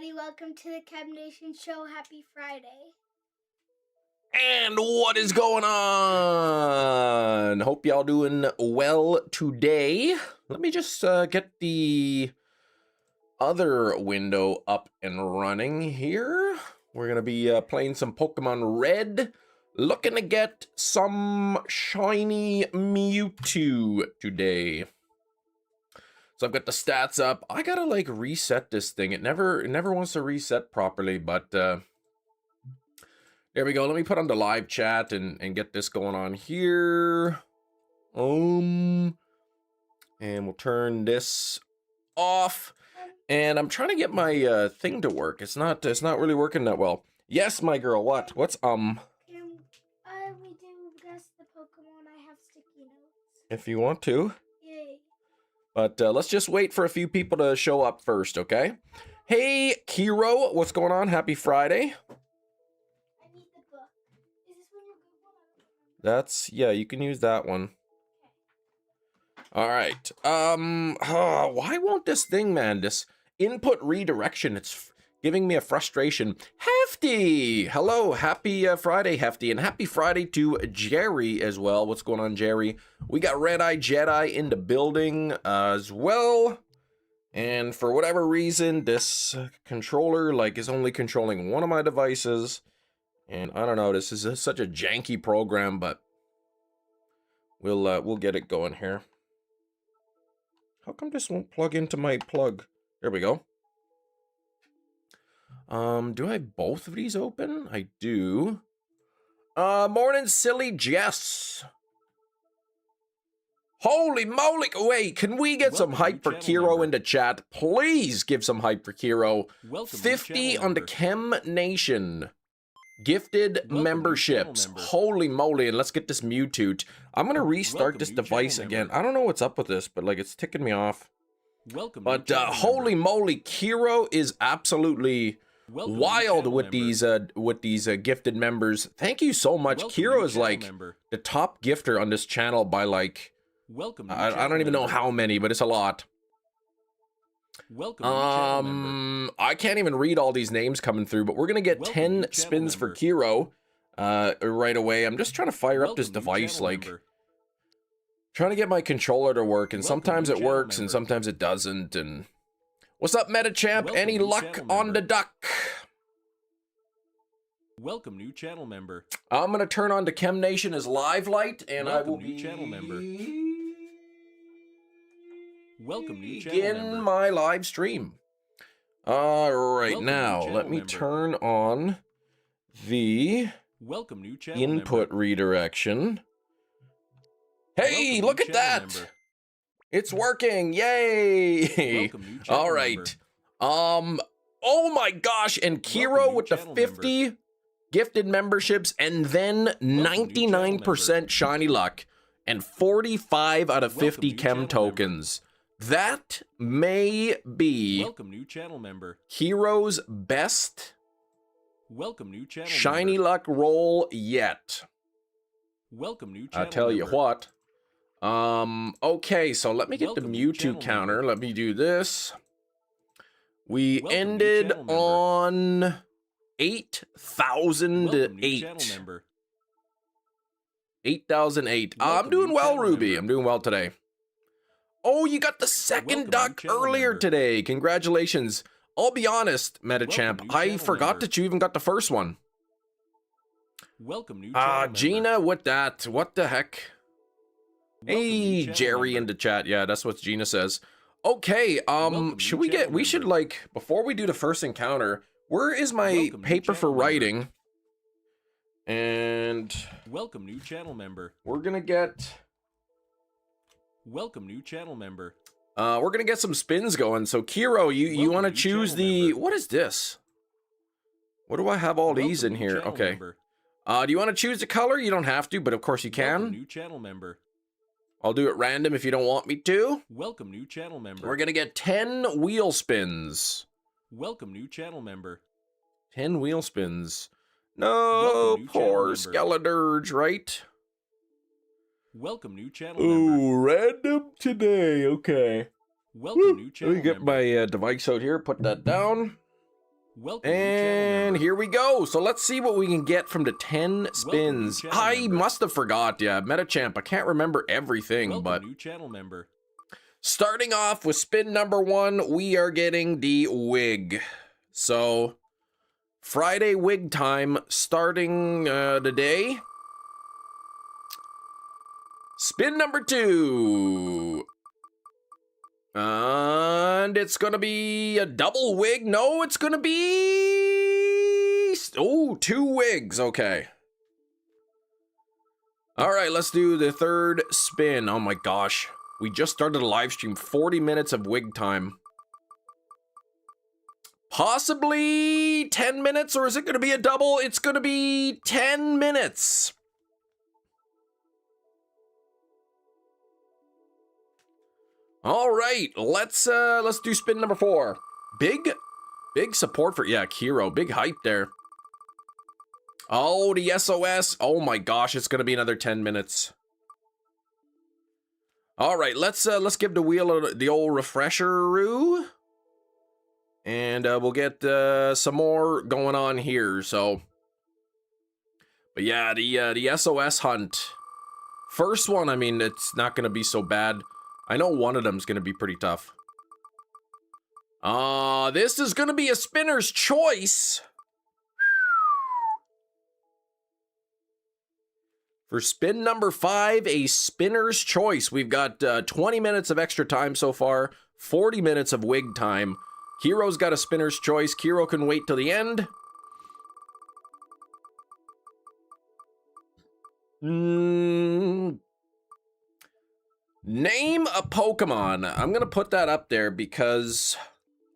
everybody. Welcome to the Cab Nation Show. Happy Friday. And what is going on? Hope y'all doing well today. Let me just get the other window up and running here. We're going to be playing some Pokemon Red. Looking to get some shiny MEWTWO today. So I've got the stats up. I gotta like reset this thing. It never wants to reset properly, but there we go. Let me put on the live chat and get this going on here. And we'll turn this off. And I'm trying to get my thing to work. It's not really working that well. Yes, my girl. What? What's Can we do guess the Pokemon? I have sticky notes. If you want to. Yay. But let's just wait for a few people to show up first, okay? Hey, Kiro, what's going on? Happy Friday. I need the book. Is this one your good one? That's, yeah, you can use that one. All right. Why won't this thing, man? This input redirection, it's giving me a frustration. Hefty! Hello, happy Friday, Hefty, and happy Friday to Jerry as well. What's going on, Jerry? We got Red Eye Jedi in the building as well. And for whatever reason, this controller, like, is only controlling one of my devices. And I don't know, this is such a janky program, but we'll get it going here. How come this won't plug into my plug? There we go. Do I have both of these open? I do. Morning, silly Jess. Holy moly! Wait, can we get some hype for Kiro in the chat? Please give some hype for Kiro. 50 on the Chem Nation. Gifted memberships. Holy moly, and let's get this MEWTWO. I'm gonna restart this device again. I don't know what's up with this, but like it's ticking me off. But holy moly, Kiro is absolutely wild with these gifted members. Thank you so much. Kiro is like the top gifter on this channel by like I don't even know how many, but it's a lot. I can't even read all these names coming through, but we're gonna get 10 spins for Kiro right away. I'm just trying to fire up this device, like trying to get my controller to work, and sometimes it works and sometimes it doesn't. And what's up, Metachamp? Any luck on the duck? Welcome, new channel member. I'm gonna turn on the Chem Nation as live light, and I will be channel member. Welcome, new channel begin member. my live stream. All right, now let me turn on the Welcome, new channel input member. Redirection. Hey, Welcome, look new at channel that! member. It's working! Yay! Welcome, new channel All right. member. Oh my gosh! And Kiro Welcome, with new the channel 50 gifted memberships, and then new 99% shiny luck, and 45 out of 50 new chem channel tokens. That may be Welcome, new channel member. Kiro's best Welcome, new channel shiny member. luck roll yet. Welcome, new channel I'll tell you member. what. Okay, so let me get Welcome, the new MEWTWO channel counter. member. Let me do this. We Welcome, new ended channel member. on Welcome, new channel 8,008. member. 8,008. I'm Welcome, doing new well, channel Ruby. member. I'm doing well today. Oh, you got the second Welcome, new duck channel earlier member. today. Congratulations. I'll be honest, Metachamp. Welcome, new I channel forgot member. that you even got the first one. Welcome, new channel member. Gina, with that. What the heck? Welcome, new Hey, channel Jerry in member. the chat. Yeah, that's what Gina says. Okay, Welcome, should new we get, channel we should member. like, before we do the first encounter, where is my Welcome, new paper for channel member. writing? And Welcome, new channel member. we're gonna get, Welcome, new channel member. we're gonna get some spins going. So Kiro, you Welcome, want to new choose channel the, member. what is this? What do I have all these in Welcome, new here? channel Okay. member. Do you want to choose the color? You don't have to, but of course you Welcome, can. new channel member. I'll do it random if you don't want me to. Welcome, new channel member. We're gonna get 10 wheel spins. Welcome, new channel member. 10 wheel spins. No, Welcome, new poor channel Skeledirge, right? Welcome, new channel member. Ooh, random today. Okay. Welcome, new Let channel me get member. my device out here. Put that down. Welcome, new channel And member. here we go. So let's see what we can get from the 10 spins. channel I member. must have forgot, yeah. Metachamp, I can't remember everything, Welcome, but new channel member. starting off with spin number 1, we are getting the wig. So, Friday wig time starting today. Spin number 2. And it's gonna be a double wig. No, it's gonna be... Oh, 2 wigs. Okay. All right, let's do the third spin. Oh my gosh. We just started a live stream. 40 minutes of wig time. Possibly 10 minutes, or is it gonna be a double? It's gonna be 10 minutes. All right, let's do spin number 4. Big support for, yeah, Kiro. Big hype there. Oh, the SOS. Oh my gosh, it's gonna be another 10 minutes. All right, let's give the wheel the old refresher-oo. And we'll get some more going on here. So, but yeah, the SOS hunt. First one, I mean, it's not gonna be so bad. I know one of them's gonna be pretty tough. This is gonna be a spinner's choice. For spin number 5, a spinner's choice. We've got 20 minutes of extra time so far, 40 minutes of wig time. Kiro's got a spinner's choice. Kiro can wait till the end. Name a Pokemon. I'm gonna put that up there because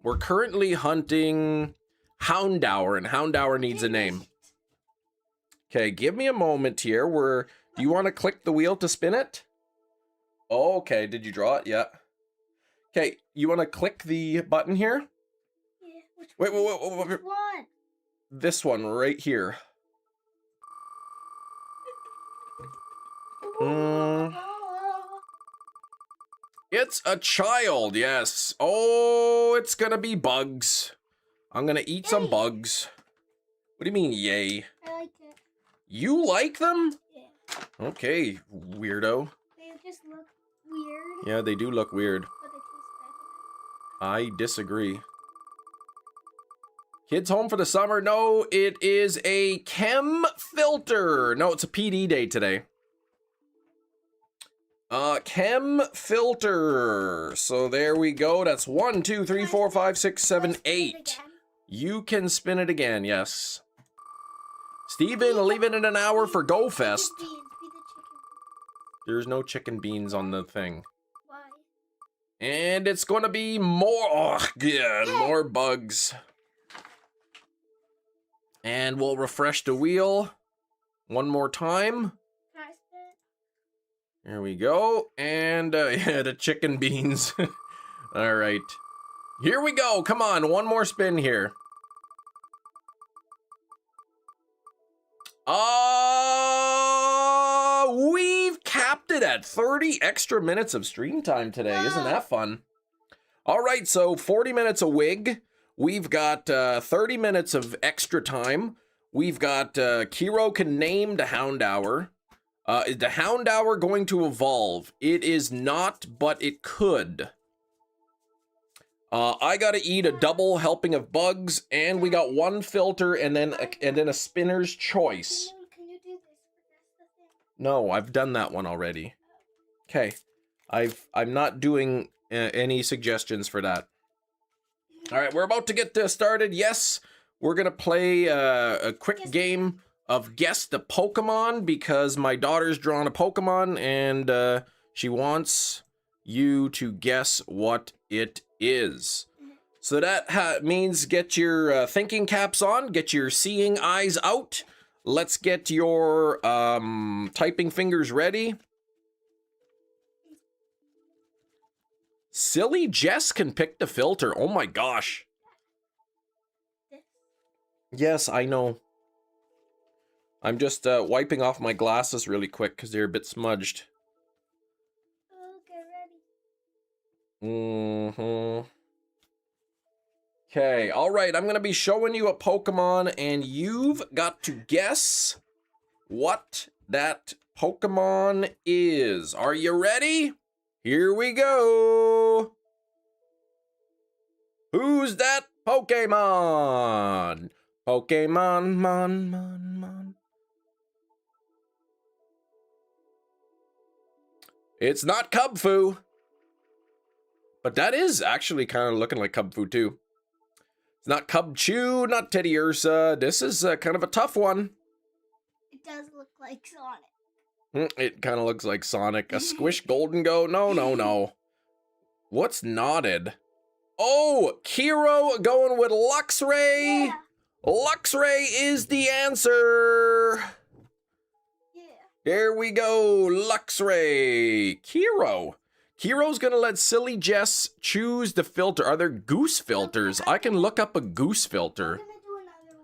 we're currently hunting Houndour, and Houndour needs a name. Okay, give me a moment here. Do you want to click the wheel to spin it? Oh, okay, did you draw it? Yeah. Okay, you want to click the button here? Yeah, Wait. which one? This one right here. It's a child, yes. Oh, it's gonna be bugs. I'm gonna eat some bugs. What do you mean, yay? I like it. You like them? Yeah. Okay, weirdo. They just look weird. Yeah, they do look weird. But they taste I disagree. Kids home for the summer? No, it is a chem filter. No, it's a PD day today. Chem filter. So there we go. That's 1, 2, 3, 4, 5, 6, 7, 8. You can spin it again, yes. Steven, leave it in an hour for Go Fest. Beans, be the chicken. There's no chicken beans on the thing. Why? And it's gonna be more, oh, yeah, more bugs. And we'll refresh the wheel one more time. Can I spin it? There we go. And, yeah, the chicken beans. All right. Here we go. Come on, one more spin here. We've capped it at 30 extra minutes of stream time today. Isn't that fun? All right, so 40 minutes a wig. We've got 30 minutes of extra time. We've got Kiro can name the Houndour. Is the Houndour going to evolve? It is not, but it could. I gotta eat a double helping of bugs, and we got one filter, and then a spinner's choice. Can you do this? That's the thing. No, I've done that one already. Okay, I'm not doing any suggestions for that. All right, we're about to get started. Yes, we're gonna play a quick game of Guess the Pokemon because my daughter's drawn a Pokemon and she wants you to guess what it is. So that means get your thinking caps on, get your seeing eyes out. Let's get your typing fingers ready. Silly Jess can pick the filter. Oh my gosh. Yes, I know. I'm just wiping off my glasses really quick because they're a bit smudged. Okay, ready. Okay, all right, I'm gonna be showing you a Pokemon, and you've got to guess what that Pokemon is. Are you ready? Here we go. Who's that Pokemon? Pokemon, mon. It's not Cubfu. But that is actually kind of looking like Cubfu too. It's not Cubchoo, not Teddy Ursa. This is kind of a tough one. It does look like Sonic. It kind of looks like Sonic. A Squish Golden Go? No. What's knotted? Oh, Kiro going with Luxray. Yeah. Luxray is the answer. Yeah. There we go, Luxray. Kiro's gonna let Silly Jess choose the filter. Are there goose filters? I can look up a goose I'm filter. gonna do another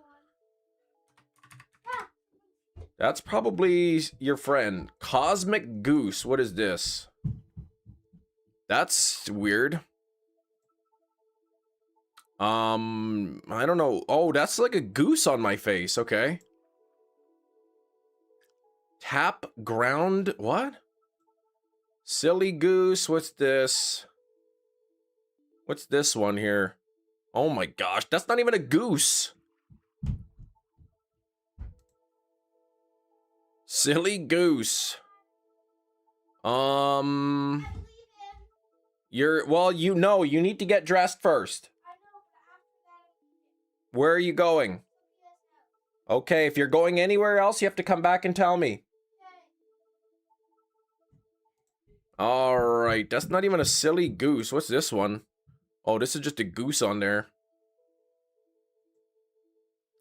one. That's probably your friend. Cosmic Goose. What is this? That's weird. I don't know. Oh, that's like a goose on my face. Okay. Tap ground. What? Silly Goose. What's this? What's this one here? Oh my gosh, that's not even a goose. Silly Goose. Well, you need to get dressed first. Where are you going? Okay, if you're going anywhere else, you have to come back and tell me. All right, that's not even a Silly Goose. What's this one? Oh, this is just a goose on there.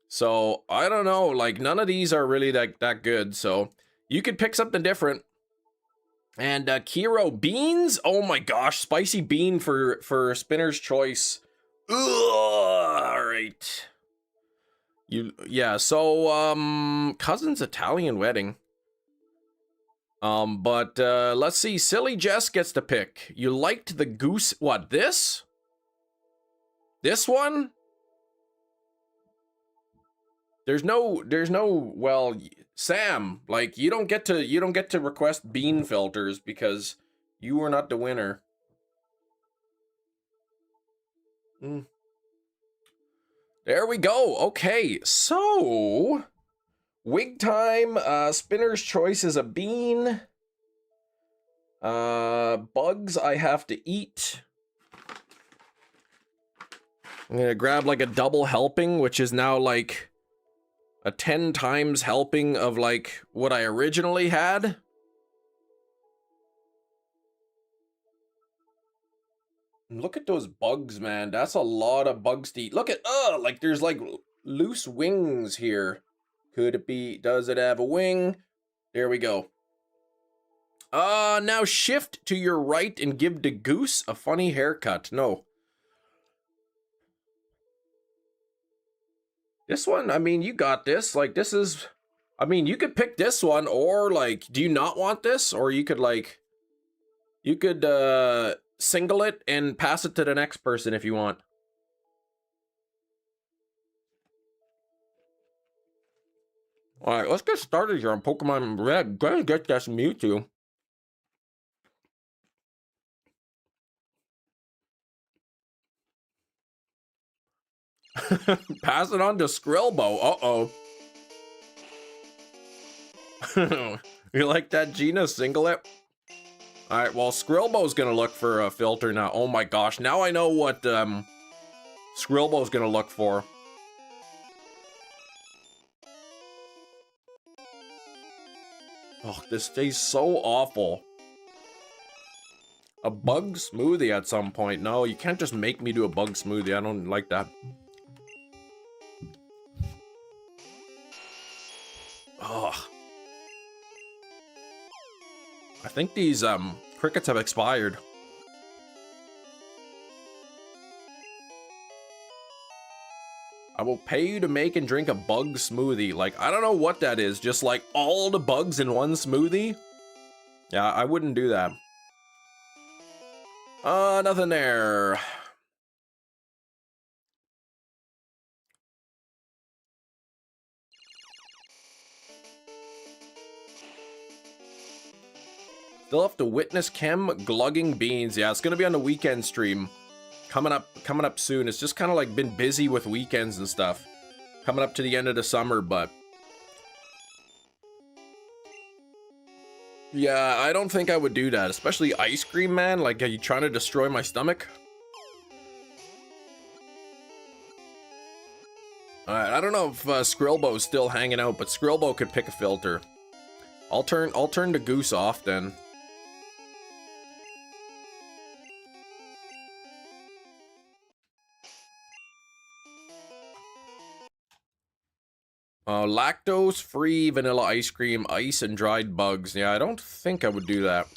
So, I don't know, like none of these are really that good, so you could pick something different. And Kiro beans? Oh my gosh, spicy bean for Spinner's Choice. Ugh, all right. Cousin's Italian wedding. But let's see. Silly Jess gets to pick. You liked the goose. What, this? This one? There's no, well, Sam, like you don't get to request bean filters because you were not the winner. There we go. Okay, so wig time. Spinner's Choice is a bean. Bugs I have to eat. I'm gonna grab like a double helping, which is now like a 10 times helping of like what I originally had. Look at those bugs, man. That's a lot of bugs to eat. Look at, like there's like loose wings here. Could it be, does it have a wing? There we go. Now shift to your right and give the goose a funny haircut. No. This one, I mean, you got this. Like, this is, I mean, you could pick this one, or like, do you not want this? Or you could like, you could, single it and pass it to the next person if you want. Alright, let's get started here on Pokemon Red. Gonna get this Mewtwo. Pass it on to Skrillbo. Uh-oh. You like that, Gina? Single it? Alright, well, Skrillbo's gonna look for a filter now. Oh my gosh, now I know what Skrillbo's gonna look for. Oh, this tastes so awful. A bug smoothie at some point. No, you can't just make me do a bug smoothie. I don't like that. Ugh. I think these crickets have expired. I will pay you to make and drink a bug smoothie. Like, I don't know what that is. Just like all the bugs in one smoothie? Yeah, I wouldn't do that. Nothing there. Still have to witness Chem glugging beans. Yeah, it's gonna be on the weekend stream. Coming up soon. It's just kind of like been busy with weekends and stuff. Coming up to the end of the summer, but yeah, I don't think I would do that, especially ice cream, man. Like, are you trying to destroy my stomach? Alright, I don't know if Skrillbo's still hanging out, but Skrillbo could pick a filter. I'll turn the goose off then. Lactose-free vanilla ice cream, ice and dried bugs. Yeah, I don't think I would do that.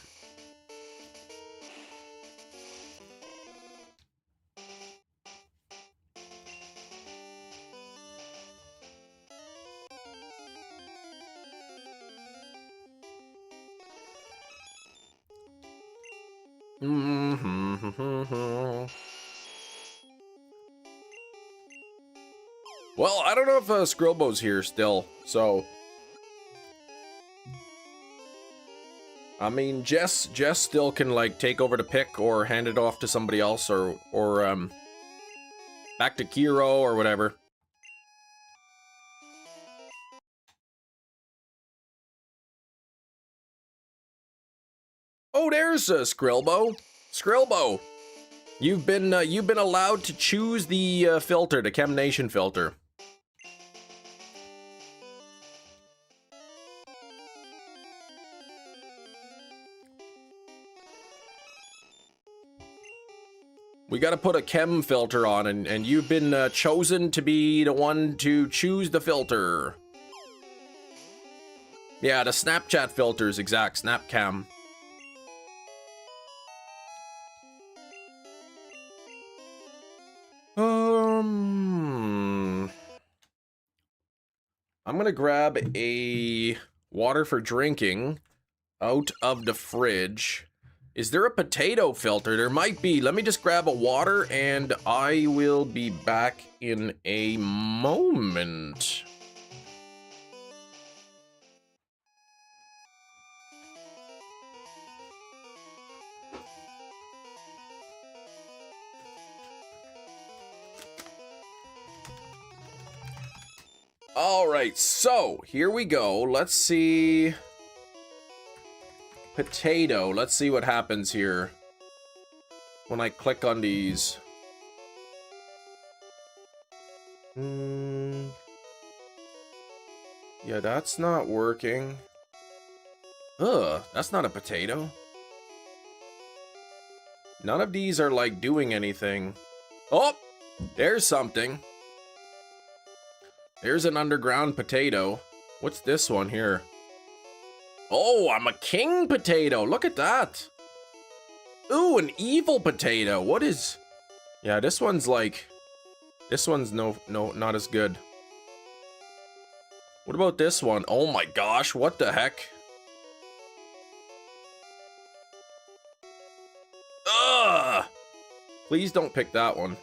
Well, I don't know if Skrillbo's here still, so I mean, Jess still can like take over the pick or hand it off to somebody else or back to Kiro or whatever. Oh, there's Skrillbo. Skrillbo, you've been allowed to choose the filter, the Chem Nation filter. We gotta put a chem filter on, and you've been chosen to be the one to choose the filter. Yeah, the Snapchat filters, exact, Snapcam. I'm gonna grab a water for drinking out of the fridge. Is there a potato filter? There might be. Let me just grab a water and I will be back in a moment. All right, so here we go. Let's see. Potato. Let's see what happens here when I click on these. Yeah, that's not working. Ugh, that's not a potato. None of these are like doing anything. Oh, there's something. There's an underground potato. What's this one here? Oh, I'm a king potato. Look at that. Ooh, an evil potato. What is... Yeah, this one's like... This one's no, not as good. What about this one? Oh my gosh, what the heck? Ugh! Please don't pick that one.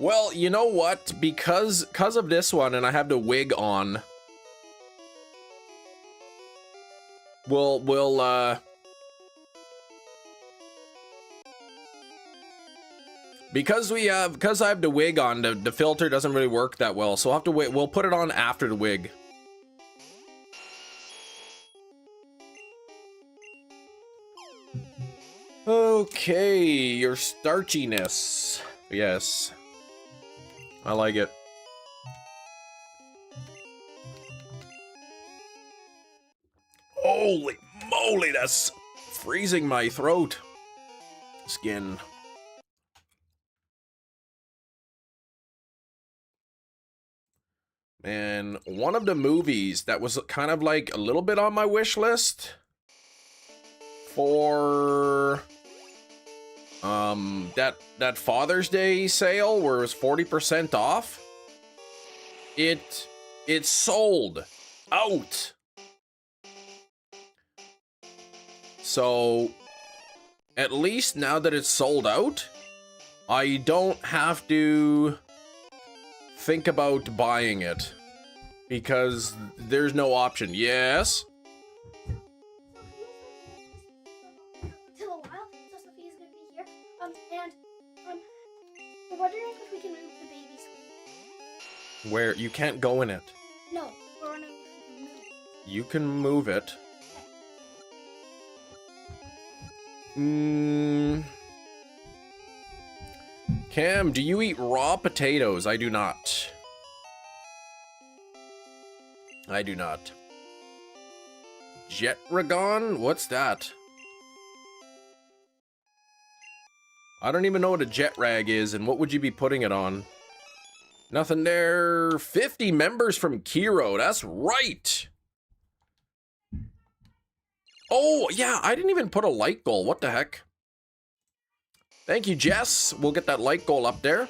Well, you know what? Because of this one, and I have the wig on, we'll because I have the wig on, the filter doesn't really work that well, so I'll have to wait. We'll put it on after the wig. Okay, your starchiness. Yes. I like it. Holy moly, that's freezing my throat. Skin. Man, one of the movies that was kind of like a little bit on my wish list for that Father's Day sale where it was 40% off, it sold out. So at least now that it's sold out, I don't have to think about buying it because there's no option. Yes? Till a while, so Sophia's gonna be here. And we're wondering if we can move the baby swing. Where you can't go in it. No, we're wondering if we can move it. You can move it. Cam, do you eat raw potatoes? I do not. I do not. Jetragon? What's that? I don't even know what a jet rag is, and what would you be putting it on? Nothing there. 50 members from Kiro. That's right. Oh, yeah, I didn't even put a like goal. What the heck? Thank you, Jess. We'll get that like goal up there.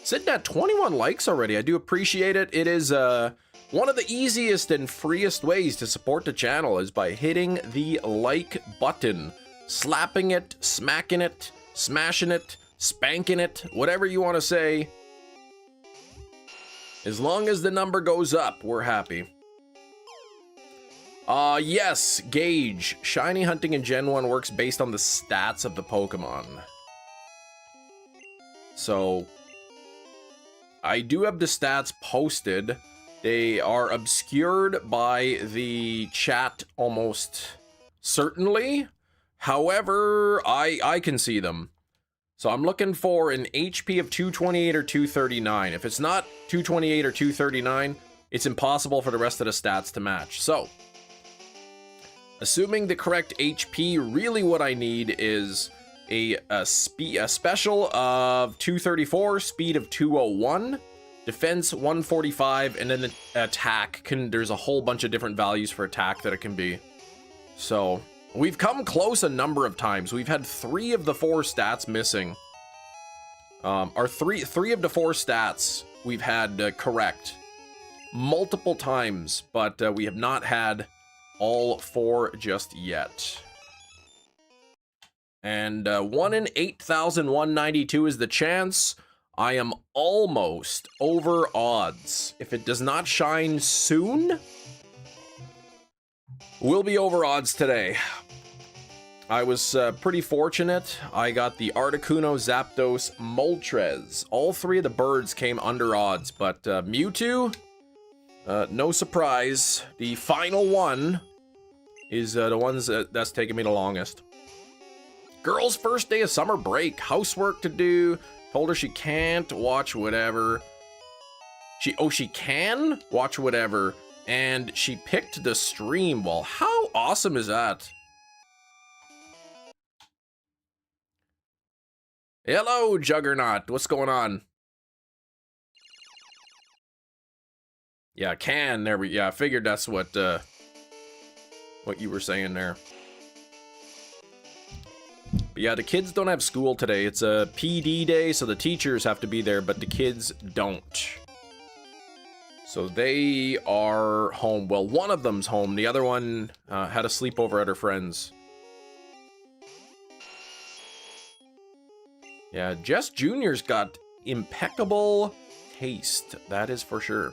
Sitting at 21 likes already. I do appreciate it. It is one of the easiest and freest ways to support the channel is by hitting the like button. Slapping it, smacking it, smashing it, spanking it, whatever you want to say. As long as the number goes up, we're happy. Yes, Gauge. Shiny hunting in Gen 1 works based on the stats of the Pokemon. So, I do have the stats posted. They are obscured by the chat almost certainly. However, I can see them. So I'm looking for an HP of 228 or 239. If it's not 228 or 239, it's impossible for the rest of the stats to match. So, assuming the correct HP, really what I need is a special of 234, speed of 201, defense 145, and then the attack there's a whole bunch of different values for attack that it can be. So, we've come close a number of times. We've had 3 of the 4 stats missing. Or three of the 4 stats we've had correct multiple times, but we have not had all 4 just yet. And 1 in 8,192 is the chance. I am almost over odds. If it does not shine soon, we'll be over odds today. I was pretty fortunate. I got the Articuno, Zapdos, Moltres. All 3 of the birds came under odds, but Mewtwo, no surprise. The final one is the ones that's taken me the longest. Girl's first day of summer break. Housework to do. Told her she can't watch whatever. She can watch whatever. And she picked the stream. Well, how awesome is that? Hello, Juggernaut. What's going on? Yeah, can. There we. Yeah, I figured that's what you were saying there. But yeah, the kids don't have school today. It's a PD day, so the teachers have to be there, but the kids don't. So they are home. Well, one of them's home. The other one had a sleepover at her friend's. Yeah, Jess Jr.'s got impeccable taste. That is for sure.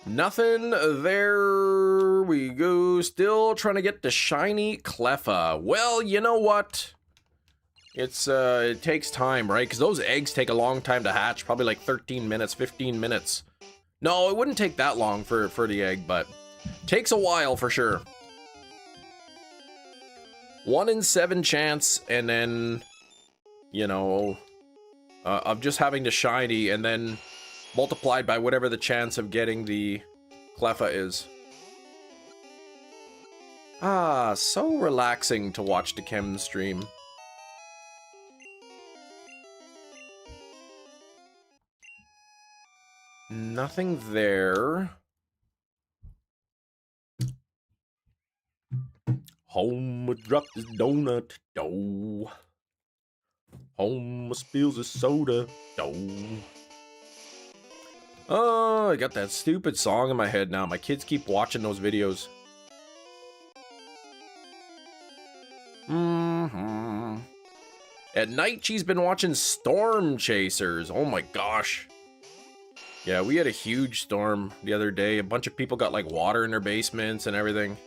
Nothing. There we go. Still trying to get the shiny Cleffa. Well, you know what? It takes time, right? Because those eggs take a long time to hatch. Probably like 13 minutes, 15 minutes. No, it wouldn't take that long for the egg, but takes a while for sure. 1 in 7 chance, and then, you know, of just having the shiny, and then multiplied by whatever the chance of getting the Cleffa is. Ah, so relaxing to watch the Chem stream. Nothing there. Home dropped his donut, dough. Home spills his soda, dough. Oh, I got that stupid song in my head now. My kids keep watching those videos. At night, she's been watching Storm Chasers. Oh my gosh. Yeah, we had a huge storm the other day. A bunch of people got like water in their basements and everything.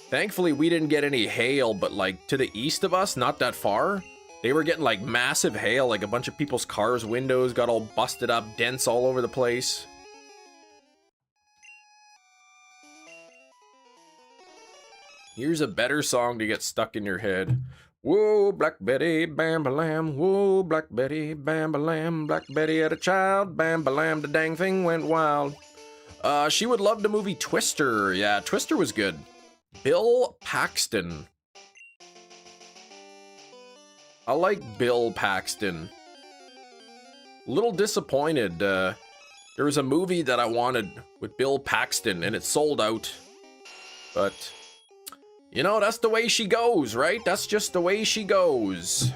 Thankfully, we didn't get any hail, but like to the east of us, not that far, they were getting like massive hail. Like a bunch of people's cars' windows got all busted up, dents all over the place. Here's a better song to get stuck in your head. Whoa, Black Betty, bam-ba-lam. Whoa, Black Betty, bam-ba-lam. Black Betty had a child, bam-ba-lam. The dang thing went wild. She would love the movie Twister. Yeah, Twister was good. Bill Paxton. I like Bill Paxton. A little disappointed. There was a movie that I wanted with Bill Paxton, and it sold out. But... you know, that's the way she goes, right? That's just the way she goes.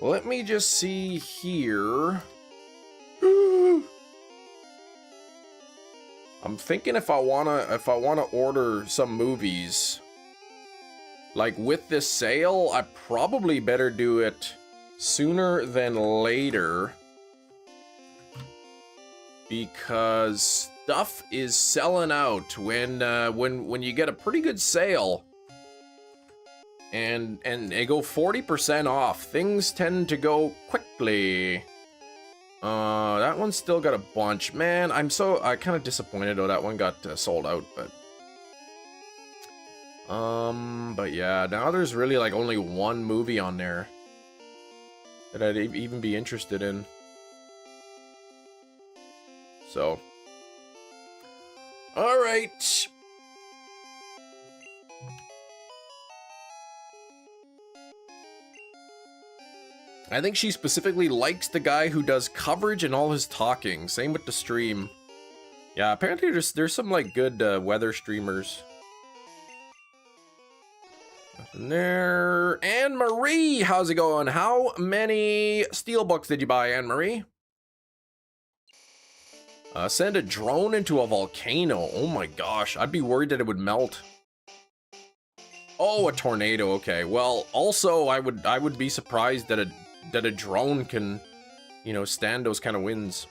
Let me just see here. I'm thinking if I wanna order some movies, like with this sale, I probably better do it sooner than later, because stuff is selling out when you get a pretty good sale and they go 40% off. Things tend to go quickly. That one's still got a bunch. Man, I'm kind of disappointed though that one got sold out, but yeah, now there's really like only one movie on there that I'd even be interested in. So all right. I think she specifically likes the guy who does coverage and all his talking. Same with the stream. Yeah, apparently there's some like good weather streamers. Nothing there. Anne Marie, how's it going? How many steelbooks did you buy, Anne Marie? Send a drone into a volcano. Oh my gosh, I'd be worried that it would melt. Oh, a tornado. Okay. Well, also I would be surprised that a drone can, you know, stand those kind of winds.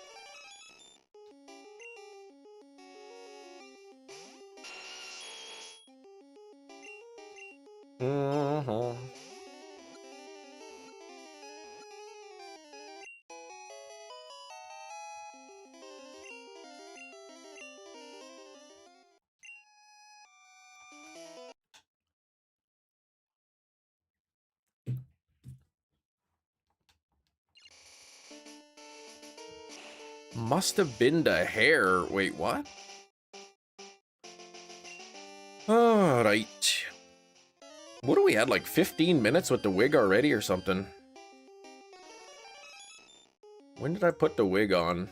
Must have been the hair. Wait, what? All right. What do we had, like 15 minutes with the wig already or something? When did I put the wig on?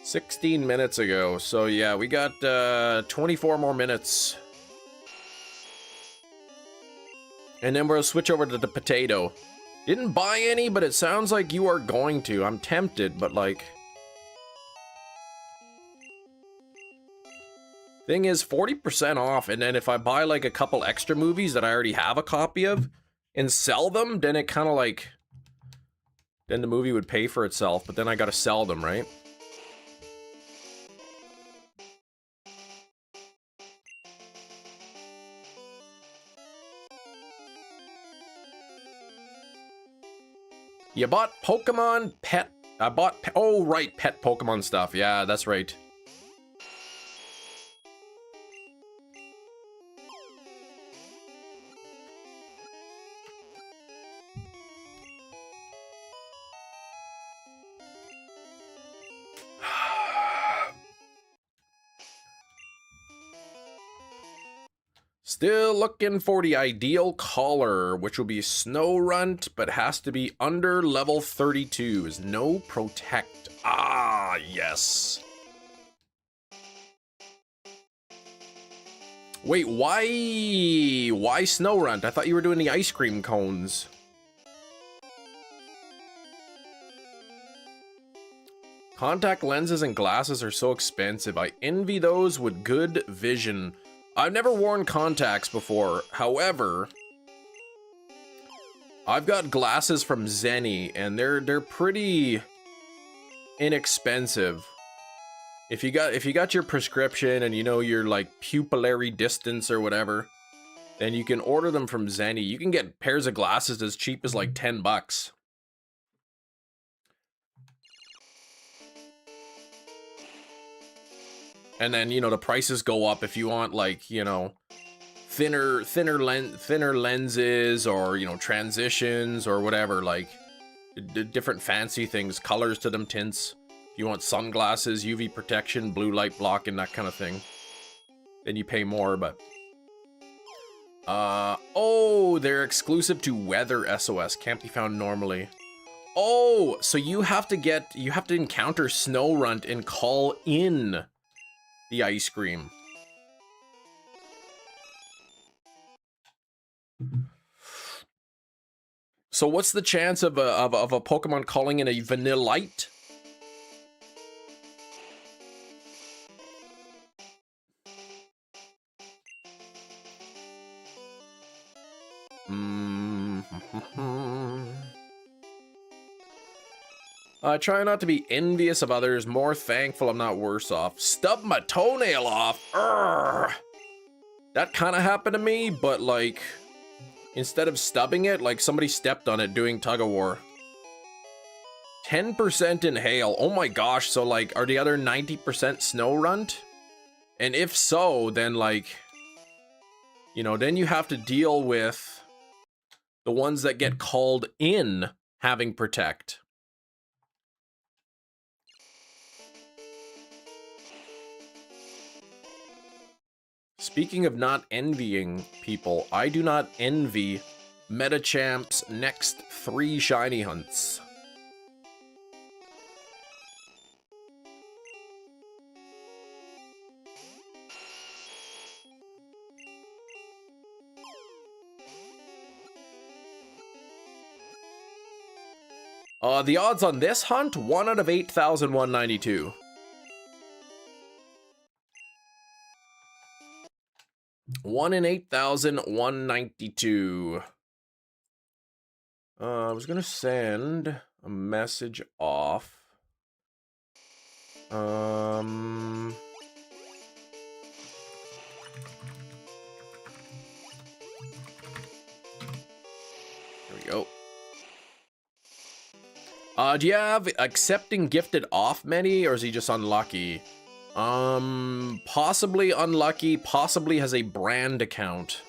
"16 minutes ago." So yeah, we got 24 more minutes. And then we'll switch over to the potato. Didn't buy any, but it sounds like you are going to. I'm tempted, but like... thing is, 40% off, and then if I buy like a couple extra movies that I already have a copy of and sell them, then it kind of like... then the movie would pay for itself, but then I gotta sell them, right? You bought Pokemon pet... I bought... oh, right, pet Pokemon stuff. Yeah, that's right. Still looking for the ideal collar, which will be Snorunt, but has to be under level 32. Is no protect. Ah, yes. Wait, why Snow Runt? I thought you were doing the ice cream cones. Contact lenses and glasses are so expensive. I envy those with good vision. I've never worn contacts before. However, I've got glasses from Zenny, and they're pretty inexpensive. If you got your prescription and you know your like pupillary distance or whatever, then you can order them from Zenny. You can get pairs of glasses as cheap as like 10 bucks. And then, you know, the prices go up if you want, like, you know, thinner lenses, or, you know, transitions or whatever, like different fancy things, colors to them, tints. If you want sunglasses, UV protection, blue light blocking, that kind of thing, then you pay more. But oh, they're exclusive to Weather SOS, can't be found normally. Oh, so you have to encounter Snow Runt and call in the ice cream. So what's the chance of a Pokemon calling in a Vanillite? I try not to be envious of others, more thankful I'm not worse off. Stub my toenail off. Urgh. That kind of happened to me, but like, instead of stubbing it, like somebody stepped on it doing tug of war. 10% in hail. Oh my gosh, so like, are the other 90% Snow Runt? And if so, then like, you know, then you have to deal with the ones that get called in having Protect. Speaking of not envying people, I do not envy Metachamp's next 3 shiny hunts. The odds on this hunt, 1 out of 8,192. One in 8,192. I was gonna send a message off. There we go. Do you have accepting gifted off many, or is he just unlucky? Possibly unlucky, possibly has a brand account.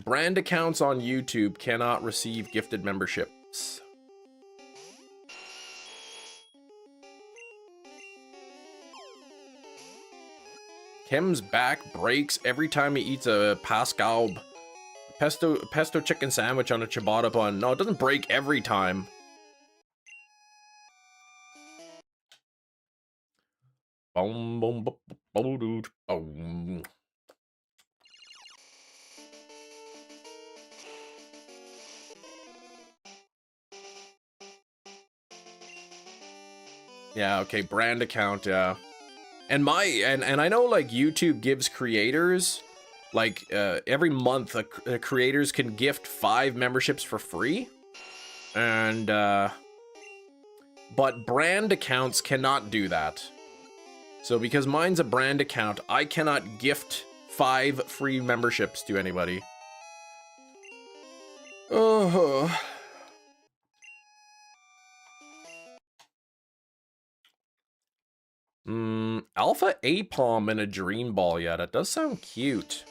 Brand accounts on YouTube cannot receive gifted memberships. Kim's back breaks every time he eats a Pascal pesto chicken sandwich on a ciabatta bun. No, it doesn't break every time. Boom, boom, boom, boom, boom, boom. Yeah, okay, brand account, yeah. And I know like YouTube gives creators like every month creators can gift 5 memberships for free. And but brand accounts cannot do that. So because mine's a brand account, I cannot gift 5 free memberships to anybody. Oh. Alpha Apom and a Dream Ball, yeah, that does sound cute.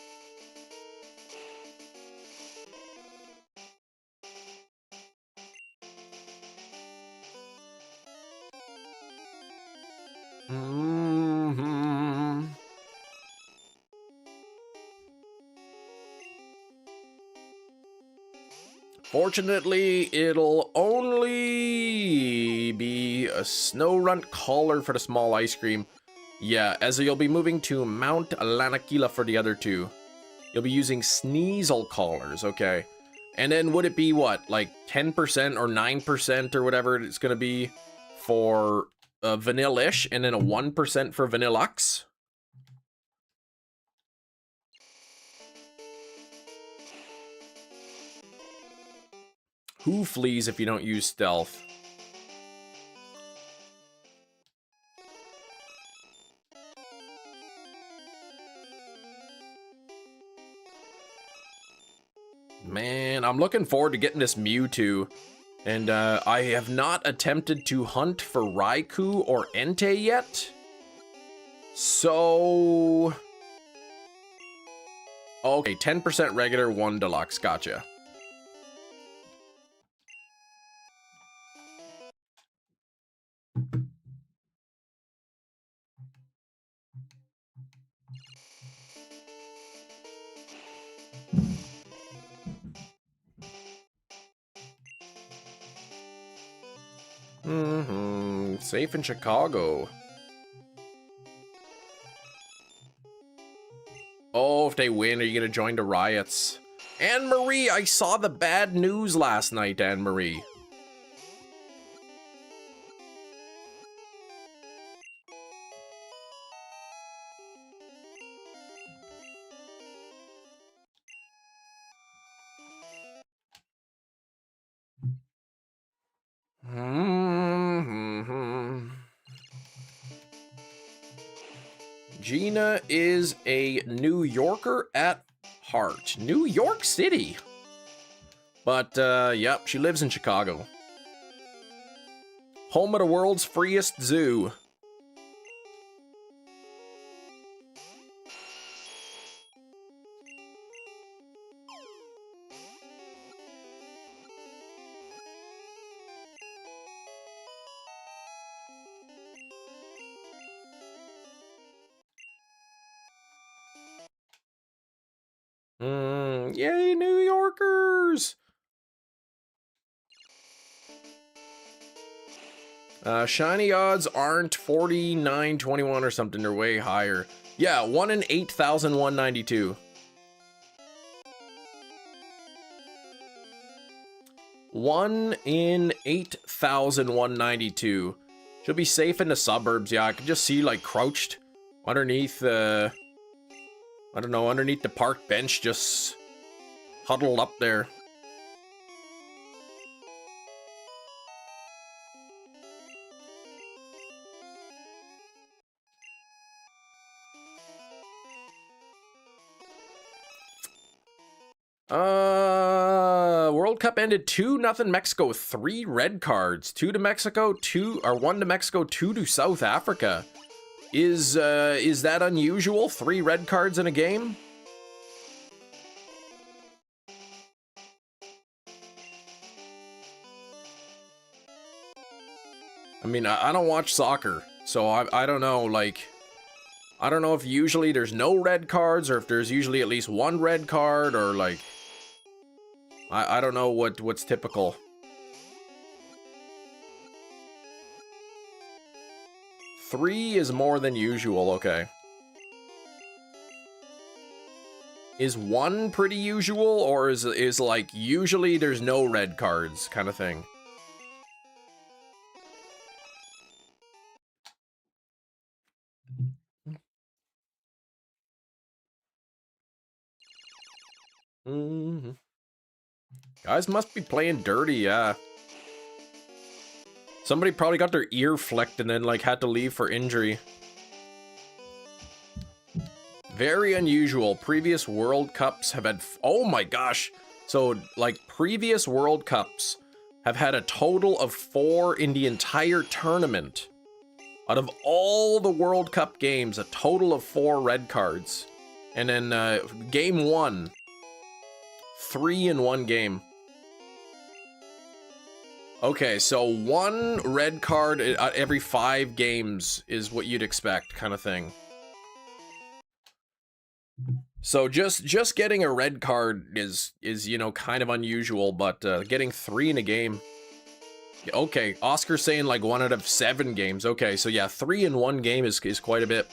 Fortunately, it'll only actually be a snow runt collar for the small ice cream. Yeah, as you'll be moving to Mount Lanakila for the other two. You'll be using Sneasel collars, okay. And then would it be what, like 10% or 9% or whatever it's gonna be for Vanilla-ish, and then a 1% for Vanillux? Who flees if you don't use stealth? Man, I'm looking forward to getting this Mewtwo. And I have not attempted to hunt for Raikou or Entei yet. So... okay, 10% regular, 1 deluxe, gotcha. Safe in Chicago. Oh, if they win, are you gonna join the riots? Anne-Marie, I saw the bad news last night, Anne-Marie. Gina is a New Yorker at heart. New York City. But, yep, she lives in Chicago. Home of the world's freest zoo. Yay, New Yorkers! Shiny odds aren't 49-21 or something, they're way higher. Yeah, 1 in 8,192. 1 in 8,192. She'll be safe in the suburbs, yeah, I can just see, like, crouched underneath, I don't know, underneath the park bench, just huddled up there. World Cup ended 2-0 Mexico, 3 red cards. 2 to Mexico, 1 to Mexico, 2 to South Africa. Is that unusual? 3 red cards in a game? I mean, I don't watch soccer, so I don't know, like, I don't know if usually there's no red cards or if there's usually at least 1 red card, or like, I don't know what's typical. Three is more than usual, okay. Is 1 pretty usual, or is like usually there's no red cards kind of thing? Guys must be playing dirty, yeah. Somebody probably got their ear flicked and then like had to leave for injury. Very unusual. Previous World Cups have had, oh my gosh. So like previous World Cups have had a total of 4 in the entire tournament. Out of all the World Cup games, a total of 4 red cards. And then game 1, 3 in 1 game. Okay, so 1 red card every 5 games is what you'd expect, kind of thing. So just getting a red card is you know, kind of unusual, but getting 3 in a game. Okay, Oscar's saying like 1 out of 7 games. Okay, so yeah, 3 in 1 game is quite a bit.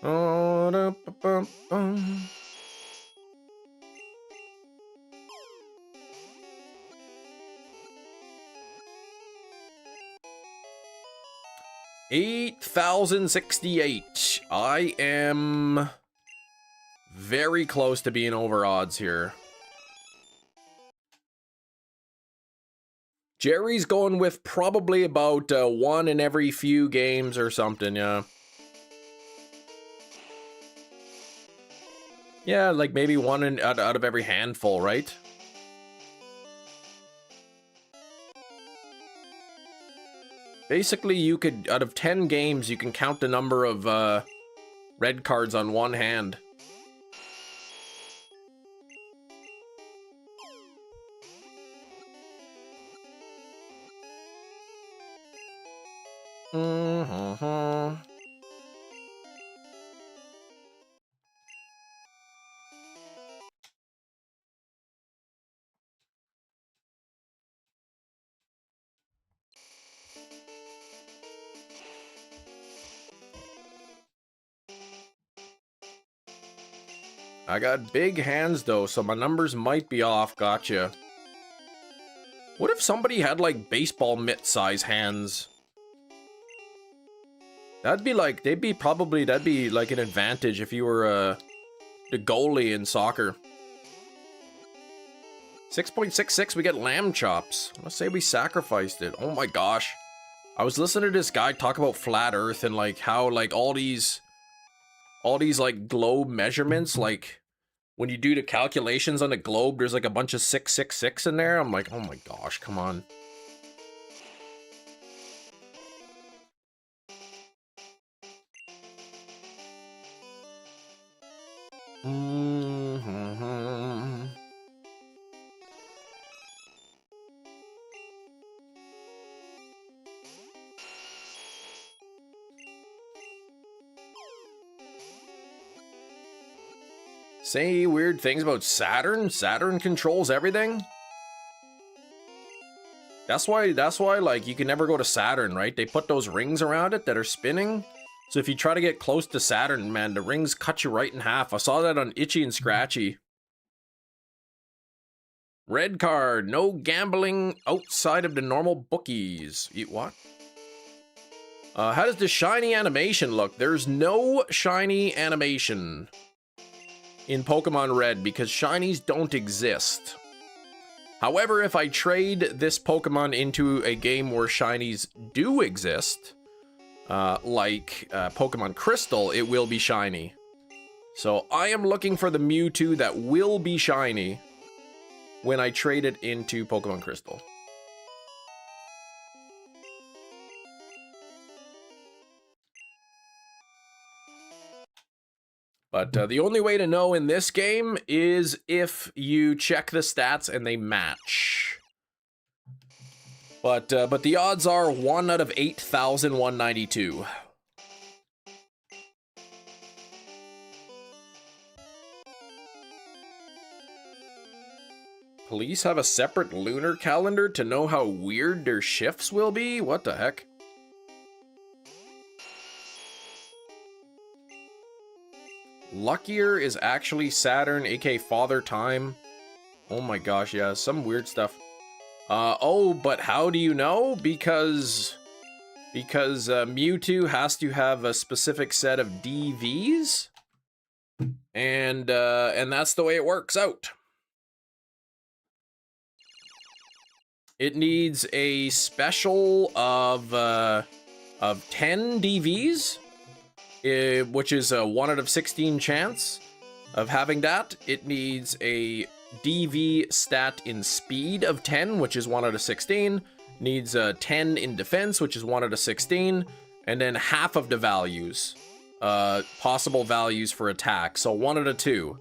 Oh, da, ba, ba, bum. $8,068. I am very close to being over odds here. Jerry's going with probably about 1 in every few games or something, yeah. Yeah, like maybe 1 out of every handful, right? Basically, you could, out of 10 games, you can count the number of red cards on one hand. Mm-hmm. I got big hands though, so my numbers might be off. Gotcha. What if somebody had like baseball mitt size hands? That'd be like, that'd be like an advantage if you were the goalie in soccer. 6.66, we get lamb chops. Let's say we sacrificed it. Oh my gosh. I was listening to this guy talk about flat earth and like how like all these like globe measurements, like when you do the calculations on the globe, there's like a bunch of 666 in there. I'm like, oh my gosh, come on. Mm-hmm. Say weird things about Saturn? Saturn controls everything? That's why, like, you can never go to Saturn, right? They put those rings around it that are spinning. So if you try to get close to Saturn, man, the rings cut you right in half. I saw that on Itchy and Scratchy. Red card. No gambling outside of the normal bookies. What? How does the shiny animation look? There's no shiny animation in Pokemon Red because shinies don't exist. However, if I trade this Pokemon into a game where shinies do exist, like Pokemon Crystal, it will be shiny. So I am looking for the Mewtwo that will be shiny when I trade it into Pokemon Crystal. But the only way to know in this game is if you check the stats and they match. But the odds are 1 out of 8,192. Police have a separate lunar calendar to know how weird their shifts will be? What the heck? Luckier is actually Saturn, aka Father Time. Oh my gosh, yeah, some weird stuff. Oh, but how do you know? Because Mewtwo has to have a specific set of DVs, and that's the way it works out. It needs a special of 10 DVs. Which is a 1 out of 16 chance of having that. It needs a DV stat in speed of 10, which is 1 out of 16. Needs a 10 in defense, which is 1 out of 16. And then half of the values, possible values for attack. So 1 out of 2.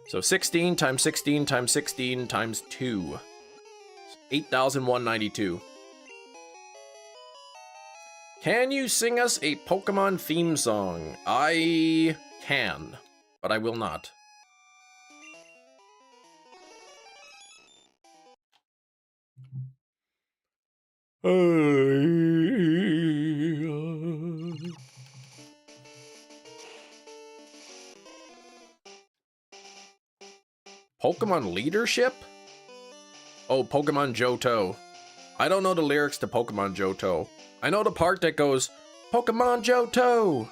So 16 times 16 times 16 times 2. 8,192. Can you sing us a Pokemon theme song? I can, but I will not. Pokemon leadership? Oh, Pokemon Johto. I don't know the lyrics to Pokemon Johto. I know the part that goes, Pokemon Johto!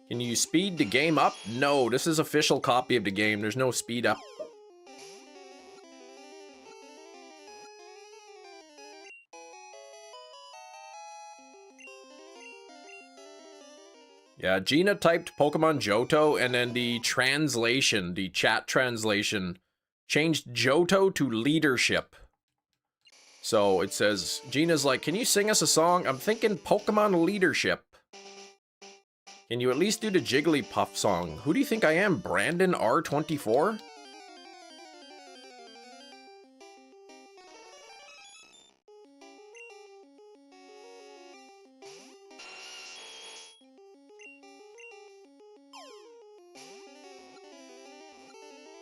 Can you speed the game up? No, this is official copy of the game. There's no speed up. Yeah, Gina typed Pokemon Johto, and then the translation, the chat translation, changed Johto to leadership. So it says, Gina's like, can you sing us a song? I'm thinking Pokemon leadership. Can you at least do the Jigglypuff song? Who do you think I am, Brandon R24?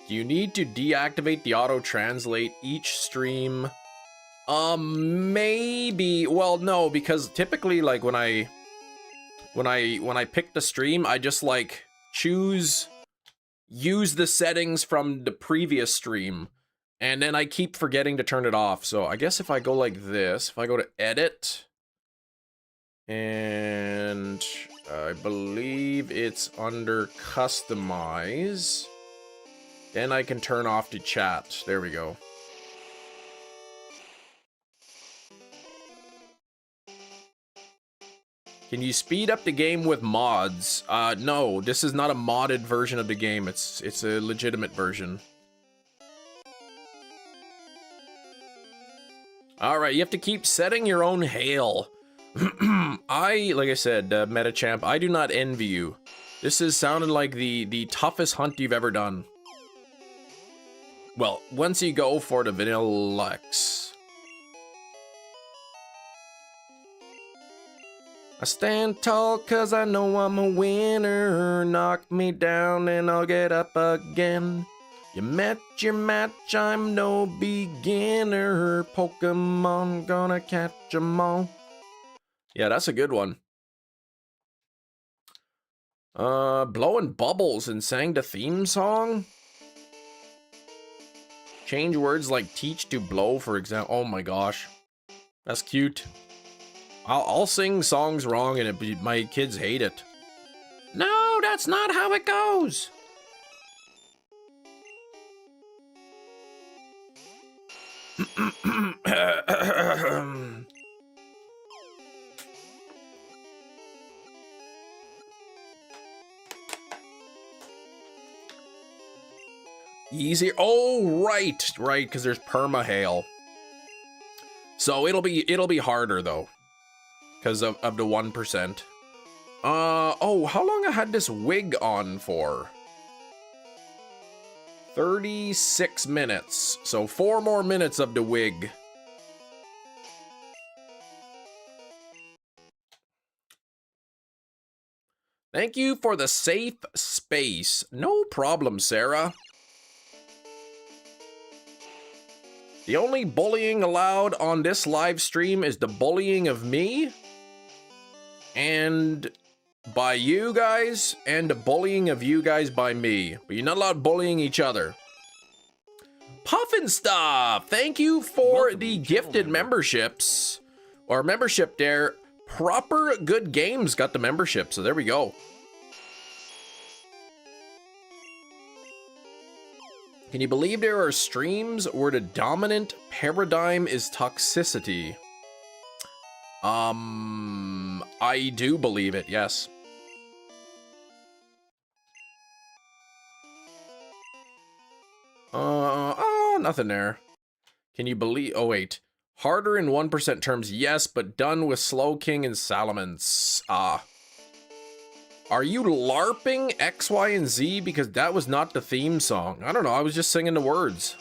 Do you need to deactivate the auto-translate each stream? Maybe. Well, no, because typically, like, when I pick the stream, I just, like, use the settings from the previous stream, and then I keep forgetting to turn it off. So I guess if I go like this, if I go to edit, and I believe it's under customize, then I can turn off the chat. There we go. Can you speed up the game with mods? No, this is not a modded version of the game. It's a legitimate version. Alright, you have to keep setting your own hail. Like I said, Metachamp, I do not envy you. This is sounding like the toughest hunt you've ever done. Well, once you go for the Vanilla X. I stand tall cause I know I'm a winner. Knock me down and I'll get up again. You met your match, I'm no beginner. Pokemon gonna catch 'em all. Yeah, that's a good one. Blowing bubbles and sang the theme song? Change words like teach to blow, for example. Oh my gosh. That's cute. I'll sing songs wrong and my kids hate it. No, that's not how it goes. Easier. Oh, right, because there's perma hail. So it'll be harder though, because of the 1%. Oh, how long I had this wig on for? 36 minutes. So 4 more minutes of the wig. Thank you for the safe space. No problem, Sarah. The only bullying allowed on this live stream is the bullying of me and by you guys, and the bullying of you guys by me. But you're not allowed bullying each other. Puffin Stuff, thank you for the gifted memberships. Or membership there. Proper Good Games got the membership, so there we go. Can you believe there are streams where the dominant paradigm is toxicity? I do believe it, yes. Oh, nothing there. Can you believe, oh wait. Harder in 1% terms, yes, but done with Slow King and Salamence. Are you LARPing X, Y, and Z? Because that was not the theme song. I don't know, I was just singing the words.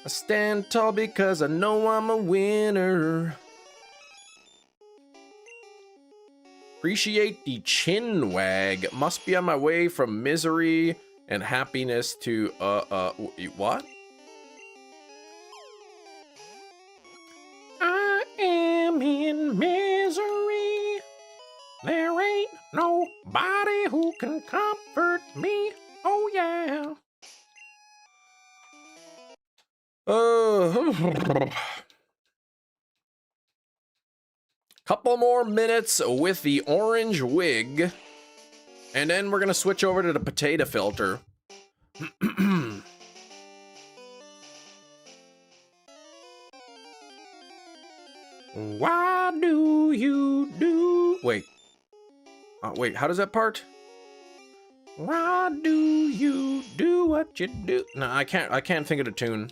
I stand tall because I know I'm a winner. Appreciate the chin wag. Must be on my way from misery and happiness to, what? I am in misery. There ain't nobody who can comfort me. Oh, yeah. Couple more minutes with the orange wig, and then we're gonna switch over to the potato filter. Why do you do? Wait, how does that part? Why do you do what you do? No, I can't think of the tune.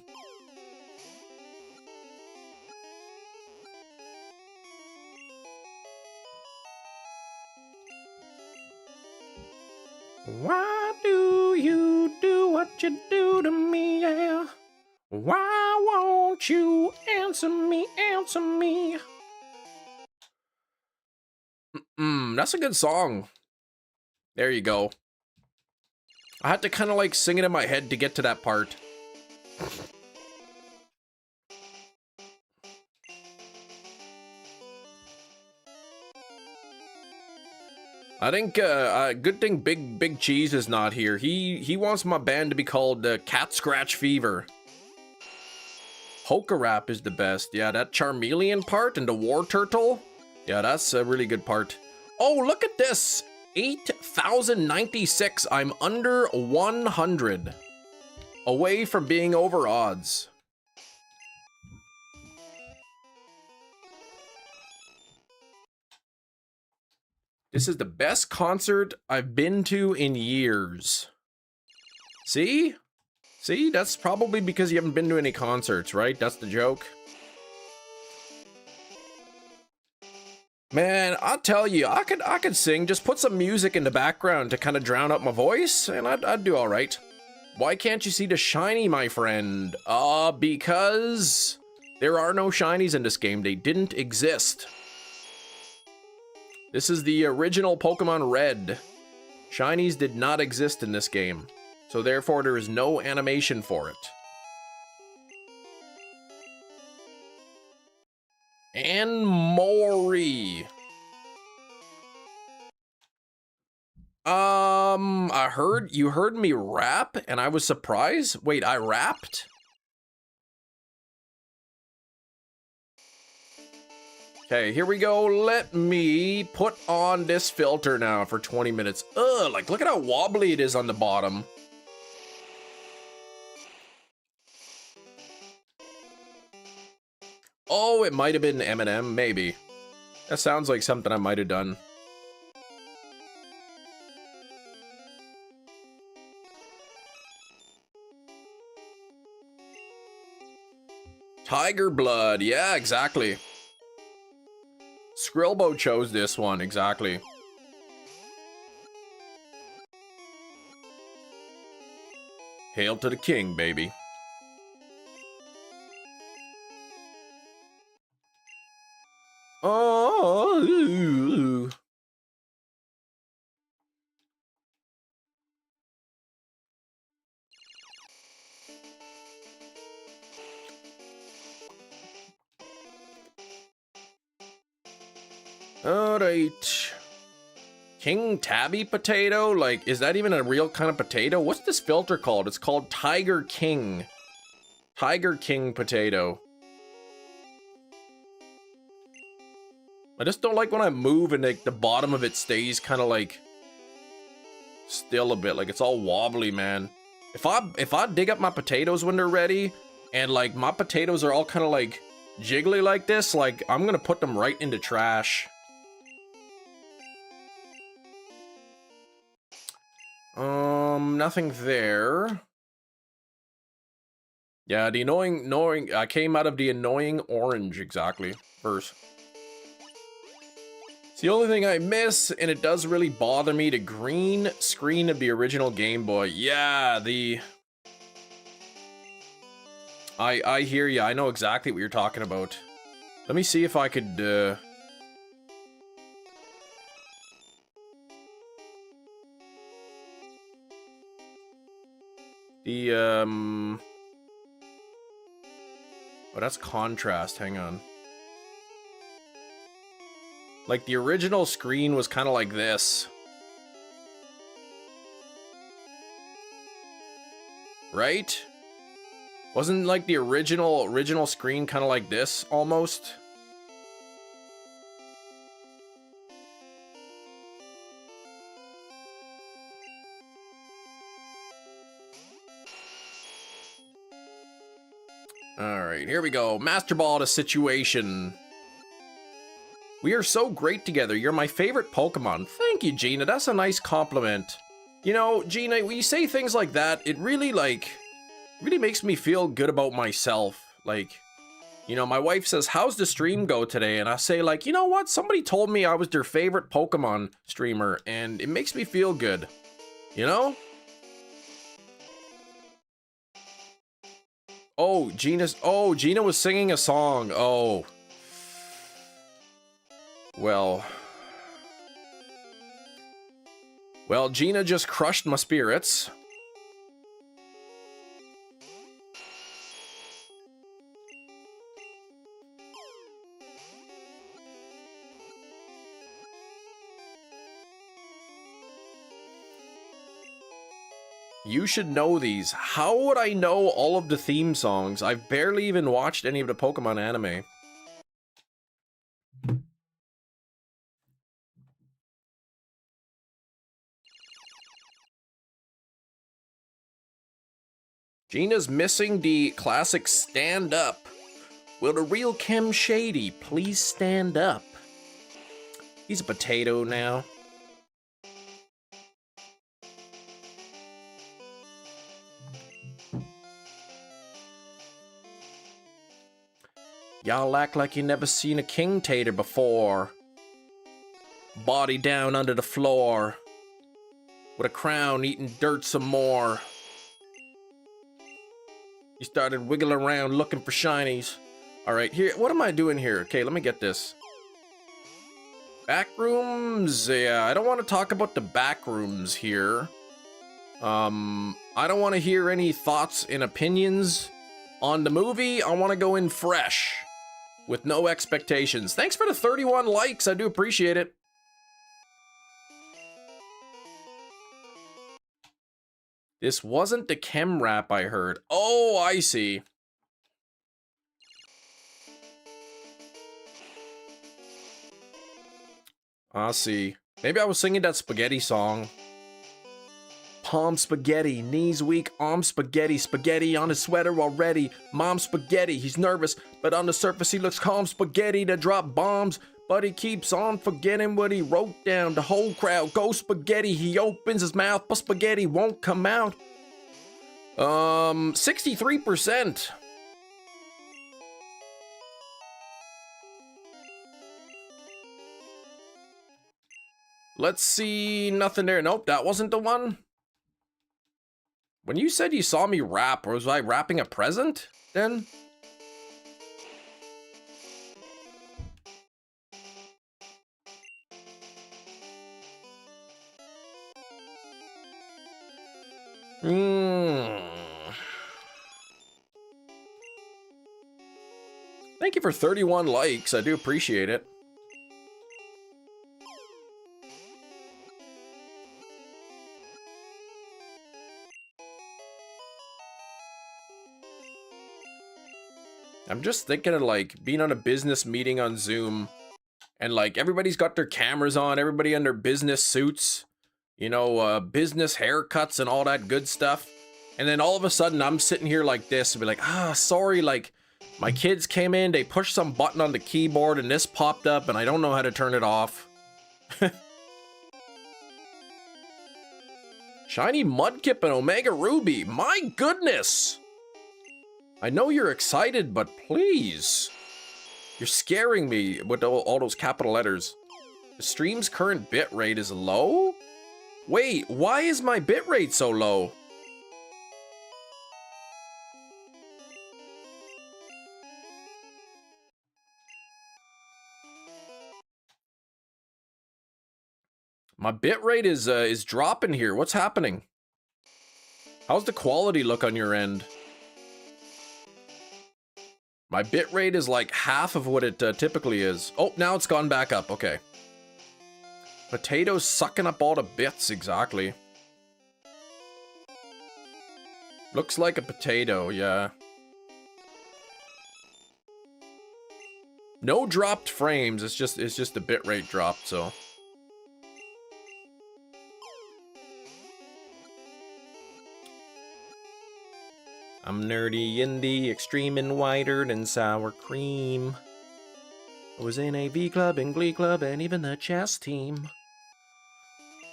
Why do you do what you do to me, yeah? Why won't you answer me, answer me? That's a good song. There you go. I had to kind of like sing it in my head to get to that part. I think, good thing Big Cheese is not here. He wants my band to be called Cat Scratch Fever. Polka Rap is the best. Yeah, that Charmeleon part and the War Turtle. Yeah, that's a really good part. Oh, look at this. 8,096. I'm under 100. Away from being over odds. This is the best concert I've been to in years. See? See? That's probably because you haven't been to any concerts, right? That's the joke. Man, I'll tell you, I could sing. Just put some music in the background to kind of drown out my voice, and I'd do all right. Why can't you see the shiny, my friend? Because there are no shinies in this game. They didn't exist. This is the original Pokemon Red. Shinies did not exist in this game, so therefore there is no animation for it. And Mori. You heard me rap and I was surprised? Wait, I rapped? Okay, here we go. Let me put on this filter now for 20 minutes. Ugh, like look at how wobbly it is on the bottom. Oh, it might have been Eminem, maybe. That sounds like something I might have done. Tiger Blood, yeah, exactly. Skrilbo chose this one, exactly. Hail to the king, baby. Oh. Alright. King Tabby potato? Like, is that even a real kind of potato? What's this filter called? It's called Tiger King. Tiger King potato. I just don't like when I move and like the bottom of it stays kind of like still a bit. Like it's all wobbly, man. If I dig up my potatoes when they're ready and like my potatoes are all kind of like jiggly like this, like I'm gonna put them right into trash. Nothing there. Yeah, the annoying, I came out of the annoying orange, exactly, first. It's the only thing I miss, and it does really bother me, the green screen of the original Game Boy. Yeah, I hear you. I know exactly what you're talking about. Let me see if I could, Oh, that's contrast. Hang on. Like, the original screen was kind of like this. Right? Wasn't, like, the original screen kind of like this, almost? Alright, here we go. Master Ball to situation. We are so great together. You're my favorite Pokemon. Thank you, Gina. That's a nice compliment. You know, Gina, when you say things like that, it really, like, really makes me feel good about myself. Like, you know, my wife says, how's the stream go today? And I say, like, you know what? Somebody told me I was their favorite Pokemon streamer, and it makes me feel good. You know? Oh, Gina was singing a song. Oh. Well, Gina just crushed my spirits. You should know these. How would I know all of the theme songs? I've barely even watched any of the Pokemon anime. Gina's missing the classic stand up. Will the real Kim Shady please stand up? He's a potato now. Y'all act like you never seen a King Tater before. Body down under the floor. With a crown eating dirt some more. You started wiggling around looking for shinies. Alright, here, what am I doing here? Okay, let me get this. Back rooms? Yeah, I don't want to talk about the back rooms here. I don't want to hear any thoughts and opinions on the movie. I want to go in fresh. With no expectations. Thanks for the 31 likes. I do appreciate it. This wasn't the chem rap I heard. Oh, I see. I see. Maybe I was singing that spaghetti song. Palm spaghetti, knees weak, arm spaghetti, spaghetti on his sweater already. Mom spaghetti, he's nervous, but on the surface he looks calm. Spaghetti to drop bombs, but he keeps on forgetting what he wrote down. The whole crowd goes spaghetti, he opens his mouth, but spaghetti won't come out. 63%. Let's see, nothing there. Nope, that wasn't the one. When you said you saw me rap, was I rapping a present then? Thank you for 31 likes. I do appreciate it. I'm just thinking of, like, being on a business meeting on Zoom, and, like, everybody's got their cameras on, everybody in their business suits, you know, business haircuts and all that good stuff. And then all of a sudden, I'm sitting here like this and be like, sorry, like, my kids came in, they pushed some button on the keyboard, and this popped up, and I don't know how to turn it off. Shiny Mudkip and Omega Ruby, my goodness! I know you're excited, but please. You're scaring me with all those capital letters. The stream's current bitrate is low? Wait, why is my bitrate so low? My bitrate is dropping here. What's happening? How's the quality look on your end? My bitrate is like half of what it typically is. Oh, now it's gone back up. Okay. Potatoes sucking up all the bits, exactly. Looks like a potato, yeah. No dropped frames, it's just the bitrate dropped, so. I'm nerdy in the extreme and whiter than sour cream. I was in a V club and Glee club and even the chess team.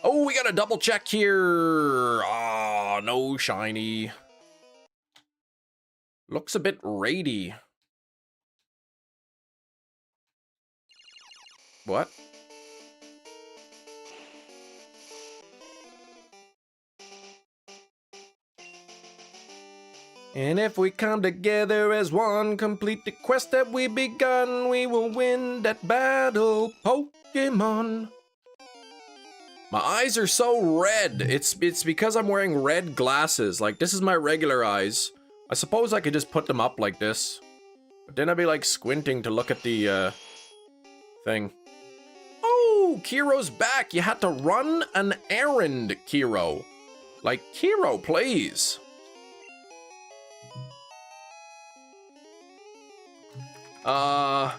Oh, we got a double check here. Ah, no shiny. Looks a bit raidy. What? And if we come together as one, complete the quest that we begun, we will win that battle, Pokemon. My eyes are so red. It's because I'm wearing red glasses. Like, this is my regular eyes. I suppose I could just put them up like this. But then I'd be like squinting to look at the thing. Oh, Kiro's back. You had to run an errand, Kiro. Like, Kiro, please. All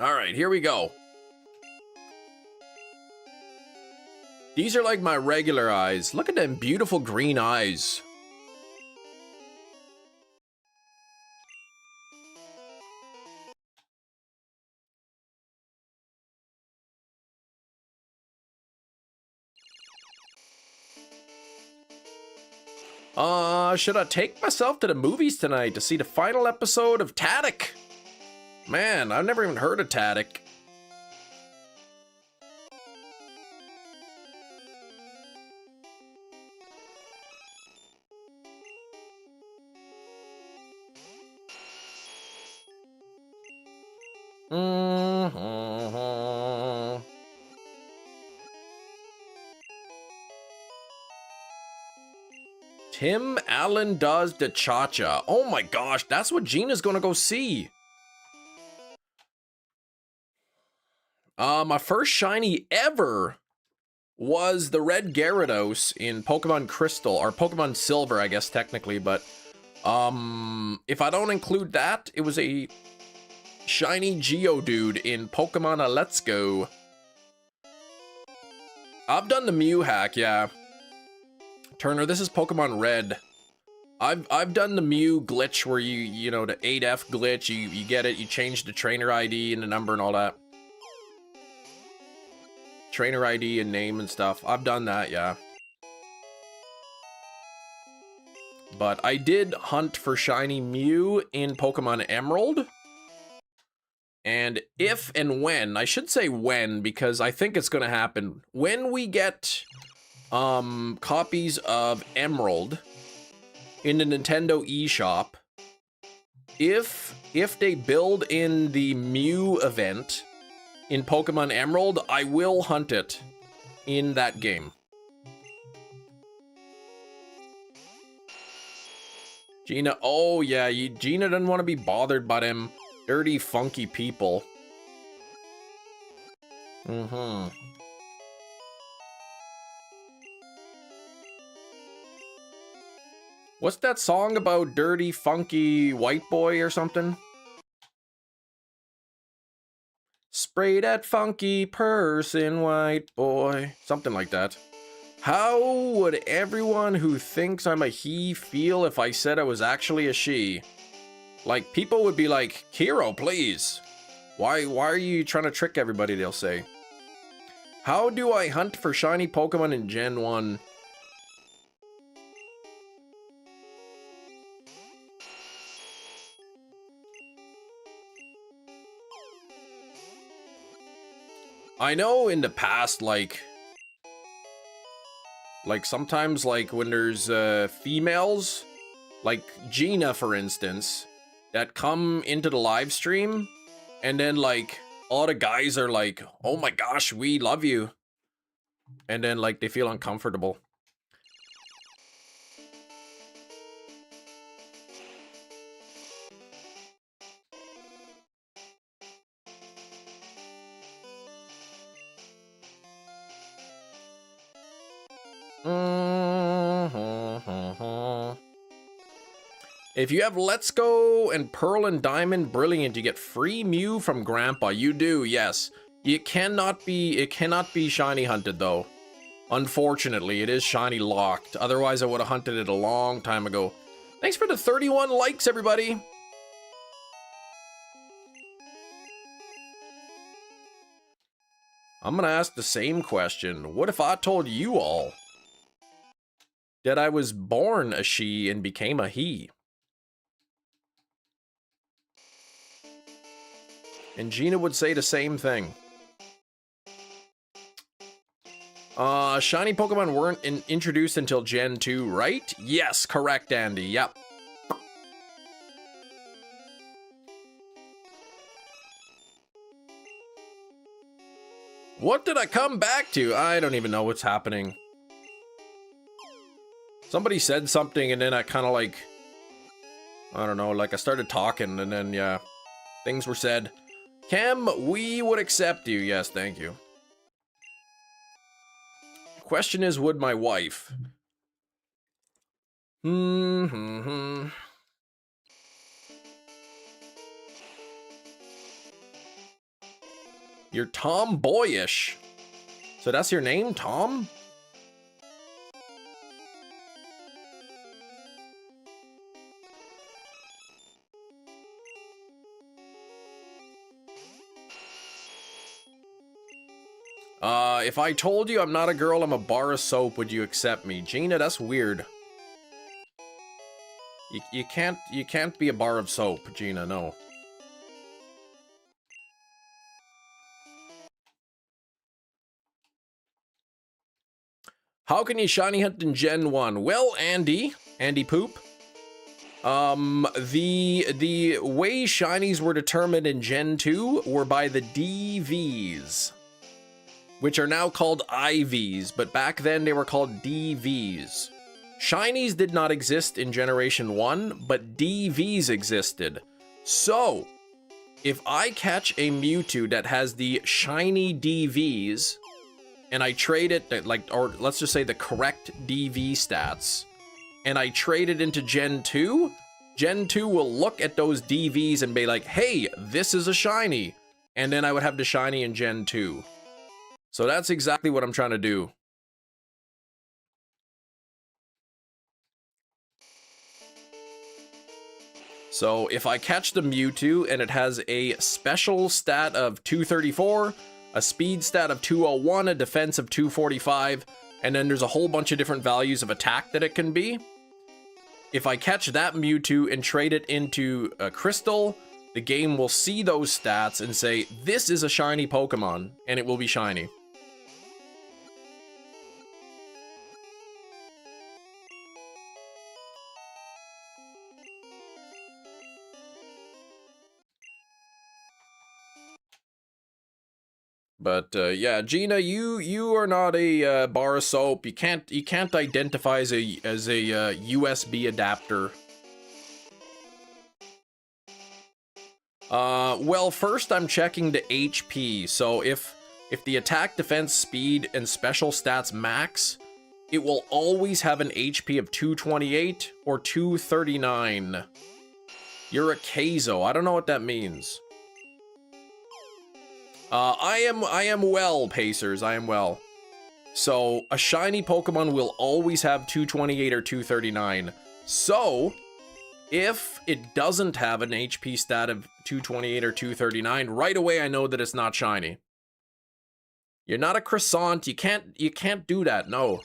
right, here we go. These are like my regular eyes. Look at them beautiful green eyes. Should I take myself to the movies tonight to see the final episode of Taddick? Man, I've never even heard of Taddick. Tim Allen does the cha-cha. Oh my gosh, that's what Gina's gonna go see. My first shiny ever was the red Gyarados in Pokemon Crystal, or Pokemon Silver, I guess technically, but if I don't include that, it was a shiny Geodude in Pokemon Let's Go. I've done the Mew hack, yeah. Turner, this is Pokemon Red. I've done the Mew glitch where you know, the 8F glitch, you get it, you change the trainer ID and the number and all that. Trainer ID and name and stuff. I've done that, yeah. But I did hunt for shiny Mew in Pokemon Emerald. And if and when, I should say when, because I think it's gonna happen. When we get copies of Emerald in the Nintendo eShop, if they build in the Mew event in Pokemon Emerald, I will hunt it in that game. Gina, oh yeah, Gina doesn't want to be bothered by them dirty, funky people. What's that song about dirty, funky white boy or something? Spray that funky person, white boy. Something like that. How would everyone who thinks I'm a he feel if I said I was actually a she? Like, people would be like, Kiro, please. Why are you trying to trick everybody, they'll say. How do I hunt for shiny Pokemon in Gen 1? I know in the past, like, Like sometimes like when there's females, like Gina for instance, that come into the live stream and then like all the guys are like, oh my gosh, we love you. And then like they feel uncomfortable. If you have Let's Go and Pearl and Diamond Brilliant, you get free Mew from Grandpa. You do, yes. It cannot be shiny hunted though. Unfortunately, it is shiny locked. Otherwise, I would have hunted it a long time ago. Thanks for the 31 likes, everybody. I'm gonna ask the same question. What if I told you all that I was born a she and became a he? And Gina would say the same thing. Shiny Pokemon weren't introduced until Gen 2, right? Yes, correct, Andy. Yep. What did I come back to? I don't even know what's happening. Somebody said something and then I kind of like, I don't know, like I started talking and then, yeah, things were said. Cam, we would accept you. Yes, thank you. Question is, would my wife? You're tomboyish. So that's your name, Tom? If I told you I'm not a girl, I'm a bar of soap, would you accept me? Gina, that's weird. You can't be a bar of soap, Gina, no. How can you shiny hunt in Gen 1? Well, Andy Poop. The way shinies were determined in Gen 2 were by the DVs, which are now called IVs, but back then they were called DVs. Shinies did not exist in Generation 1, but DVs existed. So, if I catch a Mewtwo that has the shiny DVs, and I trade it, like, or let's just say the correct DV stats, and I trade it into Gen 2, Gen 2 will look at those DVs and be like, hey, this is a shiny. And then I would have the shiny in Gen 2. So that's exactly what I'm trying to do. So if I catch the Mewtwo and it has a special stat of 234, a speed stat of 201, a defense of 245, and then there's a whole bunch of different values of attack that it can be. If I catch that Mewtwo and trade it into a Crystal, the game will see those stats and say, this is a shiny Pokemon, and it will be shiny. But yeah, Gina, you are not a bar of soap. You can't identify as a USB adapter. Well, first I'm checking the HP. So if the attack, defense, speed, and special stats max, it will always have an HP of 228 or 239. You're a Keizo. I don't know what that means. I am well, Pacers. I am well. So, a shiny Pokemon will always have 228 or 239. So, if it doesn't have an HP stat of 228 or 239, right away I know that it's not shiny. You're not a croissant. You can't do that. No.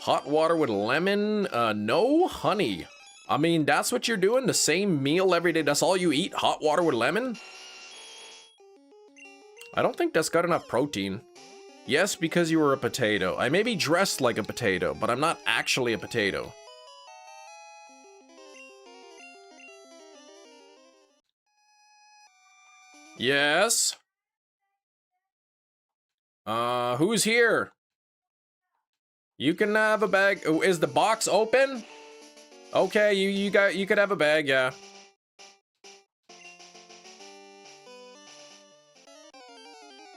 Hot water with lemon? No honey. I mean, that's what you're doing? The same meal every day? That's all you eat? Hot water with lemon? I don't think that's got enough protein. Yes, because you were a potato. I may be dressed like a potato, but I'm not actually a potato. Yes? Who's here? You can have a bag. Oh, is the box open? Okay, you could have a bag, yeah.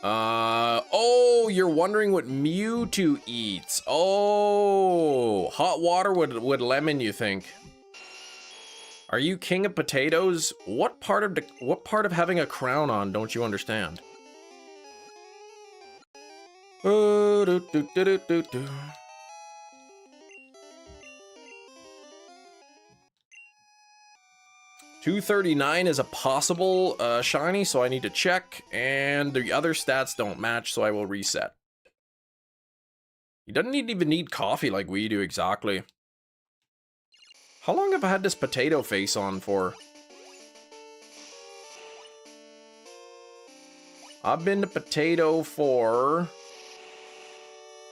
Oh, you're wondering what MEWTWO eats. Oh, hot water with lemon, you think? Are you king of potatoes? What part of having a crown on don't you understand? Oh, do, do, do, do, do, do. $239 is a possible shiny, so I need to check, and the other stats don't match, so I will reset. He doesn't even need coffee like we do exactly. How long have I had this potato face on for? I've been the potato for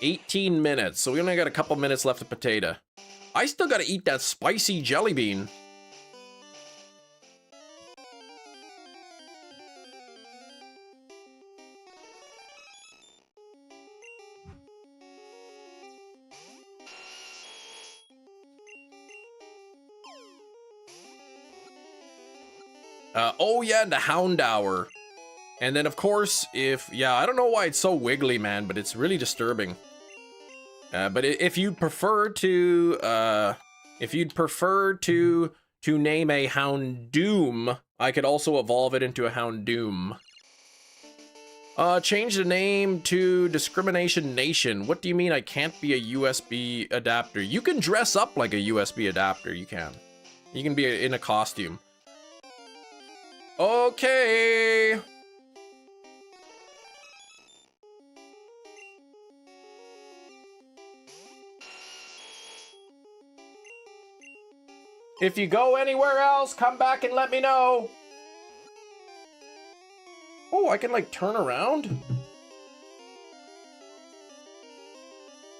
18 minutes, so we only got a couple minutes left of potato. I still gotta eat that spicy jelly bean. Oh yeah, the Hound Hour. And then of course, yeah, I don't know why it's so wiggly, man, but it's really disturbing. But if you'd prefer to, name a Houndoom, I could also evolve it into a Houndoom. Change the name to Discrimination Nation. What do you mean I can't be a USB adapter? You can dress up like a USB adapter, you can. You can be in a costume. Okay. If you go anywhere else, come back and let me know. Oh, I can like turn around?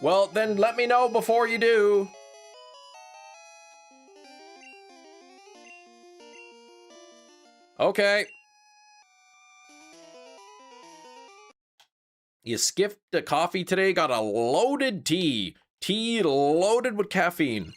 Well, then let me know before you do. Okay. You skipped the coffee today, got a loaded tea. Tea loaded with caffeine.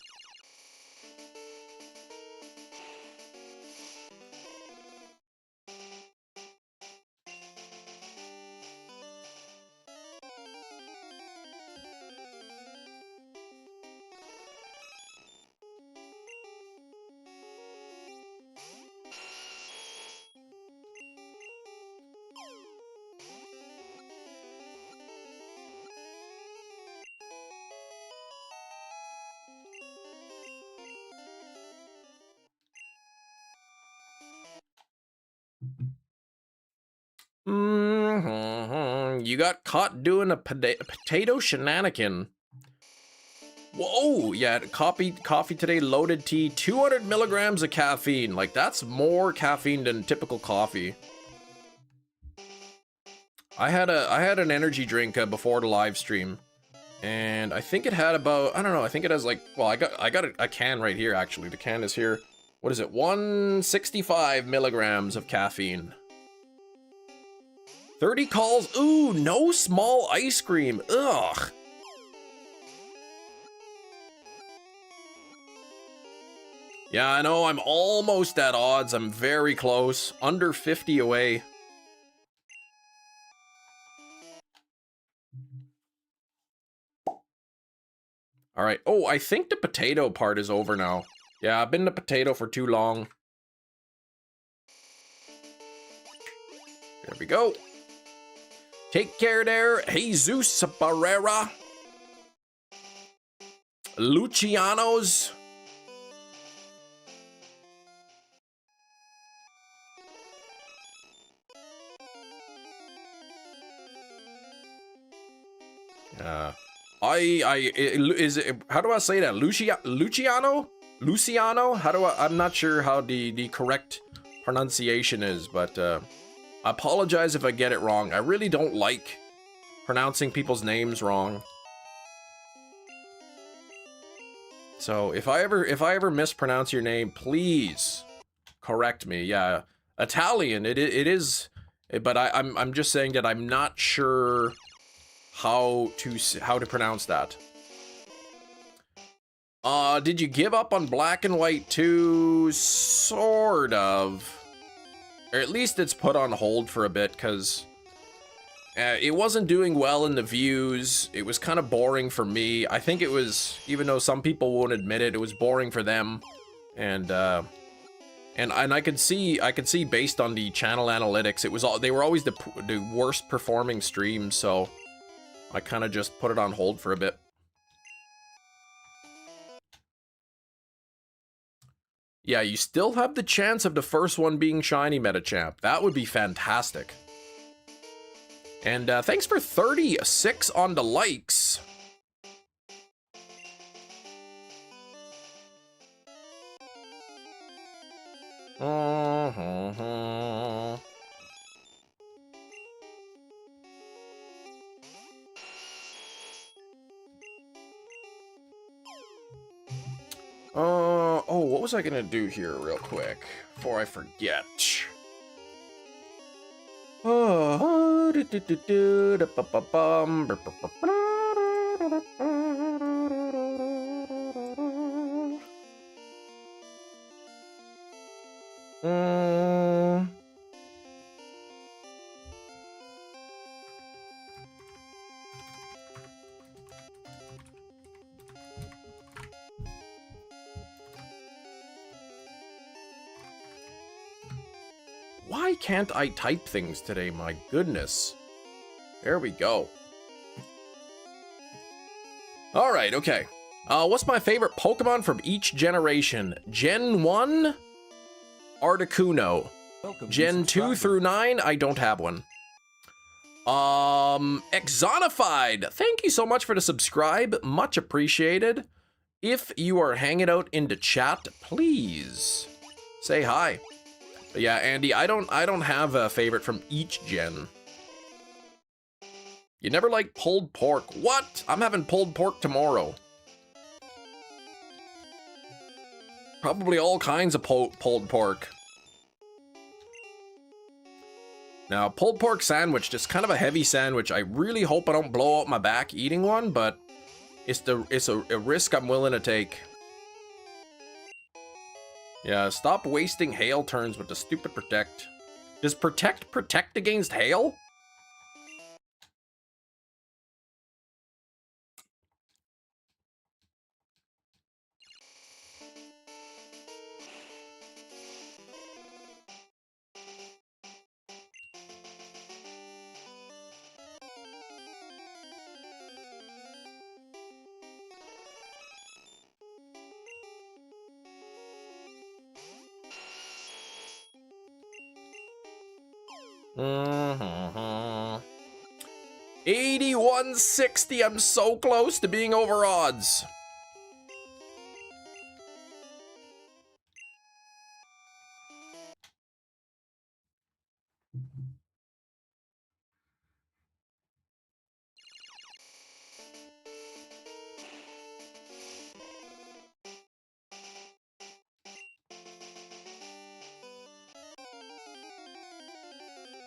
You got caught doing a potato shenanigan. Whoa, yeah, coffee today, loaded tea, 200 milligrams of caffeine. Like, that's more caffeine than typical coffee. I had an energy drink before the live stream, and I think it had about, I don't know, I think it has like, well, I got a can right here, actually. The can is here. What is it? 165 milligrams of caffeine. 30 calls. Ooh, no small ice cream. Ugh. Yeah, I know, I'm almost at odds. I'm very close. Under 50 away. All right. Oh, I think the potato part is over now. Yeah, I've been the potato for too long. There we go. Take care there, Jesus Barrera. Luciano's. Is it, how do I say that? Luciano? Luciano? How do I'm not sure how the correct pronunciation is, but I apologize if I get it wrong. I really don't like pronouncing people's names wrong. So if I ever mispronounce your name, please correct me. Yeah, Italian. It is, but I'm just saying that I'm not sure how to pronounce that. Did you give up on Black and White 2? Sort of. Or at least it's put on hold for a bit, because it wasn't doing well in the views. It was kind of boring for me. I think it was, even though some people won't admit it, it was boring for them. And I could see based on the channel analytics, they were always the worst performing streams, so I kind of just put it on hold for a bit. Yeah, you still have the chance of the first one being shiny Metachamp. That would be fantastic. And thanks for 36 on the likes. Oh, what was I gonna do here real quick before I forget? Why can't I type things today? My goodness. There we go. All right, okay. What's my favorite Pokemon from each generation? Gen 1, Articuno. Gen 2 through 9, I don't have one. Exonified. Thank you so much for the subscribe. Much appreciated. If you are hanging out in the chat, please say hi. But yeah, Andy, I don't have a favorite from each gen. You never like pulled pork. What? I'm having pulled pork tomorrow. Probably all kinds of pulled pork. Now, pulled pork sandwich, just kind of a heavy sandwich. I really hope I don't blow out my back eating one, but it's a risk I'm willing to take. Yeah, stop wasting hail turns with the stupid protect. Does protect against hail? Mm-hmm. 8160. I'm so close to being over odds.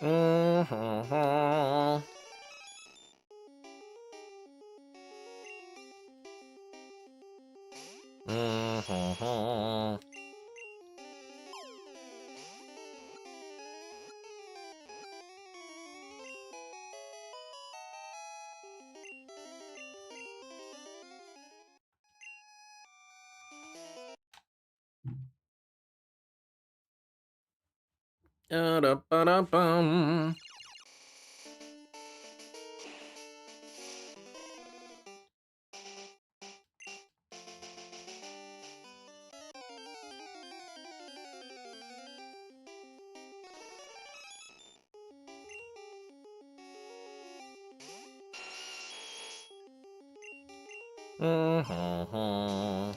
Mm-hmm. Mm-hmm. Da-da-ba-da-bum. Mm-hmm.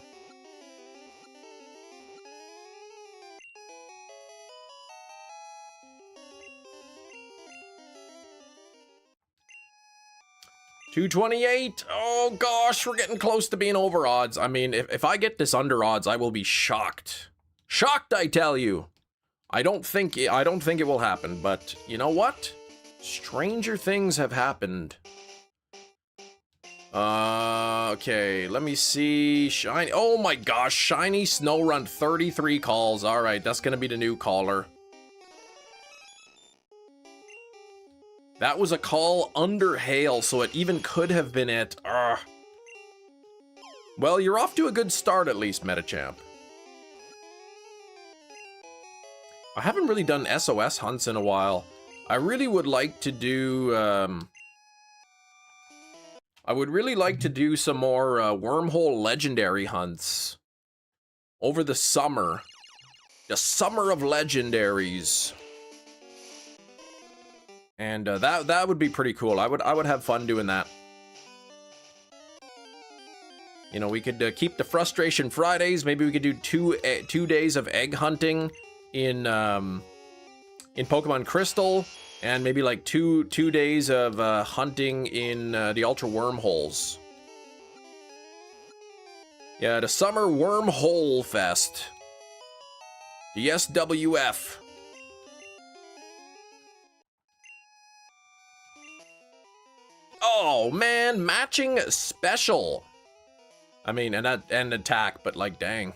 228. Oh gosh, we're getting close to being over odds. I mean, if I get this under odds, I will be shocked. Shocked, I tell you. I don't think it will happen, but you know what? Stranger things have happened. Okay, let me see. Shiny. Oh my gosh, Shiny Snow 33 calls. All right, that's gonna be the new caller. That was a call under hail, so it even could have been it. Well, you're off to a good start at least, Metachamp. I haven't really done SOS hunts in a while. I really would like to do, I would really like to do some more wormhole legendary hunts over the summer. The summer of legendaries. And that would be pretty cool. I would have fun doing that. You know, we could keep the Frustration Fridays. Maybe we could do two days of egg hunting in Pokemon Crystal, and maybe like two days of hunting in the Ultra Wormholes. Yeah, the Summer Wormhole Fest. The SWF. Oh man, matching special. I mean, and attack, but like, dang.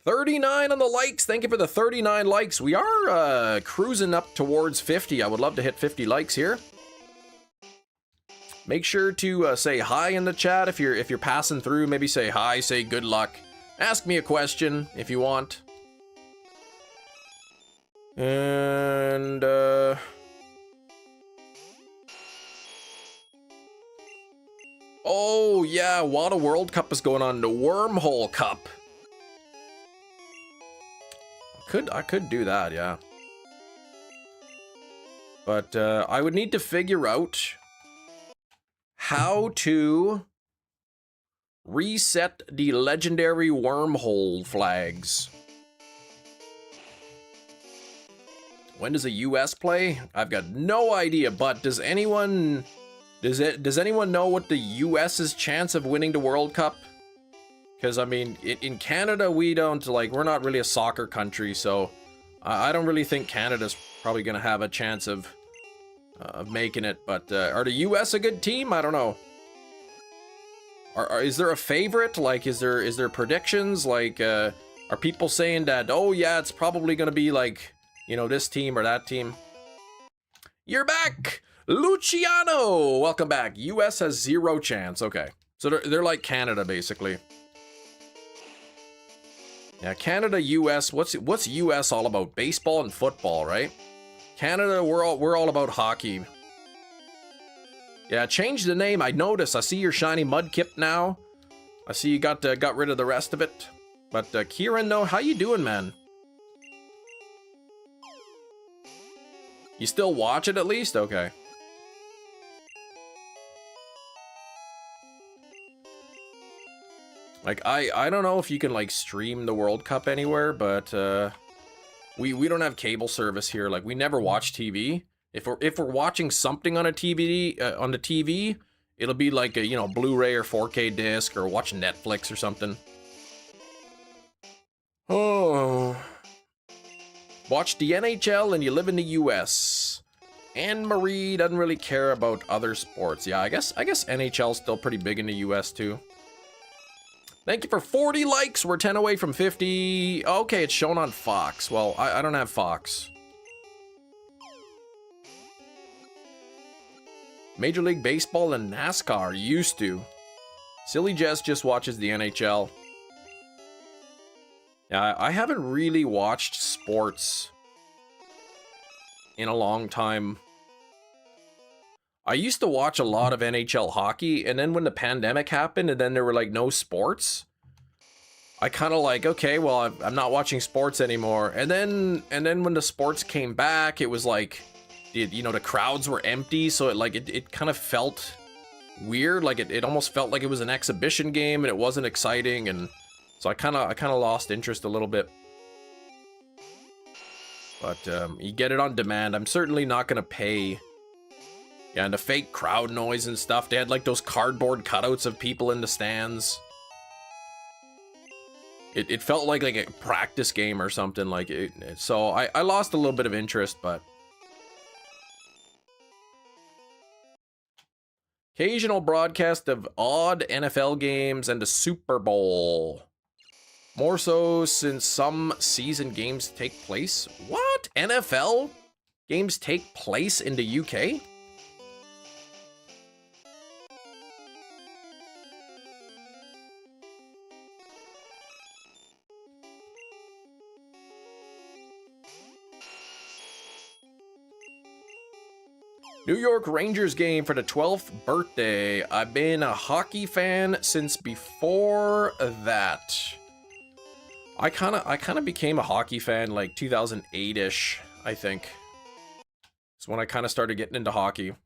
39 on the likes. Thank you for the 39 likes. We are cruising up towards 50. I would love to hit 50 likes here. Make sure to say hi in the chat if you're passing through. Maybe say hi, say good luck. Ask me a question if you want. And oh yeah, Wada World Cup is going on. The Wormhole Cup. I could do that, yeah. But I would need to figure out how to reset the legendary wormhole flags. When does the US play? I've got no idea, but does anyone know what the US's chance of winning the World Cup? Because, I mean, in Canada, we're not really a soccer country, so I don't really think Canada's probably going to have a chance of making it. But are the US a good team? I don't know. Is there a favorite? Like, is there predictions? Like, are people saying that, oh yeah, it's probably going to be like, you know, this team or that team? You're back! Luciano! Welcome back. US has 0 chance. Okay. So they're like Canada, basically. Yeah, Canada, US, what's US all about? Baseball and football, right? Canada, we're all about hockey. Yeah, change the name. I noticed. I see your shiny Mudkip now. I see you got rid of the rest of it. But Kieran, though, how you doing, man? You still watch it at least? Okay. Like, I don't know if you can, like, stream the World Cup anywhere, but, we don't have cable service here. Like, we never watch TV. If we're watching something on a TV, on the TV, it'll be like a, you know, Blu-ray or 4K disc, or watch Netflix or something. Oh. Watch the NHL and you live in the US. Anne Marie doesn't really care about other sports. Yeah, I guess NHL's still pretty big in the US too. Thank you for 40 likes. We're 10 away from 50. Okay, it's shown on Fox. Well, I don't have Fox. Major League Baseball and NASCAR used to. Silly Jess just watches the NHL. Yeah, I haven't really watched sports in a long time. I used to watch a lot of NHL hockey, and then when the pandemic happened and then there were like no sports, I kind of like, okay, well, I'm not watching sports anymore. And then when the sports came back, it was like, you know, the crowds were empty, so it kind of felt weird. Like it almost felt like it was an exhibition game and it wasn't exciting, and so I kind of lost interest a little bit. But you get it on demand. I'm certainly not going to pay Yeah, and the fake crowd noise and stuff. They had like those cardboard cutouts of people in the stands. It felt like a practice game or something like it. So I lost a little bit of interest, but occasional broadcast of odd NFL games and the Super Bowl. More so since some season games take place. What? NFL games take place in the UK? New York Rangers game for the 12th birthday. I've been a hockey fan since before that. I kind of became a hockey fan like 2008-ish, I think. It's when I kind of started getting into hockey.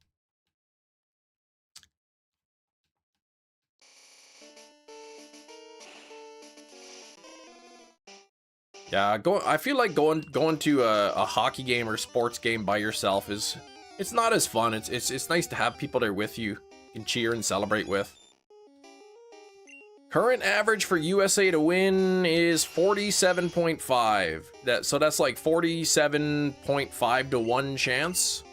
Yeah, I feel like going to a hockey game or sports game by yourself it's not as fun. It's nice to have people there with you and cheer and celebrate with. Current average for USA to win is 47.5. So that's like 47.5 to 1 chance.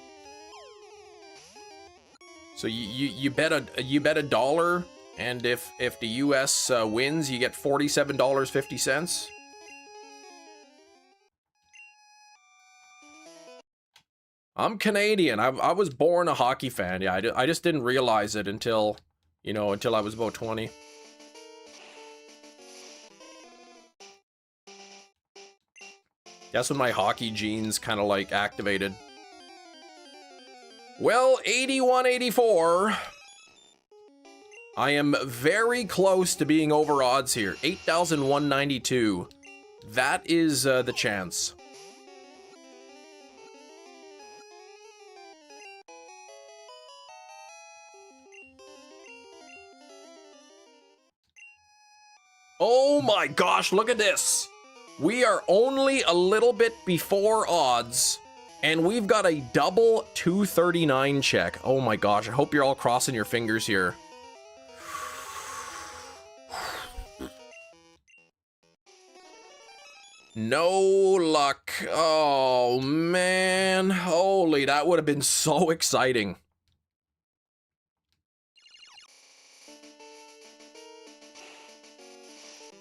So you bet a dollar, and if the US wins, you get $47.50. I'm Canadian. I was born a hockey fan. Yeah, I just didn't realize it until I was about 20. That's when my hockey genes kind of like activated. Well, 81-84. I am very close to being over odds here. 8,192. That is the chance. Oh my gosh, look at this. We are only a little bit before odds, and we've got a double 239 check. Oh my gosh, I hope you're all crossing your fingers here. No luck. Oh man, holy, that would have been so exciting.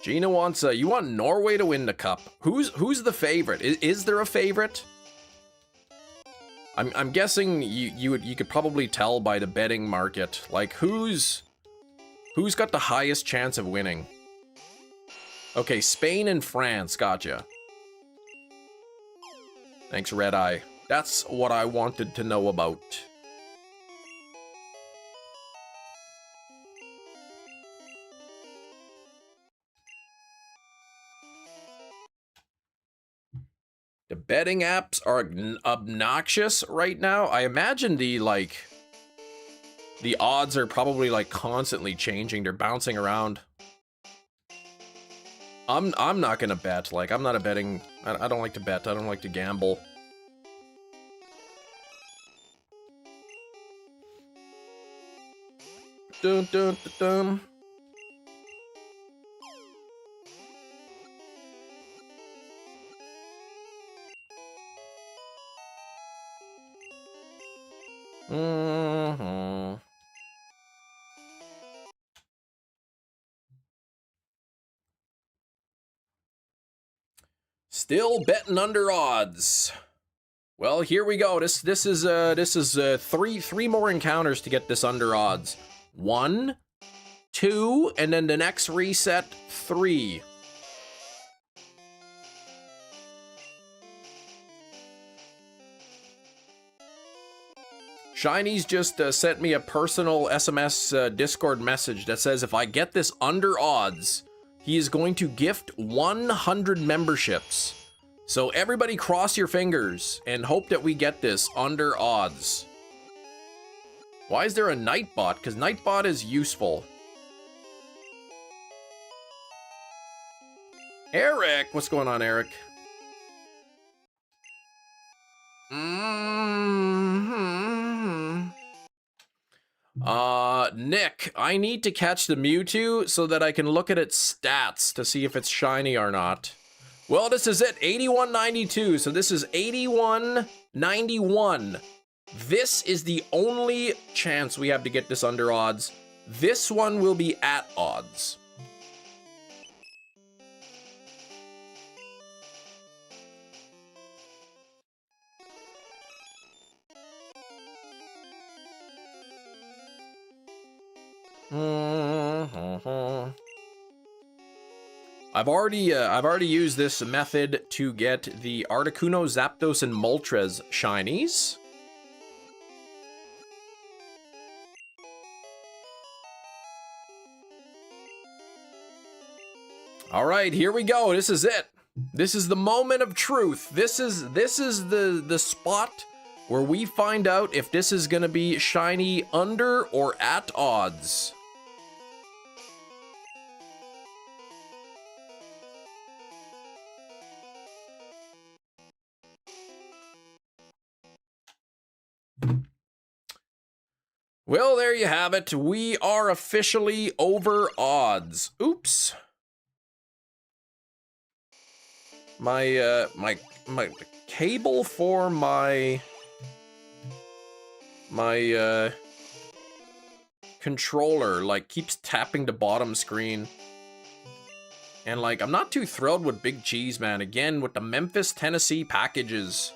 Gina wants you want Norway to win the cup. Who's the favorite? Is there a favorite? I'm guessing you could probably tell by the betting market. Like who's got the highest chance of winning? Okay, Spain and France, gotcha. Thanks, Red Eye. That's what I wanted to know about. The betting apps are obnoxious right now. I imagine the odds are probably like constantly changing. They're bouncing around. I'm not gonna bet. Like I'm not a betting. I don't like to bet. I don't like to gamble. Dun dun dun dun. Mm-hmm. Still betting under odds. Well, here we go. This is three more encounters to get this under odds. 1, 2, and then the next reset 3. Shiny's just sent me a personal SMS Discord message that says if I get this under odds, he is going to gift 100 memberships. So everybody cross your fingers and hope that we get this under odds. Why is there a Nightbot? Because Nightbot is useful. Eric! What's going on, Eric? Nick, I need to catch the Mewtwo so that I can look at its stats to see if it's shiny or not. Well, this is it, 8192, so this is 8191. This is the only chance we have to get this under odds. This one will be at odds. I've already used this method to get the Articuno, Zapdos, and Moltres shinies. All right, here we go. This is it. This is the moment of truth. This is the spot where we find out if this is gonna be shiny under or at odds. Well, there you have it. We are officially over odds. Oops. My cable for my controller like keeps tapping the bottom screen. And like I'm not too thrilled with Big Cheese, man. Again with the Memphis, Tennessee packages.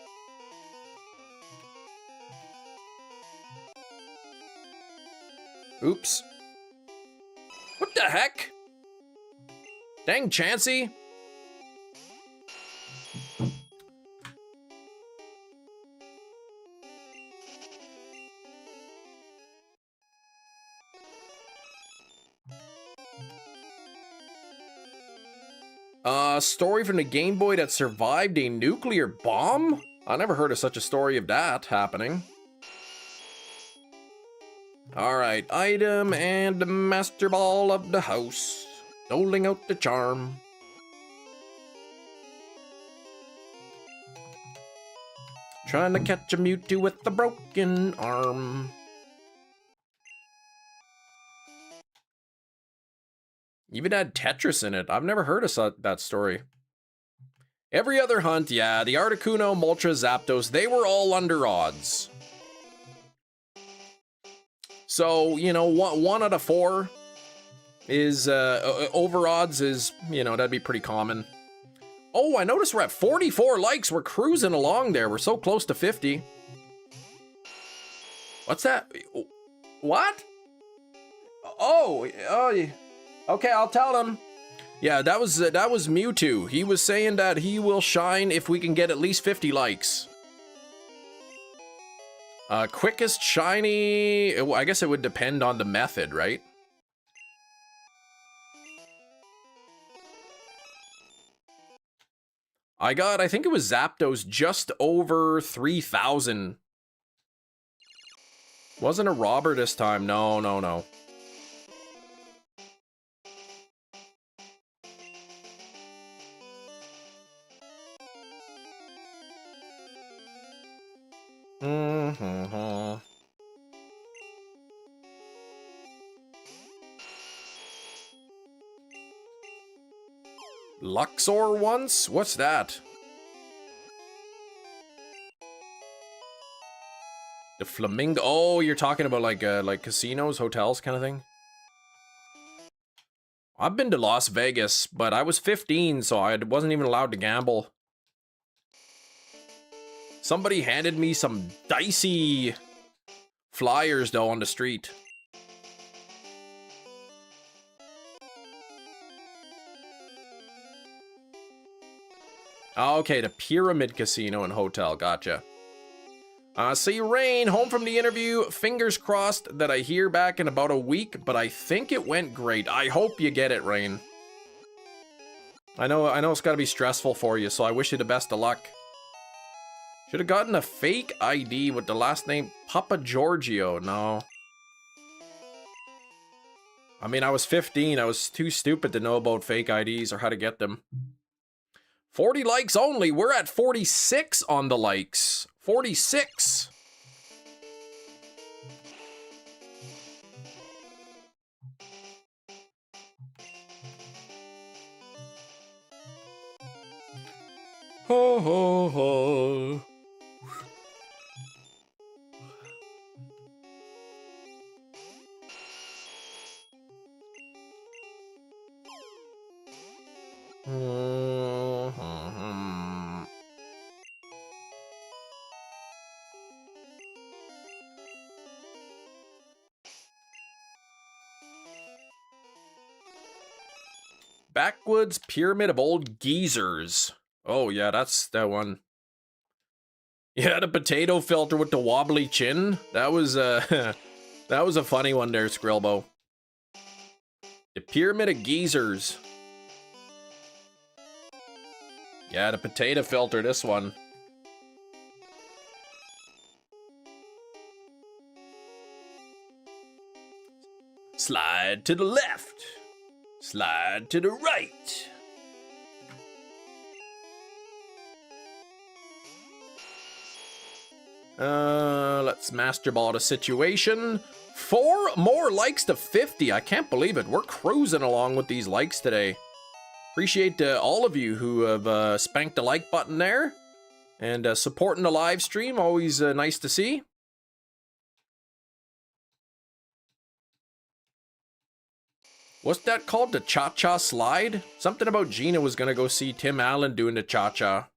Oops. What the heck? Dang Chansey. Story from the Game Boy that survived a nuclear bomb? I never heard of such a story of that happening. Alright, item and the Master Ball of the house. Doling out the charm. Trying to catch a Mewtwo with a broken arm. Even had Tetris in it. I've never heard of that story. Every other hunt, yeah, the Articuno, Moltres, Zapdos, they were all under odds. So, you know, one out of 4 is, over odds is, you know, that'd be pretty common. Oh, I noticed we're at 44 likes. We're cruising along there. We're so close to 50. What's that? What? Oh, okay, I'll tell him. Yeah, that was Mewtwo. He was saying that he will shine if we can get at least 50 likes. Quickest shiny, I guess it would depend on the method, right? I think it was Zapdos just over 3,000. Wasn't a robber this time, no. Luxor once? What's that? The flamingo. Oh, you're talking about like casinos, hotels kind of thing? I've been to Las Vegas, but I was 15, so I wasn't even allowed to gamble. Somebody handed me some dicey flyers, though, on the street. Okay, the Pyramid Casino and Hotel, gotcha. See, Rain, home from the interview. Fingers crossed that I hear back in about a week, but I think it went great. I hope you get it, Rain. I know it's gotta be stressful for you, so I wish you the best of luck. Should have gotten a fake ID with the last name Papa Giorgio. No. I mean, I was 15. I was too stupid to know about fake IDs or how to get them. 40 likes only. We're at 46 on the likes. 46. Ho ho ho. Backwoods Pyramid of Old Geezers. Oh yeah, that's that one. Yeah, the potato filter with the wobbly chin. That was that was a funny one there, Skrillbo. The Pyramid of Geezers. Yeah, the potato filter, this one. Slide to the left. Slide to the right. Let's master ball the situation. 4 more likes to 50. I can't believe it. We're cruising along with these likes today. Appreciate all of you who have spanked the like button there and supporting the live stream. Always nice to see. What's that called? The cha-cha slide? Something about Gina was gonna go see Tim Allen doing the cha-cha.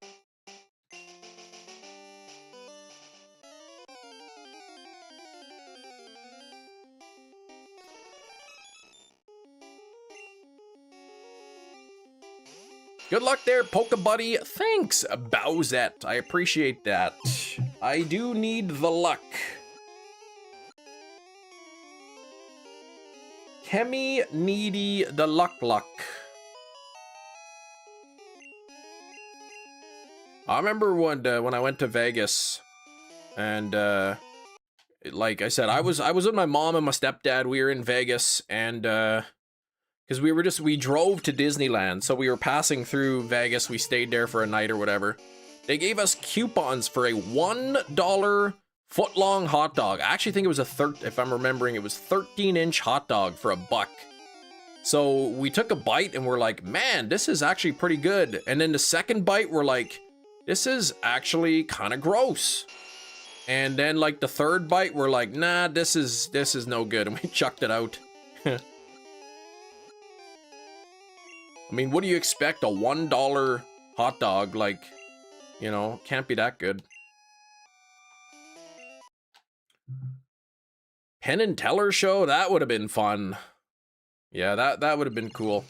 Good luck there, Polka Buddy. Thanks, Bowsette. I appreciate that. I do need the luck. Kemi needy the luck. I remember when I went to Vegas, and like I said, I was with my mom and my stepdad. We were in Vegas, and because we drove to Disneyland, so we were passing through Vegas. We stayed there for a night or whatever. They gave us coupons for a $1 foot-long hot dog. I actually think it was if I'm remembering, it was 13-inch hot dog for $1. So we took a bite and we're like, man, this is actually pretty good. And then the second bite, we're like, this is actually kind of gross. And then like the third bite, we're like, nah, this is no good. And we chucked it out. I mean, what do you expect? A $1 hot dog, like, you know, can't be that good. Penn and Teller show? That would have been fun. Yeah, that would have been cool.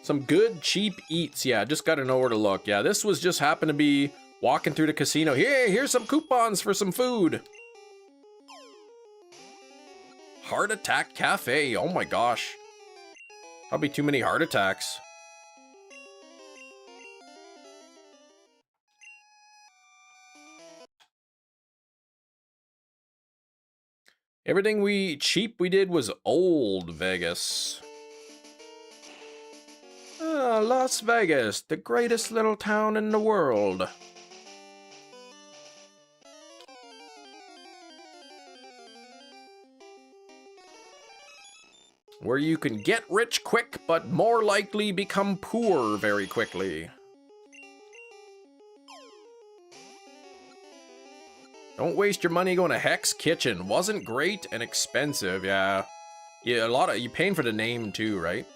Some good cheap eats. Yeah, just gotta know where to look. Yeah, this was just happened to be walking through the casino. Here's some coupons for some food. Heart Attack Cafe. Oh my gosh. Probably too many heart attacks. Everything cheap we did was old Vegas. Las Vegas, the greatest little town in the world. Where you can get rich quick, but more likely become poor very quickly. Don't waste your money going to Hex Kitchen. Wasn't great and expensive, yeah. Yeah, you paying for the name too, right?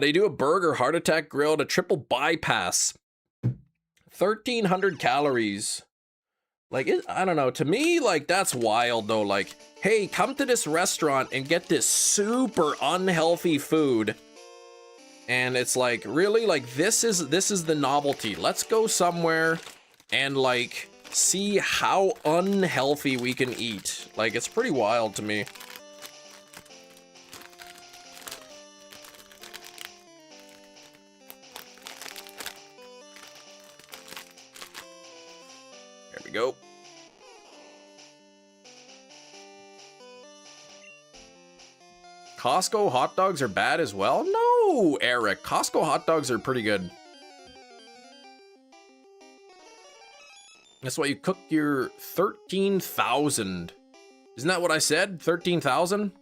They do a burger, heart attack grilled, a triple bypass. 1,300 calories. Like, I don't know, to me, like, that's wild, though. Like, hey, come to this restaurant and get this super unhealthy food. And it's like, really? Like, this is the novelty. Let's go somewhere and, like, see how unhealthy we can eat. Like, it's pretty wild to me. There we go. Costco hot dogs are bad as well? No, Oh, Eric, Costco hot dogs are pretty good. That's why you cook your 13,000. Isn't that what I said? 13,000?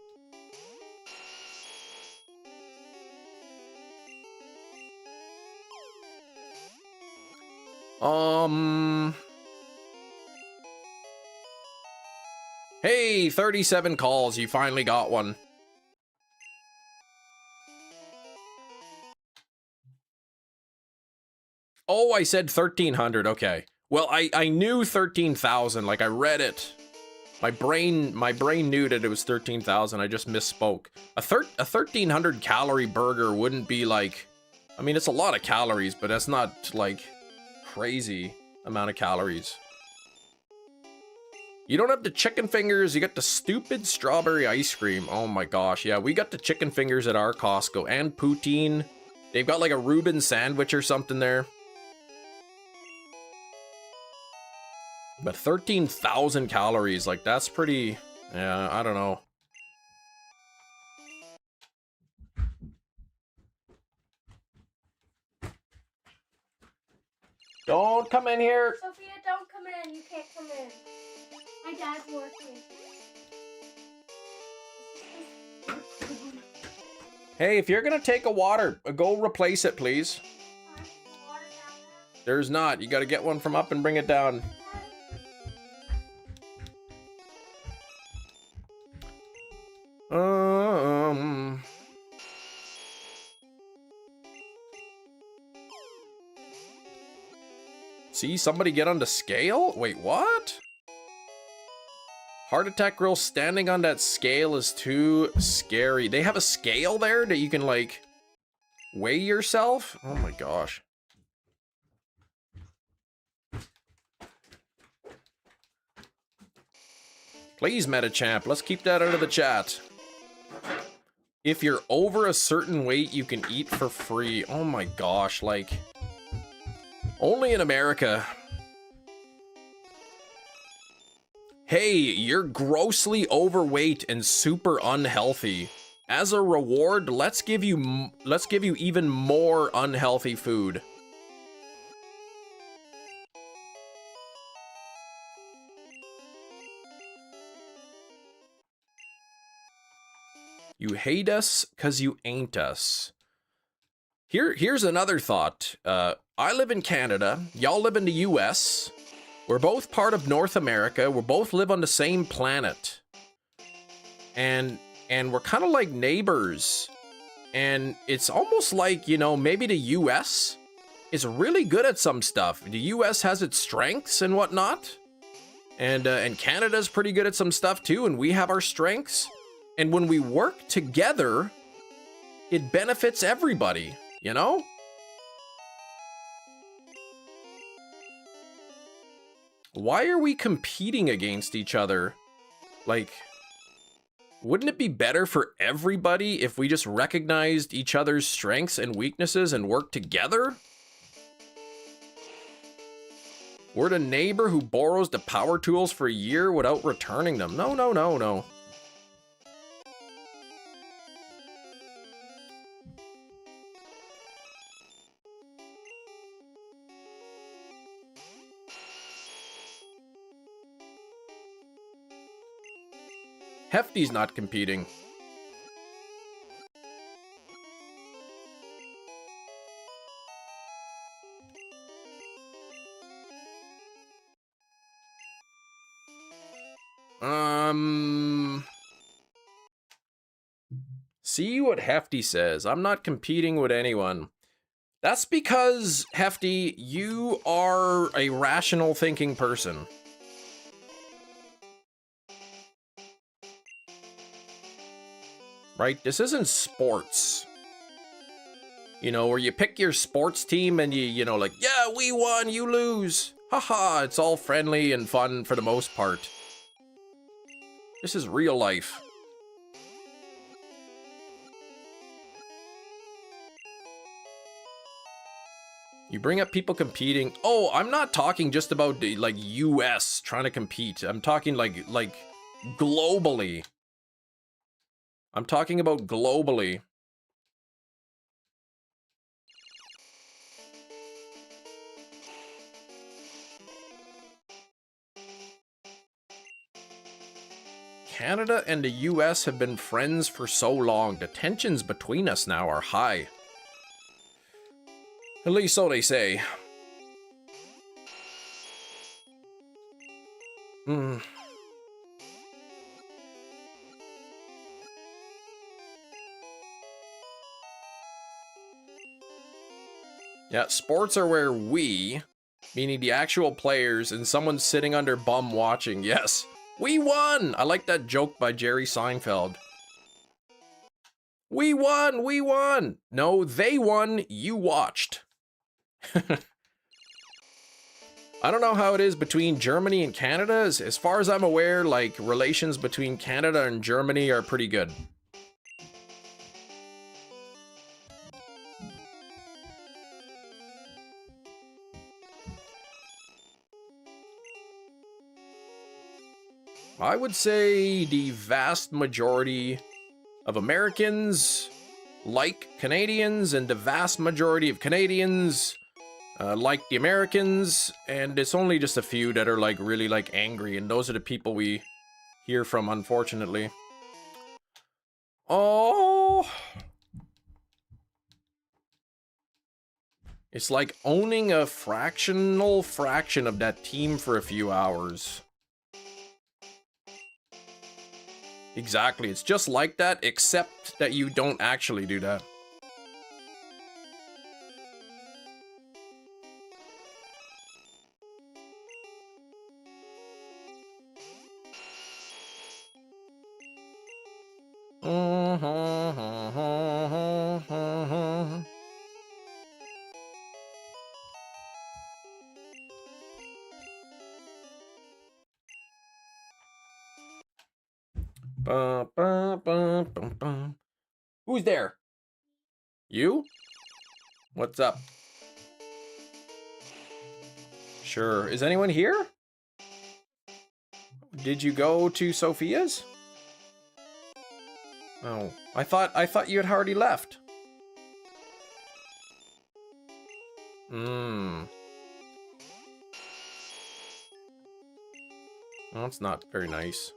Hey, 37 calls. You finally got one. Oh, I said 1,300. Okay. Well, I knew 13,000. Like, I read it. My brain knew that it was 13,000. I just misspoke. A 1,300 calorie burger wouldn't be like... I mean, it's a lot of calories, but that's not, like, crazy amount of calories. You don't have the chicken fingers, you got the stupid strawberry ice cream. Oh my gosh, yeah, we got the chicken fingers at our Costco and poutine. They've got like a Reuben sandwich or something there. But 13,000 calories, like that's pretty, yeah, I don't know. Don't come in here. Sophia, don't come in. You can't come in. My dad's working. Hey, if you're gonna take a water, go replace it, please. Water down there. There's not. You gotta get one from up and bring it down. See, somebody get on the scale? Wait, what? Heart attack girl standing on that scale is too scary. They have a scale there that you can, like, weigh yourself? Oh my gosh. Please, Metachamp, let's keep that out of the chat. If you're over a certain weight, you can eat for free. Oh my gosh, like... Only in America. Hey, you're grossly overweight and super unhealthy. As a reward, let's give you even more unhealthy food. You hate us 'cause you ain't us. Here's another thought. I live in Canada. Y'all live in the US. We're both part of North America. We both live on the same planet. And we're kind of like neighbors. And it's almost like, you know, maybe the US is really good at some stuff. The US has its strengths and whatnot. And Canada's pretty good at some stuff too, and we have our strengths. And when we work together, it benefits everybody, you know? Why are we competing against each other? Like, wouldn't it be better for everybody if we just recognized each other's strengths and weaknesses and worked together? We're the neighbor who borrows the power tools for a year without returning them. No, no, no, no. Hefty's not competing. See what Hefty says. I'm not competing with anyone. That's because, Hefty, you are a rational thinking person. Right? This isn't sports. You know, where you pick your sports team and you know, like, yeah, we won, you lose. Haha, it's all friendly and fun for the most part. This is real life. You bring up people competing. Oh, I'm not talking just about the, like, US trying to compete. I'm talking like globally. I'm talking about globally. Canada and the US have been friends for so long. The tensions between us now are high. At least so they say. Yeah, sports are where we, meaning the actual players, and someone's sitting under bum watching. Yes, we won! I like that joke by Jerry Seinfeld. We won! We won! No, they won, you watched. I don't know how it is between Germany and Canada. As far as I'm aware, like, relations between Canada and Germany are pretty good. I would say the vast majority of Americans like Canadians, and the vast majority of Canadians like the Americans, and it's only just a few that are like really like angry, and those are the people we hear from, unfortunately. Oh, it's like owning a fractional fraction of that team for a few hours. Exactly, it's just like that, except that you don't actually do that. Who's there? You? What's up? Sure. Is anyone here? Did you go to Sophia's? Oh, I thought you had already left. Well, that's not very nice.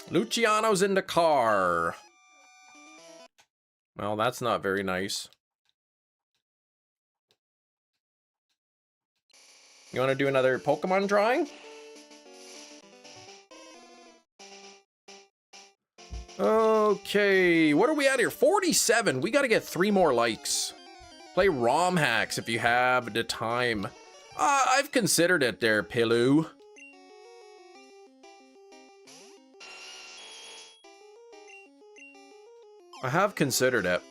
Luciano's in the car. Well, that's not very nice. You want to do another Pokemon drawing? Okay, what are we at here? 47. We got to get 3 more likes. Play ROM hacks if you have the time. I've considered it there, Pilu. I have considered it.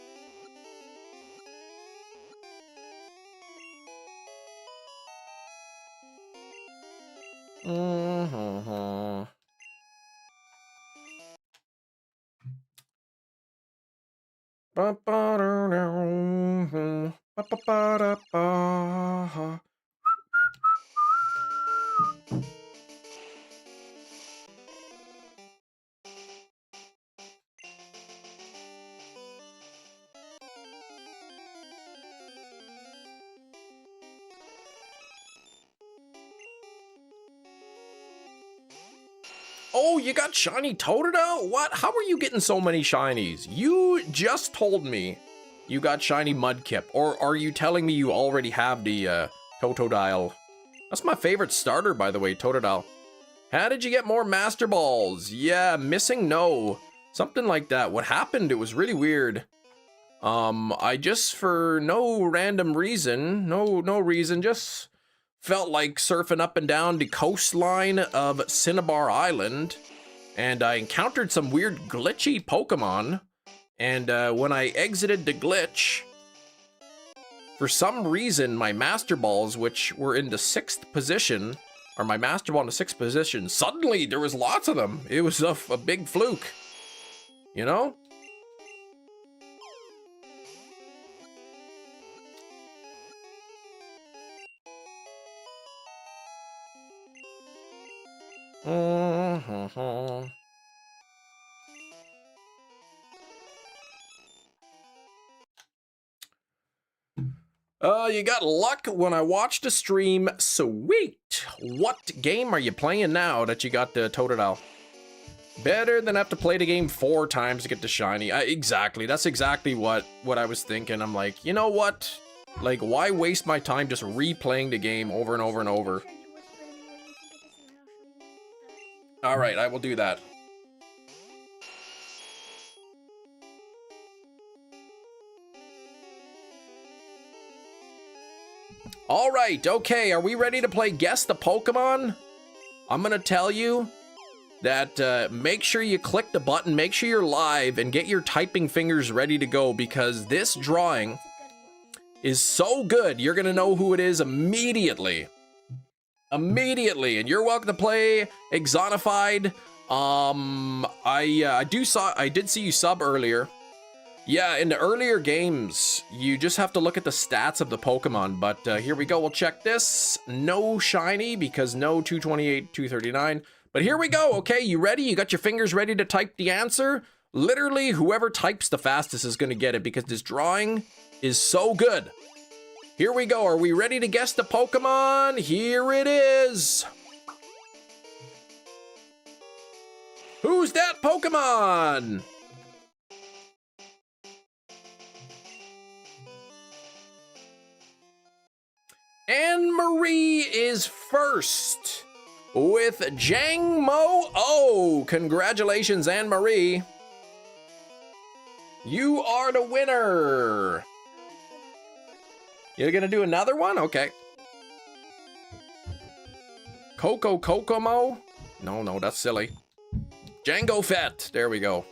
Oh, you got shiny Totodile? What? How are you getting so many shinies? You just told me you got shiny Mudkip. Or are you telling me you already have the Totodile? That's my favorite starter, by the way, Totodile. How did you get more Master Balls? Yeah, missing no. Something like that. What happened? It was really weird. I just, for no random reason, no reason, just felt like surfing up and down the coastline of Cinnabar Island, and I encountered some weird glitchy Pokemon, and when I exited the glitch, for some reason my Master Balls, which were in the 6th position, or my Master Ball in the 6th position, suddenly there was lots of them. It was a big fluke, you know? You got luck when I watched a stream. Sweet. What game are you playing now that you got the Totodile? Better than have to play the game 4 times to get the shiny. Exactly. That's exactly what I was thinking. I'm like, you know what? Like, why waste my time just replaying the game over and over and over? All right, I will do that. All right, okay, are we ready to play Guess the Pokemon? I'm gonna tell you that make sure you click the button, make sure you're live, and get your typing fingers ready to go, because this drawing is so good, you're gonna know who it is immediately. Immediately, and you're welcome to play Exonified. I did see you sub earlier. Yeah, in the earlier games, you just have to look at the stats of the Pokemon, but here we go, we'll check this. No shiny, because no 228, 239, but here we go, okay, you ready? You got your fingers ready to type the answer? Literally, whoever types the fastest is gonna get it, because this drawing is so good. Here we go, are we ready to guess the Pokemon? Here it is! Who's that Pokemon? Anne-Marie is first with Jang Mo. Oh, congratulations, Anne-Marie. You are the winner. You're gonna do another one? Okay. Coco Kokomo? No, that's silly. Django Fett. There we go.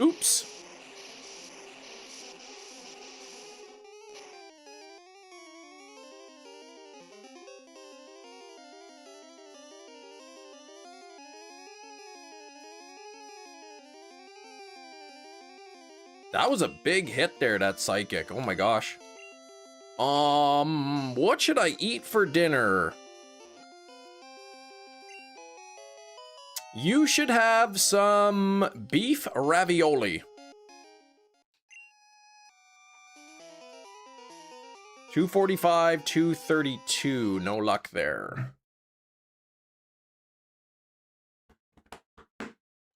Oops. That was a big hit there, that psychic. Oh my gosh. What should I eat for dinner? You should have some beef ravioli. 245, 232. No luck there.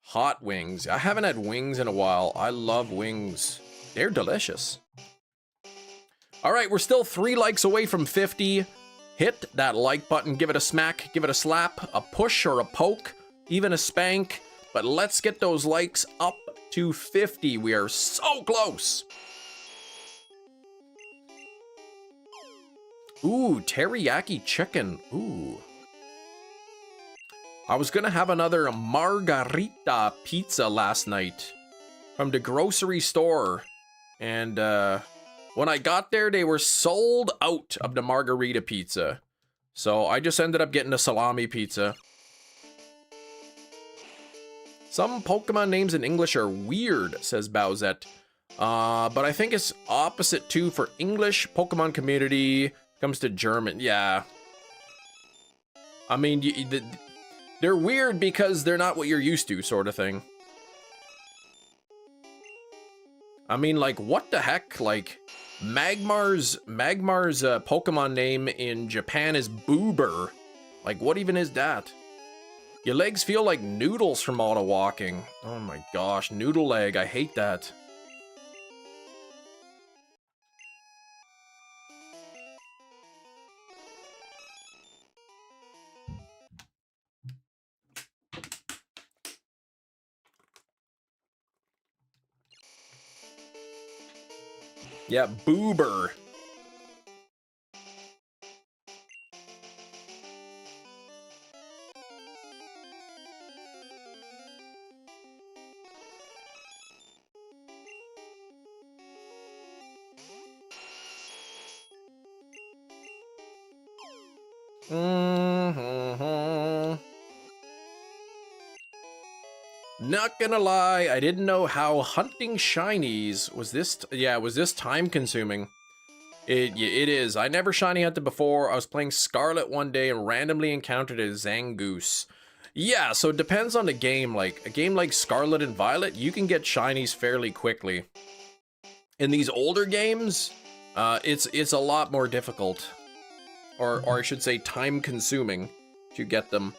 Hot wings. I haven't had wings in a while. I love wings. They're delicious. All right, we're still 3 likes away from 50. Hit that like button. Give it a smack. Give it a slap. A push or a poke. Even a spank. But let's get those likes up to 50. We are so close. Ooh, teriyaki chicken. Ooh. I was gonna have another margarita pizza last night from the grocery store. And when I got there, they were sold out of the margarita pizza. So I just ended up getting a salami pizza. Some Pokemon names in English are weird, says Bowsette. But I think it's opposite too for English Pokemon community. Comes to German, yeah. I mean, they're weird because they're not what you're used to, sort of thing. I mean, like, what the heck? Like, Magmar's Pokemon name in Japan is Boober. Like, what even is that? Your legs feel like noodles from all the walking. Oh my gosh, noodle leg, I hate that. Yeah, Boober. Not gonna lie, I didn't know how hunting shinies was this time consuming. It is. I never shiny hunted before. I was playing Scarlet one day and randomly encountered a Zangoose. Yeah, so it depends on the game. Like, a game like Scarlet and Violet, you can get shinies fairly quickly. In these older games, it's a lot more difficult. Or I should say time-consuming to get them.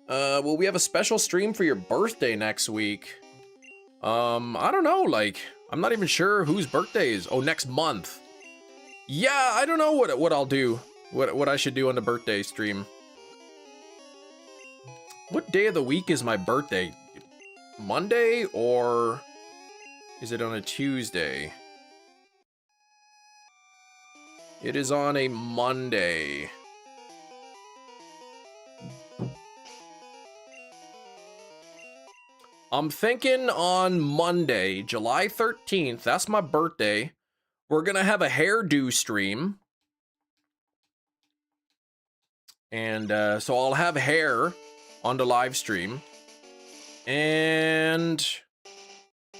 Will we have a special stream for your birthday next week? I don't know, like, I'm not even sure whose birthday is. Oh, next month. Yeah, I don't know what I'll do. What I should do on the birthday stream. What day of the week is my birthday? Monday, or is it on a Tuesday? It is on a Monday. I'm thinking on Monday, July 13th. That's my birthday. We're gonna have a hairdo stream. And so I'll have hair on the live stream. And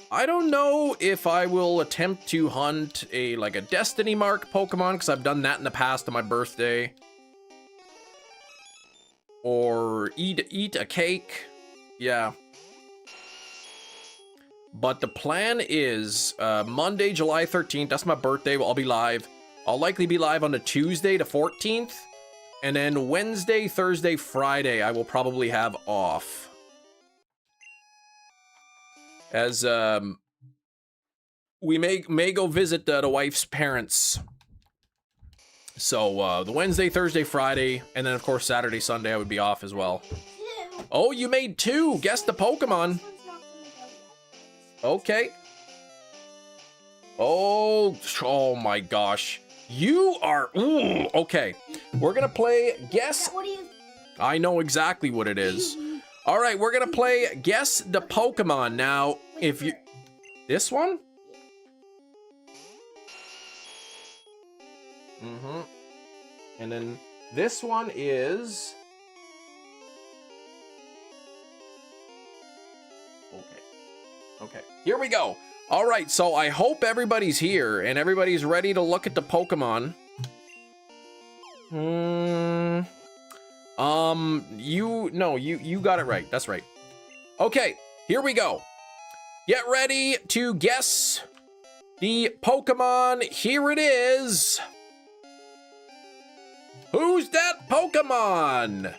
I don't know if I will attempt to hunt a Destiny Mark Pokemon, because I've done that in the past on my birthday. Or eat a cake. Yeah. But the plan is Monday, July 13th. That's my birthday. I'll be live. I'll likely be live on the Tuesday, the 14th. And then Wednesday, Thursday, Friday, I will probably have off. As we may go visit the wife's parents. So the Wednesday, Thursday, Friday, and then of course Saturday, Sunday I would be off as well. Oh, you made 2. Guess the Pokemon. Okay. Oh my gosh. You are, ooh, okay. We're gonna play Guess. What do you? I know exactly what it is. All right, we're gonna play Guess the Pokemon. Now, if you, this one? Mm-hmm. And then this one is, okay, here we go. All right, so I hope everybody's here and everybody's ready to look at the Pokemon. You got it right. That's right. Okay, here we go. Get ready to guess the Pokemon. Here it is. Who's that Pokemon?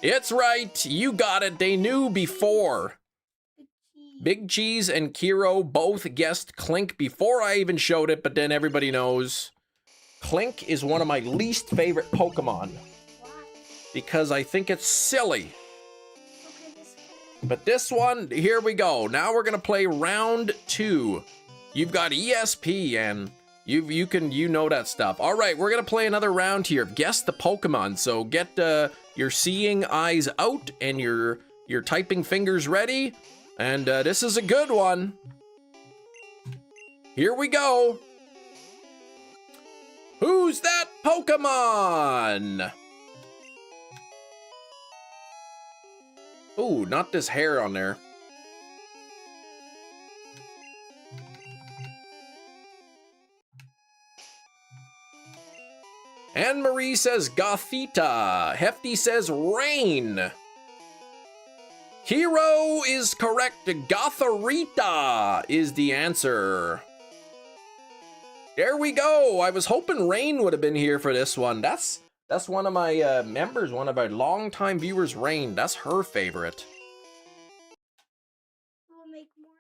It's right. You got it. They knew before. Big Cheese and Kiro both guessed Clink before I even showed it, but then everybody knows. Clink is one of my least favorite Pokemon. Because I think it's silly. But this one, here we go. Now we're gonna play round 2. You've got ESP and you know that stuff. All right, we're gonna play another round here. Guess the Pokemon. So get your seeing eyes out and your typing fingers ready. And this is a good one. Here we go. Who's that Pokemon? Ooh, not this hair on there. Anne-Marie says Gothita. Hefty says Rain. Hero is correct. Gothorita is the answer. There we go. I was hoping Rain would have been here for this one. That's one of my members, one of our longtime viewers, Rain. That's her favorite. We'll make more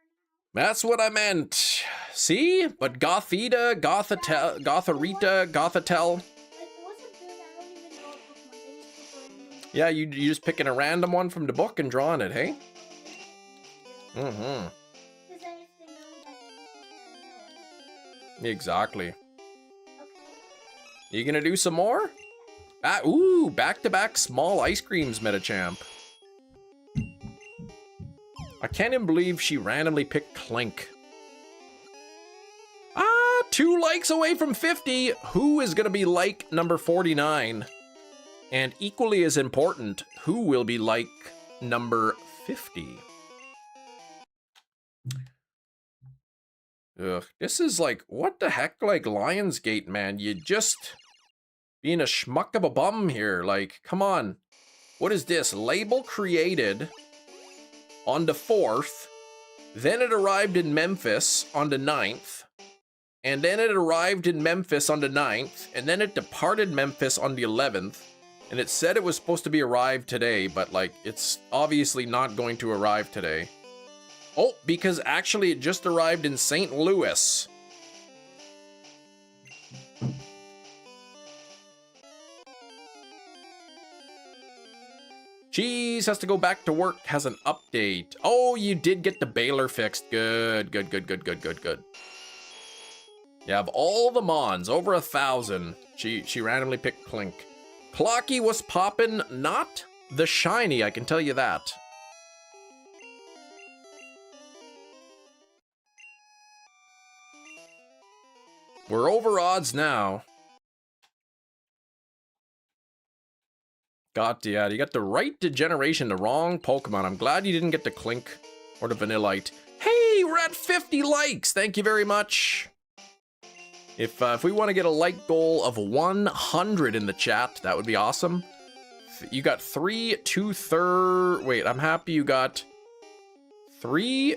now. That's what I meant. See? But Gothita, Gothorita, Gothotel. Yeah, you just picking a random one from the book and drawing it, hey? Mm-hmm. Exactly. You gonna do some more? Ooh, back-to-back small ice creams, Metachamp. I can't even believe she randomly picked Clink. 2 likes away from 50. Who is gonna be like number 49? And equally as important, who will be like number 50? Ugh, this is like, what the heck, like, Lionsgate, man? You just being a schmuck of a bum here. Like, come on. What is this? Label created on the 4th, then it arrived in Memphis on the 9th, and then it arrived in Memphis on the 9th, and then it departed Memphis on the 11th, and it said it was supposed to be arrived today, but, like, it's obviously not going to arrive today. Oh, because actually it just arrived in St. Louis. Cheese has to go back to work, has an update. Oh, you did get the Baylor fixed. Good, good, good, good, good, good, good. You have all the Mons, over 1,000. She randomly picked Clink. Clocky was poppin', not the shiny, I can tell you that. We're over odds now. Yeah, you got the right degeneration, the wrong Pokemon. I'm glad you didn't get the Clink or the Vanillite. Hey, we're at 50 likes. Thank you very much. If we want to get a like goal of 100 in the chat, that would be awesome. You got 3 2/3. Wait, I'm happy you got 3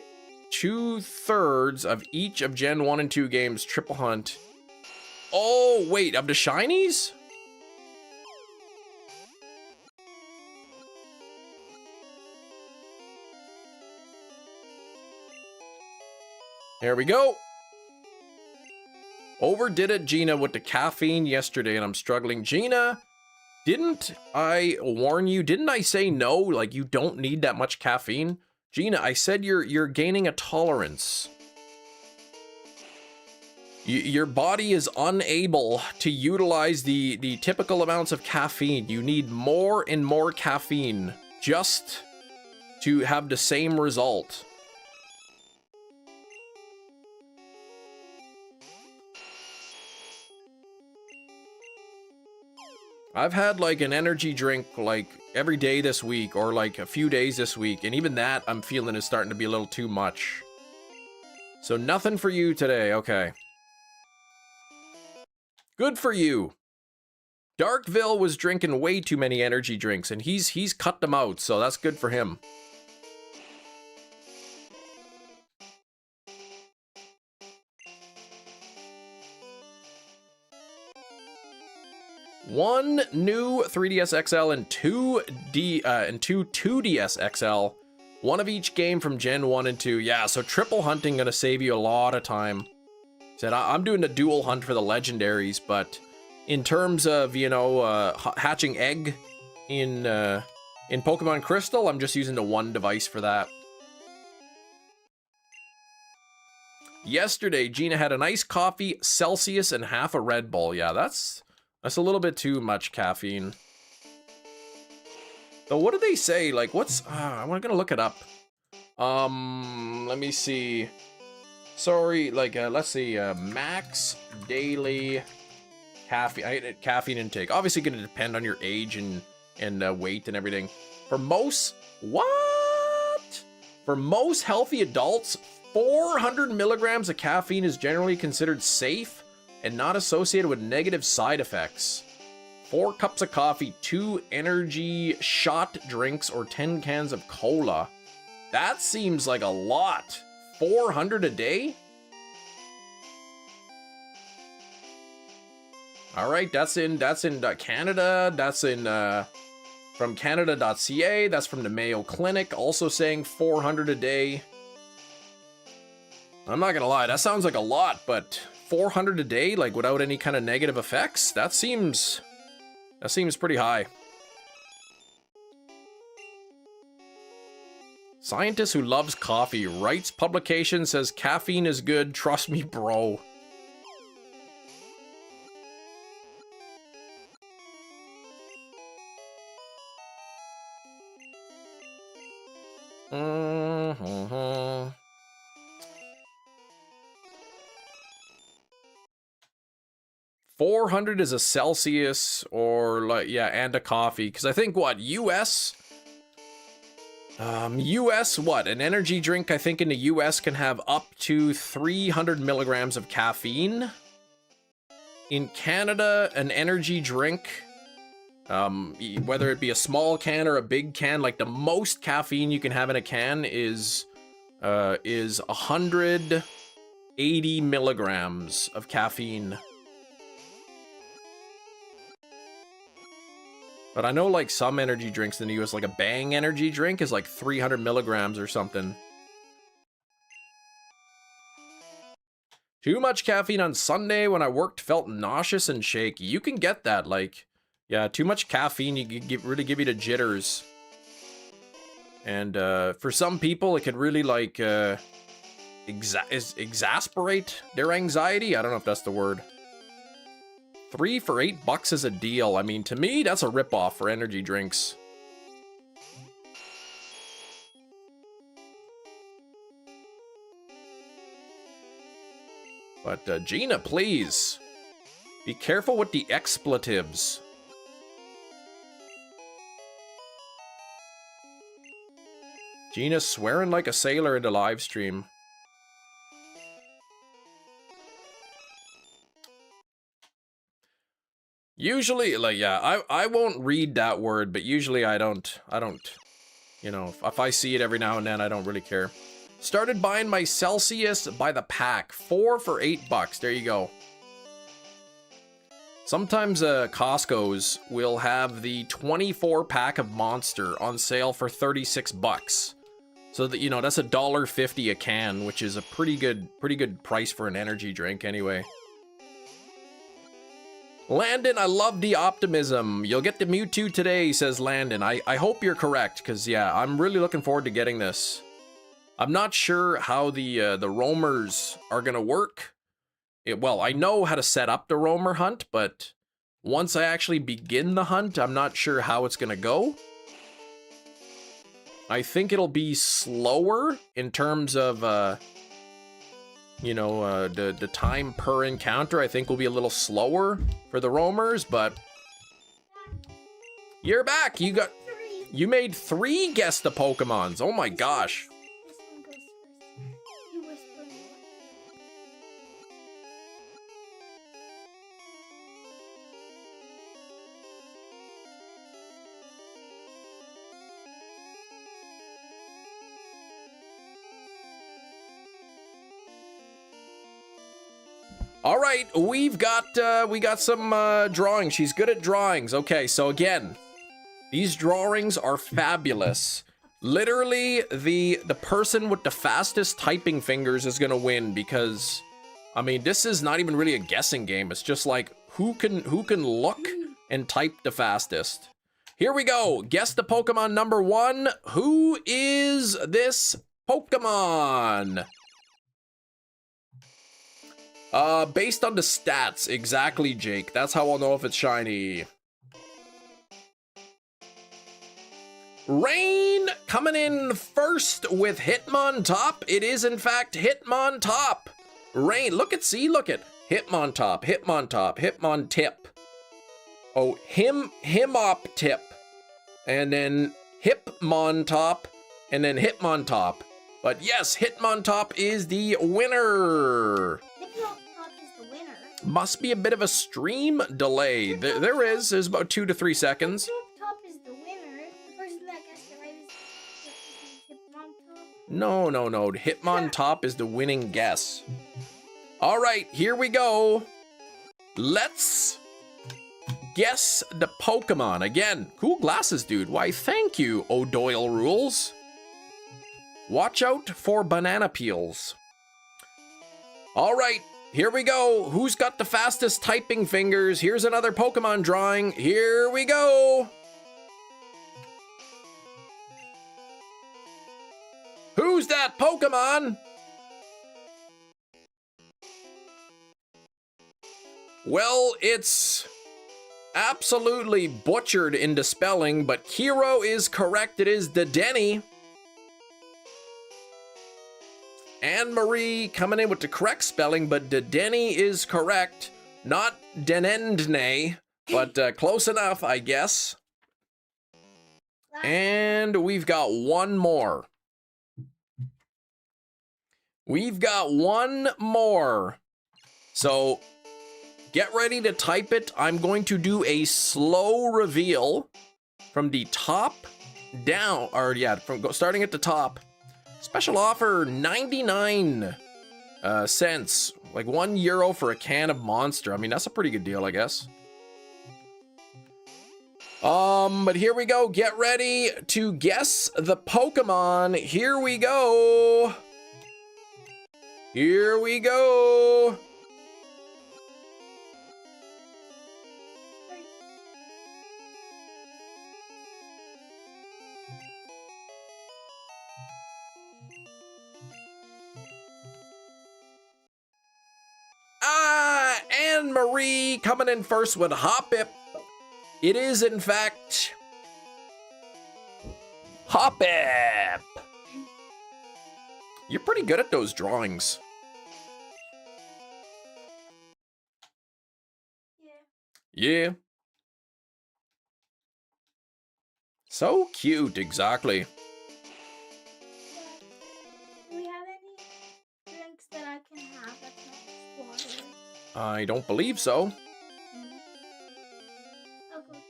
2/3 of each of Gen 1 and 2 games. Triple hunt. Oh, wait, of the shinies? There we go. Overdid it, Gina, with the caffeine yesterday, and I'm struggling. Gina, didn't I warn you? Didn't I say no? Like, you don't need that much caffeine? Gina, I said you're gaining a tolerance. Your body is unable to utilize the typical amounts of caffeine. You need more and more caffeine just to have the same result. I've had like an energy drink like every day this week or like a few days this week, and even that I'm feeling is starting to be a little too much. So nothing for you today, okay. Good for you. Darkville was drinking way too many energy drinks, and he's cut them out, so that's good for him. One new 3DS XL and two 2DS XL. One of each game from Gen 1 and 2. Yeah, so triple hunting gonna save you a lot of time. Said I'm doing a dual hunt for the legendaries, but in terms of, you know, hatching egg in Pokemon Crystal, I'm just using the one device for that. Yesterday, Gina had an iced coffee, Celsius, and half a Red Bull. Yeah, that's a little bit too much caffeine. So what do they say? Like, what's... I'm gonna look it up. Let me see. Sorry, like, let's see. Max daily caffeine intake. Obviously gonna depend on your age and weight and everything. For most... What? For most healthy adults, 400 milligrams of caffeine is generally considered safe and not associated with negative side effects. 4 cups of coffee, 2 energy shot drinks, or 10 cans of cola. That seems like a lot. 400 a day? All right, that's in Canada. That's in from Canada.ca. That's from the Mayo Clinic, also saying 400 a day. I'm not gonna lie, that sounds like a lot, but 400 a day, like without any kind of negative effects? That seems pretty high. Scientist who loves coffee writes publication, says caffeine is good, trust me, bro. Mm-hmm. 400 is a Celsius, or like, yeah, and a coffee. Because I think, what, US US, what? An energy drink, I think, in the US can have up to 300 milligrams of caffeine. In Canada, an energy drink, whether it be a small can or a big can, like the most caffeine you can have in a can is 180 milligrams of caffeine. But I know like some energy drinks in the US, like a Bang energy drink is like 300 milligrams or something. Too much caffeine on Sunday when I worked, felt nauseous and shaky. You can get that, like, yeah, too much caffeine, you can really give you the jitters. And for some people, it could really like exasperate their anxiety. I don't know if that's the word. 3 for $8 is a deal. I mean, to me, that's a ripoff for energy drinks. But Gina, please be careful with the expletives. Gina's swearing like a sailor in the live stream. Usually, like, yeah, I won't read that word, but usually I don't, you know, if I see it every now and then, I don't really care. Started buying my Celsius by the pack, 4 for $8. There you go. Sometimes Costco's will have the 24 pack of Monster on sale for $36. So that, you know, that's $1.50 a can, which is a pretty good price for an energy drink anyway. Landon, I love the optimism. You'll get the MEWTWO today, says Landon. I hope you're correct, because, yeah, I'm really looking forward to getting this. I'm not sure how the roamers are going to work. Well, I know how to set up the roamer hunt, but once I actually begin the hunt, I'm not sure how it's going to go. I think it'll be slower in terms of... you know, the time per encounter, I think, will be a little slower for the roamers, but you're back. You made 3 guess the Pokemons. Oh my gosh. This one goes first. You whisper me. All right, we got some drawing. She's good at drawings. Okay, so again, these drawings are fabulous. Literally, the person with the fastest typing fingers is gonna win, because, I mean, this is not even really a guessing game. It's just like who can look and type the fastest. Here we go. Guess the Pokemon number 1. Who is this Pokemon? Based on the stats, exactly, Jake. That's how I'll know if it's shiny. Rain coming in first with Hitmontop. It is, in fact, Hitmontop. Rain, look at Hitmontop, Hitmontip. Oh, Himoptip. And then Hipmontop, and then Hitmontop. But yes, Hitmontop is the winner. Hitmontop is the winner. Must be a bit of a stream delay. There's about 2 to 3 seconds. Hitmontop is the winner. The person that guessed it right is Hitmontop. No. Hitmontop is the winning guess. All right, here we go. Let's guess the Pokemon. Again, cool glasses, dude. Why, thank you, O'Doyle Rules. Watch out for banana peels. All right, here we go. Who's got the fastest typing fingers? Here's another Pokemon drawing. Here we go. Who's that Pokemon? Well, it's absolutely butchered into spelling, but Kiro is correct. It is Dedenne. Anne-Marie coming in with the correct spelling, but Dedenne is correct. Not Denendne, but close enough, I guess. And we've got one more. We've got one more. So get ready to type it. I'm going to do a slow reveal from the top down, or yeah, starting at the top. Special offer, 99 cents, like €1 for a can of Monster. I mean, that's a pretty good deal, I guess. But here we go. Get ready to guess the Pokemon. Here we go. Here we go. Anne-Marie coming in first with Hoppip. It is, in fact, Hoppip. You're pretty good at those drawings. Yeah. So cute, exactly. Do we have any drinks that I can have that's not just water? I don't believe so. I'll go check.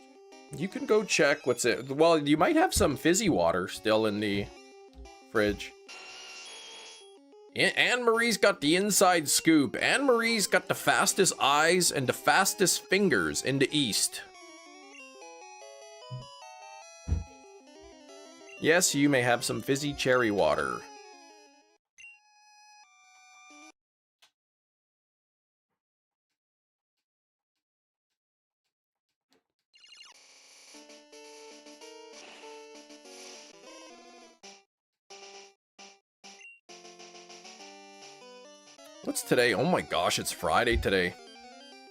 You can go check what's it. Well, you might have some fizzy water still in the fridge. Anne-Marie's got the inside scoop. Anne-Marie's got the fastest eyes and the fastest fingers in the East. Yes, you may have some fizzy cherry water. What's today? Oh my gosh, it's Friday today.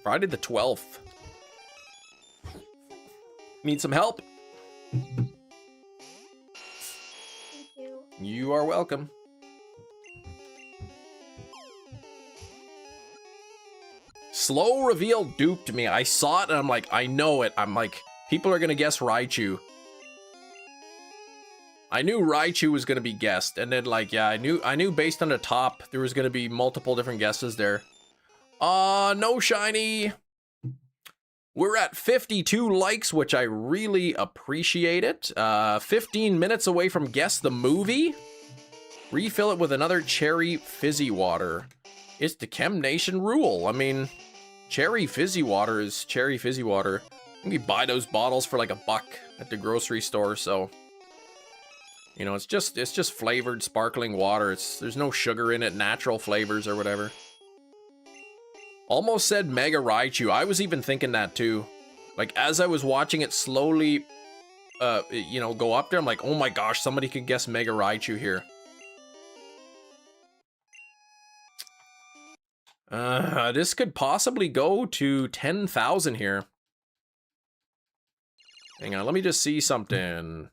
Friday the 12th. Need some help? Thank you. You are welcome. Slow reveal duped me. I saw it and I'm like, I know it. I'm like, people are gonna guess Raichu. I knew Raichu was gonna be guessed, and then like, yeah, I knew based on the top there was gonna be multiple different guesses there. No shiny. We're at 52 likes, which I really appreciate it. 15 minutes away from Guess the Movie. Refill it with another cherry fizzy water. It's the Chem Nation rule. I mean, cherry fizzy water is cherry fizzy water. You can buy those bottles for like $1 at the grocery store, so you know, it's just flavored sparkling water. There's no sugar in it, natural flavors or whatever. Almost said Mega Raichu. I was even thinking that too. Like as I was watching it slowly, you know, go up there, I'm like, oh my gosh, somebody could guess Mega Raichu here. This could possibly go to 10,000 here. Hang on, let me just see something.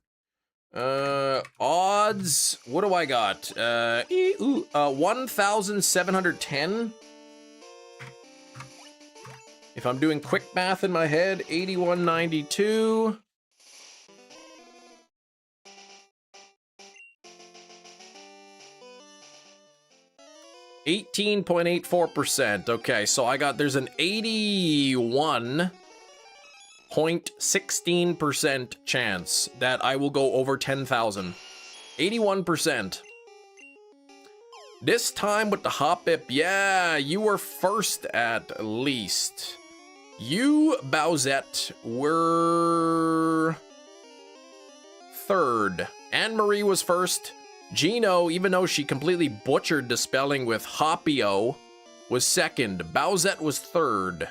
Odds, what do I got? 1,710. If I'm doing quick math in my head, 8192. %. Okay, so there's an 81.16% chance that I will go over 10,000. 81%. This time with the Hoppip, yeah, you were first at least. You, Bowsette, were third. Anne-Marie was first. Gino, even though she completely butchered the spelling with Hoppio, was second. Bowsette was third.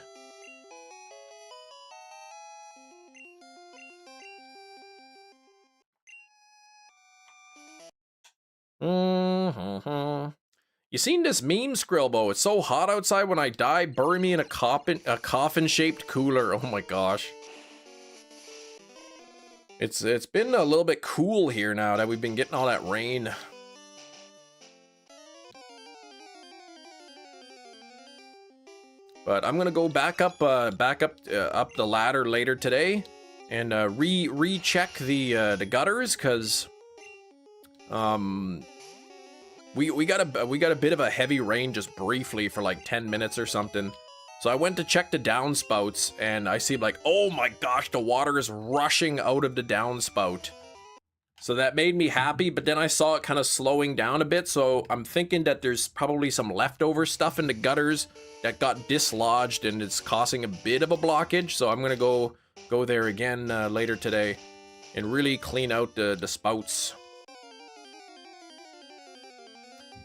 You seen this meme, Skrillbo? It's so hot outside when I die, bury me in a coffin-shaped cooler. Oh my gosh. It's been a little bit cool here now that we've been getting all that rain. But I'm gonna go back up the ladder later today and recheck the gutters, because we got a bit of a heavy rain just briefly for like 10 minutes or something. So I went to check the downspouts, and I see like, oh my gosh, the water is rushing out of the downspout. So that made me happy, but then I saw it kind of slowing down a bit, so I'm thinking that there's probably some leftover stuff in the gutters that got dislodged, and it's causing a bit of a blockage. So I'm gonna go there again later today and really clean out the spouts.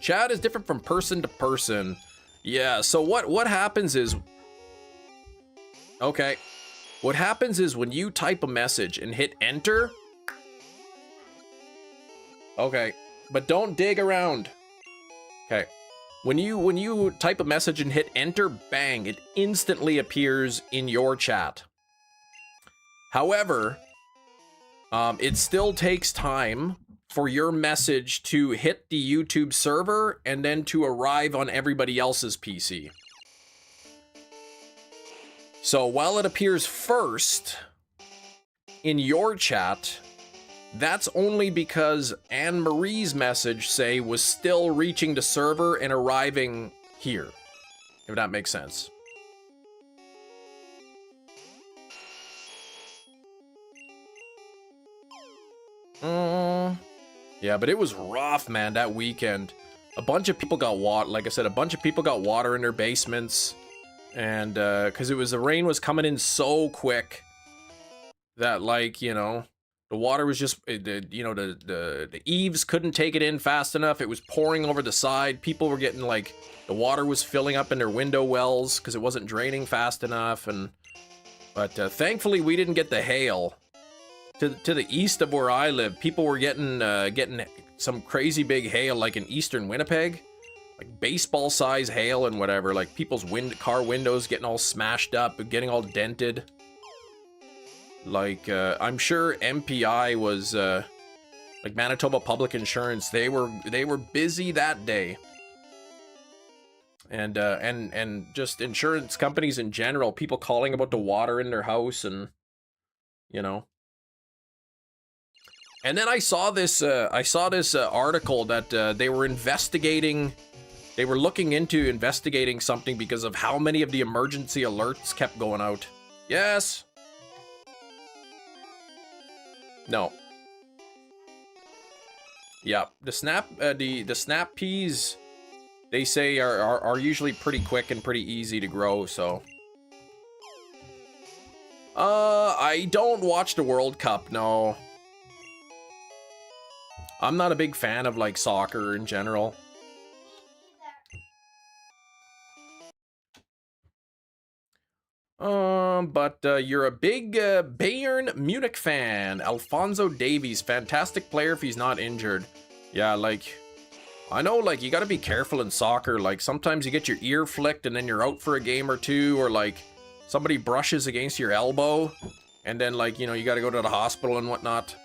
Chat is different from person to person. Yeah, so what happens is... Okay. What happens is when you type a message and hit enter... Okay, but don't dig around. Okay. When you type a message and hit enter, bang, it instantly appears in your chat. However, it still takes time for your message to hit the YouTube server and then to arrive on everybody else's PC. So while it appears first in your chat, that's only because Anne-Marie's message, say, was still reaching the server and arriving here, if that makes sense. Yeah, but it was rough, man, that weekend. A bunch of people got water, like I said, a bunch of people got water in their basements. And, because the rain was coming in so quick that, like, you know, the water was just, you know, the eaves couldn't take it in fast enough. It was pouring over the side. People were getting, like, the water was filling up in their window wells because it wasn't draining fast enough. But thankfully, we didn't get the hail. To the east of where I live, people were getting some crazy big hail, like in eastern Winnipeg. Like baseball size hail and whatever. Like people's car windows getting all smashed up, getting all dented. Like, I'm sure MPI was, like Manitoba Public Insurance, they were busy that day. And just insurance companies in general, people calling about the water in their house and, you know. And then I saw this article that they were investigating, they were looking into investigating something because of how many of the emergency alerts kept going out. Yes. No. Yeah, the snap peas, they say are usually pretty quick and pretty easy to grow, so. I don't watch the World Cup, no. I'm not a big fan of like soccer in general. But you're a big Bayern Munich fan. Alphonso Davies, fantastic player if he's not injured. Yeah, like, I know, like, you gotta be careful in soccer. Like, sometimes you get your ear flicked and then you're out for a game or two, or like, somebody brushes against your elbow, and then, like, you know, you gotta go to the hospital and whatnot.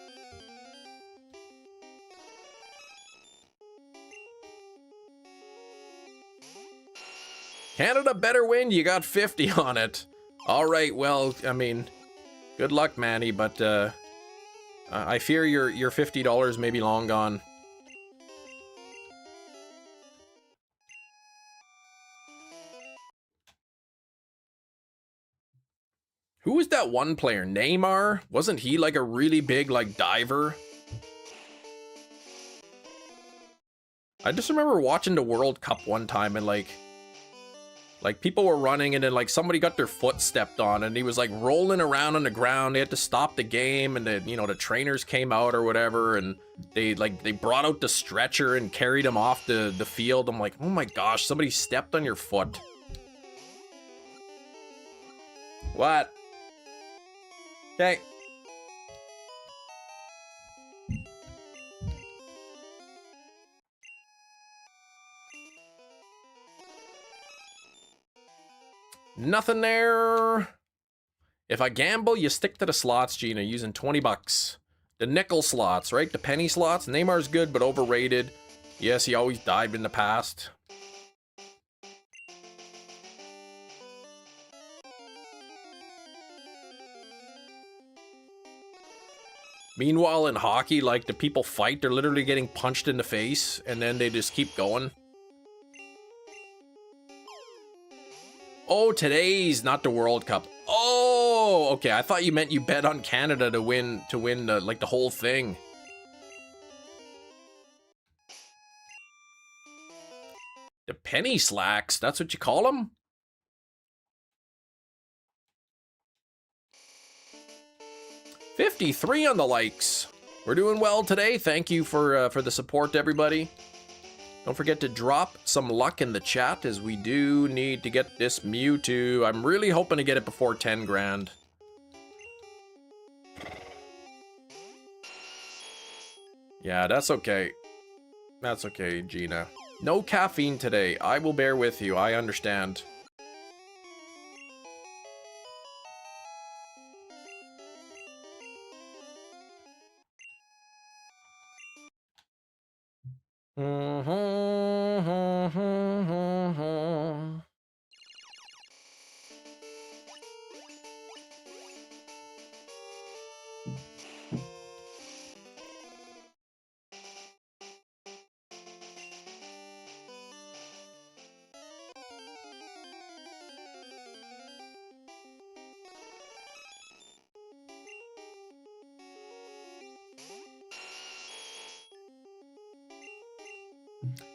Canada better win, you got 50 on it. All right, well, I mean, good luck, Manny, but I fear your $50 may be long gone. Who was that one player? Neymar? Wasn't he like a really big like diver? I just remember watching the World Cup one time and like people were running and then like somebody got their foot stepped on and he was like rolling around on the ground. They had to stop the game and then, you know, the trainers came out or whatever and they brought out the stretcher and carried him off the field. I'm like, oh my gosh, somebody stepped on your foot. What? Okay. Nothing there. If I gamble, you stick to the slots, Gina, using 20 bucks. The nickel slots, right? The penny slots. Neymar's good, but overrated. Yes, he always dived in the past. Meanwhile, in hockey, like, the people fight, they're literally getting punched in the face, and then they just keep going. Oh, today's not the World Cup. Oh, okay. I thought you meant you bet on Canada to win the, like, the whole thing. The penny slacks, that's what you call them? $53 on the likes. We're doing well today. Thank you for the support, everybody. Don't forget to drop some luck in the chat, as we do need to get this Mewtwo. I'm really hoping to get it before 10 grand. Yeah, that's okay. That's okay, Gina. No caffeine today. I will bear with you. I understand.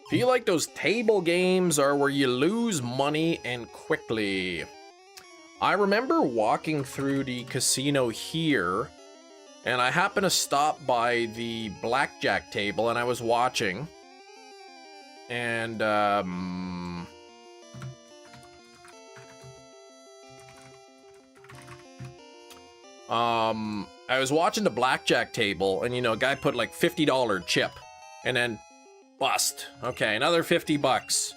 Feel like those table games are where you lose money and quickly. I remember walking through the casino here, and I happened to stop by the blackjack table, and I was watching. And, I was watching the blackjack table, and, you know, a guy put like $50 chip, and then bust. Okay, another 50 bucks.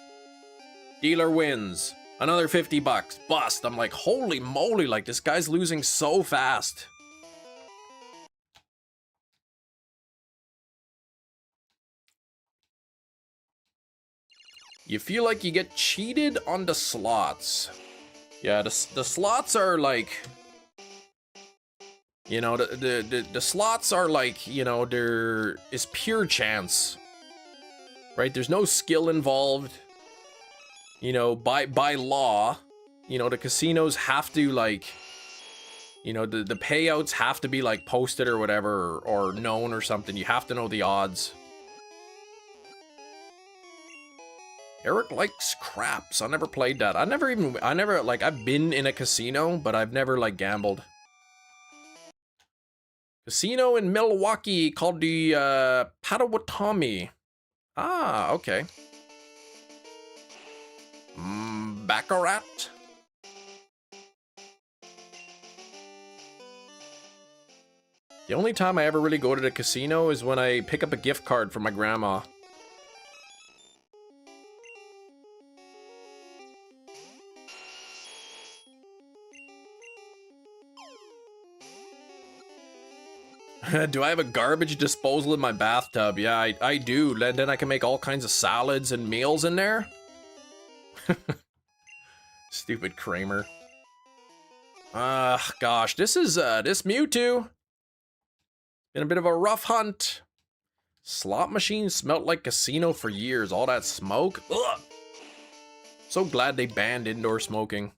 Dealer wins. Another 50 bucks. Bust. I'm like, holy moly, like, this guy's losing so fast. You feel like you get cheated on the slots. Yeah, the slots are like... You know, the slots are like, you know, there is pure chance. Right? There's no skill involved. You know, by law, you know, the casinos have to, like, you know, the payouts have to be, like, posted or whatever, or known or something. You have to know the odds. Eric likes craps. I never played that. I never, like, I've been in a casino, but I've never, like, gambled. Casino in Milwaukee called the, Potawatomi. Ah, okay. Baccarat? The only time I ever really go to the casino is when I pick up a gift card from my grandma. Do I have a garbage disposal in my bathtub? Yeah, I do. Then I can make all kinds of salads and meals in there. Stupid Kramer. Gosh, this is, this Mewtwo. Been a bit of a rough hunt. Slot machines smelt like casino for years. All that smoke. Ugh. So glad they banned indoor smoking.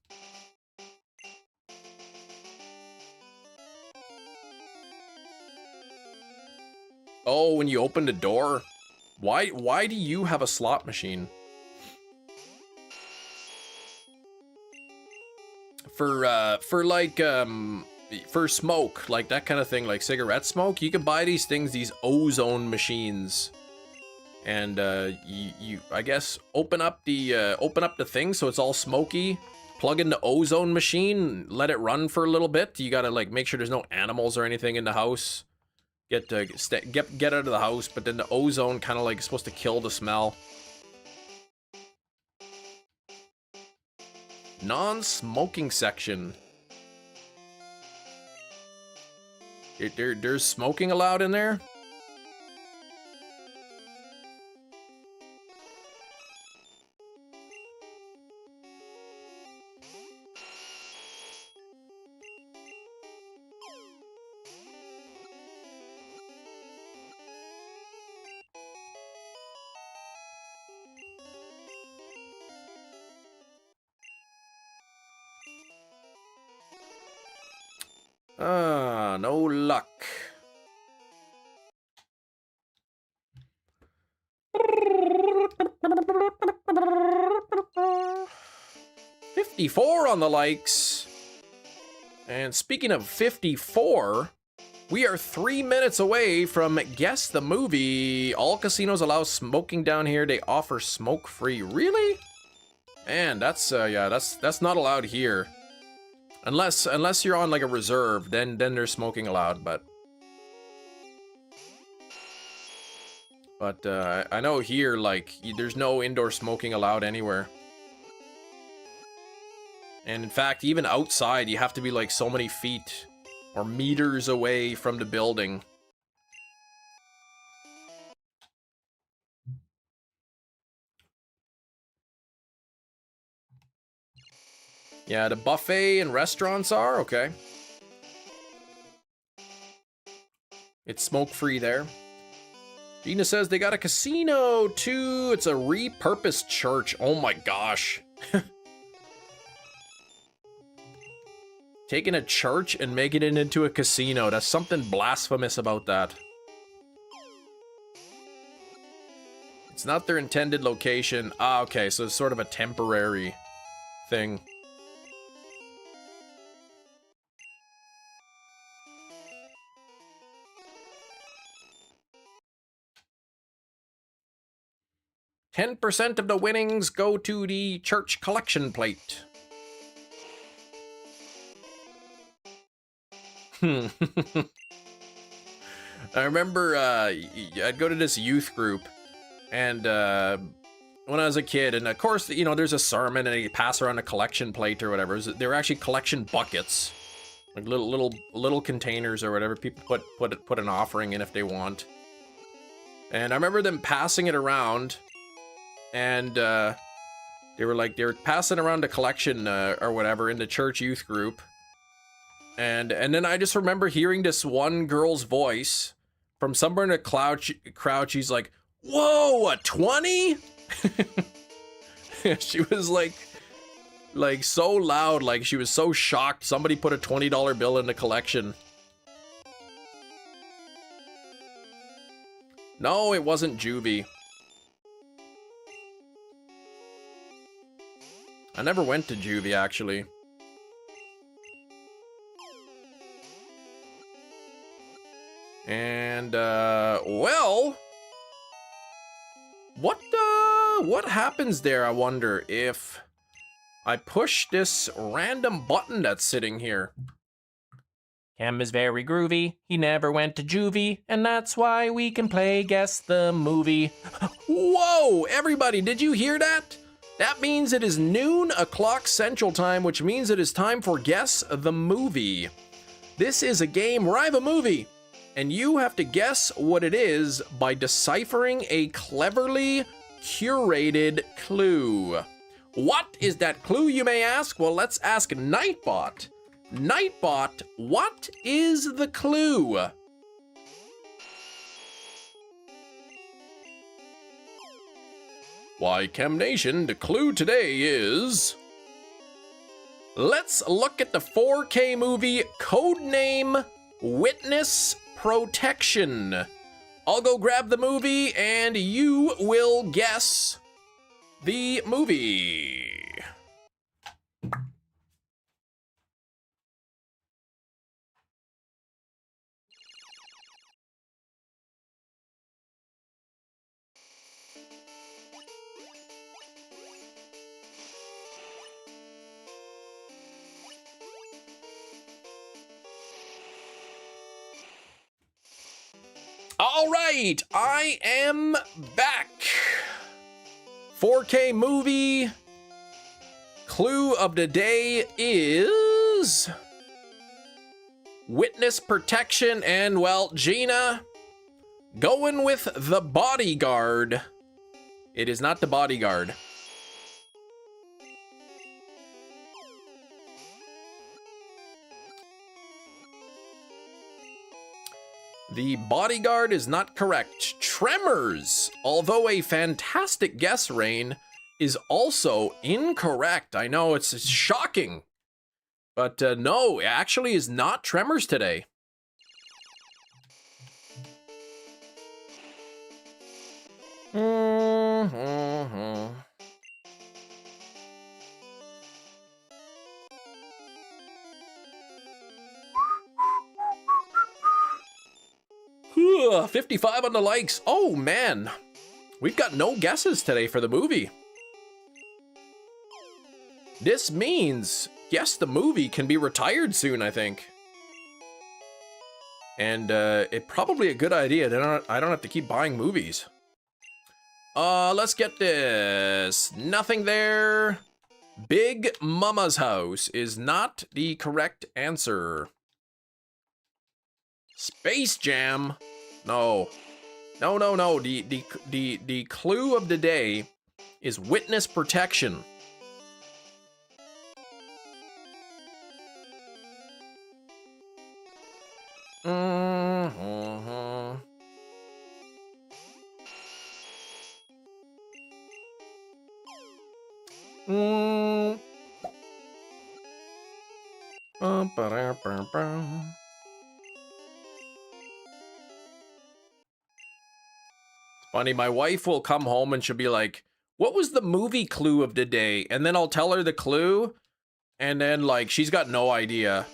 Oh, when you open the door. Why do you have a slot machine? For like, for smoke, like that kind of thing, like cigarette smoke, you can buy these things, these ozone machines. And, you I guess, open up the thing so it's all smoky, plug in the ozone machine, let it run for a little bit. You gotta, like, make sure there's no animals or anything in the house. Get out of the house, but then the ozone kind of like is supposed to kill the smell. Non-smoking section. There's smoking allowed in there? Ah, no luck. $54 on the likes. And speaking of 54, we are 3 minutes away from Guess the Movie. All casinos allow smoking down here. They offer smoke free. Really? Man, that's yeah, that's not allowed here. Unless you're on like a reserve, then there's smoking allowed, but I know here like there's no indoor smoking allowed anywhere. And in fact, even outside, you have to be like so many feet or meters away from the building. Yeah, the buffet and restaurants are okay. It's smoke-free there. Gina says they got a casino too. It's a repurposed church. Oh my gosh. Taking a church and making it into a casino. That's something blasphemous about that. It's not their intended location. Ah, okay, so it's sort of a temporary thing. $10% of the winnings go to the church collection plate. I remember I'd go to this youth group, and when I was a kid, and of course, you know, there's a sermon, and you pass around a collection plate or whatever. They were actually collection buckets, like little containers or whatever. People put an offering in if they want. And I remember them passing it around, and they were passing around the collection or whatever in the church youth group. And then I just remember hearing this one girl's voice from somewhere in the crowd. She's like, "Whoa, a 20?" She was like so loud, like she was so shocked somebody put a $20 bill in the collection. No, it wasn't juvie. I never went to juvie, actually. And, well, what happens there, I wonder, if I push this random button that's sitting here? Cam is very groovy, he never went to juvie, and that's why we can play Guess the Movie. Whoa, everybody, did you hear that? That means it is noon o'clock Central Time, which means it is time for Guess the Movie. This is a game where I have a movie, and you have to guess what it is by deciphering a cleverly curated clue. What is that clue, you may ask? Well, let's ask Nightbot. Nightbot, what is the clue? Why, Chem Nation, the clue today is... Let's look at the 4K movie Codename Witness Protection. I'll go grab the movie and you will guess the movie. All right, I am back. 4K movie. Clue of the day is witness protection, and well, Gina, going with The Bodyguard. It is not The Bodyguard. The Bodyguard is not correct. Tremors, although a fantastic guess, Rain, is also incorrect. I know, it's shocking. But no, it actually is not Tremors today. Mm-hmm. 55 on the likes. Oh man, we've got no guesses today for the movie. This means Guess the Movie can be retired soon, I think. And it's probably a good idea. I don't have to keep buying movies. Let's get this. Nothing there. Big Mama's House is not the correct answer. Space Jam. No. No, no, no. The clue of the day is witness protection. Mm-hmm. Funny, my wife will come home and she'll be like, what was the movie clue of the day? And then I'll tell her the clue, and then like she's got no idea.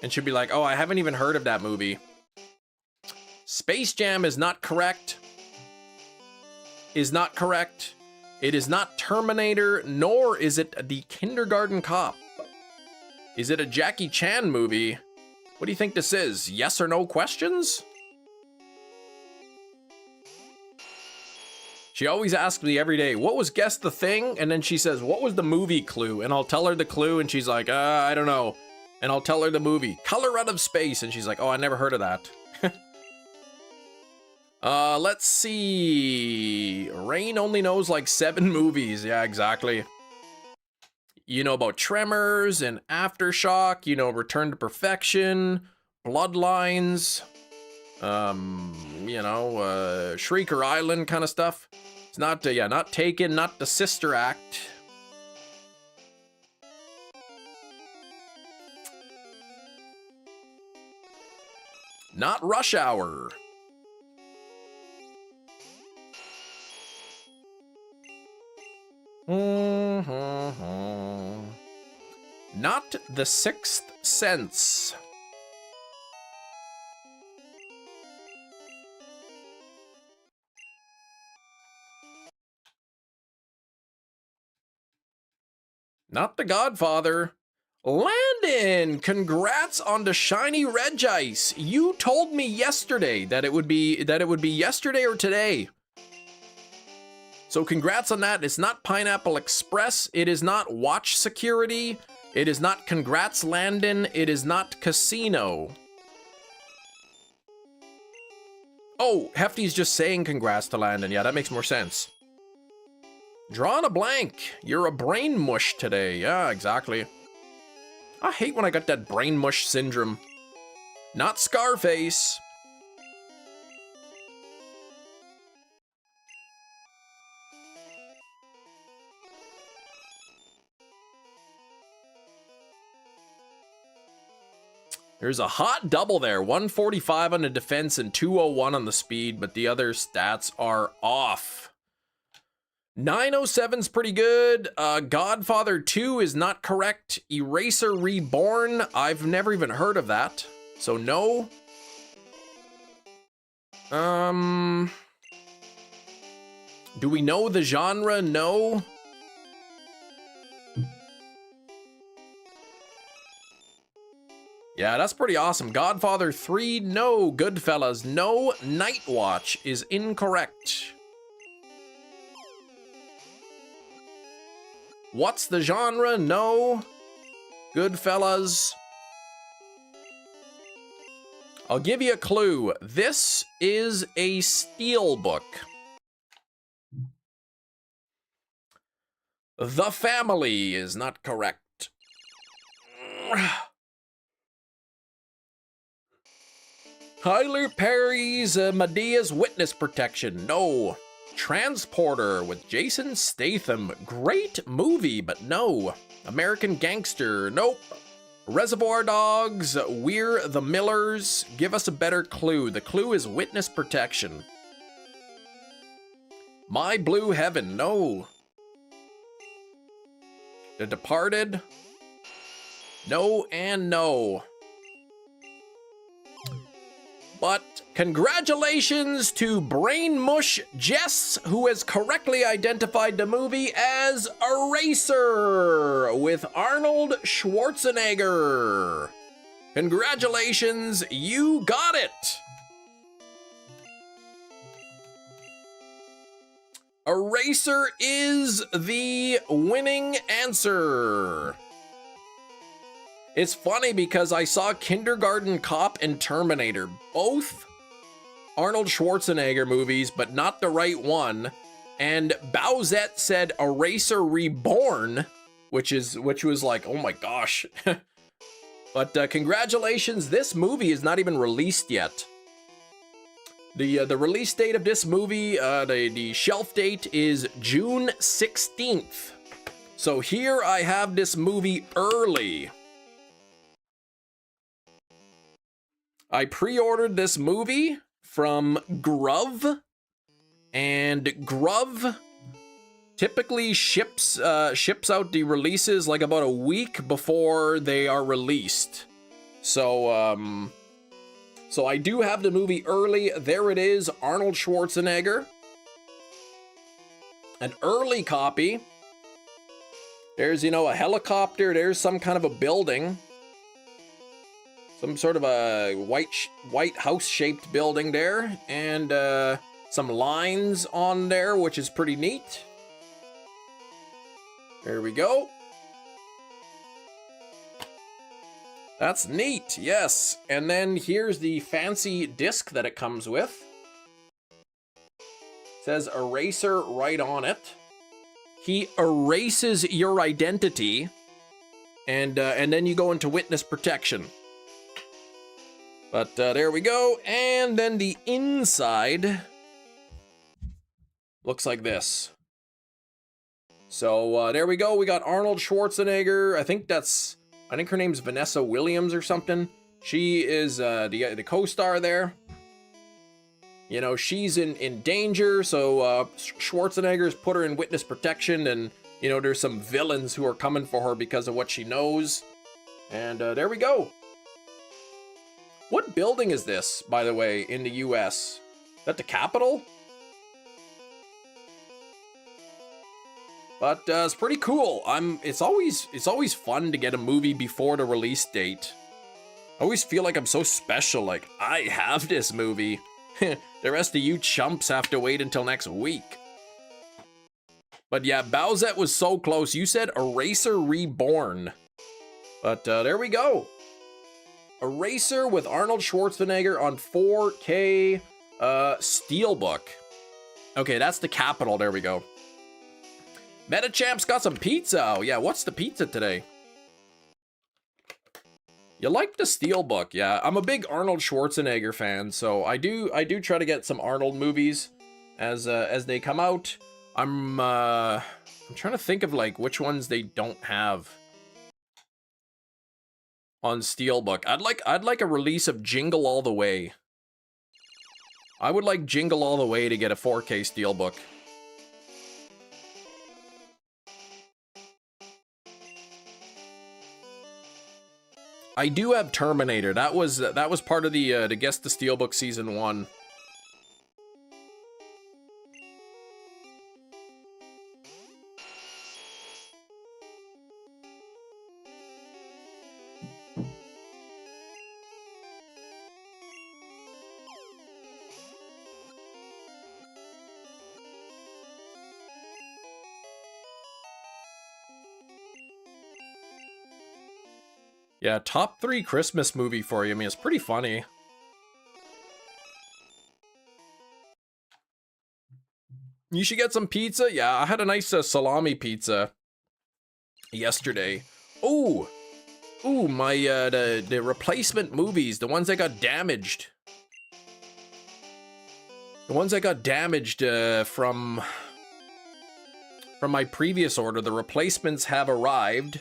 And she'll be like, oh, I haven't even heard of that movie. Space Jam is not correct. Is not correct. It is not Terminator, nor is it the Kindergarten Cop. Is it a Jackie Chan movie? What do you think this is? Yes or no questions? She always asks me every day, what was Guess the Thing? And then she says, what was the movie clue? And I'll tell her the clue and she's like, I don't know. And I'll tell her the movie, Color Out of Space. And she's like, oh, I never heard of that. Let's see. Rain only knows like 7 movies. Yeah, exactly. You know about Tremors and Aftershock, you know, Return to Perfection, Bloodlines, you know, Shrieker Island kind of stuff. It's not, yeah, not Taken, not the Sister Act. Not Rush Hour. Not The Sixth Sense. Not The Godfather. Landon, congrats on the shiny Regice. You told me yesterday that it would be yesterday or today. So congrats on that. It's not Pineapple Express. It is not Watch Security. It is not Congrats Landon. It is not Casino. Oh, Hefty's just saying congrats to Landon. Yeah, that makes more sense. Drawing a blank. You're a brain mush today. Yeah, exactly. I hate when I got that brain mush syndrome. Not Scarface. There's a hot double there. 145 on the defense and 201 on the speed, but the other stats are off. 907's pretty good. Godfather 2 is not correct. Eraser Reborn, I've never even heard of that. So no. Do we know the genre? No. Yeah, that's pretty awesome. Godfather 3, no. Goodfellas, no. Night Watch is incorrect. What's the genre? No. Goodfellas. I'll give you a clue. This is a steelbook. The Family is not correct. Tyler Perry's Medea's Witness Protection. No. Transporter with Jason Statham. Great movie, but no. American Gangster. Nope. Reservoir Dogs, We're the Millers. Give us a better clue. The clue is witness protection. My Blue Heaven, no. The Departed, no and no. But congratulations to Brain Mush Jess, who has correctly identified the movie as Eraser with Arnold Schwarzenegger. Congratulations, you got it. Eraser is the winning answer. It's funny because I saw Kindergarten Cop and Terminator, both Arnold Schwarzenegger movies, but not the right one. And Bowsette said Eraser Reborn, which was like, oh my gosh. But congratulations, this movie is not even released yet. The release date of this movie, the shelf date is June 16th. So here I have this movie early. I pre-ordered this movie from Grove, and Grove typically ships out the releases like about a week before they are released. So so I do have the movie early. There it is, Arnold Schwarzenegger. An early copy. There's, you know, a helicopter. There's some kind of a building. Some sort of a white house-shaped building there. And some lines on there, which is pretty neat. There we go. That's neat, yes. And then here's the fancy disc that it comes with. It says Eraser right on it. He erases your identity, and then you go into witness protection. But there we go. And then the inside looks like this. So there we go. We got Arnold Schwarzenegger. I think her name's Vanessa Williams or something. She is the co-star there. You know, she's in danger, so Schwarzenegger's put her in witness protection, and, you know, there's some villains who are coming for her because of what she knows. And there we go. What building is this, by the way, in the US? Is that the Capitol? But it's pretty cool. It's always fun to get a movie before the release date. I always feel like I'm so special, like, I have this movie. The rest of you chumps have to wait until next week. But yeah, Bowsette was so close. You said Eraser Reborn. But there we go. Eraser with Arnold Schwarzenegger on 4K Steelbook. Okay, that's the Capitol. There we go. Metachamp's got some pizza. Oh, yeah, what's the pizza today? You like the Steelbook, yeah. I'm a big Arnold Schwarzenegger fan, so I do try to get some Arnold movies as they come out. I'm trying to think of like which ones they don't have on Steelbook. I'd like a release of Jingle All the Way. I would like Jingle All the Way to get a 4K Steelbook. I do have Terminator. That was part of the Guess the Steelbook Season 1. Yeah, top 3 Christmas movie for you. I mean, it's pretty funny. You should get some pizza. Yeah, I had a nice salami pizza yesterday. Ooh, my the replacement movies, the ones that got damaged. The ones that got damaged from my previous order. The replacements have arrived.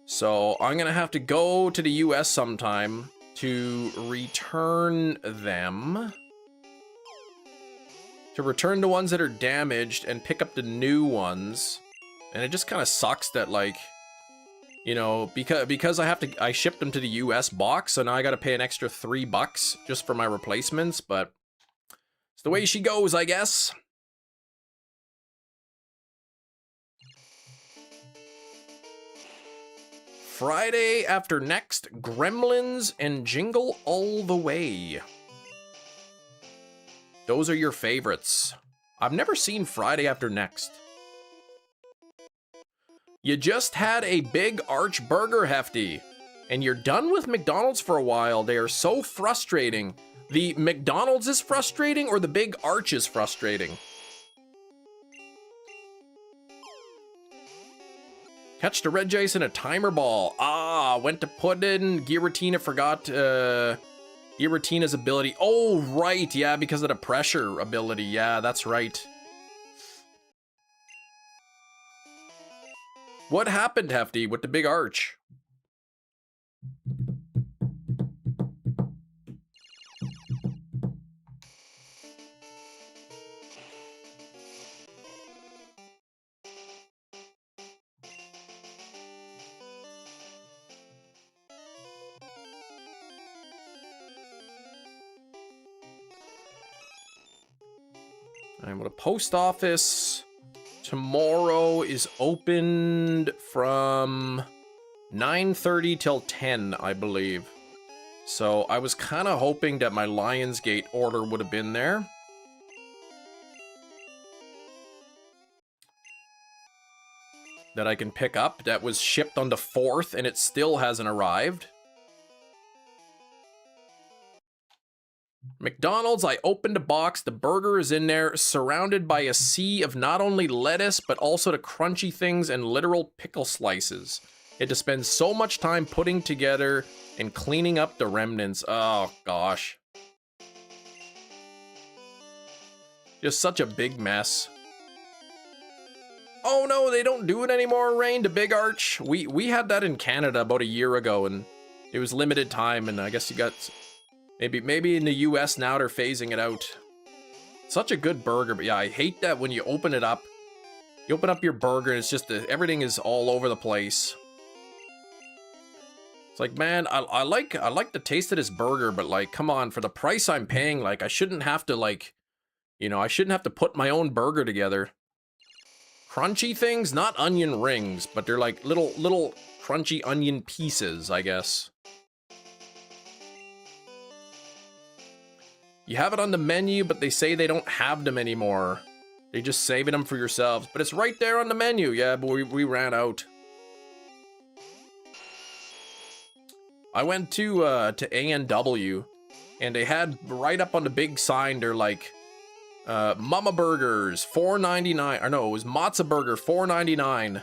So I'm gonna have to go to the US sometime to return them. To return the ones that are damaged and pick up the new ones. And it just kind of sucks that, like, you know, because I shipped them to the US box, so now I gotta pay an extra $3 just for my replacements, but it's the way she goes, I guess. Friday after next, Gremlins and Jingle All the Way. Those are your favorites. I've never seen Friday after next. You just had a big arch burger, Hefty, and you're done with McDonald's for a while. They are so frustrating. The McDonald's is frustrating, or the big arch is frustrating? Catch the red jace in a timer ball. Ah, went to put in Giratina, forgot Giratina's ability. Oh, right, yeah, because of the pressure ability. Yeah, that's right. What happened, Hefty, with the big arch? I'm going to post office. Tomorrow is opened from 9:30 till 10, I believe. So I was kind of hoping that my Lionsgate order would have been there. That I can pick up. That was shipped on the 4th and it still hasn't arrived. McDonald's, I opened a box, the burger is in there, surrounded by a sea of not only lettuce, but also the crunchy things and literal pickle slices. It to spend so much time putting together and cleaning up the remnants. Oh, gosh. Just such a big mess. Oh no, they don't do it anymore, Rain, the big arch. We had that in Canada about a year ago, and it was limited time, and I guess you got... Maybe in the US now they're phasing it out. Such a good burger, but yeah, I hate that when you open it up. You open up your burger and it's just, everything is all over the place. It's like, man, I like the taste of this burger, but like, come on, for the price I'm paying, like, I shouldn't have to, like, you know, I shouldn't have to put my own burger together. Crunchy things, not onion rings, but they're like little crunchy onion pieces, I guess. You have it on the menu, but they say they don't have them anymore. They're just saving them for yourselves. But it's right there on the menu. Yeah, but we ran out. I went to A&W, and they had right up on the big sign, they're like, Mama Burgers, $4.99. Or no, it was Matzo Burger, $4.99.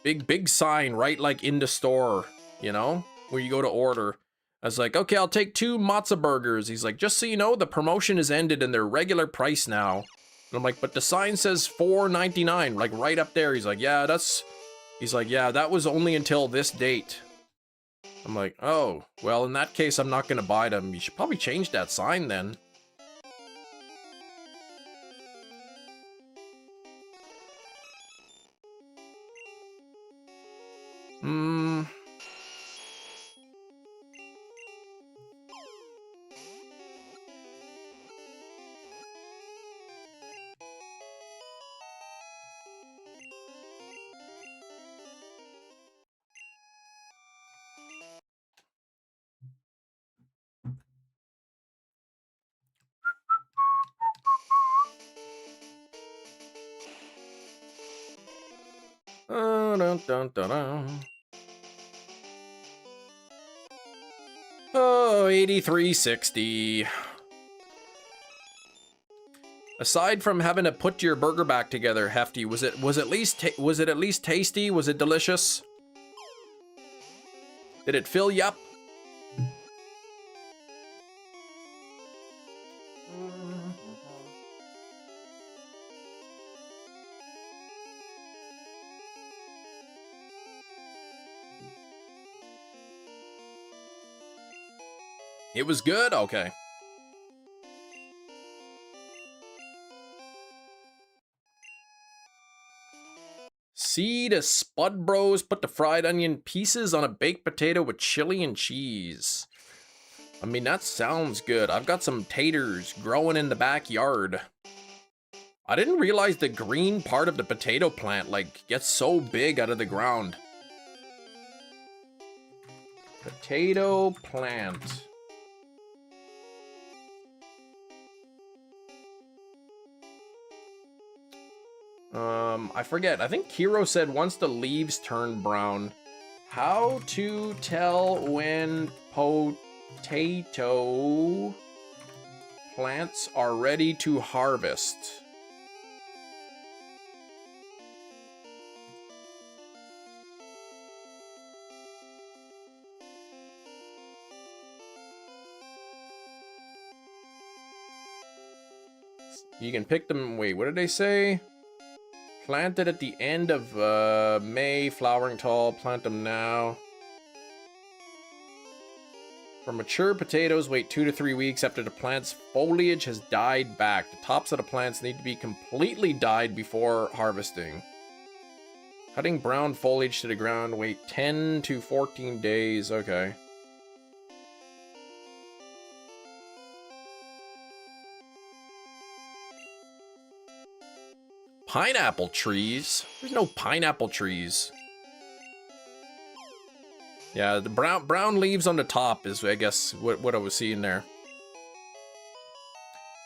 Big sign right like in the store, you know, where you go to order. I was like, okay, I'll take 2 matzo burgers. He's like, just so you know, the promotion is ended and they're regular price now. And I'm like, but the sign says $4.99, like right up there. He's like, yeah, that was only until this date. I'm like, oh, well, in that case, I'm not gonna buy them. You should probably change that sign then. Dun, dun, dun, dun. Oh, 83.60. Aside from having to put your burger back together, Hefty, was it at least tasty? Was it delicious? Did it fill you up? It was good? Okay. Seed a Spud Bros put the fried onion pieces on a baked potato with chili and cheese. I mean, that sounds good. I've got some taters growing in the backyard. I didn't realize the green part of the potato plant, like, gets so big out of the ground. Potato plant. I forget. I think Kiro said once the leaves turn brown. How to tell when potato plants are ready to harvest. You can pick them. Wait, what did they say? Planted at the end of May, flowering tall. Plant them now. For mature potatoes, wait 2 to 3 weeks after the plant's foliage has died back. The tops of the plants need to be completely dyed before harvesting. Cutting brown foliage to the ground, wait 10 to 14 days. Okay. Pineapple trees? There's no pineapple trees. Yeah, the brown leaves on the top is, I guess, what I was seeing there.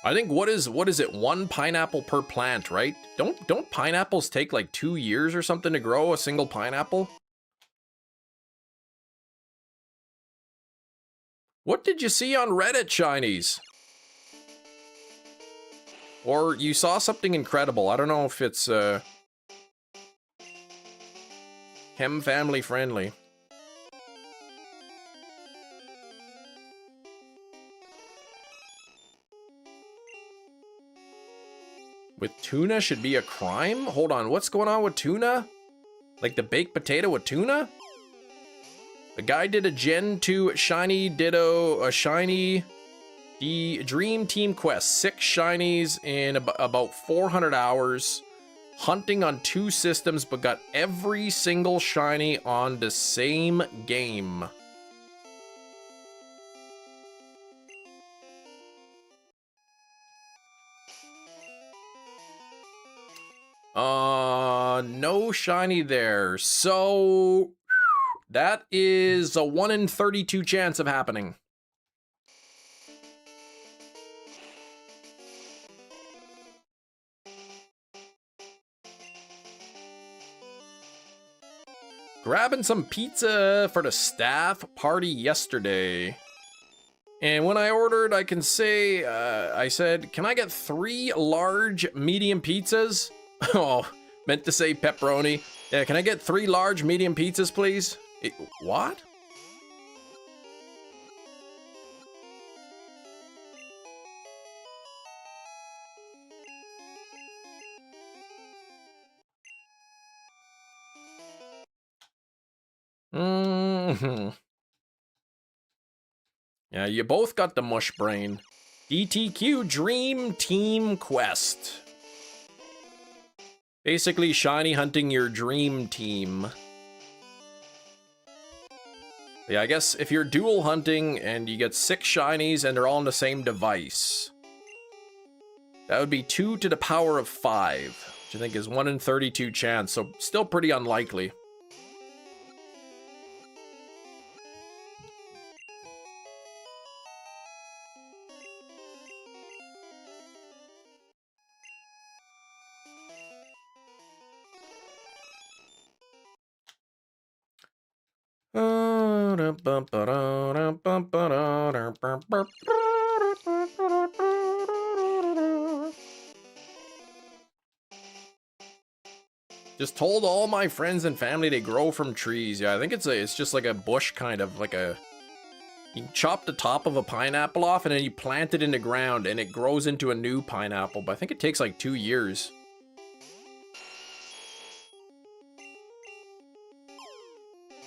I think what is it? 1 pineapple per plant, right? Don't pineapples take like 2 years or something to grow a single pineapple? What did you see on Reddit, Shinies? Or you saw something incredible. I don't know if it's Chem family friendly. With tuna should be a crime? Hold on, what's going on with tuna? Like the baked potato with tuna? The guy did a Gen 2 shiny ditto, a shiny the Dream Team Quest, 6 shinies in about 400 hours, hunting on 2 systems, but got every single shiny on the same game. No shiny there. So that is a 1 in 32 chance of happening. Grabbing some pizza for the staff party yesterday. And when I ordered, I can say, I said, can I get 3 large medium pizzas? Oh, meant to say pepperoni. Yeah, can I get 3 large medium pizzas, please? What? Yeah, you both got the mush brain. DTQ Dream Team Quest. Basically, shiny hunting your dream team. Yeah, I guess if you're dual hunting and you get 6 shinies and they're all on the same device, that would be 2 to the power of 5, which I think is 1 in 32 chance, so still pretty unlikely. Just told all my friends and family they grow from trees. Yeah, I think it's just like a bush kind of, like a... You chop the top of a pineapple off and then you plant it in the ground and it grows into a new pineapple, but I think it takes like 2 years.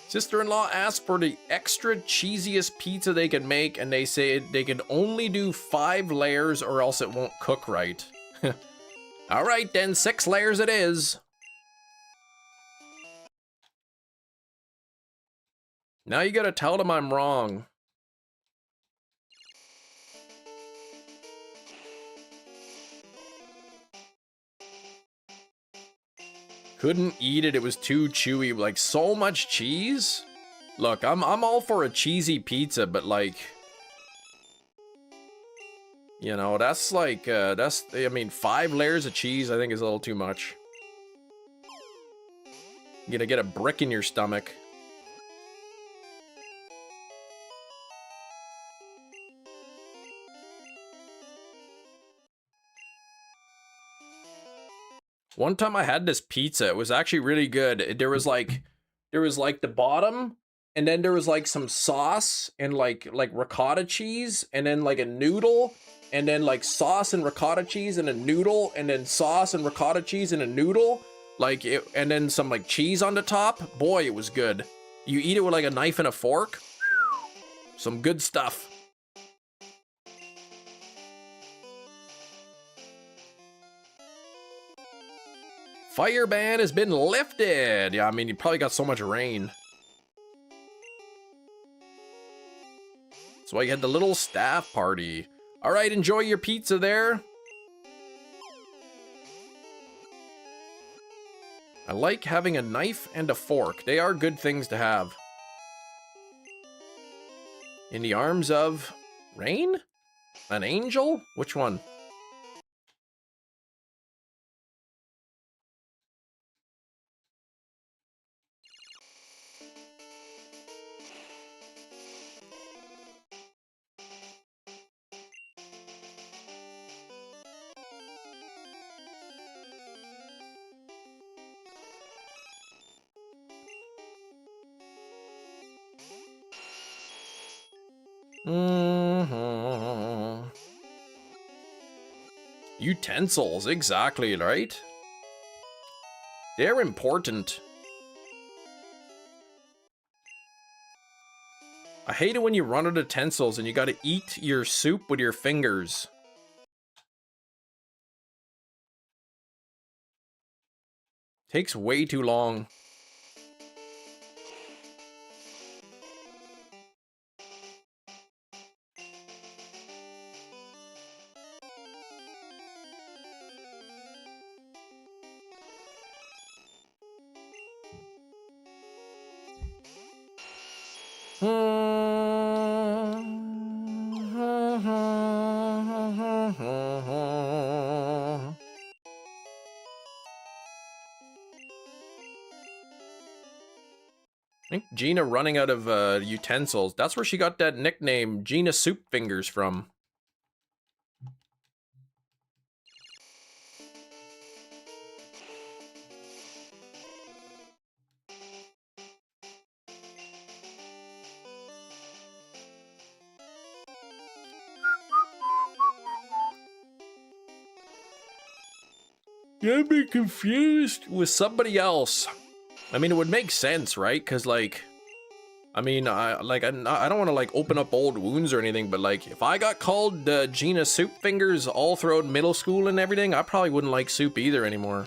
Sister-in-law asked for the extra cheesiest pizza they can make, and they say they can only do 5 layers or else it won't cook right. All right, then 6 layers it is. Now you gotta tell them I'm wrong. Couldn't eat it, it was too chewy. Like, so much cheese? Look, I'm all for a cheesy pizza, but like, you know, that's like, I mean, 5 layers of cheese I think is a little too much. You're gonna get a brick in your stomach. One time I had this pizza, it was actually really good. There was like the bottom, and then there was like some sauce and like ricotta cheese, and then like a noodle, and then like sauce and ricotta cheese and a noodle, and then sauce and ricotta cheese and a noodle, like it, and then some like cheese on the top. Boy, it was good. You eat it with like a knife and a fork. Some good stuff. Fire ban has been lifted. Yeah, I mean, you probably got so much rain. That's why you had the little staff party. All right, enjoy your pizza there. I like having a knife and a fork. They are good things to have. In the arms of rain? An angel? Which one? Utensils, exactly, right? They're important. I hate it when you run out of utensils and you gotta eat your soup with your fingers. Takes way too long. I think Gina running out of utensils. That's where she got that nickname, Gina Soup Fingers, from. I'd be confused with somebody else. I mean, it would make sense, right? Because, like, I mean, I don't want to, like, open up old wounds or anything, but, like, if I got called Gina Soup Fingers all throughout middle school and everything, I probably wouldn't like soup either anymore.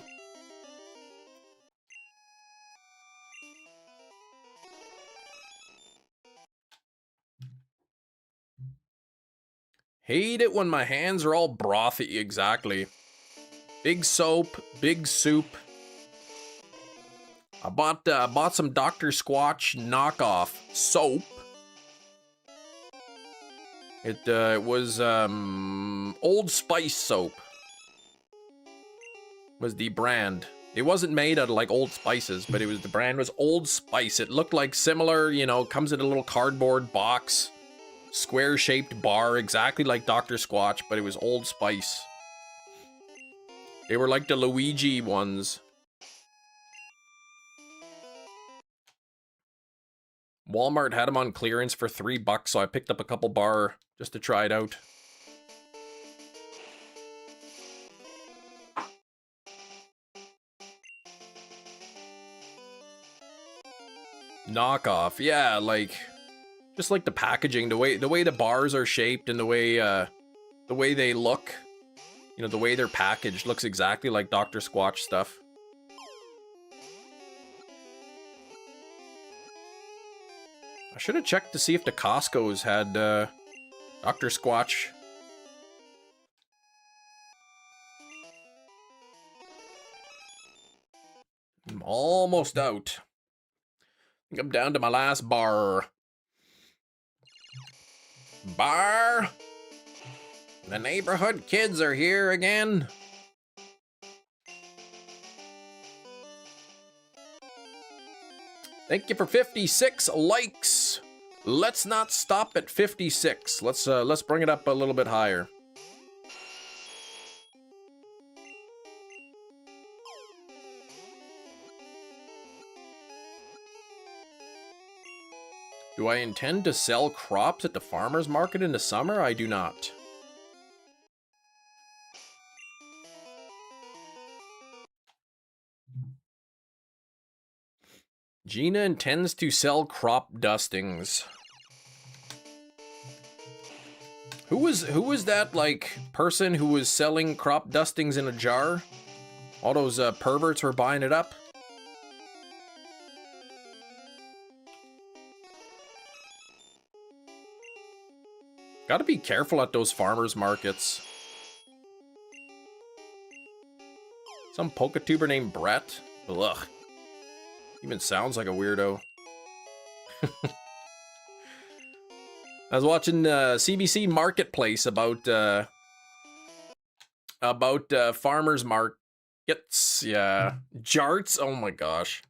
Hate it when my hands are all brothy, exactly. Big soap, big soup. I bought some Dr. Squatch knockoff soap. It was Old Spice soap. Was the brand. It wasn't made out of like Old Spices, but the brand was Old Spice. It looked like similar, you know, comes in a little cardboard box, square shaped bar, exactly like Dr. Squatch, but it was Old Spice. They were like the Luigi ones. Walmart had them on clearance for $3, so I picked up a couple bar just to try it out. Knockoff, yeah, like just like the packaging, the way the bars are shaped and the way they look, you know, the way they're packaged looks exactly like Dr. Squatch stuff. I should have checked to see if the Costco's had Dr. Squatch. I'm almost out. I think I'm down to my last bar. Bar? The neighborhood kids are here again. Thank you for 56 likes. Let's not stop at 56. Let's bring it up a little bit higher. Do I intend to sell crops at the farmer's market in the summer? I do not. Gina intends to sell crop dustings. Who was that, like, person who was selling crop dustings in a jar? All those perverts were buying it up. Gotta be careful at those farmers markets. Some Poketuber named Brett? Ugh. Even sounds like a weirdo. I was watching CBC Marketplace about farmers markets. Yeah, jarts. Oh my gosh.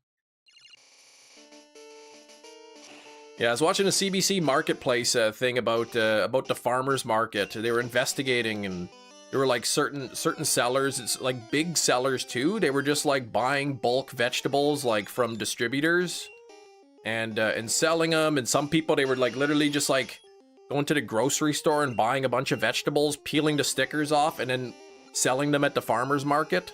Yeah, I was watching a CBC Marketplace thing about the farmers market. They were investigating, and there were like certain sellers. It's like big sellers too. They were just like buying bulk vegetables like from distributors, and selling them. And some people, they were like literally just like going to the grocery store and buying a bunch of vegetables, peeling the stickers off, and then selling them at the farmers market.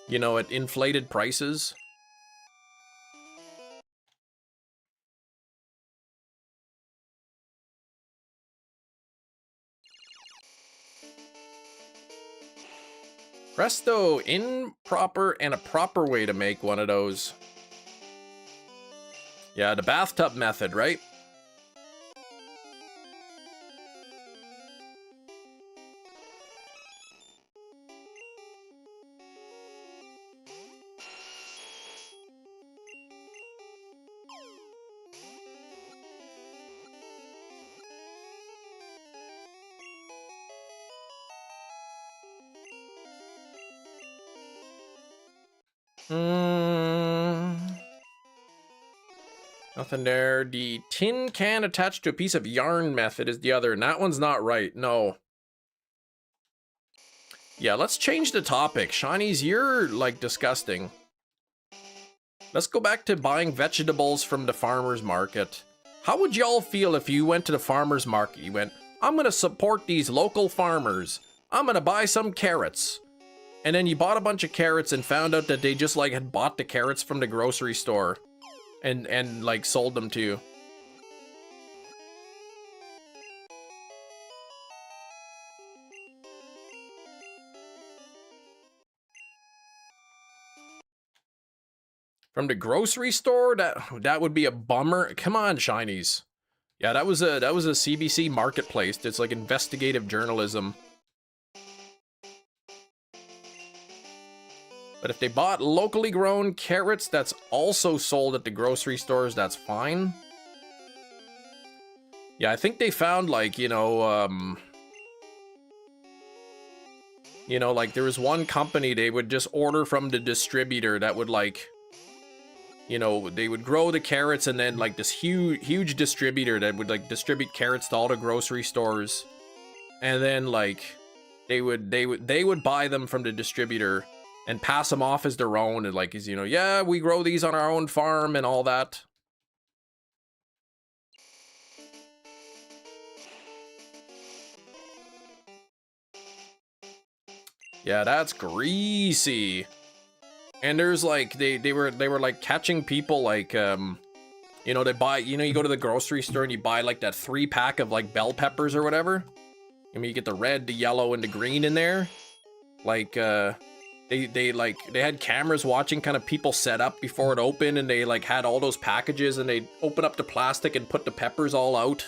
You know, at inflated prices. Presto, improper and a proper way to make one of those. Yeah, the bathtub method, right? Nothing there. The tin can attached to a piece of yarn method is the other, and that one's not right. No. Yeah, let's change the topic. Shinies, you're, like, disgusting. Let's go back to buying vegetables from the farmer's market. How would y'all feel if you went to the farmer's market? You went, I'm gonna support these local farmers. I'm gonna buy some carrots. And then you bought a bunch of carrots and found out that they just, like, had bought the carrots from the grocery store. And like, sold them to you. From the grocery store? That would be a bummer. Come on, Shinies. Yeah, that was a CBC Marketplace. It's like investigative journalism. But if they bought locally grown carrots that's also sold at the grocery stores, that's fine. Yeah, I think they found, like, you know, like there was one company, they would just order from the distributor that would, like, you know, they would grow the carrots, and then like this huge distributor that would like distribute carrots to all the grocery stores. And then like they would buy them from the distributor and pass them off as their own, and like, you know, yeah, we grow these on our own farm and all that. Yeah, that's greasy. And there's like they were like catching people like you know, they buy, you know, you go to the grocery store and you buy like that 3-pack of like bell peppers or whatever. I mean, you get the red, the yellow, and the green in there. Like they had cameras watching kind of people set up before it opened, and they like had all those packages, and they open up the plastic and put the peppers all out.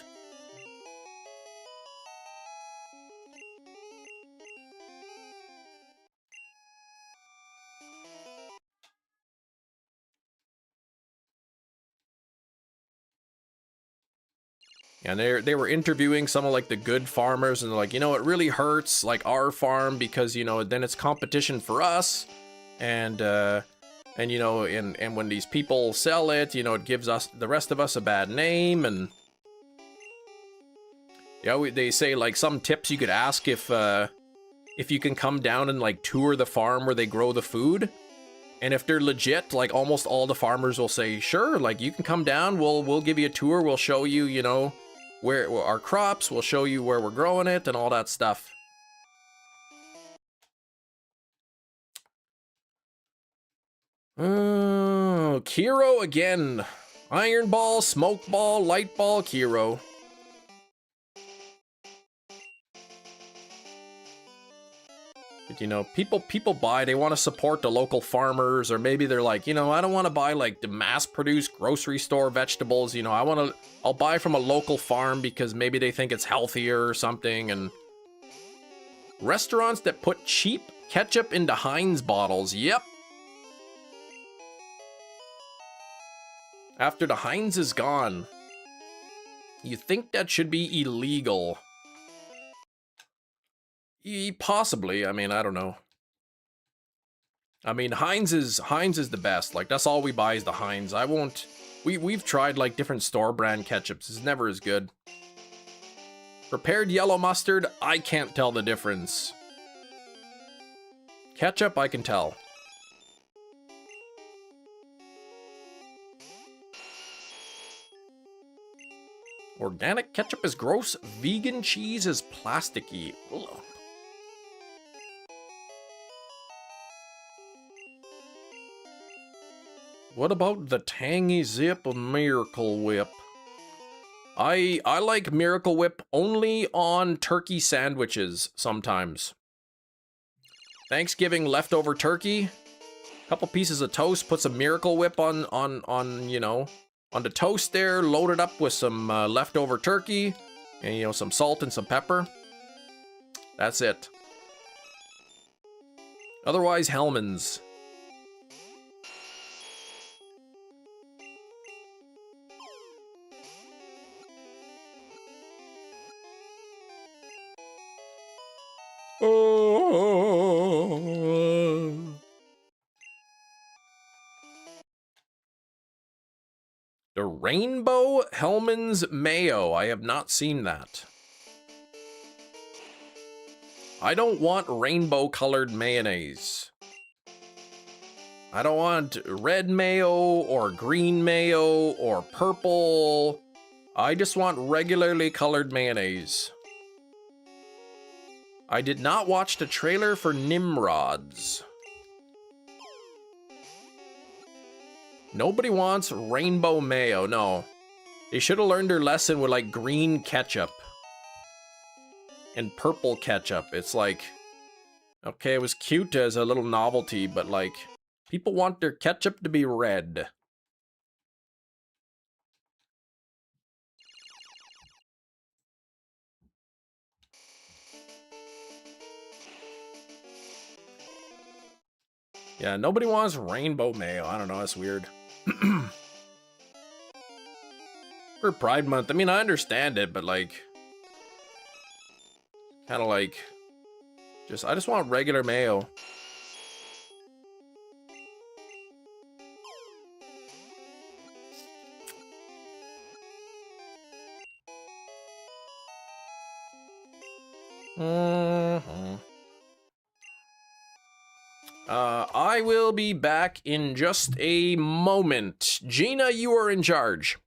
And they were interviewing some of like the good farmers, and they're like, you know, it really hurts like our farm because, you know, then it's competition for us, and you know, and when these people sell it, you know, it gives us, the rest of us, a bad name. And yeah, they say like some tips you could ask if you can come down and like tour the farm where they grow the food. And if they're legit, like almost all the farmers will say, sure, like you can come down, we'll give you a tour, we'll show you, you know, where our crops, we'll show you where we're growing it and all that stuff. Kiro again. Iron ball, smoke ball, light ball, Kiro. But, you know, people buy, they want to support the local farmers, or maybe they're like, you know, I don't want to buy like the mass-produced grocery store vegetables, you know, I'll buy from a local farm because maybe they think it's healthier or something. And restaurants that put cheap ketchup into Heinz bottles, yep. After the Heinz is gone, you think that should be illegal? Possibly. I mean, I don't know. I mean, Heinz is the best. Like, that's all we buy is the Heinz. I won't. We've tried like different store brand ketchups. It's never as good. Prepared yellow mustard, I can't tell the difference. Ketchup, I can tell. Organic ketchup is gross. Vegan cheese is plasticky. Ugh. What about the tangy zip of Miracle Whip? I like Miracle Whip only on turkey sandwiches sometimes. Thanksgiving leftover turkey, couple pieces of toast, put some Miracle Whip on you know, on the toast there, load it up with some leftover turkey, and, you know, some salt and some pepper. That's it. Otherwise, Hellmann's. The Rainbow Hellmann's Mayo. I have not seen that. I don't want rainbow colored mayonnaise. I don't want red mayo or green mayo or purple. I just want regularly colored mayonnaise. I did not watch the trailer for Nimrods. Nobody wants rainbow mayo, no. They should have learned their lesson with like green ketchup and purple ketchup. It's like, okay, it was cute as a little novelty, but like, people want their ketchup to be red. Yeah, nobody wants rainbow mayo. I don't know, that's weird. For Pride Month, I mean, I understand it, but like, kind of like, I just want regular mayo. I will be back in just a moment. Gina, you are in charge.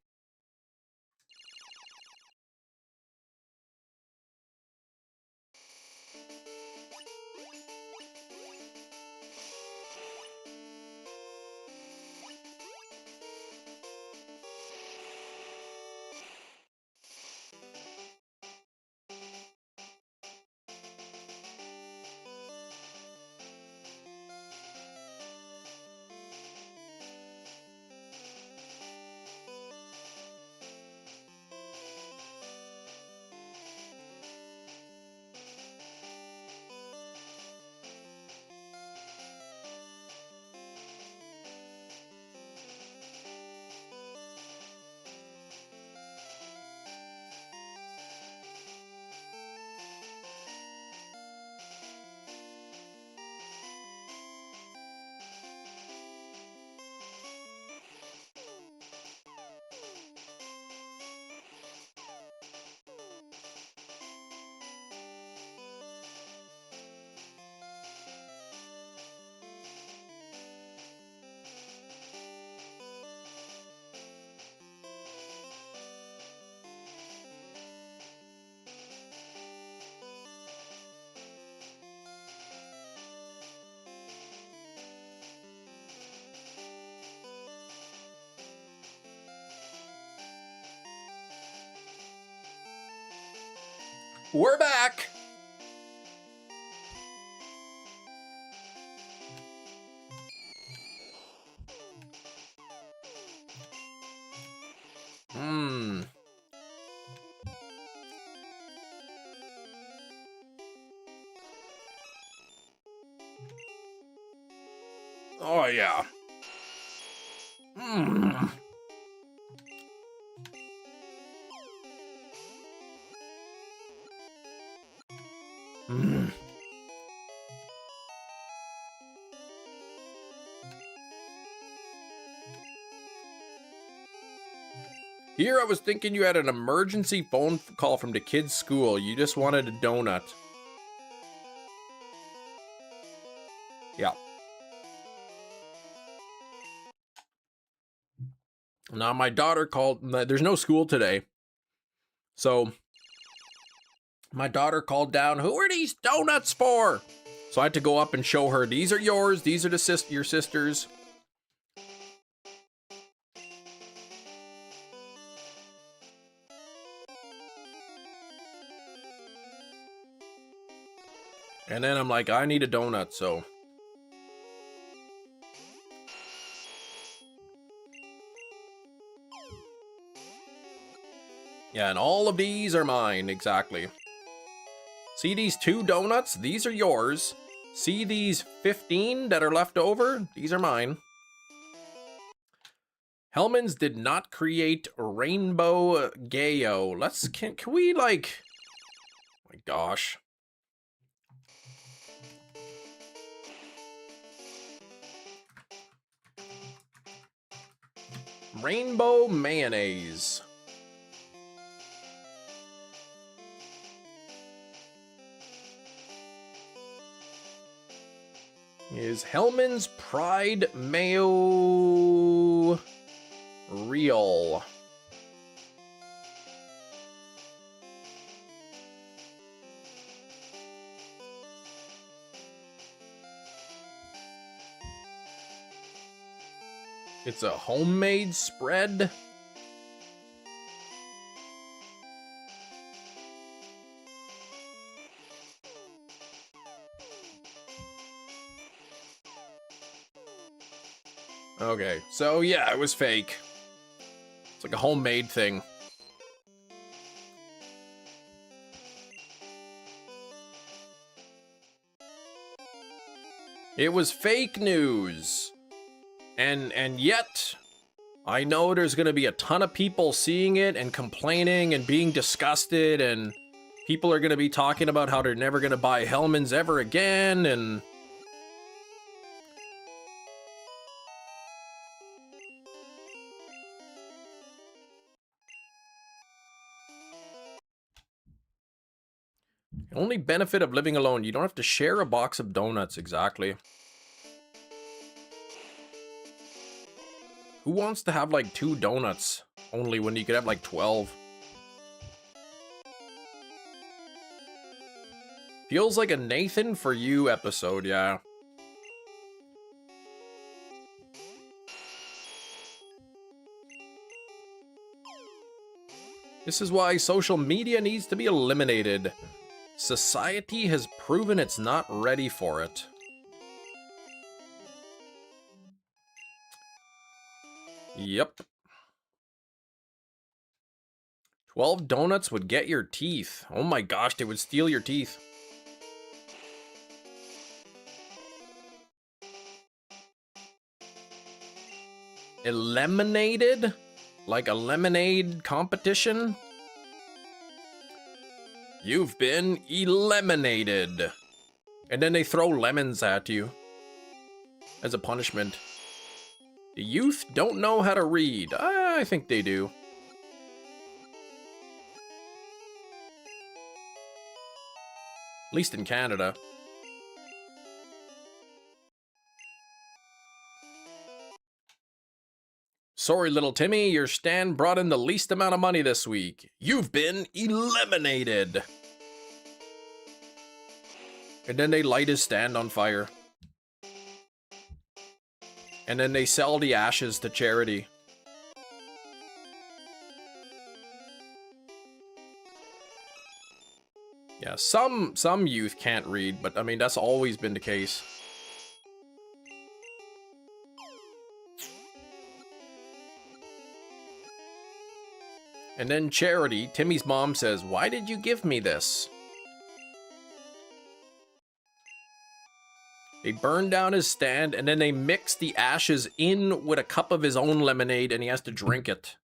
We're back. Oh, yeah. Here I was thinking you had an emergency phone call from the kid's school. You just wanted a donut. Yeah. Now my daughter called. There's no school today. So my daughter called down, who are these donuts for? So I had to go up and show her, these are yours. These are your sister's. And then I'm like, I need a donut, so. Yeah, and all of these are mine, exactly. See these 2 donuts? These are yours. See these 15 that are left over? These are mine. Hellman's did not create Rainbow Gayo. Can we like, oh my gosh. Rainbow mayonnaise. Is Hellman's Pride Mayo real? It's a homemade spread. Okay, so yeah, it was fake. It's like a homemade thing. It was fake news. And yet, I know there's gonna be a ton of people seeing it and complaining and being disgusted, and people are gonna be talking about how they're never gonna buy Hellman's ever again, and only benefit of living alone, you don't have to share a box of donuts, exactly. Who wants to have like 2 donuts only when you could have like 12? Feels like a Nathan for you episode, yeah. This is why social media needs to be eliminated. Society has proven it's not ready for it. Yep. 12 donuts would get your teeth. Oh my gosh, they would steal your teeth. Eliminated? Like a lemonade competition? You've been eliminated. And then they throw lemons at you as a punishment. The youth don't know how to read. I think they do. At least in Canada. Sorry, little Timmy, your stand brought in the least amount of money this week. You've been eliminated. And then they light his stand on fire. And then they sell the ashes to charity. Yeah, some youth can't read, but I mean, that's always been the case. And then Charity, Timmy's mom, says, "Why did you give me this?" They burn down his stand, and then they mix the ashes in with a cup of his own lemonade, and he has to drink it.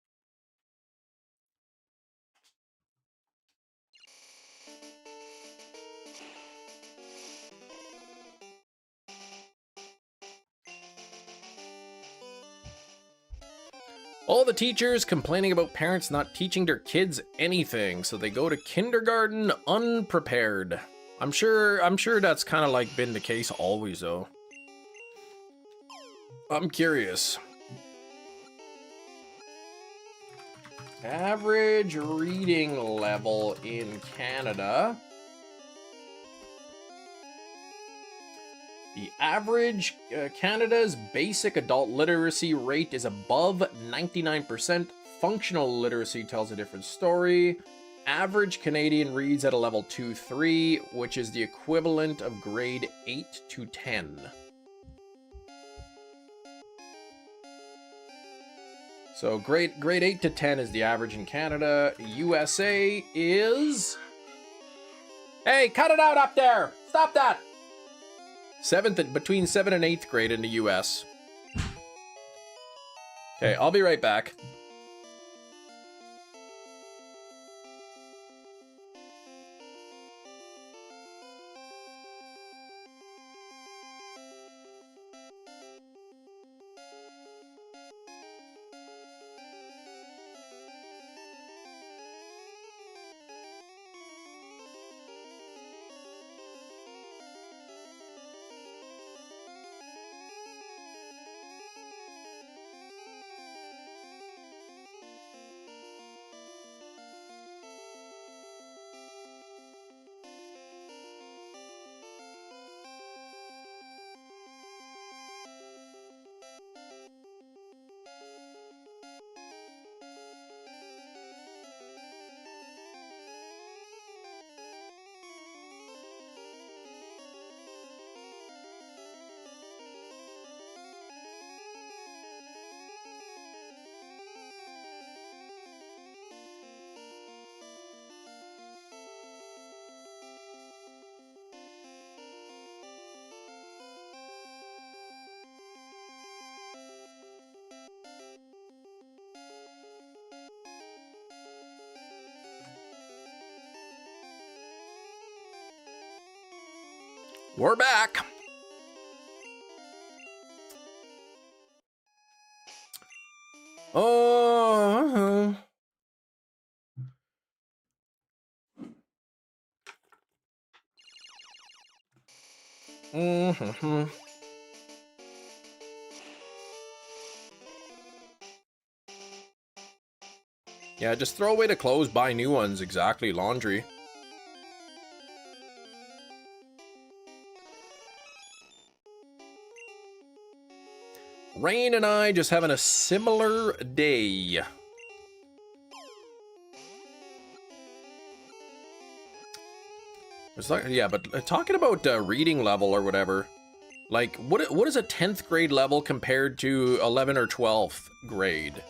All the teachers complaining about parents not teaching their kids anything, so they go to kindergarten unprepared. I'm sure that's kind of like been the case always, though. I'm curious. Average reading level in Canada. The average Canada's basic adult literacy rate is above 99%. Functional literacy tells a different story. Average Canadian reads at a level 2-3, which is the equivalent of grade 8 to 10. So grade 8 to 10 is the average in Canada. USA is... Hey, cut it out up there! Stop that! Between 7th and 8th grade in the US. Okay, I'll be right back. We're back. Oh. Mm-hmm. Yeah, just throw away the clothes, buy new ones. Exactly, laundry. Rain and I just having a similar day. It's like, yeah, but talking about reading level or whatever, like what is a 10th grade level compared to 11th or 12th grade?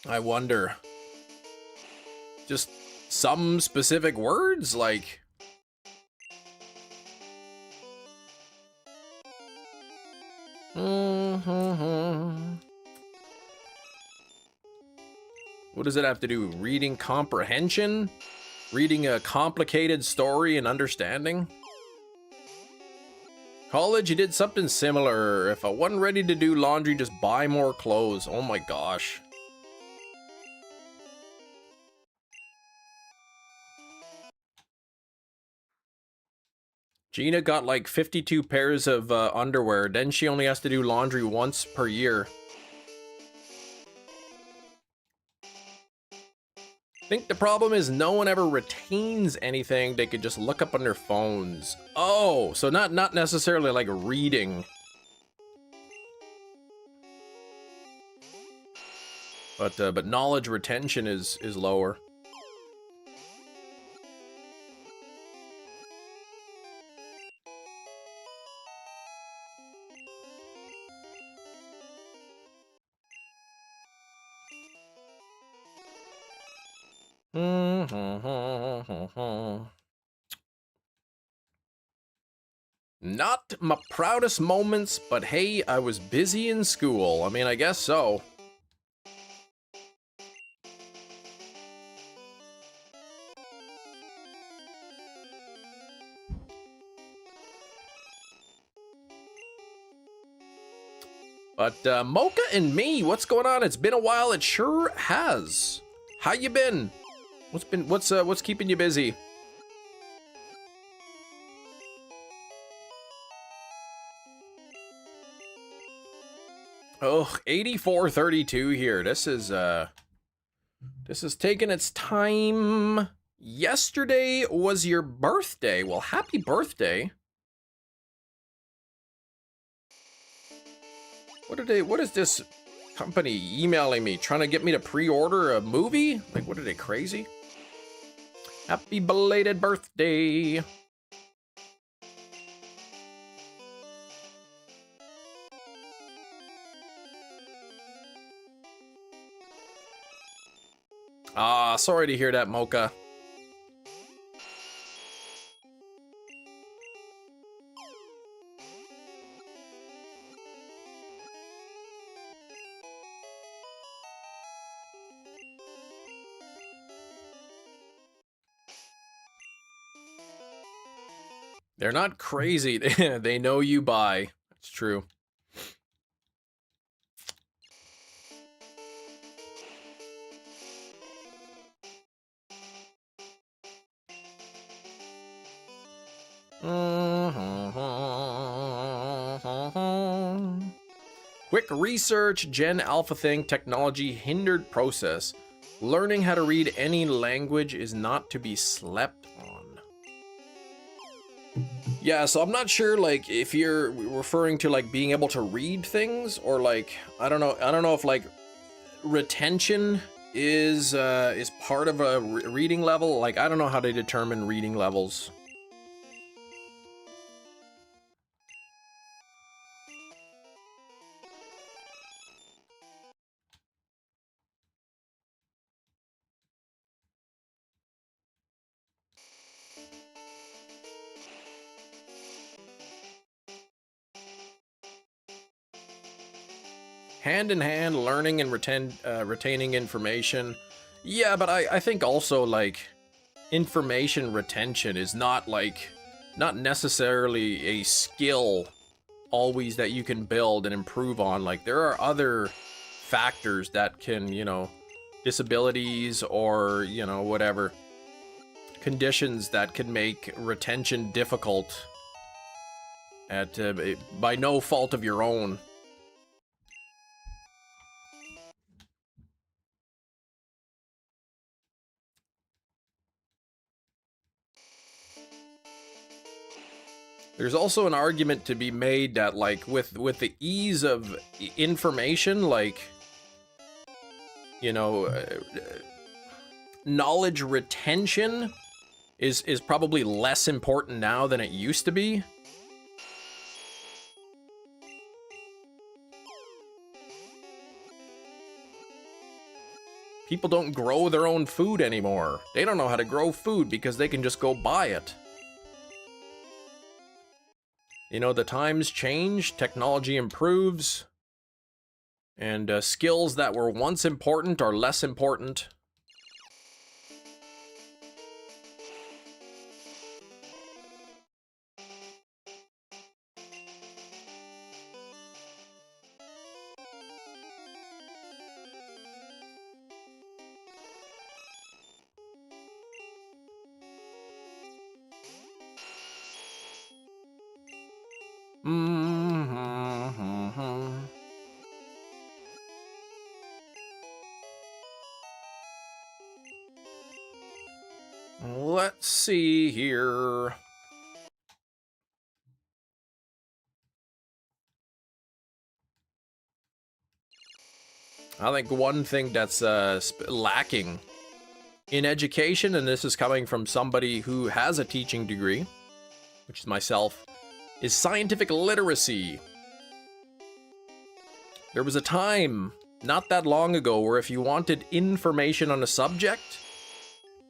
I wonder. Just some specific words, like... What does it have to do? Reading comprehension? Reading a complicated story and understanding? College, you did something similar. If I wasn't ready to do laundry, just buy more clothes. Oh my gosh. Gina got like 52 pairs of underwear. Then she only has to do laundry once per year. I think the problem is no one ever retains anything they could just look up on their phones. Oh, so not necessarily like reading. But knowledge retention is lower. Not my proudest moments, but hey, I was busy in school. I mean, I guess so. But Mocha and me, what's going on? It's been a while. It sure has. How you been? What's keeping you busy? Oh, 8432 here. This is taking its time. Yesterday was your birthday. Well, happy birthday. What is this company emailing me, trying to get me to pre-order a movie? Like, what are they, crazy? Happy belated birthday. Ah, sorry to hear that, Mocha. They're not crazy. They know you buy. It's true. Quick research, Gen Alpha thing, technology hindered process. Learning how to read any language is not to be slept on. Yeah, so I'm not sure, like, if you're referring to, like, being able to read things, or, like, I don't know if, like, retention is part of a reading level. Like, I don't know how they determine reading levels. Hand in hand, learning and retaining information. Yeah, but I think also, like, information retention is not necessarily a skill always that you can build and improve on. Like, there are other factors that can, you know, disabilities or, you know, whatever, conditions that can make retention difficult at by no fault of your own. There's also an argument to be made that, like, with the ease of information, like, you know, knowledge retention is probably less important now than it used to be. People don't grow their own food anymore. They don't know how to grow food because they can just go buy it. You know, the times change, technology improves, and skills that were once important are less important. Let's see here. I think one thing that's lacking in education, and this is coming from somebody who has a teaching degree, which is myself, is scientific literacy. There was a time not that long ago where if you wanted information on a subject,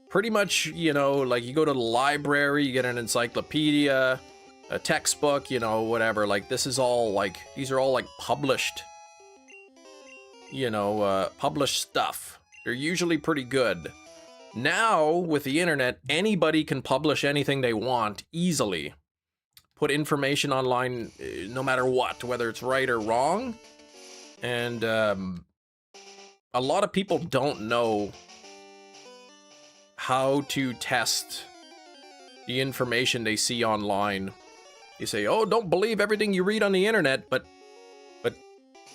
pretty much, you know, like you go to the library, you get an encyclopedia, a textbook, you know, whatever. Like this is all like, these are all like published, you know, published stuff. They're usually pretty good. Now, with the internet, anybody can publish anything they want easily. Put information online no matter what, whether it's right or wrong. And a lot of people don't know how to test the information they see online. You say, oh, don't believe everything you read on the internet, but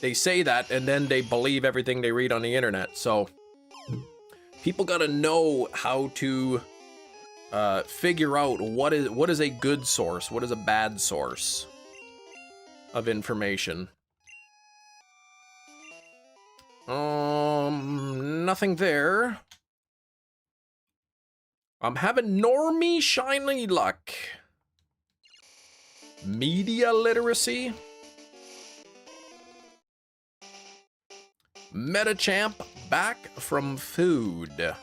they say that and then they believe everything they read on the internet. So people gotta know how to figure out what is a good source, what is a bad source of information. Nothing there. I'm having normie shiny luck. Media literacy. Metachamp back from food.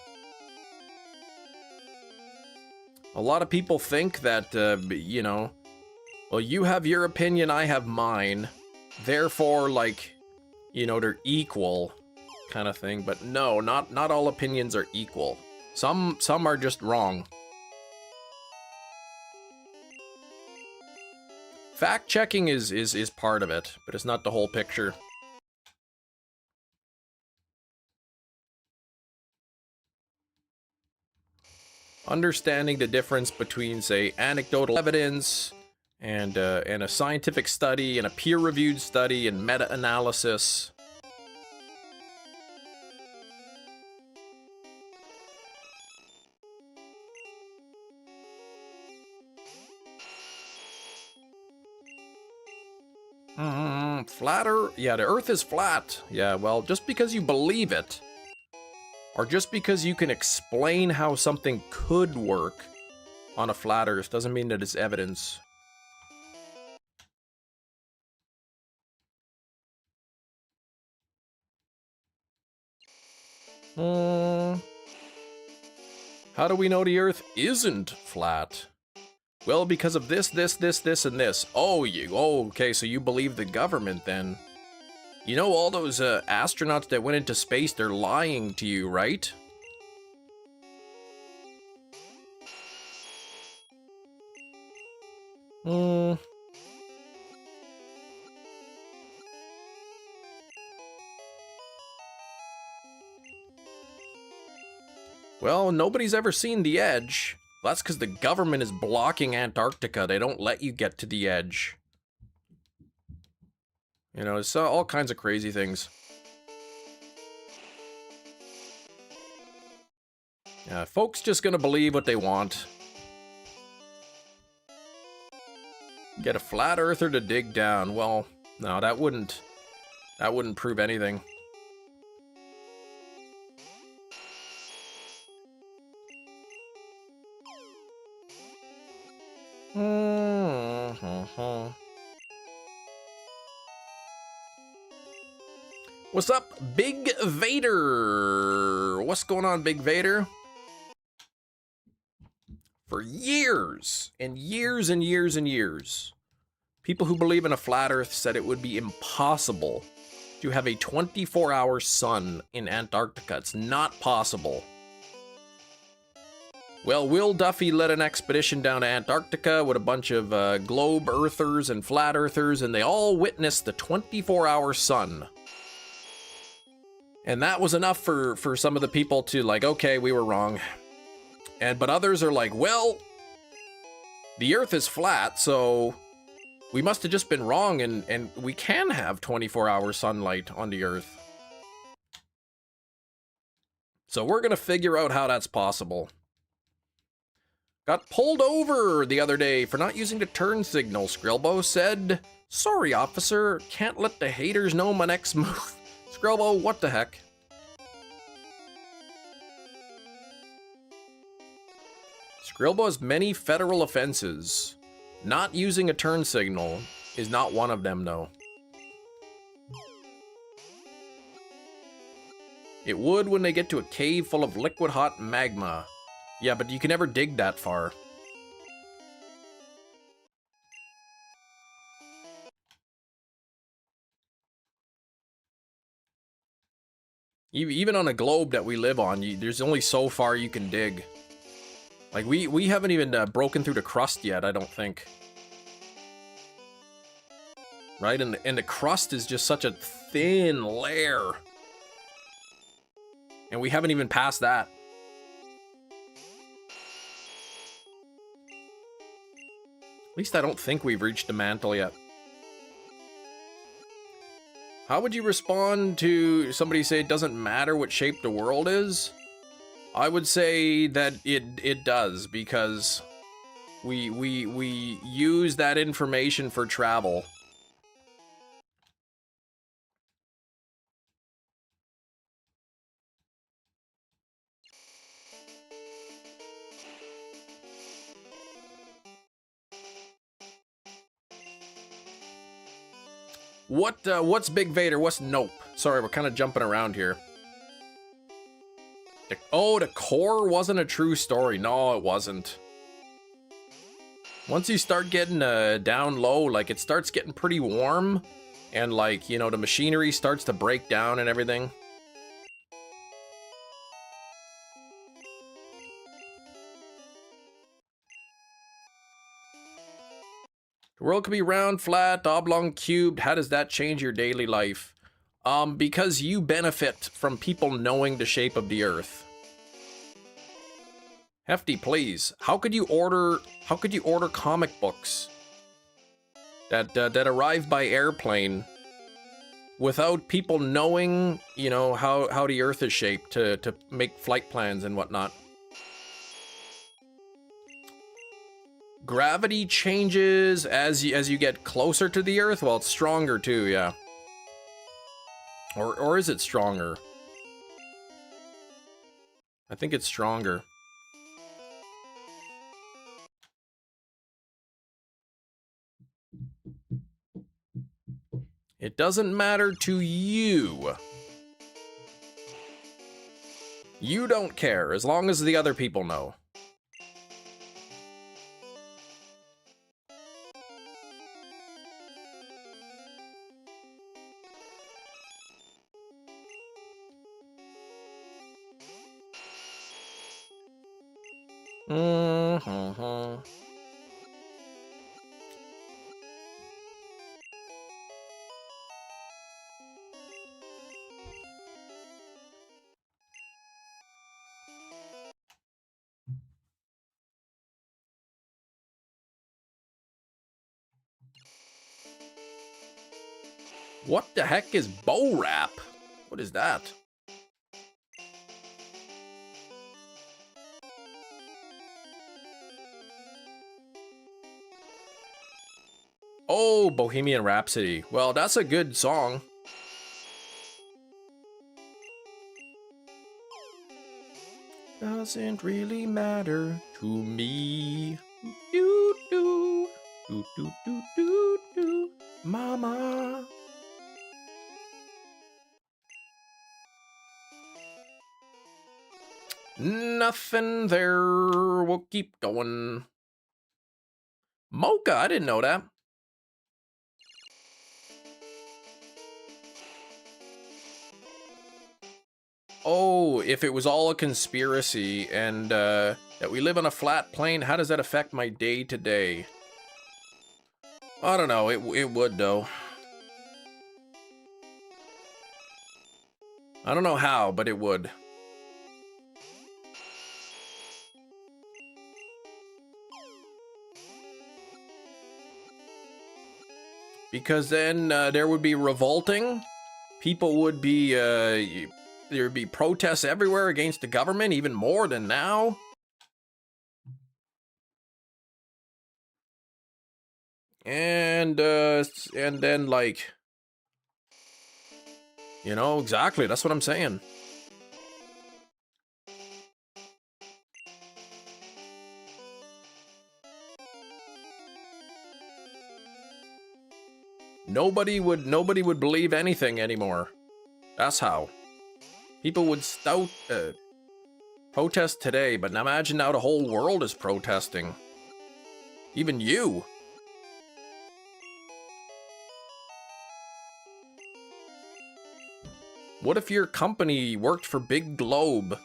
A lot of people think that, you know, well, you have your opinion, I have mine. Therefore, like, you know, they're equal kind of thing. But no, not all opinions are equal. Some are just wrong. Fact checking is part of it, but it's not the whole picture. Understanding the difference between, say, anecdotal evidence and a scientific study and a peer-reviewed study and meta-analysis. Flatter? Yeah, the Earth is flat. Yeah, well, just because you believe it, or just because you can explain how something could work on a flat Earth, doesn't mean that it's evidence. How do we know the Earth isn't flat? Well, because of this, and this. Oh, okay, so you believe the government then. You know all those astronauts that went into space, they're lying to you, right? Well, nobody's ever seen the edge. That's because the government is blocking Antarctica. They don't let you get to the edge. You know, it's all kinds of crazy things. Yeah, folks just gonna believe what they want. Get a flat earther to dig down. Well, no, that wouldn't prove anything. What's up, Big Vader? What's going on, Big Vader? For years and years and years and years, people who believe in a flat Earth said it would be impossible to have a 24-hour sun in Antarctica. It's not possible. Well, Will Duffy led an expedition down to Antarctica with a bunch of globe earthers and flat earthers, and they all witnessed the 24-hour sun. And that was enough for some of the people to like, okay, we were wrong. But others are like, well, the Earth is flat, so we must have just been wrong, and we can have 24-hour sunlight on the Earth. So we're gonna figure out how that's possible. Got pulled over the other day for not using the turn signal. Skrillbo said, sorry, officer, can't let the haters know my next move. Skrillbo, what the heck? Skrillbo has many federal offenses. Not using a turn signal is not one of them, though. It would when they get to a cave full of liquid hot magma. Yeah, but you can never dig that far. Even on a globe that we live on, there's only so far you can dig. Like, we haven't even broken through the crust yet, I don't think. Right? And the crust is just such a thin layer. And we haven't even passed that. At least I don't think we've reached the mantle yet. How would you respond to somebody say it doesn't matter what shape the world is? I would say that it does, because we use that information for travel. What's Big Vader? What's Nope? Sorry, we're kind of jumping around here. Oh, the core wasn't a true story. No, it wasn't. Once you start getting down low, like, it starts getting pretty warm, and, like, you know, the machinery starts to break down and everything. The world could be round, flat, oblong, cubed. How does that change your daily life? Because you benefit from people knowing the shape of the Earth. Hefty, please. How could you order comic books that arrive by airplane without people knowing, you know, how the Earth is shaped to make flight plans and whatnot? Gravity changes as you get closer to the Earth. Well, it's stronger too, yeah. Or is it stronger? I think it's stronger. It doesn't matter to you. You don't care, as long as the other people know. Mm-hmm. What the heck is bow wrap? What is that? Oh, Bohemian Rhapsody. Well, that's a good song. Doesn't really matter to me. Do do do do do do do, mama. Nothing there. We'll keep going. Mocha, I didn't know that. Oh, if it was all a conspiracy and that we live on a flat plane, how does that affect my day to day? I don't know. It would though. I don't know how, but it would. Because then there would be revolting. People would be, there would be protests everywhere against the government, even more than now. And then, like, You know, exactly. That's what I'm saying. Nobody would believe anything anymore. That's how. People would protest today, but now imagine now the whole world is protesting. Even you. What if your company worked for Big Globe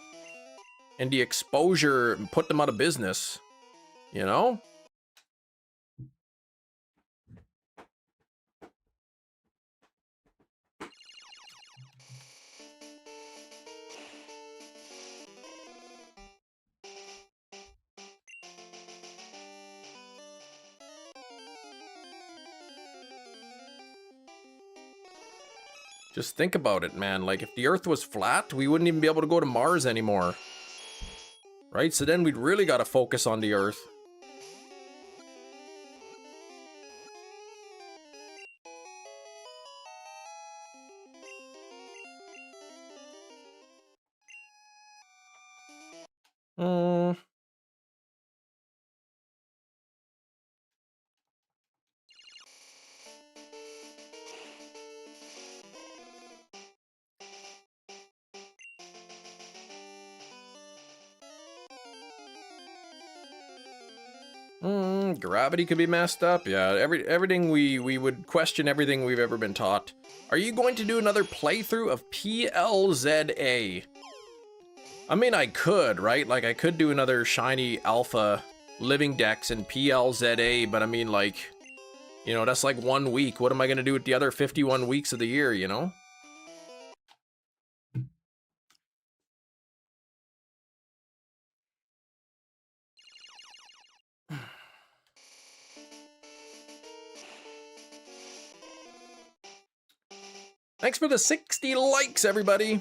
and the exposure put them out of business? You know? Just think about it, man. Like, if the Earth was flat, we wouldn't even be able to go to Mars anymore. Right? So then we'd really got to focus on the Earth. Gravity could be messed up. Yeah, everything we would question everything we've ever been taught. Are you going to do another playthrough of PLZA? I mean, I could, right? Like, I could do another shiny alpha living dex in PLZA, but I mean, like, you know, that's like 1 week. What am I going to do with the other 51 weeks of the year, you know? Thanks for the 60 likes, everybody.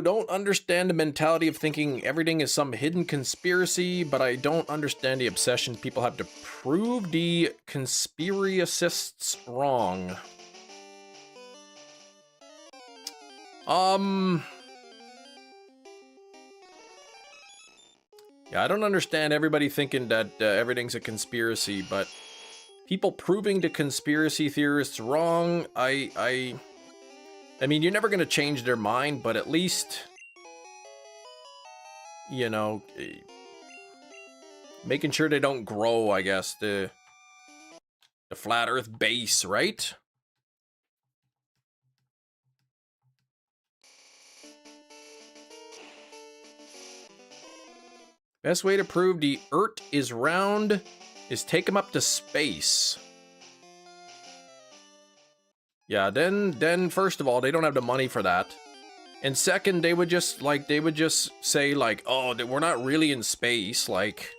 Don't understand the mentality of thinking everything is some hidden conspiracy, but I don't understand the obsession people have to prove the conspiracists wrong. Yeah, I don't understand everybody thinking that everything's a conspiracy, but people proving the conspiracy theorists wrong, I mean, you're never going to change their mind, but at least, you know, making sure they don't grow, I guess, the flat earth base, right? Best way to prove the Earth is round is take them up to space. Yeah, then first of all, they don't have the money for that. And second, they would just say like, oh, we're not really in space, like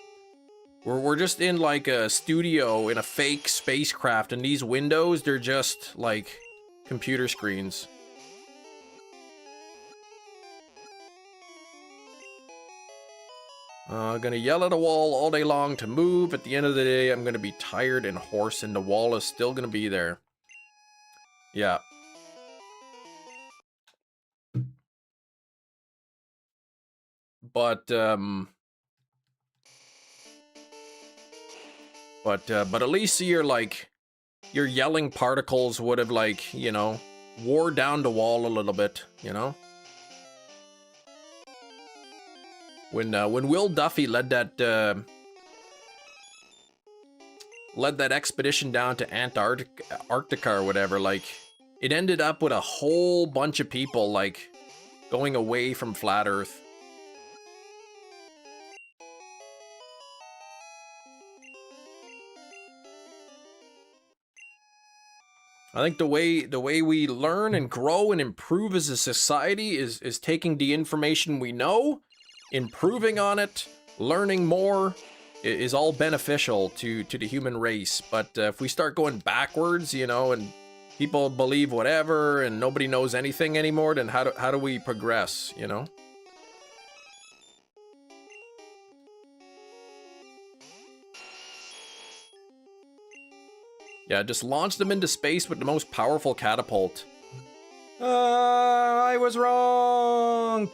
we're just in like a studio in a fake spacecraft, and these windows, they're just like computer screens. Gonna yell at a wall all day long to move. At the end of the day, I'm gonna be tired and hoarse, and the wall is still gonna be there. Yeah. But at least your yelling particles would have, like, you know, wore down the wall a little bit, you know? When Will Duffy led that expedition down to Antarctica or whatever, like, it ended up with a whole bunch of people, like, going away from flat Earth. I think the way we learn and grow and improve as a society is taking the information we know, improving on it, learning more is all beneficial to the human race. But if we start going backwards, you know, and people believe whatever and nobody knows anything anymore, then how do we progress, you know? Yeah, just launch them into space with the most powerful catapult. I was wrong!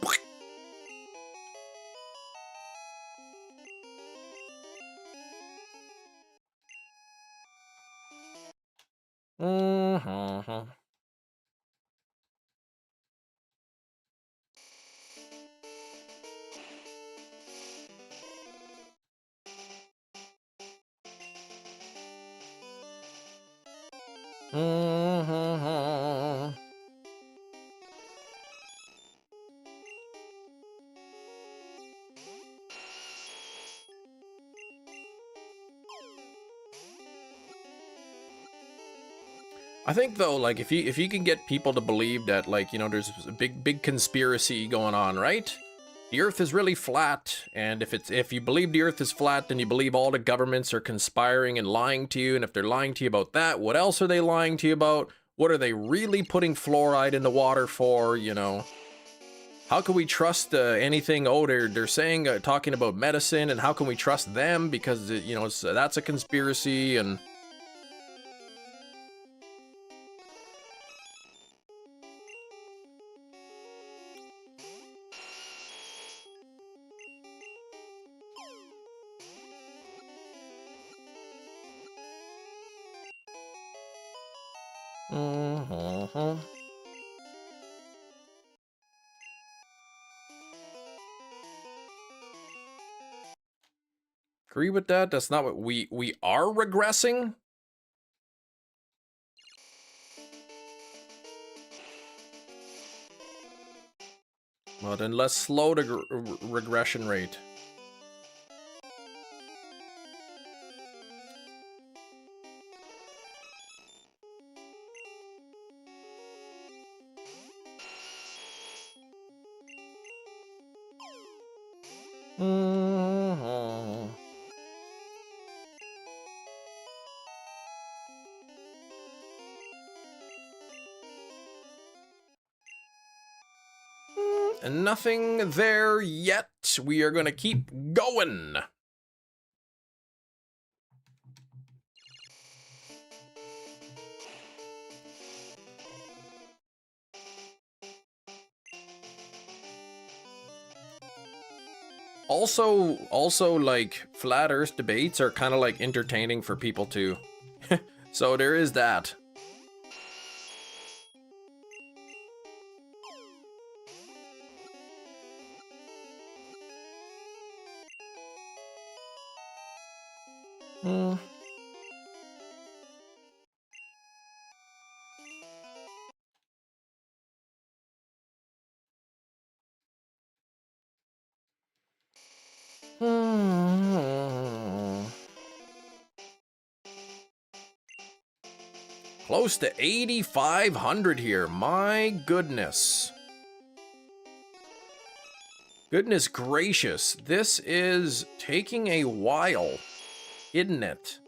Mm-hmm. Mm-hmm. I think though, like if you can get people to believe that, like, you know, there's a big conspiracy going on, right? The Earth is really flat, and if you believe the Earth is flat, then you believe all the governments are conspiring and lying to you. And if they're lying to you about that, what else are they lying to you about? What are they really putting fluoride in the water for? You know, how can we trust anything? Oh, they're saying talking about medicine, and how can we trust them? Because you know that's a conspiracy and. Mm-hmm. Agree with that? That's not what we are regressing. Well, then let's slow the regression rate. Mm-hmm. And nothing there yet. We are gonna keep going. Also, like, flat Earth debates are kind of like entertaining for people too. So there is that. Hmm. Close to 8,500 here. My goodness. Goodness gracious. This is taking a while, isn't it?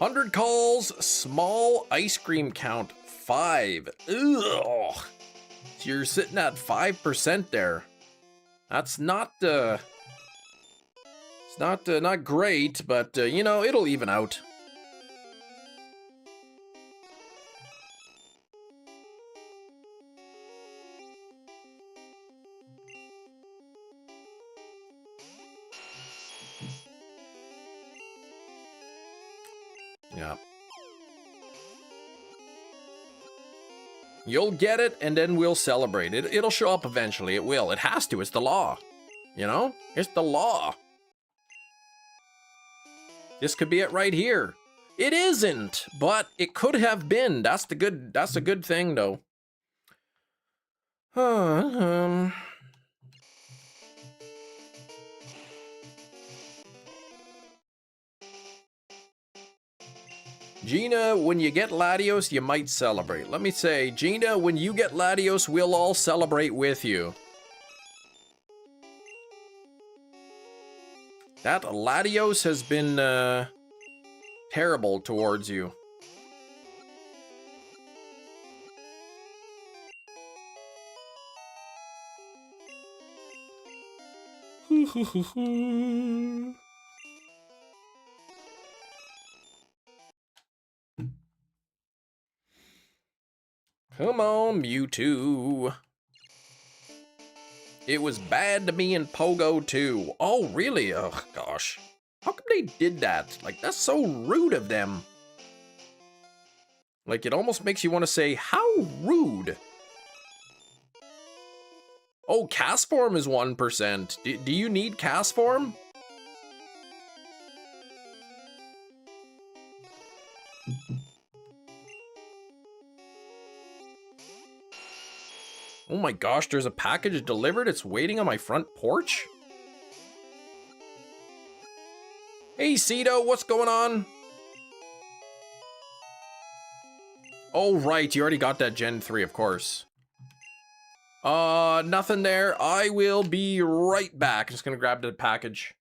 $100 calls, small ice cream count 5. Ugh. You're sitting at 5% there. That's not it's not great, but you know, it'll even out. Yeah. You'll get it, and then we'll celebrate it. It'll show up eventually. It will. It has to. It's the law. You know? It's the law. This could be it right here. It isn't, but it could have been. That's a good thing though. Gina, when you get Latios, you might celebrate. Let me say, Gina, when you get Latios, we'll all celebrate with you. That Latios has been terrible towards you. Come on, Mewtwo. It was bad to me in Pogo too. Oh, really? Oh, gosh. How come they did that? Like, that's so rude of them. Like, it almost makes you want to say, how rude. Oh, cast form is 1%. Do you need cast form? Oh my gosh, there's a package delivered. It's waiting on my front porch. Hey, Cedo, what's going on? Oh, right, you already got that Gen 3, of course. Nothing there. I will be right back. I'm just gonna grab the package.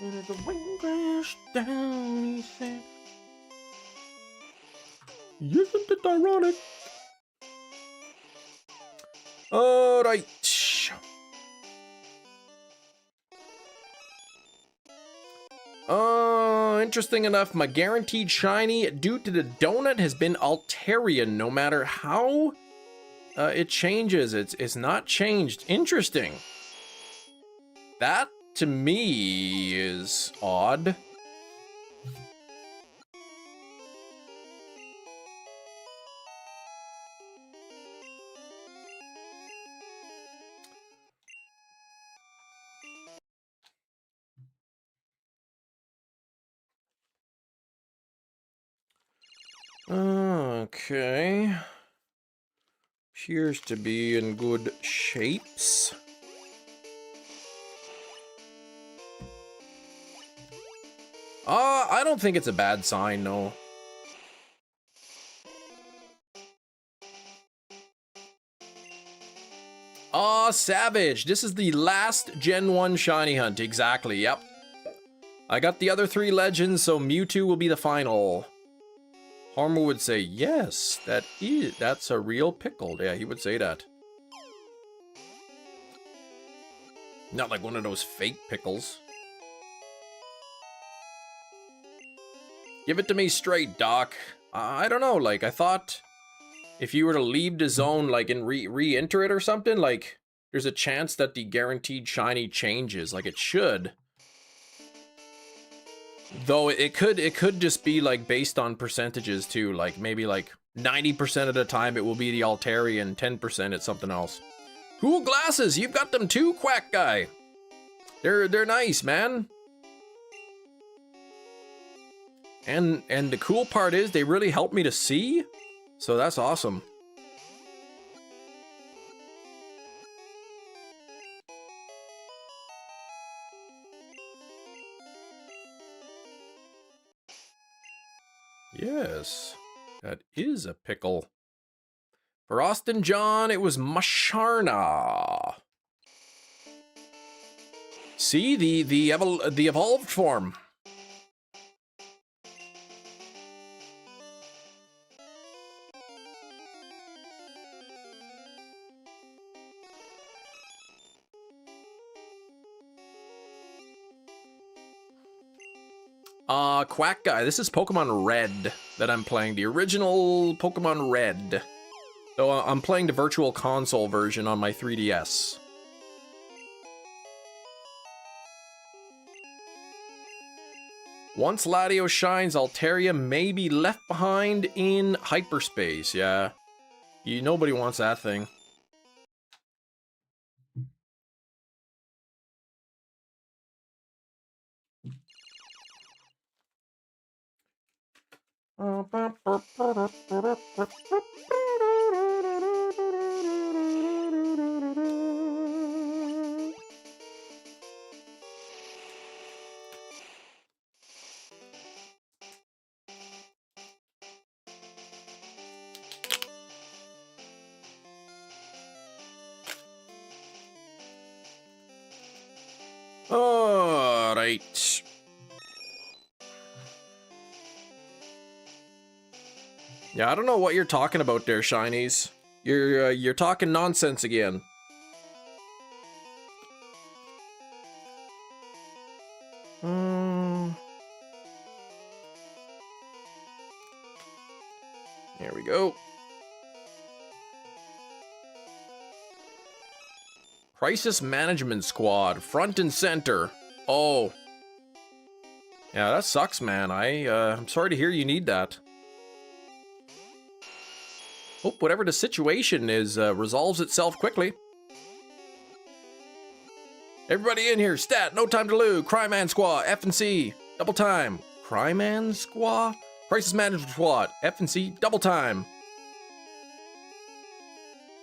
And the wind crashed down, he said. Isn't it ironic? Alright. Interesting enough, my guaranteed shiny due to the donut has been Altarian, no matter how it changes. It's not changed. Interesting. That to me is odd. Okay. Appears to be in good shapes. I don't think it's a bad sign, no. Savage. This is the last Gen 1 shiny hunt. Exactly, yep. I got the other 3 legends, so Mewtwo will be the final. Harmer would say, yes, that's a real pickle. Yeah, he would say that. Not like one of those fake pickles. Give it to me straight, Doc. I don't know, like, I thought if you were to leave the zone, like, and re-enter it or something, like, there's a chance that the guaranteed shiny changes, like it should. Though it could just be, like, based on percentages, too. Like, maybe, like, 90% of the time it will be the Altarian, 10% it's something else. Cool glasses! You've got them too, Quack Guy! They're nice, man. And the cool part is they really help me to see, so that's awesome. Yes, that is a pickle. For Austin John, it was Masharna. See, the evolved form. Quack Guy. This is Pokemon Red that I'm playing. The original Pokemon Red. So I'm playing the Virtual Console version on my 3DS. Once Latios shines, Altaria may be left behind in hyperspace. Yeah. Nobody wants that thing. All right. Yeah, I don't know what you're talking about there, Shinies. You're talking nonsense again. Here we go. Crisis Management Squad, front and center. Oh. Yeah, that sucks, man. I'm sorry to hear you need that. Hope whatever the situation is resolves itself quickly. Everybody in here, stat, no time to lose. Cryman Squad, F and C, double time. Cryman Squad? Crisis Management Squad, F and C, double time.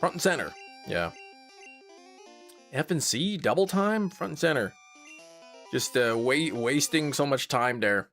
Front and center, yeah. F and C, double time, front and center. Just wasting so much time there.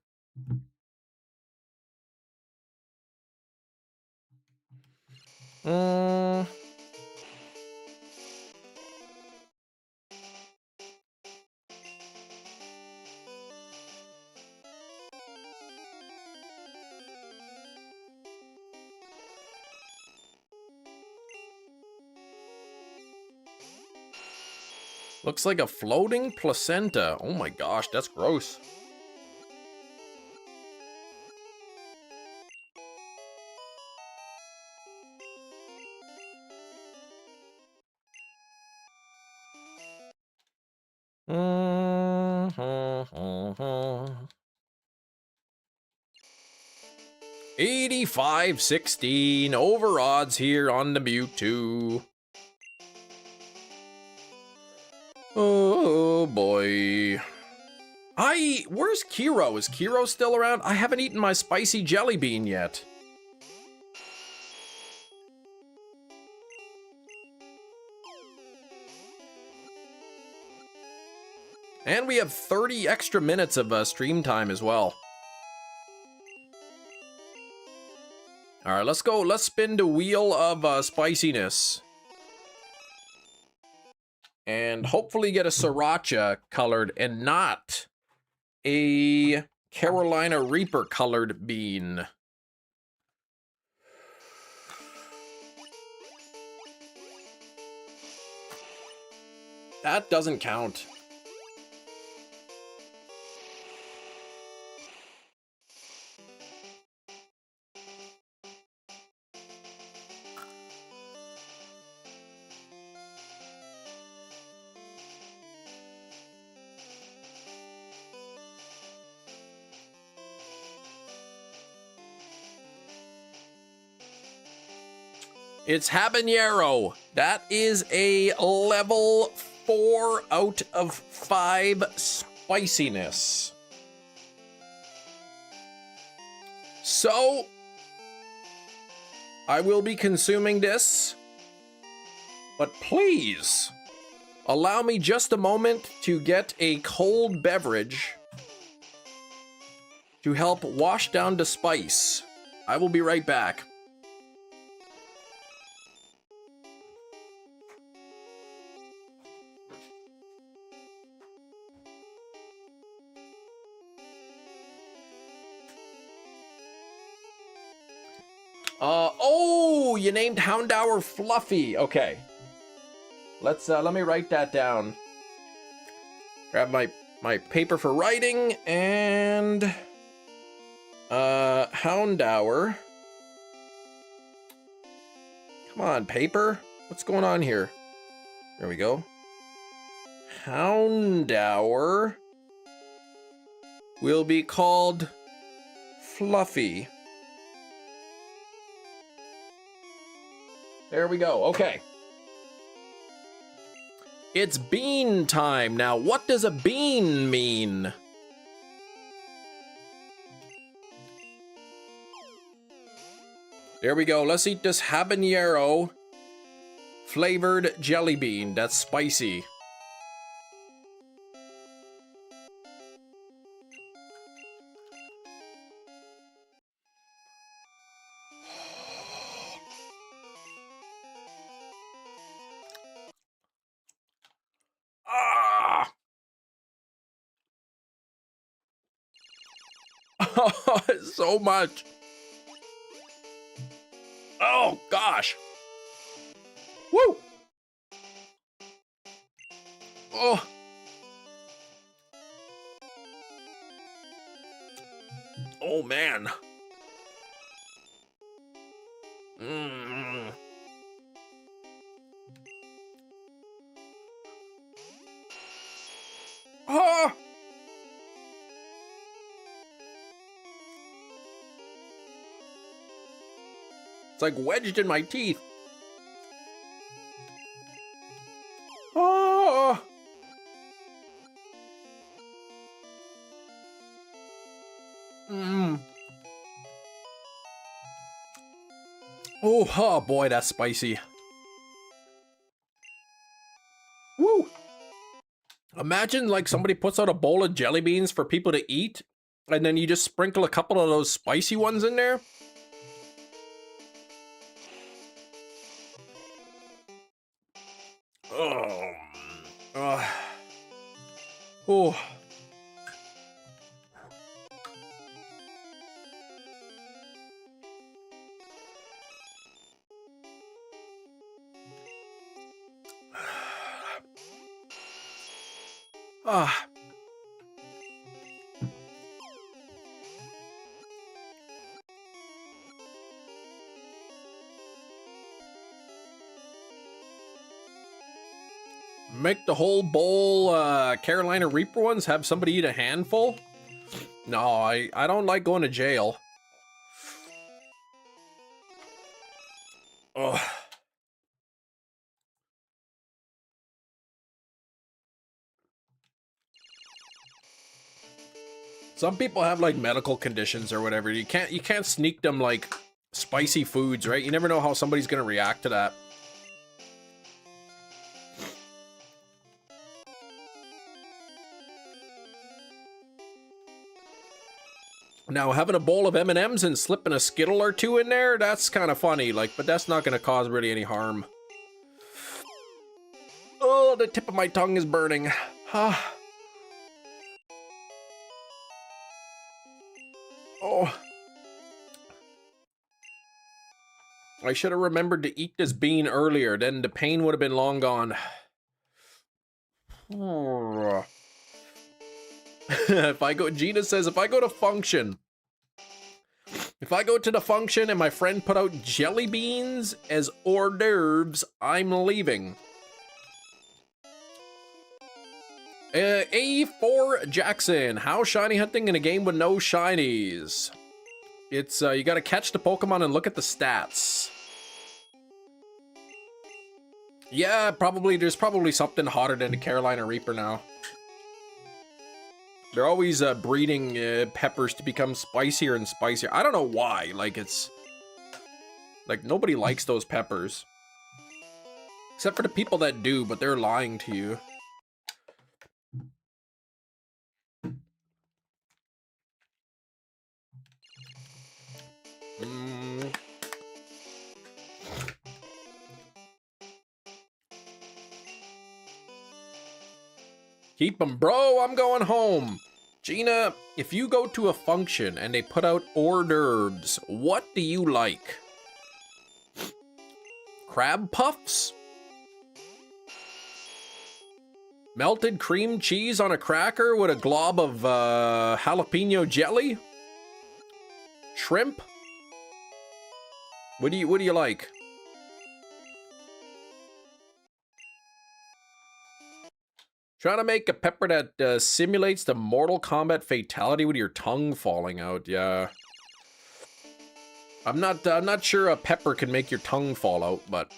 Looks like a floating placenta. Oh my gosh, that's gross. Mm-hmm. 85-16 over odds here on the MEWTWO. Oh boy. Where's Kiro? Is Kiro still around? I haven't eaten my spicy jelly bean yet. And we have 30 extra minutes of stream time as well. All right, let's go. Let's spin the wheel of spiciness. And hopefully get a Sriracha colored and not a Carolina Reaper colored bean. That doesn't count. It's habanero. That is a level 4 out of 5 spiciness. So, I will be consuming this, but please allow me just a moment to get a cold beverage to help wash down the spice. I will be right back. Oh, you named Houndour Fluffy. Okay. Let me write that down. Grab my paper for writing and Houndour. Come on, paper. What's going on here? There we go. Houndour will be called Fluffy. There we go. Okay. It's bean time. Now, what does a bean mean? There we go. Let's eat this habanero flavored jelly bean. That's spicy. Ah! Oh, so much. Oh, gosh. Woo! Oh. Oh, man. Ah! It's like wedged in my teeth. Oh. Oh, boy, that's spicy. Woo! Imagine like somebody puts out a bowl of jelly beans for people to eat, and then you just sprinkle a couple of those spicy ones in there. Oh. Oh. Ah. Make the whole bowl Carolina Reaper ones, have somebody eat a handful? No, I don't like going to jail. Ugh. Some people have like medical conditions or whatever. You can't sneak them like spicy foods, right? You never know how somebody's gonna react to that. Now, having a bowl of M&Ms and slipping a Skittle or two in there, that's kind of funny, like, but that's not gonna cause really any harm. Oh, the tip of my tongue is burning. Ah. Oh. I should have remembered to eat this bean earlier, then the pain would have been long gone. Gina says, if I go to the function and my friend put out jelly beans as hors d'oeuvres, I'm leaving. A4 Jackson, how shiny hunting in a game with no shinies? It's, you gotta catch the Pokemon and look at the stats. Yeah, there's probably something hotter than the Carolina Reaper now. They're always breeding peppers to become spicier and spicier. I don't know why, like it's... Like nobody likes those peppers. Except for the people that do, but they're lying to you. Keep 'em, bro. I'm going home. Gina, if you go to a function and they put out hors d'oeuvres, what do you like? Crab puffs? Melted cream cheese on a cracker with a glob of jalapeno jelly? Shrimp? What do you like? Trying to make a pepper that simulates the Mortal Kombat fatality with your tongue falling out. Yeah. I'm not sure a pepper can make your tongue fall out, but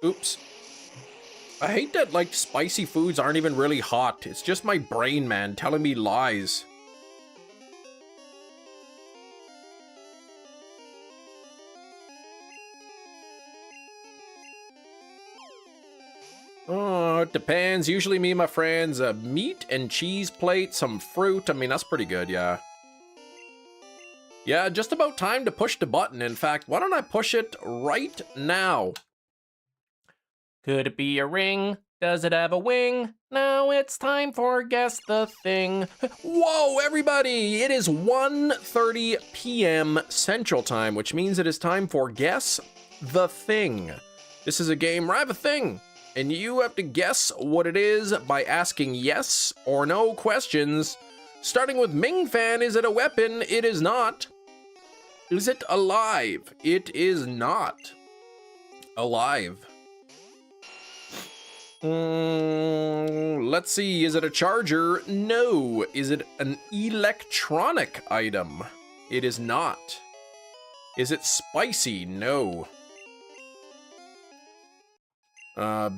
oops. I hate that, like, spicy foods aren't even really hot. It's just my brain, man, telling me lies. Oh, it depends. Usually me and my friends, meat and cheese plate, some fruit. I mean, that's pretty good, yeah. Yeah, just about time to push the button. In fact, why don't I push it right now? Could it be a ring? Does it have a wing? Now it's time for Guess the Thing. Whoa, everybody! It is 1:30 p.m. Central Time, which means it is time for Guess the Thing. This is a game where I have a thing, and you have to guess what it is by asking yes or no questions. Starting with Ming Fan, is it a weapon? It is not. Is it alive? It is not. Alive. Let's see, is it a charger? No. Is it an electronic item? It is not. Is it spicy? No.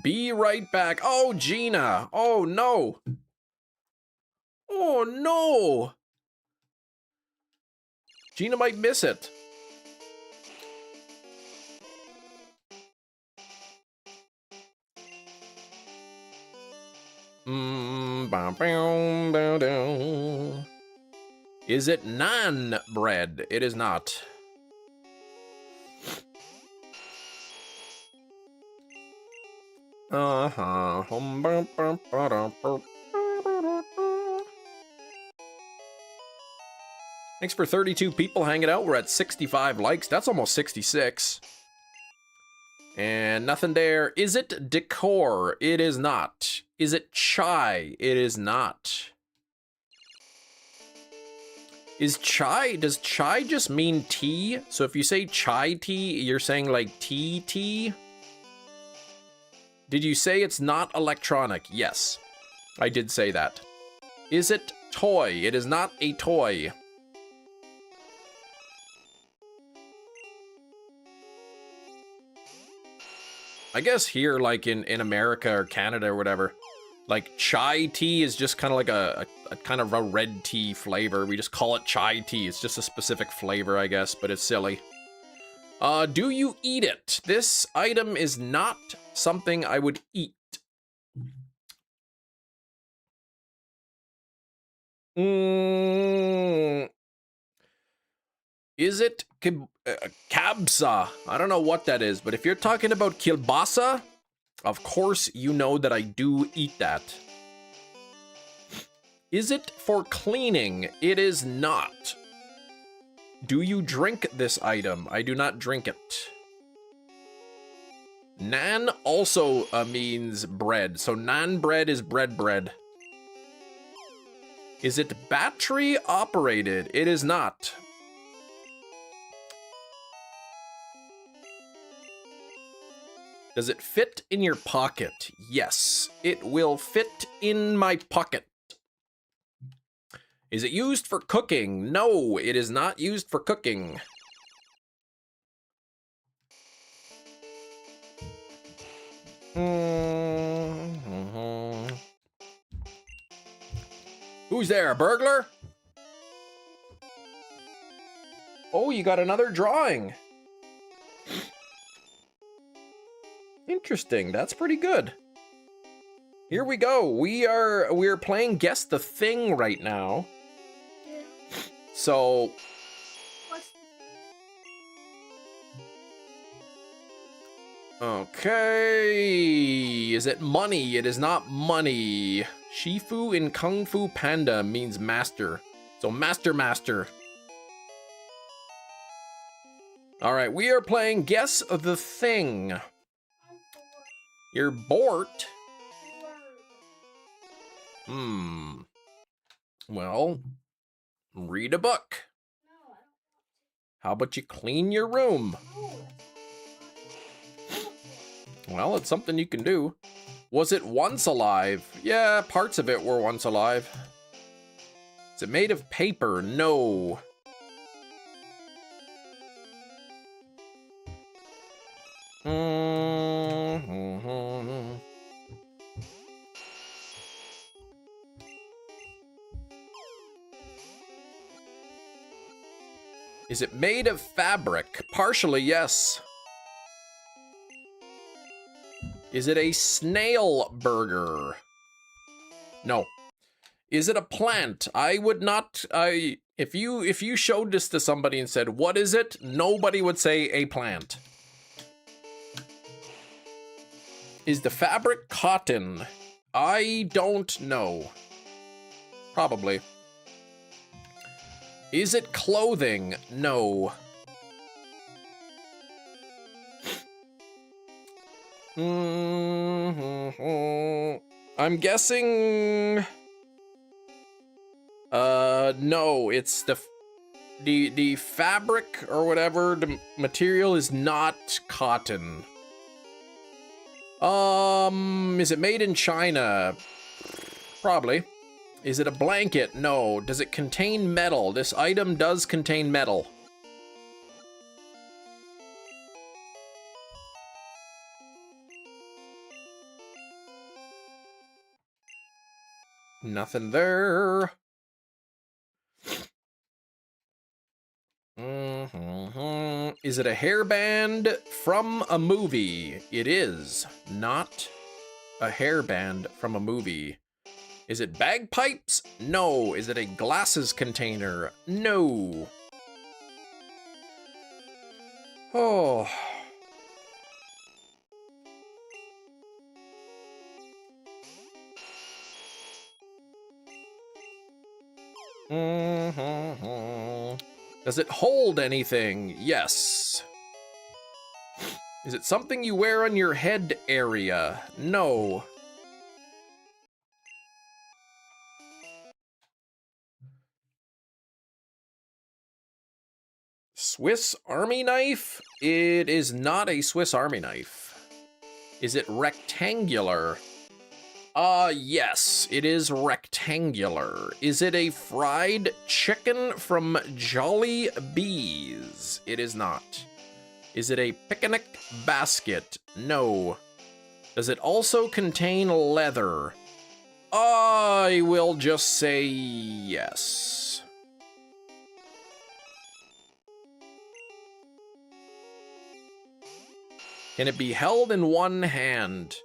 Be right back. Oh, Gina. Oh, no. Oh, no. Gina might miss it. Is it naan bread? It is not. Thanks for 32 people hanging out. We're at 65 likes. That's almost 66. And nothing there. Is it decor? It is not. Is it chai? It is not. Does chai just mean tea? So if you say chai tea, you're saying like tea? Did you say it's not electronic? Yes, I did say that. Is it toy? It is not a toy. I guess here, like in America or Canada or whatever, like chai tea is just kind of like a kind of a red tea flavor. We just call it chai tea. It's just a specific flavor, I guess, but it's silly. Do you eat it? This item is not something I would eat. Is it kabsa? I don't know what that is, but if you're talking about kielbasa, of course you know that I do eat that. Is it for cleaning? It is not. Do you drink this item? I do not drink it. Naan also means bread, so naan bread is bread. Is it battery operated? It is not. Does it fit in your pocket? Yes, it will fit in my pocket. Is it used for cooking? No, it is not used for cooking. Who's there, a burglar? Oh, you got another drawing. Interesting, that's pretty good. Here we go. We're playing Guess the Thing right now. Yeah. So What's okay. Is it money? It is not money. Shifu in Kung Fu Panda means master. So master. All right, we are playing Guess the Thing. I'm You're bored. bored. Well, read a book. No, I don't How about you clean your room? know. Well, it's something you can do. Was it once alive? Yeah, parts of it were once alive. Is it made of paper? No. Is it made of fabric? Partially, yes. Is it a snail burger? No. Is it a plant? I would not. If you showed this to somebody and said, "What is it?" Nobody would say a plant. Is the fabric cotton? I don't know. Probably. Is it clothing? No. I'm guessing. No, it's the fabric or whatever. The material is not cotton. Is it made in China? Probably. Is it a blanket? No. Does it contain metal? This item does contain metal. Nothing there. Is it a hairband from a movie? It is not a hairband from a movie. Is it bagpipes? No. Is it a glasses container? No. Oh. Does it hold anything? Yes. Is it something you wear on your head area? No. Swiss Army knife? It is not a Swiss Army knife. Is it rectangular? Yes, it is rectangular. Is it a fried chicken from Jolly Bees? It is not. Is it a picnic basket? No. Does it also contain leather? I will just say yes. Can it be held in one hand?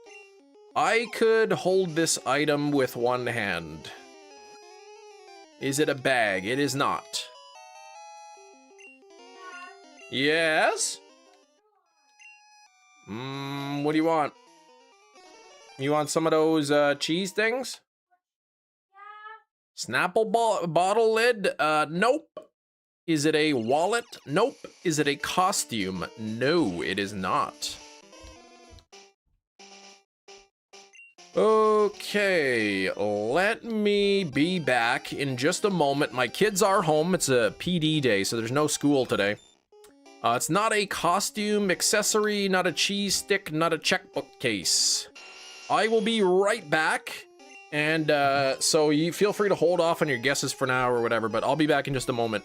I could hold this item with one hand. Is it a bag? It is not. Yes? What do you want? You want some of those cheese things? Snapple bottle lid? Nope. Is it a wallet? Nope. Is it a costume? No, it is not. Okay, let me be back in just a moment. My kids are home. It's a PD day, so there's no school today. It's not a costume, accessory, not a cheese stick, not a checkbook case. I will be right back, and so you feel free to hold off on your guesses for now or whatever, but I'll be back in just a moment.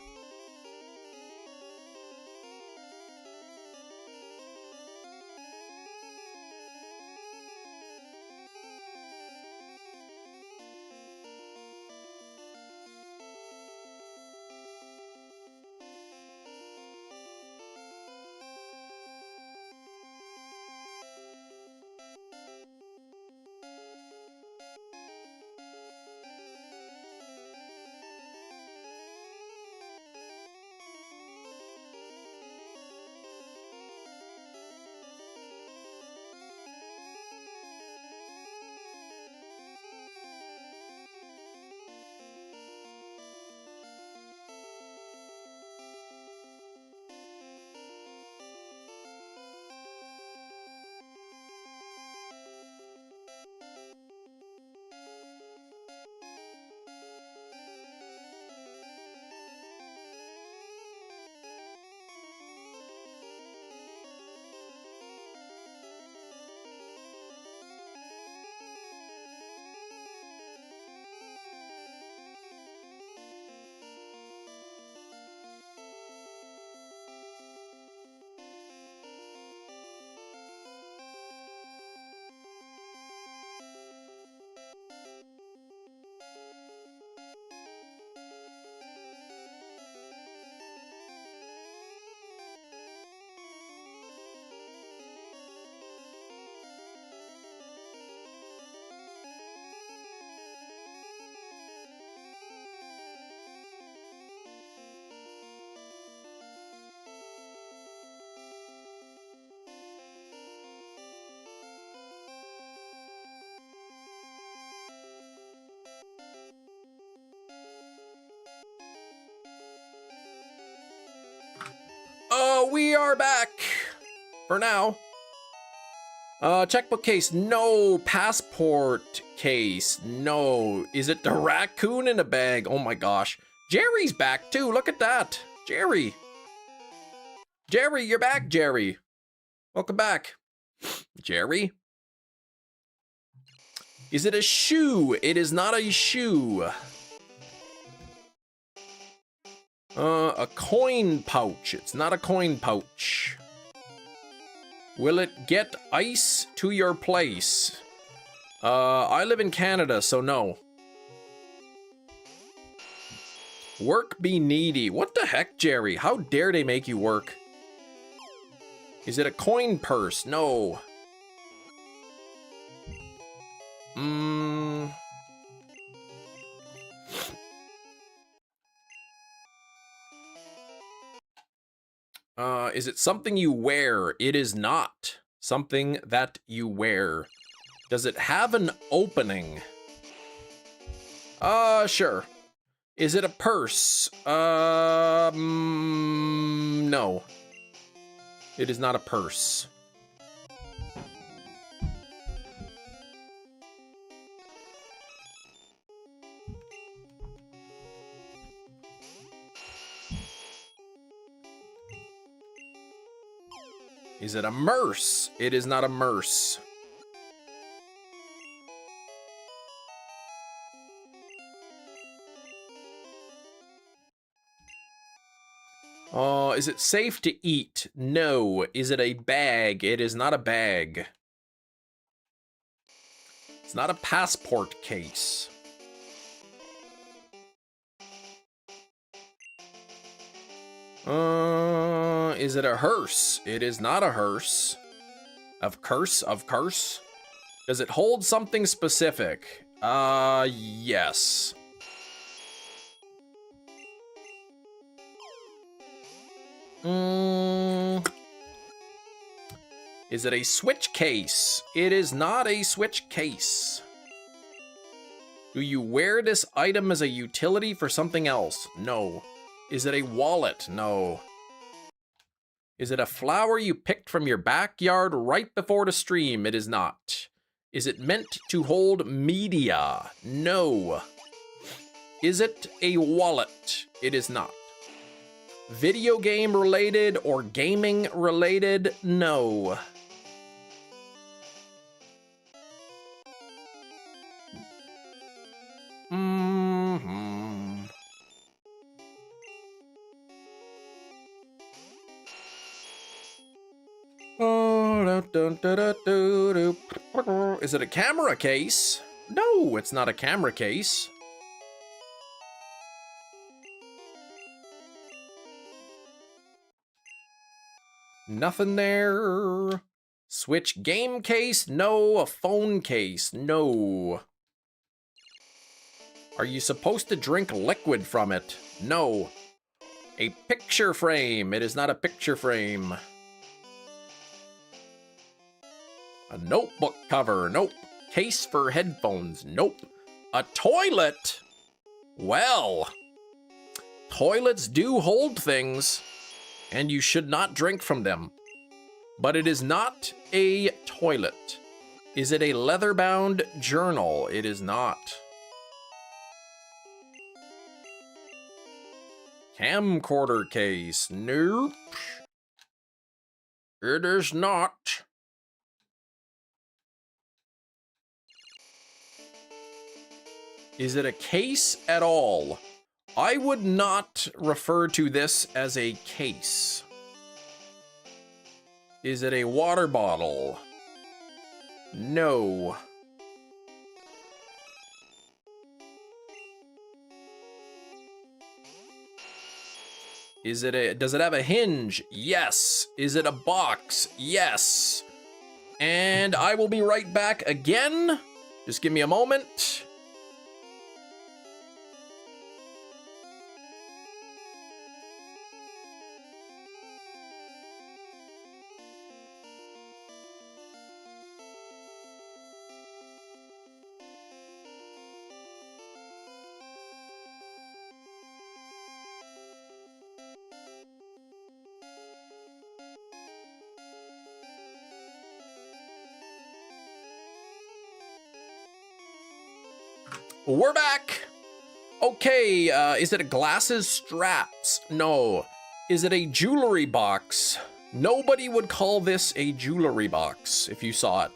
We are back for now. Checkbook case, no. Passport case, no. Is it the raccoon in a bag? Oh my gosh. Jerry's back too, look at that. Jerry. Jerry, you're back, Jerry. Welcome back. Jerry. Is it a shoe? It is not a shoe. A coin pouch. It's not a coin pouch. Will it get ice to your place? I live in Canada, so no. Work be needy. What the heck, Jerry? How dare they make you work? Is it a coin purse? No. Is it something you wear? It is not something that you wear. Does it have an opening? Sure. Is it a purse? No. It is not a purse. Is it a merce? It is not a merce. Is it safe to eat? No. Is it a bag? It is not a bag. It's not a passport case. Is it a hearse? It is not a hearse. Of course. Does it hold something specific? Yes. Is it a switch case? It is not a switch case. Do you wear this item as a utility for something else? No. Is it a wallet? No. Is it a flower you picked from your backyard right before the stream? It is not. Is it meant to hold media? No. Is it a wallet? It is not. Video game related or gaming related? No. Is it a camera case? No, it's not a camera case. Nothing there. Switch game case? No. A phone case? No. Are you supposed to drink liquid from it? No. A picture frame? It is not a picture frame. A notebook cover? Nope. Case for headphones? Nope. A toilet? Well, toilets do hold things, and you should not drink from them. But it is not a toilet. Is it a leather-bound journal? It is not. Camcorder case? Nope. It is not. Is it a case at all? I would not refer to this as a case. Is it a water bottle? No. Is it a, does it have a hinge? Yes. Is it a box? Yes. And I will be right back again. Just give me a moment. We're back. Okay, is it a glasses straps? No. Is it a jewelry box? Nobody would call this a jewelry box if you saw it.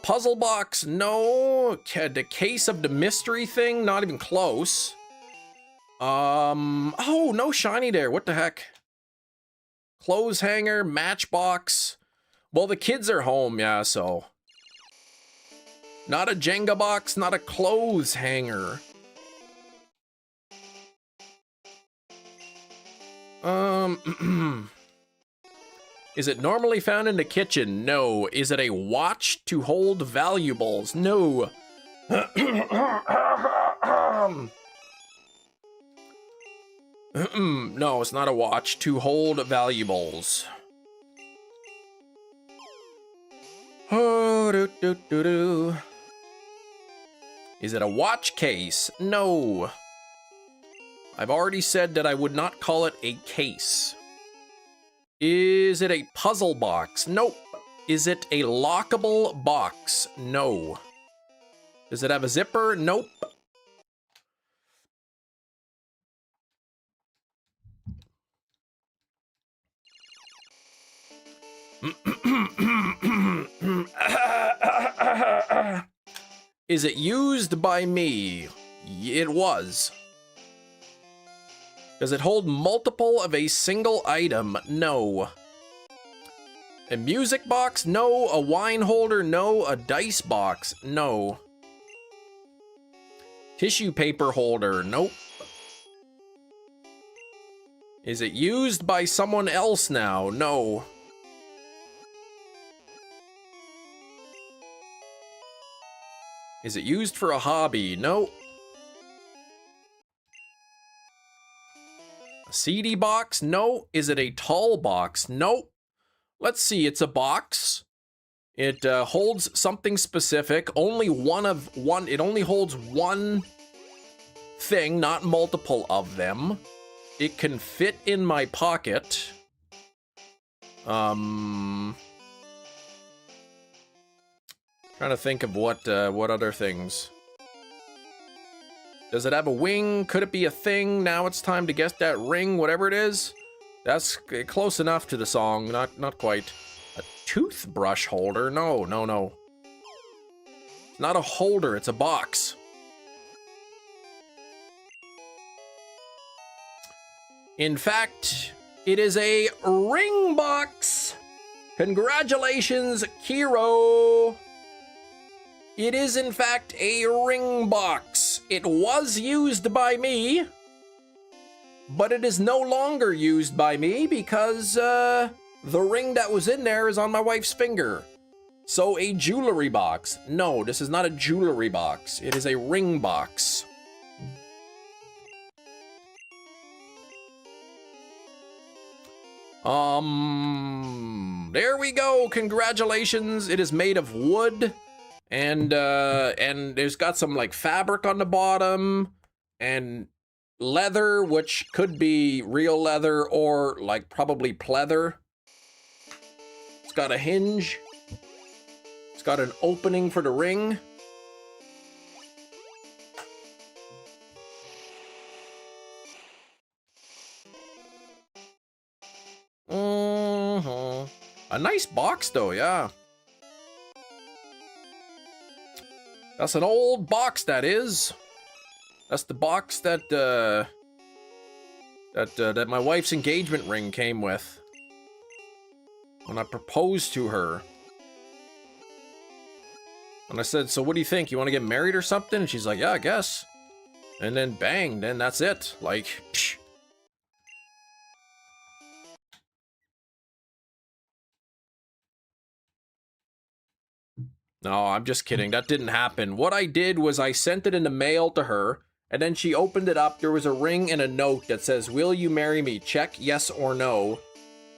Puzzle box? No. The case of the mystery thing? Not even close. Oh, no shiny there. What the heck? Clothes hanger, matchbox. Well, the kids are home, yeah, so. Not a Jenga box, not a clothes hanger. Is it normally found in the kitchen? No. Is it a watch to hold valuables? No. No, it's not a watch to hold valuables. Oh, do. Is it a watch case? No. I've already said that I would not call it a case. Is it a puzzle box? Nope. Is it a lockable box? No. Does it have a zipper? Nope. Is it used by me? It was. Does it hold multiple of a single item? No. A music box? No. A wine holder? No. A dice box? No. Tissue paper holder? Nope. Is it used by someone else now? No. Is it used for a hobby? No. A CD box? No. Is it a tall box? Nope. Let's see, it's a box. It holds something specific. Only it only holds one thing, not multiple of them. It can fit in my pocket. Trying to think of what other things. Does it have a wing? Could it be a thing? Now it's time to guess that ring, whatever it is. That's close enough to the song, not quite. A toothbrush holder? No. It's not a holder, it's a box. In fact, it is a ring box. Congratulations, Kiro. It is, in fact, a ring box. It was used by me, but it is no longer used by me because the ring that was in there is on my wife's finger. So a jewelry box. No, this is not a jewelry box. It is a ring box. There we go. Congratulations. It is made of wood. And there's got some like fabric on the bottom and leather, which could be real leather or like probably pleather. It's got a hinge. It's got an opening for the ring. A nice box though, yeah. That's an old box, that is. That's the box that that my wife's engagement ring came with when I proposed to her. And I said, so what do you think? You want to get married or something? And she's like, yeah, I guess. And then bang, then that's it. Like, psh. No, I'm just kidding. That didn't happen. What I did was I sent it in the mail to her, and then she opened it up. There was a ring and a note that says, will you marry me? Check yes or no.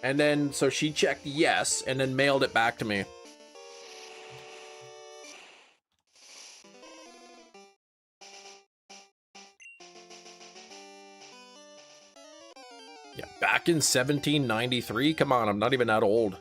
And then, so she checked yes, and then mailed it back to me. Yeah, back in 1793? Come on, I'm not even that old.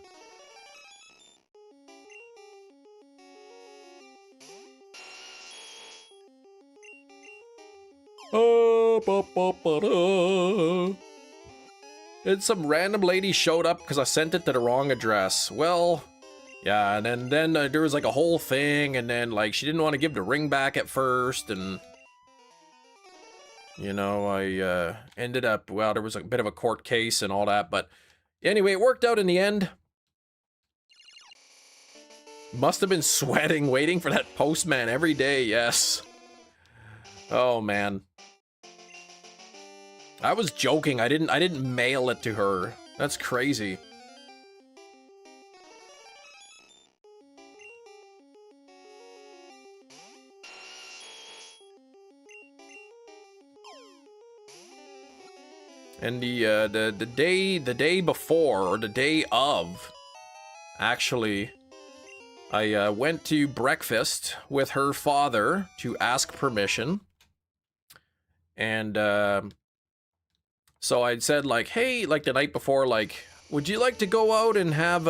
And some random lady showed up because I sent it to the wrong address. Well, yeah, and then there was like a whole thing, and then like she didn't want to give the ring back at first, and you know, I ended up, well, there was a bit of a court case and all that, but anyway, it worked out in the end. Must have been sweating waiting for that postman every day, yes. Oh man. I was joking. I didn't mail it to her. That's crazy. And the day before, or the day of, actually, I went to breakfast with her father to ask permission. And so I'd said like, hey, like the night before, like, would you like to go out and have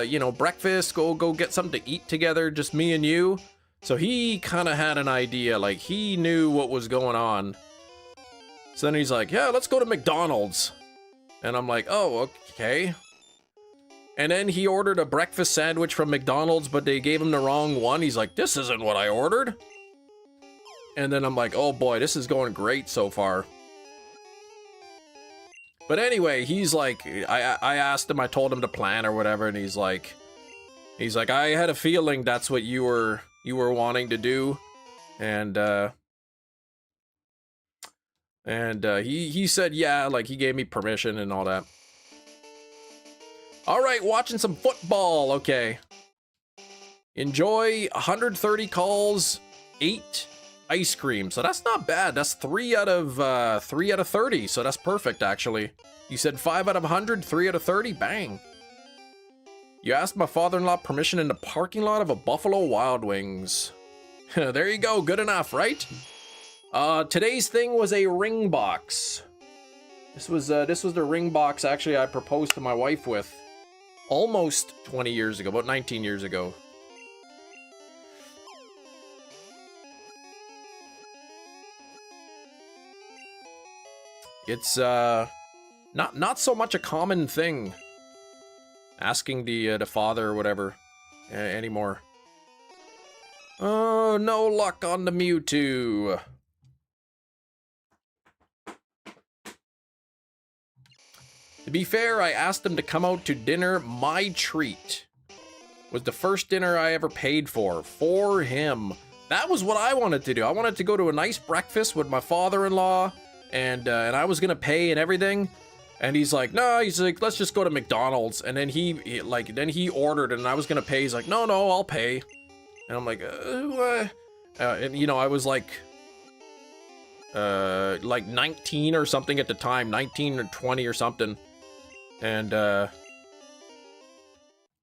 you know, breakfast, go get something to eat together, just me and you? So he kind of had an idea, like he knew what was going on. So then he's like, yeah, let's go to McDonald's. And I'm like, oh, okay. And then he ordered a breakfast sandwich from McDonald's, but they gave him the wrong one. He's like, this isn't what I ordered. And then I'm like, oh boy, this is going great so far. But anyway, he's like, I asked him, I told him to plan or whatever, and he's like, I had a feeling that's what you were wanting to do. And he said, yeah, like he gave me permission and all that. All right, watching some football. Okay. Enjoy 130 calls, 8 ice cream. So that's not bad. That's 3 out of 30. So that's perfect, actually. You said 5 out of 100, 3 out of 30. Bang. You asked my father-in-law permission in the parking lot of a Buffalo Wild Wings. There you go. Good enough, right? Today's thing was a ring box. This was the ring box actually I proposed to my wife with almost 20 years ago, about 19 years ago. It's not so much a common thing asking the father or whatever anymore. Oh, no luck on the MEWTWO. To be fair, I asked him to come out to dinner. My treat was the first dinner I ever paid for him. That was what I wanted to do. I wanted to go to a nice breakfast with my father-in-law, and I was gonna pay and everything. And he's like, no, he's like, let's just go to McDonald's. And then he ordered, and I was gonna pay. He's like, no, I'll pay. And I'm like, and you know, I was like 19 or something at the time, 19 or 20 or something. And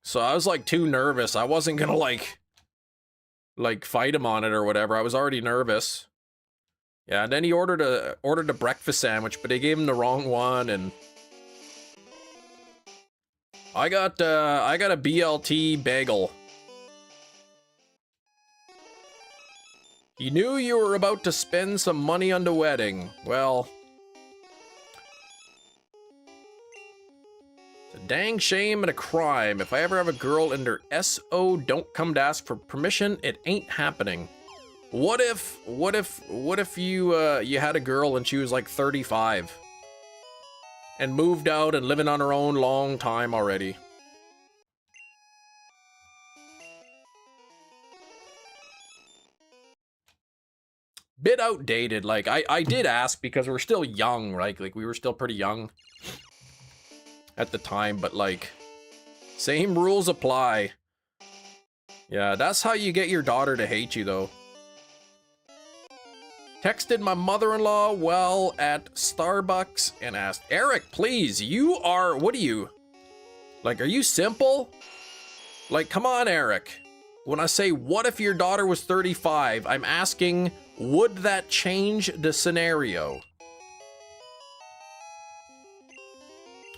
so I was like too nervous. I wasn't gonna like fight him on it or whatever. I was already nervous. Yeah, and then he ordered a breakfast sandwich, but they gave him the wrong one, and I got a BLT bagel. You knew you were about to spend some money on the wedding. Well, it's a dang shame and a crime. If I ever have a girl in their SO don't come to ask for permission, it ain't happening. What if you had a girl and she was like 35 and moved out and living on her own long time already? Bit outdated. Like I did ask because we're still young, right? Like we were still pretty young at the time, but like same rules apply. Yeah, that's how you get your daughter to hate you though. Texted my mother-in-law while at Starbucks and asked, Eric, please, you are, what are you? Like, are you simple? Like, come on, Eric. When I say, what if your daughter was 35, I'm asking, would that change the scenario?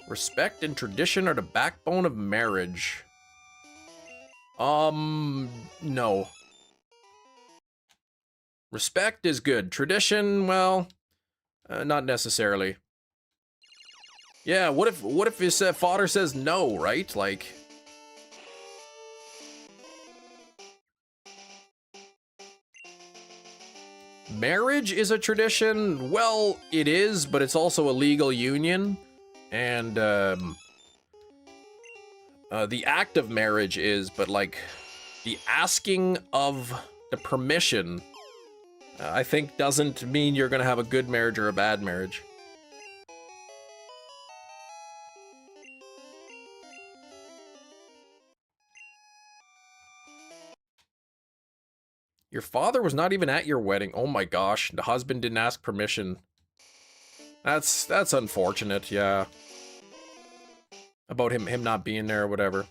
Respect and tradition are the backbone of marriage. No. Respect is good. Tradition, well, Not necessarily. Yeah, what if his father says no, right? Like... Marriage is a tradition? Well, it is, but it's also a legal union. And, the act of marriage is, but, like, the asking of the permission, I think doesn't mean you're gonna have a good marriage or a bad marriage. Your father was not even at your wedding. Oh my gosh, the husband didn't ask permission. That's unfortunate, yeah. About him not being there or whatever.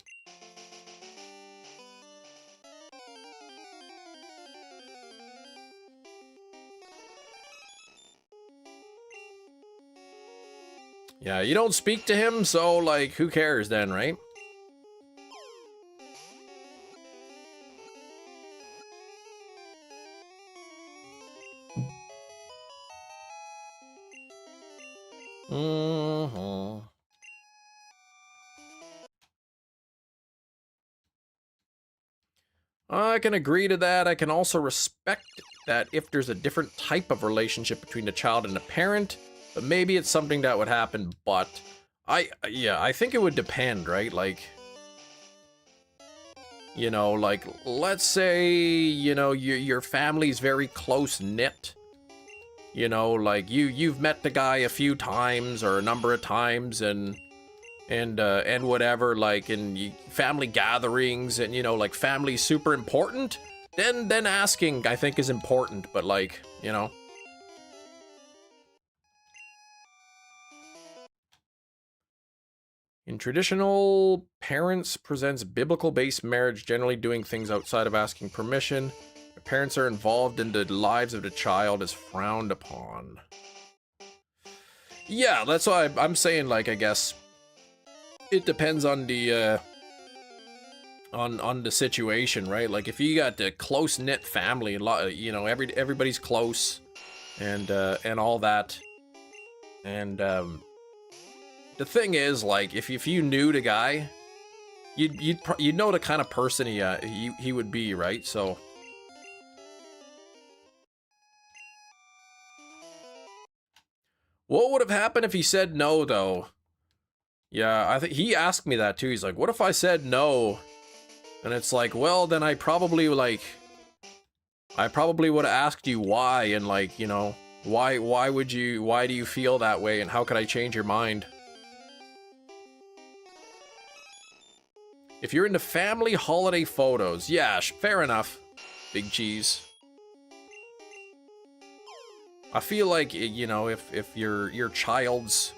Yeah, you don't speak to him, so like who cares then, right? I can agree to that. I can also respect that if there's a different type of relationship between the child and the parent, but maybe it's something that would happen, but yeah, I think it would depend, right? Like, you know, like, let's say, you know, your family's very close-knit. You know, like, you've met the guy a few times or a number of times and whatever, like, in family gatherings and, you know, like, family's super important, then asking, I think, is important, but, like, you know. In traditional, parents presents biblical-based marriage, generally doing things outside of asking permission. If parents are involved in the lives of the child is frowned upon. Yeah, that's why I'm saying, like, I guess it depends on the on the situation, right? Like if you got the close-knit family, you know, everybody's close and all that. And the thing is, like, if you knew the guy, you'd know the kind of person he would be, right? So what would have happened if he said no, though? Yeah, I think he asked me that too. He's like, what if I said no? And it's like, well, then I probably would have asked you why, and like, you know, why do you feel that way, and how could I change your mind? If you're into family holiday photos, yeah, fair enough, Big Cheese. I feel like, you know, if your child's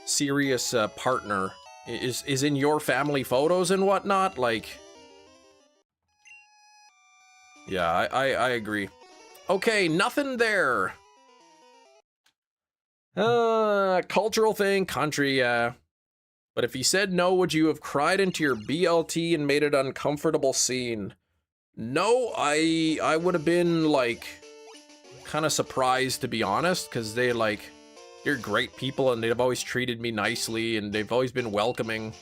serious partner is in your family photos and whatnot, like, yeah, I agree. Okay, nothing there. Cultural thing, country, yeah. But if he said no, would you have cried into your BLT and made it an uncomfortable scene? No, I would have been, like, kind of surprised, to be honest, because they're great people and they've always treated me nicely and they've always been welcoming.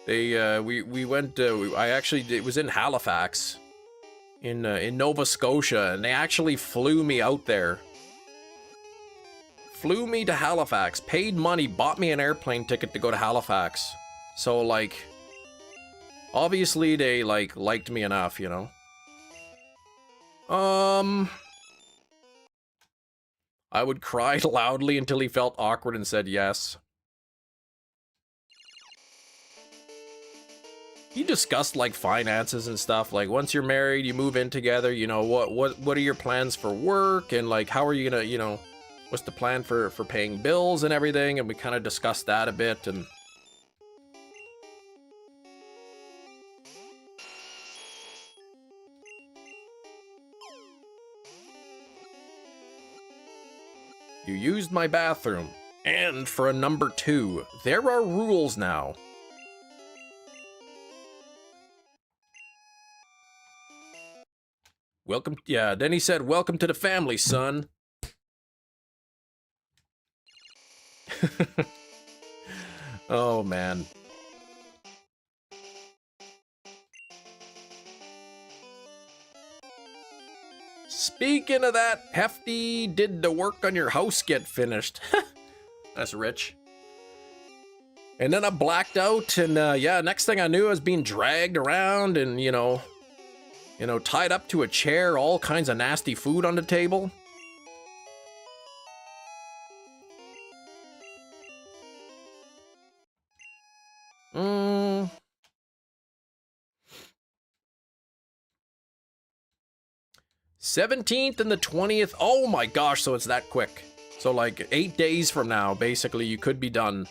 We went, it was in Halifax, in Nova Scotia, and they actually flew me out there. Flew me to Halifax, paid money, bought me an airplane ticket to go to Halifax. So, like, obviously they, like, liked me enough, you know? I would cry loudly until he felt awkward and said yes. He discussed, like, finances and stuff. Like, once you're married, you move in together, you know, what are your plans for work? And, like, how are you gonna, you know, what's the plan for paying bills and everything? And we kind of discussed that a bit, and you used my bathroom. And for a number 2, there are rules now. Welcome. Yeah, then he said, welcome to the family, son. Oh, man. Speaking of that, Hefty, did the work on your house get finished? That's rich. And then I blacked out, and yeah, next thing I knew, I was being dragged around and, you know, tied up to a chair, all kinds of nasty food on the table. Mm. 17th and the 20th. Oh my gosh, so it's that quick. So like 8 days from now, basically, you could be done.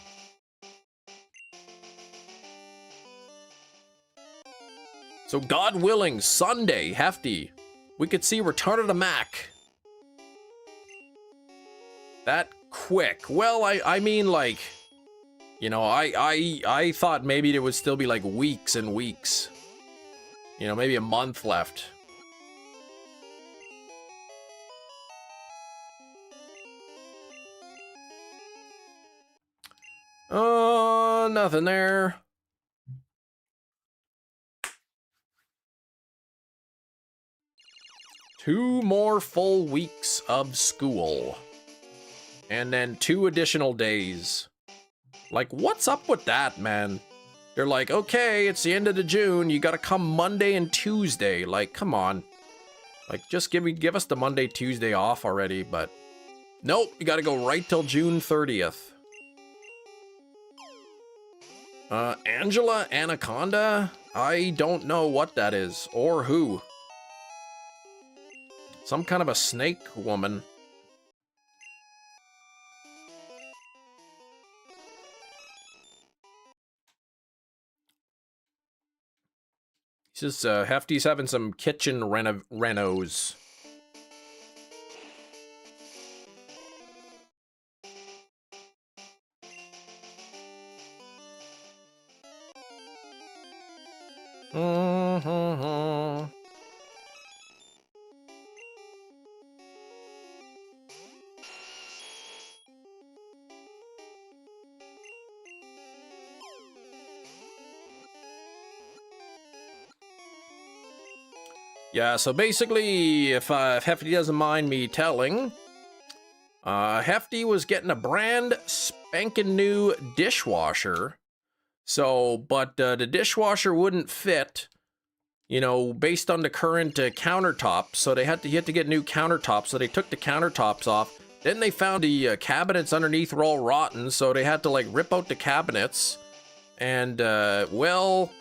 So God willing, Sunday, Hefty, we could see Return of the Mac. That quick. Well, I mean, like, you know, I thought maybe there would still be like weeks and weeks. You know, maybe a month left. Oh, nothing there. Two more full weeks of school. And then 2 additional days. Like, what's up with that, man? They're like, okay, it's the end of the June. You gotta come Monday and Tuesday. Like, come on. Like, just give us the Monday, Tuesday off already, but... Nope, you gotta go right till June 30th. Angela Anaconda? I don't know what that is, or who. Some kind of a snake woman. It's just, Hefty's having some kitchen renos. Mm-hmm. Yeah, so basically, if Hefty doesn't mind me telling, Hefty was getting a brand spanking new dishwasher. So, but the dishwasher wouldn't fit, you know, based on the current countertop. So he had to get new countertops. So they took the countertops off. Then they found the cabinets underneath were all rotten. So they had to like rip out the cabinets. And well,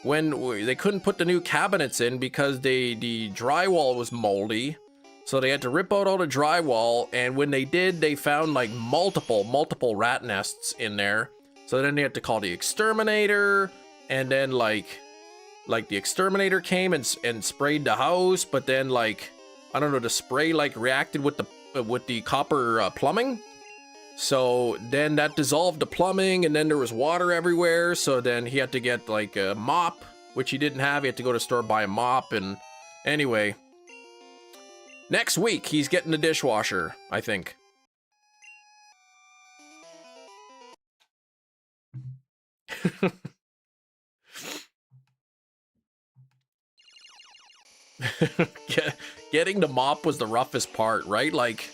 when they couldn't put the new cabinets in because the drywall was moldy. So they had to rip out all the drywall. And when they did, they found like multiple rat nests in there. So then they had to call the exterminator, and then like the exterminator came and sprayed the house, but then like, I don't know, the spray like reacted with the copper plumbing. So then that dissolved the plumbing, and then there was water everywhere. So then he had to get like a mop, which he didn't have. He had to go to the store buy a mop. And anyway, next week he's getting the dishwasher, I think. Getting the mop was the roughest part, right? Like,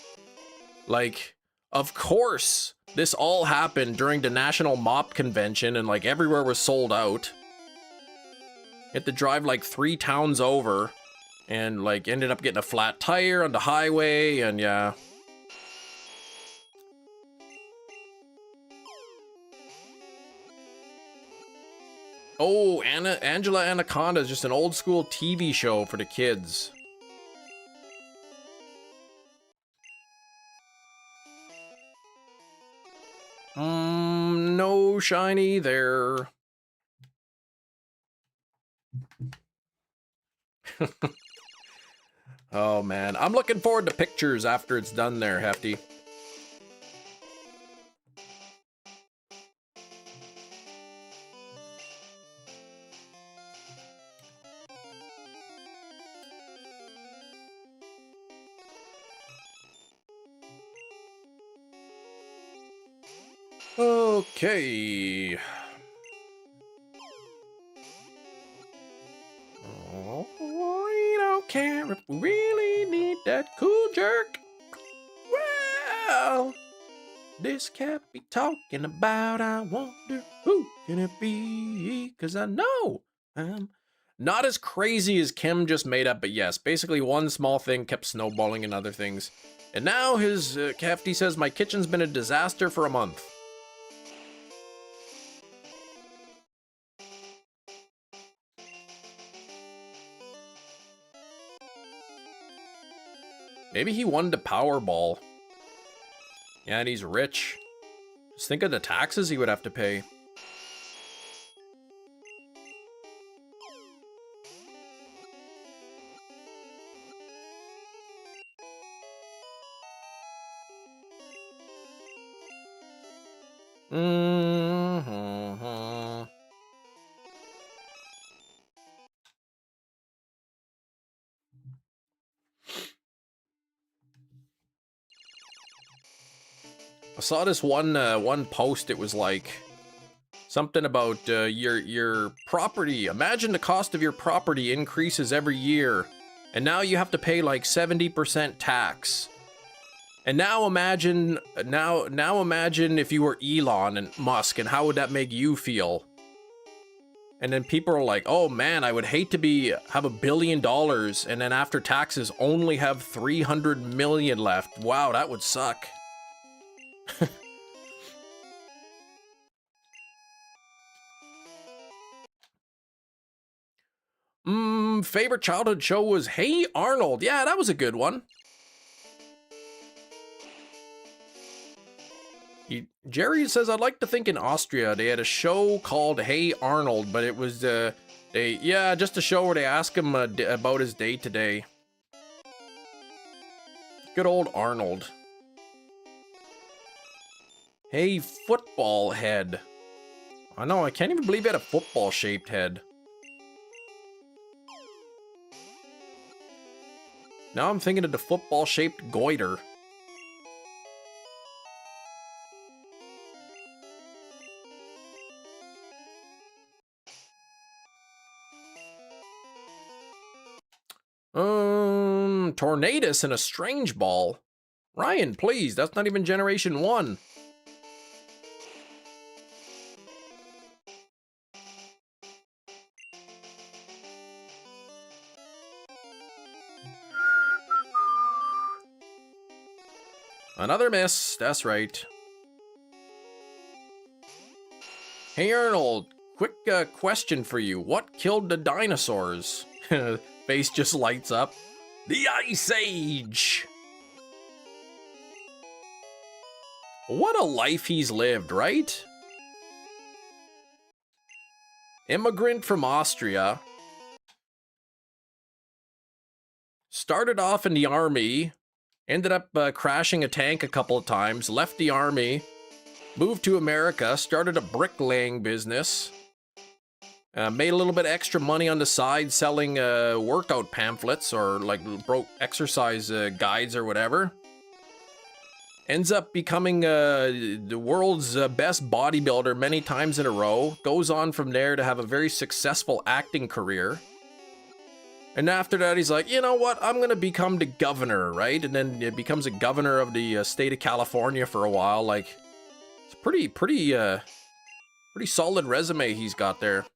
of course, this all happened during the National Mop Convention, and like everywhere was sold out. You had to drive like 3 towns over, and like ended up getting a flat tire on the highway, and yeah. Oh, Angela Anaconda is just an old school TV show for the kids. No shiny there. Oh man, I'm looking forward to pictures after it's done there, Hefty. Okay. Oh, we don't care if we really need that cool jerk. Well, this can't be talking about. I wonder who can it be? 'Cause I know I'm not as crazy as Kim just made up, but yes, basically one small thing kept snowballing in other things. And now his Cafty says, my kitchen's been a disaster for a month. Maybe he won the Powerball. Yeah, and he's rich. Just think of the taxes he would have to pay. Mm-hmm. I saw this one post. It was like something about your property. Imagine the cost of your property increases every year, and now you have to pay like 70% tax. And now imagine if you were Elon and Musk, and how would that make you feel? And then people are like, "Oh man, I would hate to have $1 billion, and then after taxes only have 300 million left. Wow, that would suck." Favorite childhood show was Hey Arnold. Yeah, that was a good one. Jerry says, I'd like to think in Austria they had a show called Hey Arnold, but it was just a show where they ask him about his day to day. Good old Arnold. Hey Football Head. I know, I can't even believe he had a football shaped head. Now I'm thinking of the football shaped goiter. Tornadus and a strange ball. Ryan, please, that's not even Generation 1. Another miss, that's right. Hey Arnold, quick question for you. What killed the dinosaurs? Face just lights up. The Ice Age! What a life he's lived, right? Immigrant from Austria. Started off in the army. Ended up crashing a tank a couple of times. Left the army. Moved to America. Started a bricklaying business. Made a little bit extra money on the side selling workout pamphlets or like broke exercise guides or whatever. Ends up becoming the world's best bodybuilder many times in a row. Goes on from there to have a very successful acting career. And after that, he's like, you know what? I'm going to become the governor, right? And then he becomes a governor of the state of California for a while. Like, it's pretty solid resume he's got there.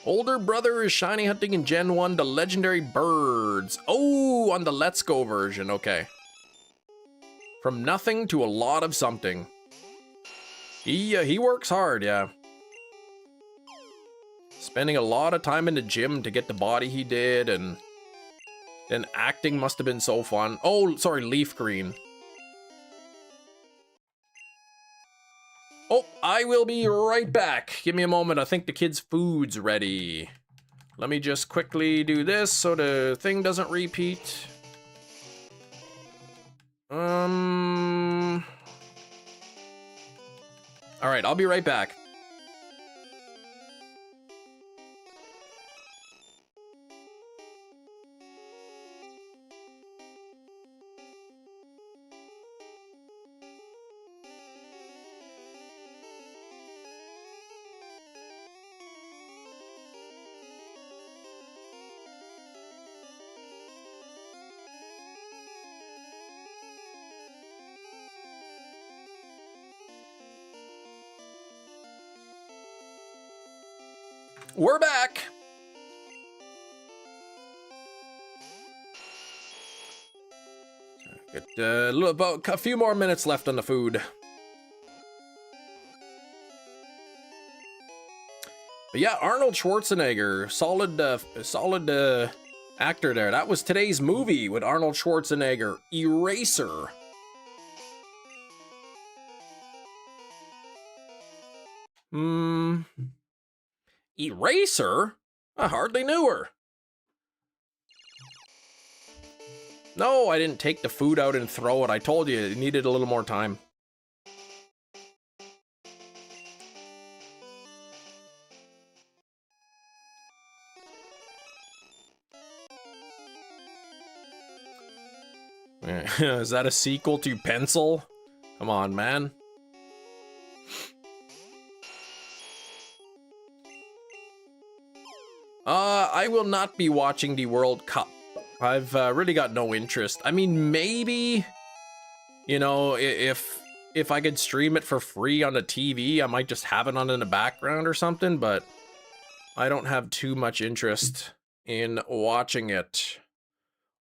Older brother is shiny hunting in Gen 1 the legendary birds. Oh, on the Let's Go version, okay. From nothing to a lot of something. He works hard, yeah. Spending a lot of time in the gym to get the body he did, and then acting must have been so fun. Oh, sorry, leaf green. Oh, I will be right back. Give me a moment. I think the kid's food's ready. Let me just quickly do this so the thing doesn't repeat. All right, I'll be right back. We're back. Got about a few more minutes left on the food. But yeah, Arnold Schwarzenegger, solid actor there. That was today's movie with Arnold Schwarzenegger, Eraser. Eraser? I hardly knew her. No, I didn't take the food out and throw it. I told you it needed a little more time. Is that a sequel to Pencil? Come on, man. I will not be watching the World Cup. I've really got no interest. I mean, maybe, you know, if I could stream it for free on the TV, I might just have it on in the background or something, but I don't have too much interest in watching it.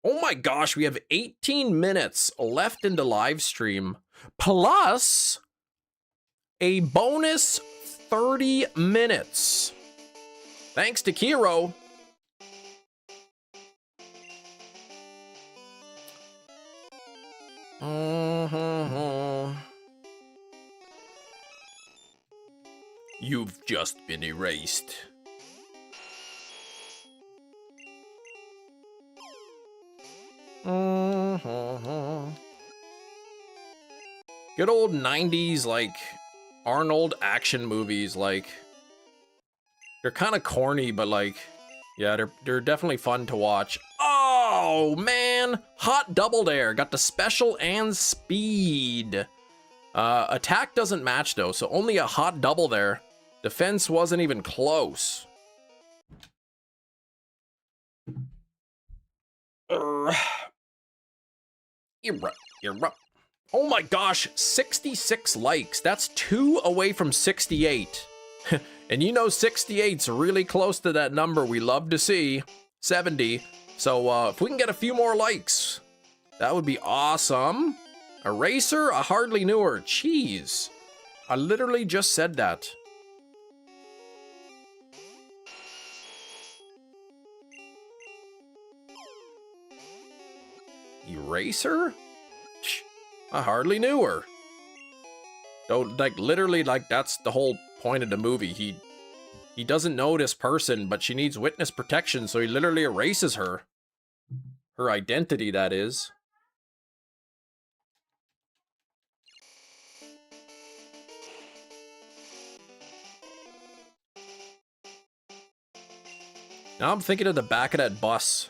Oh my gosh, we have 18 minutes left in the live stream, plus a bonus 30 minutes. Thanks to Kiro. You've just been erased. Good old 90s, like, Arnold action movies, like, they're kind of corny, but like, yeah, they're definitely fun to watch. Oh, man! Hot Double Dare, got the special and speed. Attack doesn't match though, so only a Hot Double Dare. Defense wasn't even close. Erupt. Oh my gosh, 66 likes. That's 2 away from 68. And you know 68's really close to that number we love to see, 70. So if we can get a few more likes, that would be awesome. Eraser? I hardly knew her. Jeez. I literally just said that. Eraser? I hardly knew her. Don't, like, literally, like, that's the whole point of the movie. He doesn't know this person, but she needs witness protection, so he literally erases her. Her identity, that is. Now I'm thinking of the back of that bus.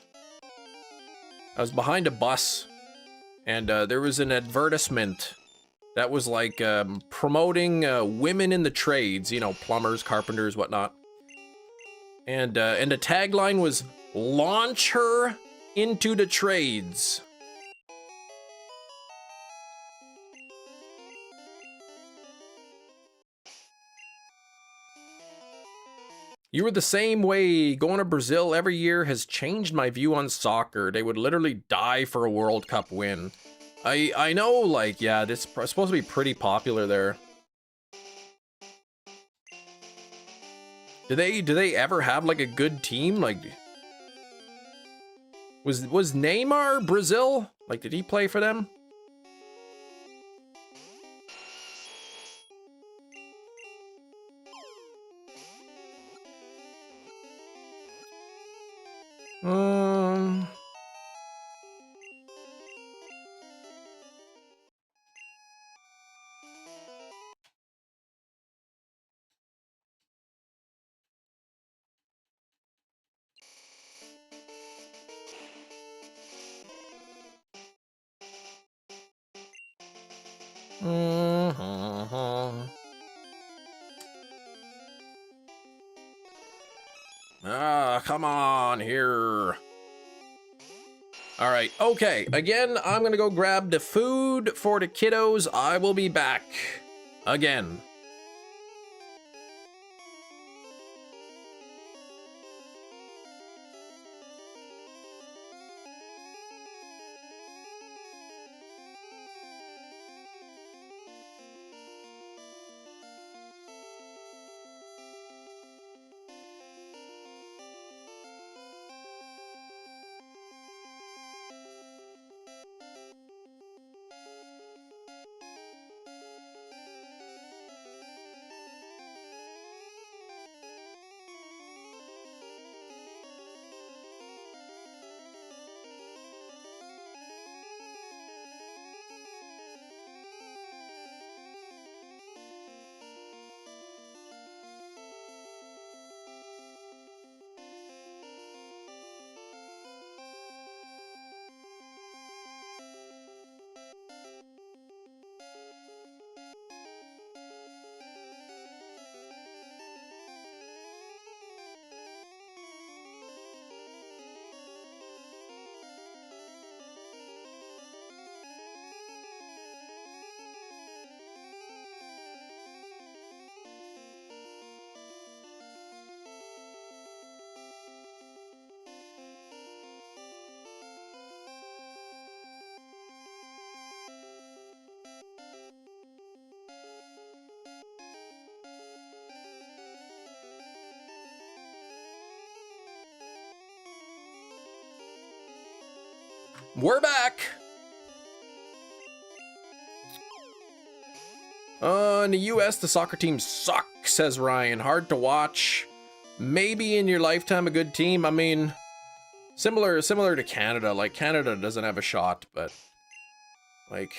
I was behind a bus, and there was an advertisement that was like promoting women in the trades, you know, plumbers, carpenters, whatnot. And the tagline was, "Launch her into the trades." You were the same way. Going to Brazil every year has changed my view on soccer. They would literally die for a World Cup win. I know, like, yeah, this is supposed to be pretty popular there. Do they ever have like a good team? Like, was Neymar Brazil? Like, did he play for them? Come on here. All right, okay. Again, I'm gonna go grab the food for the kiddos. I will be back again. We're back. In the US, the soccer team suck, says Ryan. Hard to watch. Maybe in your lifetime a good team. I mean, similar to Canada. Like, Canada doesn't have a shot, but like,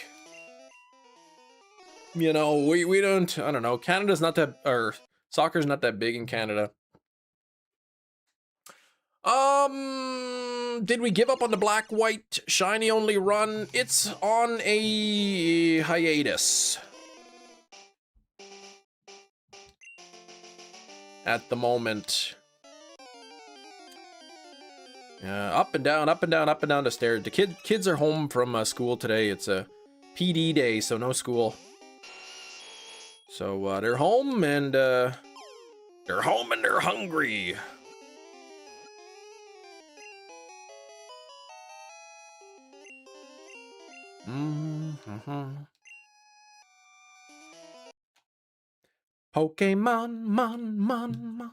you know, we don't, I don't know. Canada's not that, or soccer's not that big in Canada. Did we give up on the black, white, shiny only run? It's on a hiatus at the moment. Up and down, up and down, up and down the stairs. The kids are home from school today. It's a PD day, so no school. So they're home and they're hungry. Pokémon, mon.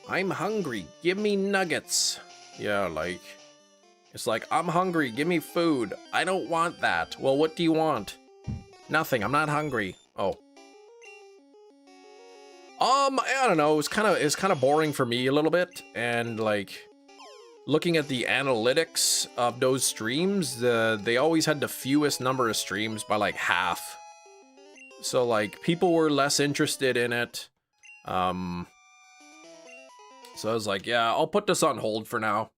I'm hungry. Give me nuggets. Yeah, like, it's like, I'm hungry. Give me food. I don't want that. Well, what do you want? Nothing. I'm not hungry. Oh. I don't know. It's kind of boring for me a little bit, and like, looking at the analytics of those streams, they always had the fewest number of streams by like half. So like, people were less interested in it. So I was like, yeah, I'll put this on hold for now.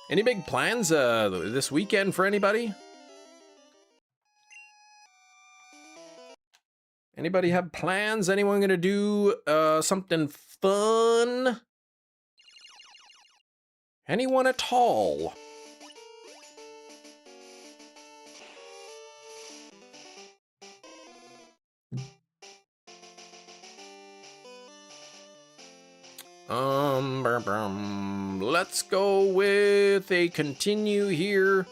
Any big plans this weekend for anybody? Anybody have plans? Anyone gonna do something fun? Anyone at all? Let's go with a continue here.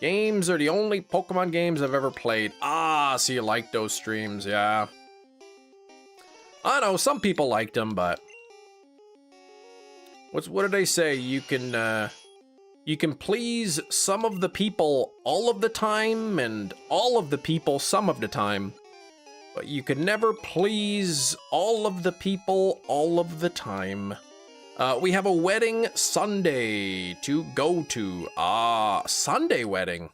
Games are the only Pokemon games I've ever played. Ah, so you like those streams, yeah. I know, some people liked them, but what did they say? You can please some of the people all of the time, and all of the people some of the time. But you can never please all of the people all of the time. We have a wedding Sunday to go to. Ah, Sunday wedding.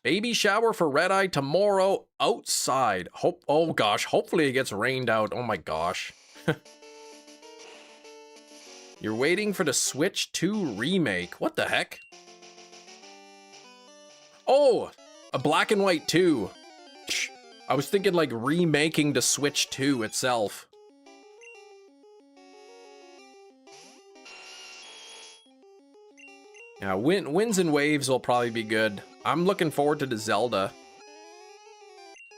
Baby shower for Red Eye tomorrow outside. Oh gosh, hopefully it gets rained out. Oh my gosh. You're waiting for the Switch 2 remake. What the heck? Oh, a black and white 2. I was thinking like remaking the Switch 2 itself. Yeah, winds and waves will probably be good. I'm looking forward to the Zelda.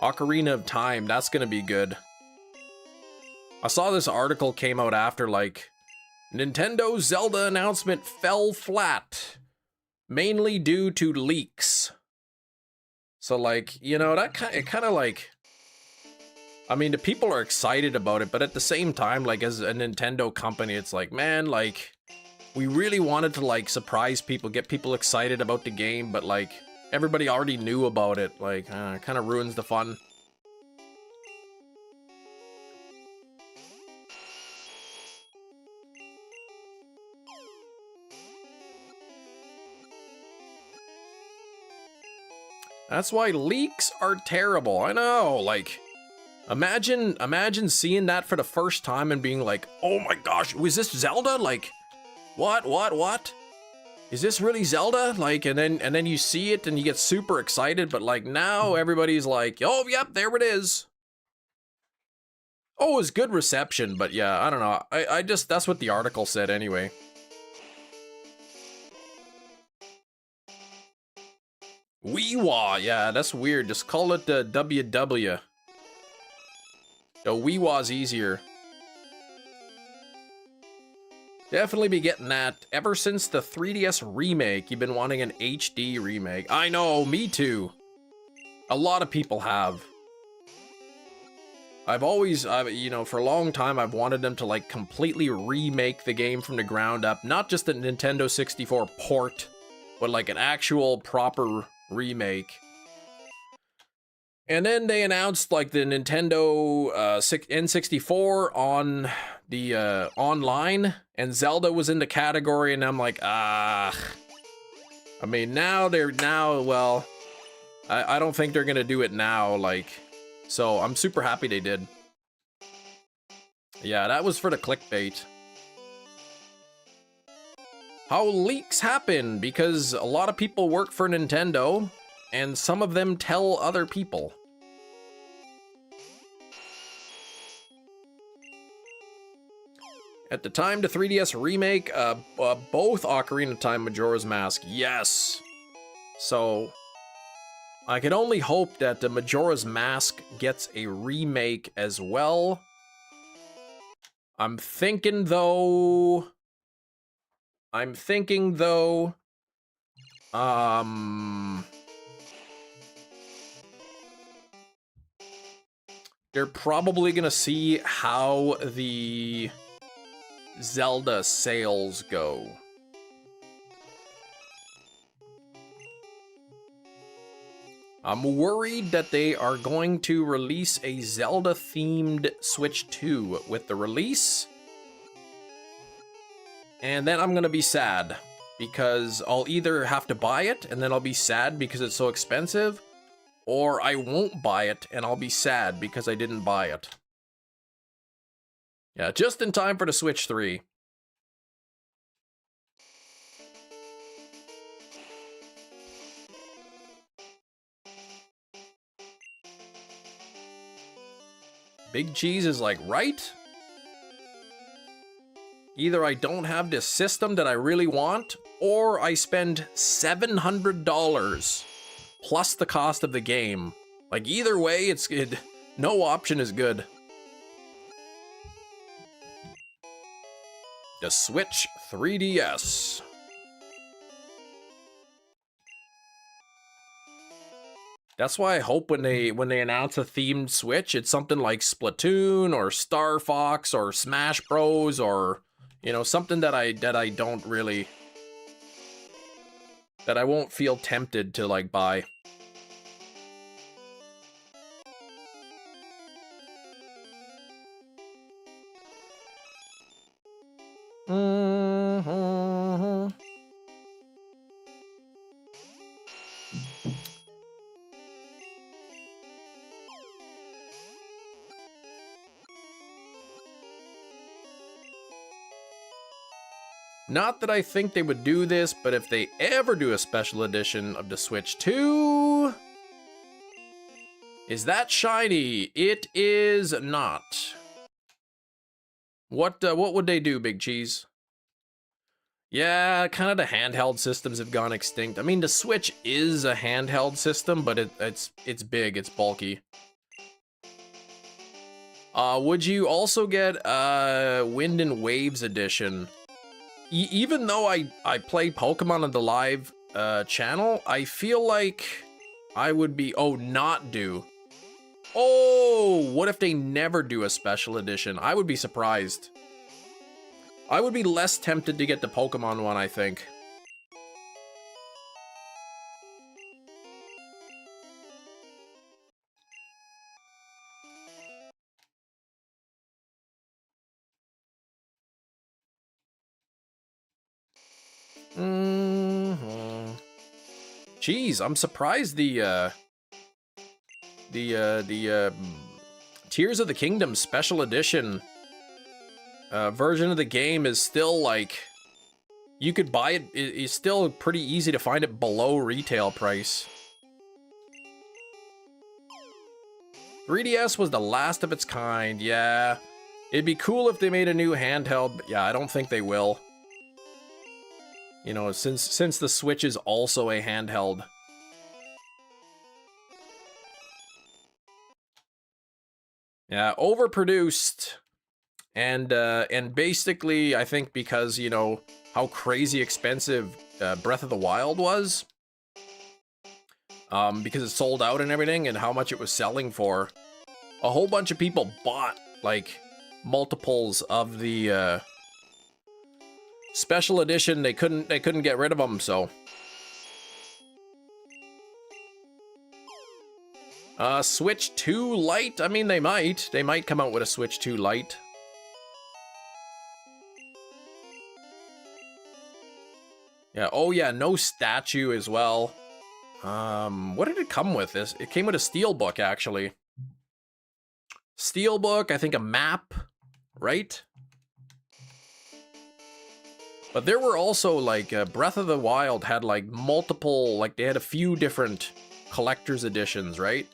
Ocarina of Time, that's gonna be good. I saw this article came out after, like, Nintendo's Zelda announcement fell flat, mainly due to leaks. So, like, you know, it kind of like, I mean, the people are excited about it, but at the same time, like, as a Nintendo company, it's like, man, like, we really wanted to, like, surprise people, get people excited about the game, but, like, everybody already knew about it. Like, it kind of ruins the fun. That's why leaks are terrible. I know, like, imagine seeing that for the first time and being like, oh my gosh, was this Zelda? Like, what? is this really Zelda? Like, and then you see it and you get super excited, but like now everybody's like, oh, yep, there it is. Oh, it was good reception, but yeah, I don't know. I just, that's what the article said anyway. Weewa, yeah, that's weird. Just call it the WW. The Weewa's easier. Definitely be getting that. Ever since the 3DS remake, you've been wanting an HD remake. I know, me too. A lot of people have. I've always, you know, for a long time, I've wanted them to like completely remake the game from the ground up. Not just a Nintendo 64 port, but like an actual proper remake. And then they announced like the Nintendo N64 on the online, and Zelda was in the category, and I'm like, ah. I mean, well, I don't think they're gonna do it now, like, so I'm super happy they did. Yeah, that was for the clickbait. How leaks happen, because a lot of people work for Nintendo, and some of them tell other people. At the time, the 3DS remake, both Ocarina of Time, Majora's Mask, yes. So, I can only hope that the Majora's Mask gets a remake as well. I'm thinking though, they're probably gonna see how the Zelda sales go. I'm worried that they are going to release a Zelda-themed Switch 2 with the release. And then I'm gonna be sad, because I'll either have to buy it, and then I'll be sad because it's so expensive, or I won't buy it, and I'll be sad because I didn't buy it. Yeah, just in time for the Switch 3. Big Cheese is like, right? Either I don't have this system that I really want, or I spend $700 plus the cost of the game. Like, either way, it's good. No option is good. The Switch 3DS. That's why I hope when they announce a themed Switch, it's something like Splatoon or Star Fox or Smash Bros, or, you know, something that I don't really, that I won't feel tempted to like buy. Not that I think they would do this, but if they ever do a special edition of the Switch 2... Is that shiny? It is not. What would they do, Big Cheese? Yeah, kind of the handheld systems have gone extinct. I mean, the Switch is a handheld system, but it's big, it's bulky. Would you also get Wind and Waves edition? Even though I play Pokemon on the live channel, I feel like I would be, not do. Oh, what if they never do a special edition? I would be surprised. I would be less tempted to get the Pokemon one, I think. Jeez, I'm surprised the Tears of the Kingdom special edition version of the game is still like You could buy it. It's still pretty easy to find it below retail price. 3DS was the last of its kind. Yeah. It'd be cool if they made a new handheld, but yeah, I don't think they will. You know, since the Switch is also a handheld. Yeah, overproduced. And basically, I think because, you know, how crazy expensive Breath of the Wild was. Because it sold out and everything, and how much it was selling for. A whole bunch of people bought, like, multiples of the special edition. They couldn't get rid of them, so. Switch 2 Lite? I mean, they might. They might come out with a Switch 2 Lite. Yeah, oh yeah, no statue as well. What did it come with? It came with a steelbook, actually. Steelbook, I think a map, right? But there were also, like, Breath of the Wild had, like, multiple, like, they had a few different collector's editions, right?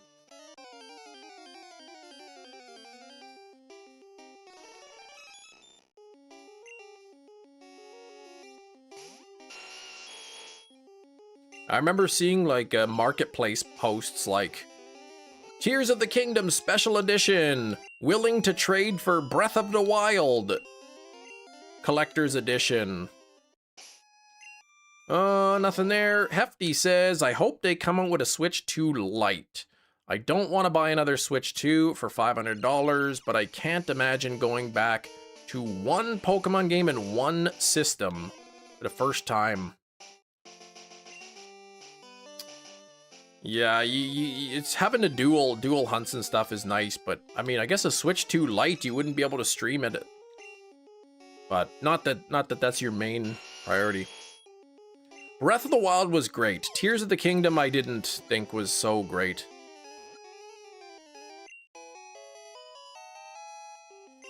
I remember seeing, like, marketplace posts like, Tears of the Kingdom Special Edition, willing to trade for Breath of the Wild Collector's Edition. Nothing there. Hefty says, I hope they come out with a Switch 2 Lite. I don't want to buy another Switch 2 for $500, but I can't imagine going back to one Pokemon game in one system for the first time. Yeah, it's having the dual hunts and stuff is nice, but I mean, I guess a Switch 2 Lite, you wouldn't be able to stream it. But not that that's your main priority. Breath of the Wild was great. Tears of the Kingdom I didn't think was so great.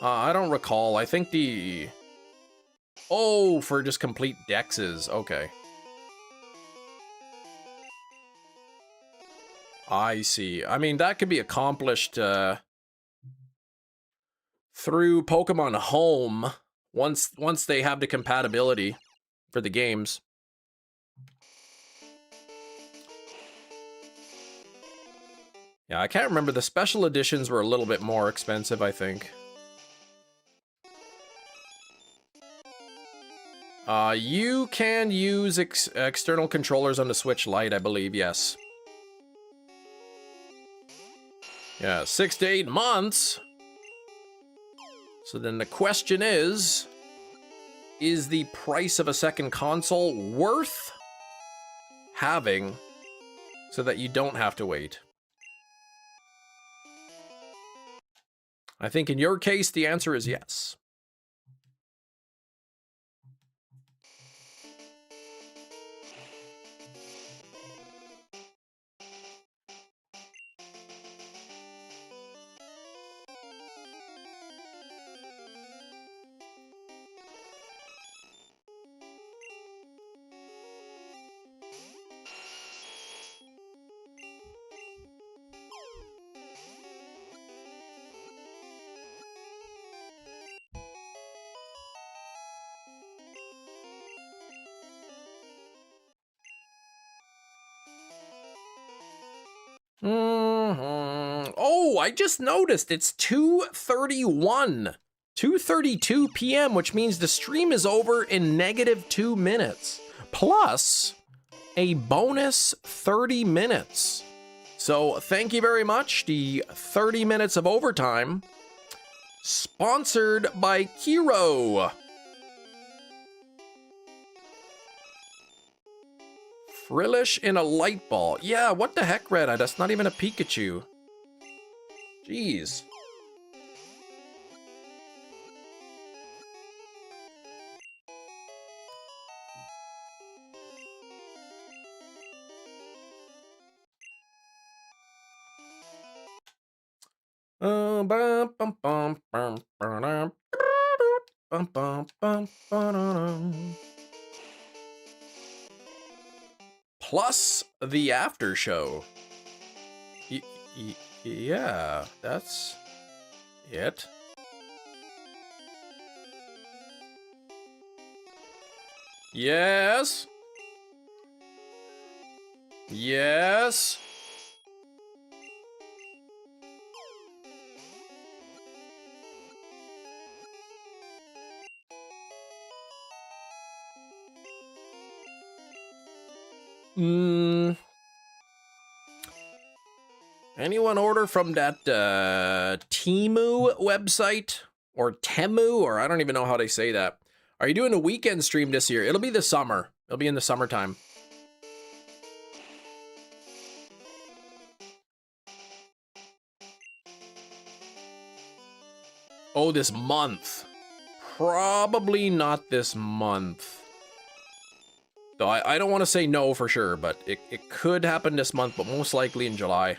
I don't recall. I think the... Oh, for just complete dexes. Okay. I see. I mean, that could be accomplished through Pokemon Home once they have the compatibility for the games. Yeah, I can't remember. The special editions were a little bit more expensive, I think. You can use external controllers on the Switch Lite, I believe, yes. Yeah, 6 to 8 months. So then the question is the price of a second console worth having so that you don't have to wait? I think in your case, the answer is yes. Oh, I just noticed it's 2:31. 2:32 p.m., which means the stream is over in -2 minutes. Plus a bonus 30 minutes. So thank you very much. The 30 minutes of overtime sponsored by Kiro. Frillish in a light ball. Yeah, what the heck, Red Eye? That's not even a Pikachu. Jeez. plus the after show. Yeah, that's it. Yes. Yes. Anyone order from that Temu website? Or Temu? Or I don't even know how they say that. Are you doing a weekend stream this year? It'll be the summer. It'll be in the summertime. Oh, this month. Probably not this month. Though I don't want to say no for sure, but it could happen this month, but most likely in July.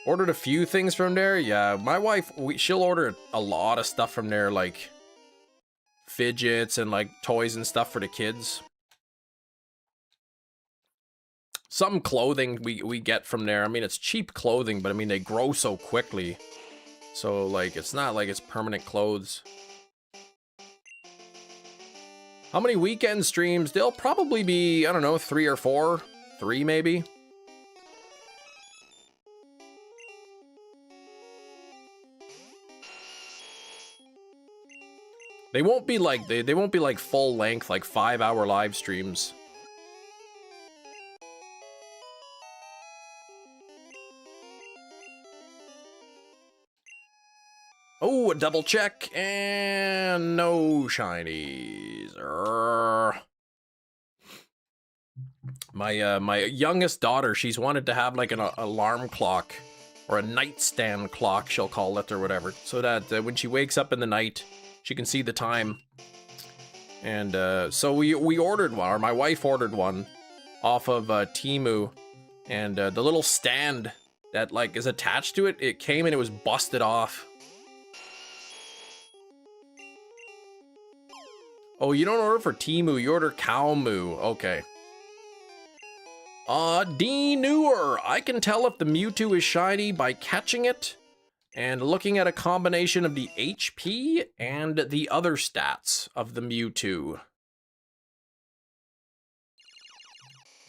Ordered a few things from there. Yeah, my wife, she'll order a lot of stuff from there, like fidgets and like toys and stuff for the kids. Some clothing we get from there. I mean, it's cheap clothing, but I mean, they grow so quickly. So, like, it's not like it's permanent clothes. How many weekend streams? They'll probably be, I don't know, 3 or 4. 3 maybe. They won't be like they won't be like full length, like 5-hour live streams. Oh, a double check and no shinies. My youngest daughter, she's wanted to have like an alarm clock or a nightstand clock, she'll call it or whatever, so that when she wakes up in the night, she can see the time. And so we ordered one, or my wife ordered one off of Temu, and the little stand that like is attached to it, it came and it was busted off. Oh, you don't order for Temu, you order Cowmoo. Okay. D Newer. I can tell if the Mewtwo is shiny by catching it and looking at a combination of the HP and the other stats of the Mewtwo.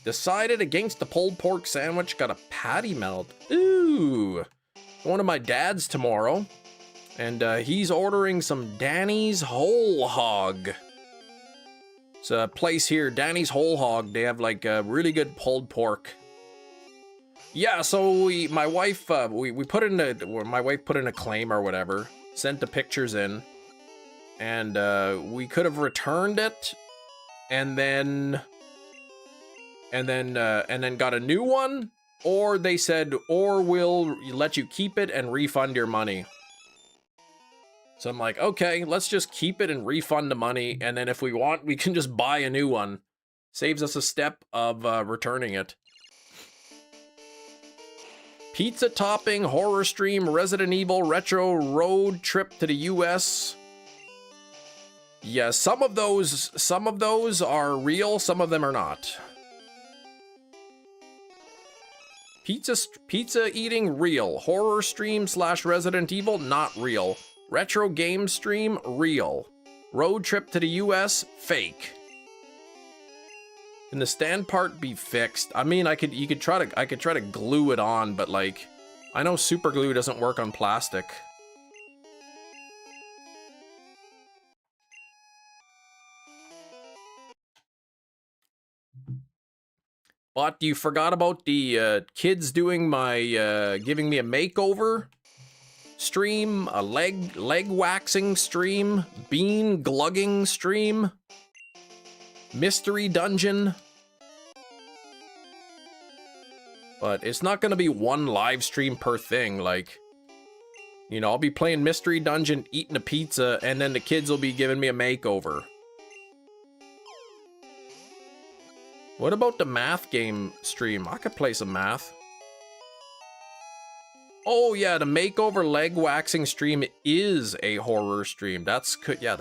Decided against the pulled pork sandwich, got a patty melt. Ooh. Going to my dad's tomorrow, and he's ordering some Danny's Whole Hog. It's a place here, Danny's Whole Hog. They have like really good pulled pork. Yeah, so my wife put in my wife put in a claim or whatever, sent the pictures in, and we could have returned it, and then got a new one, or they said, or we'll let you keep it and refund your money. So I'm like, okay, let's just keep it and refund the money, and then if we want, we can just buy a new one. Saves us a step of returning it. Pizza topping, horror stream, Resident Evil, retro, road trip to the US. Yeah, some of those are real, some of them are not. Pizza eating, real. Horror stream / Resident Evil, not real. Retro game stream, real. Road trip to the US, fake. Can the stand part be fixed? I mean, I could try to glue it on, but like, I know super glue doesn't work on plastic. But you forgot about the kids doing my giving me a makeover stream, a leg waxing stream, bean glugging stream, mystery dungeon. But it's not gonna be one live stream per thing. Like, you know, I'll be playing mystery dungeon, eating a pizza, and then the kids will be giving me a makeover. What about the math game stream? I could play some math. Oh yeah, the makeover leg waxing stream is a horror stream. That's good. Yeah,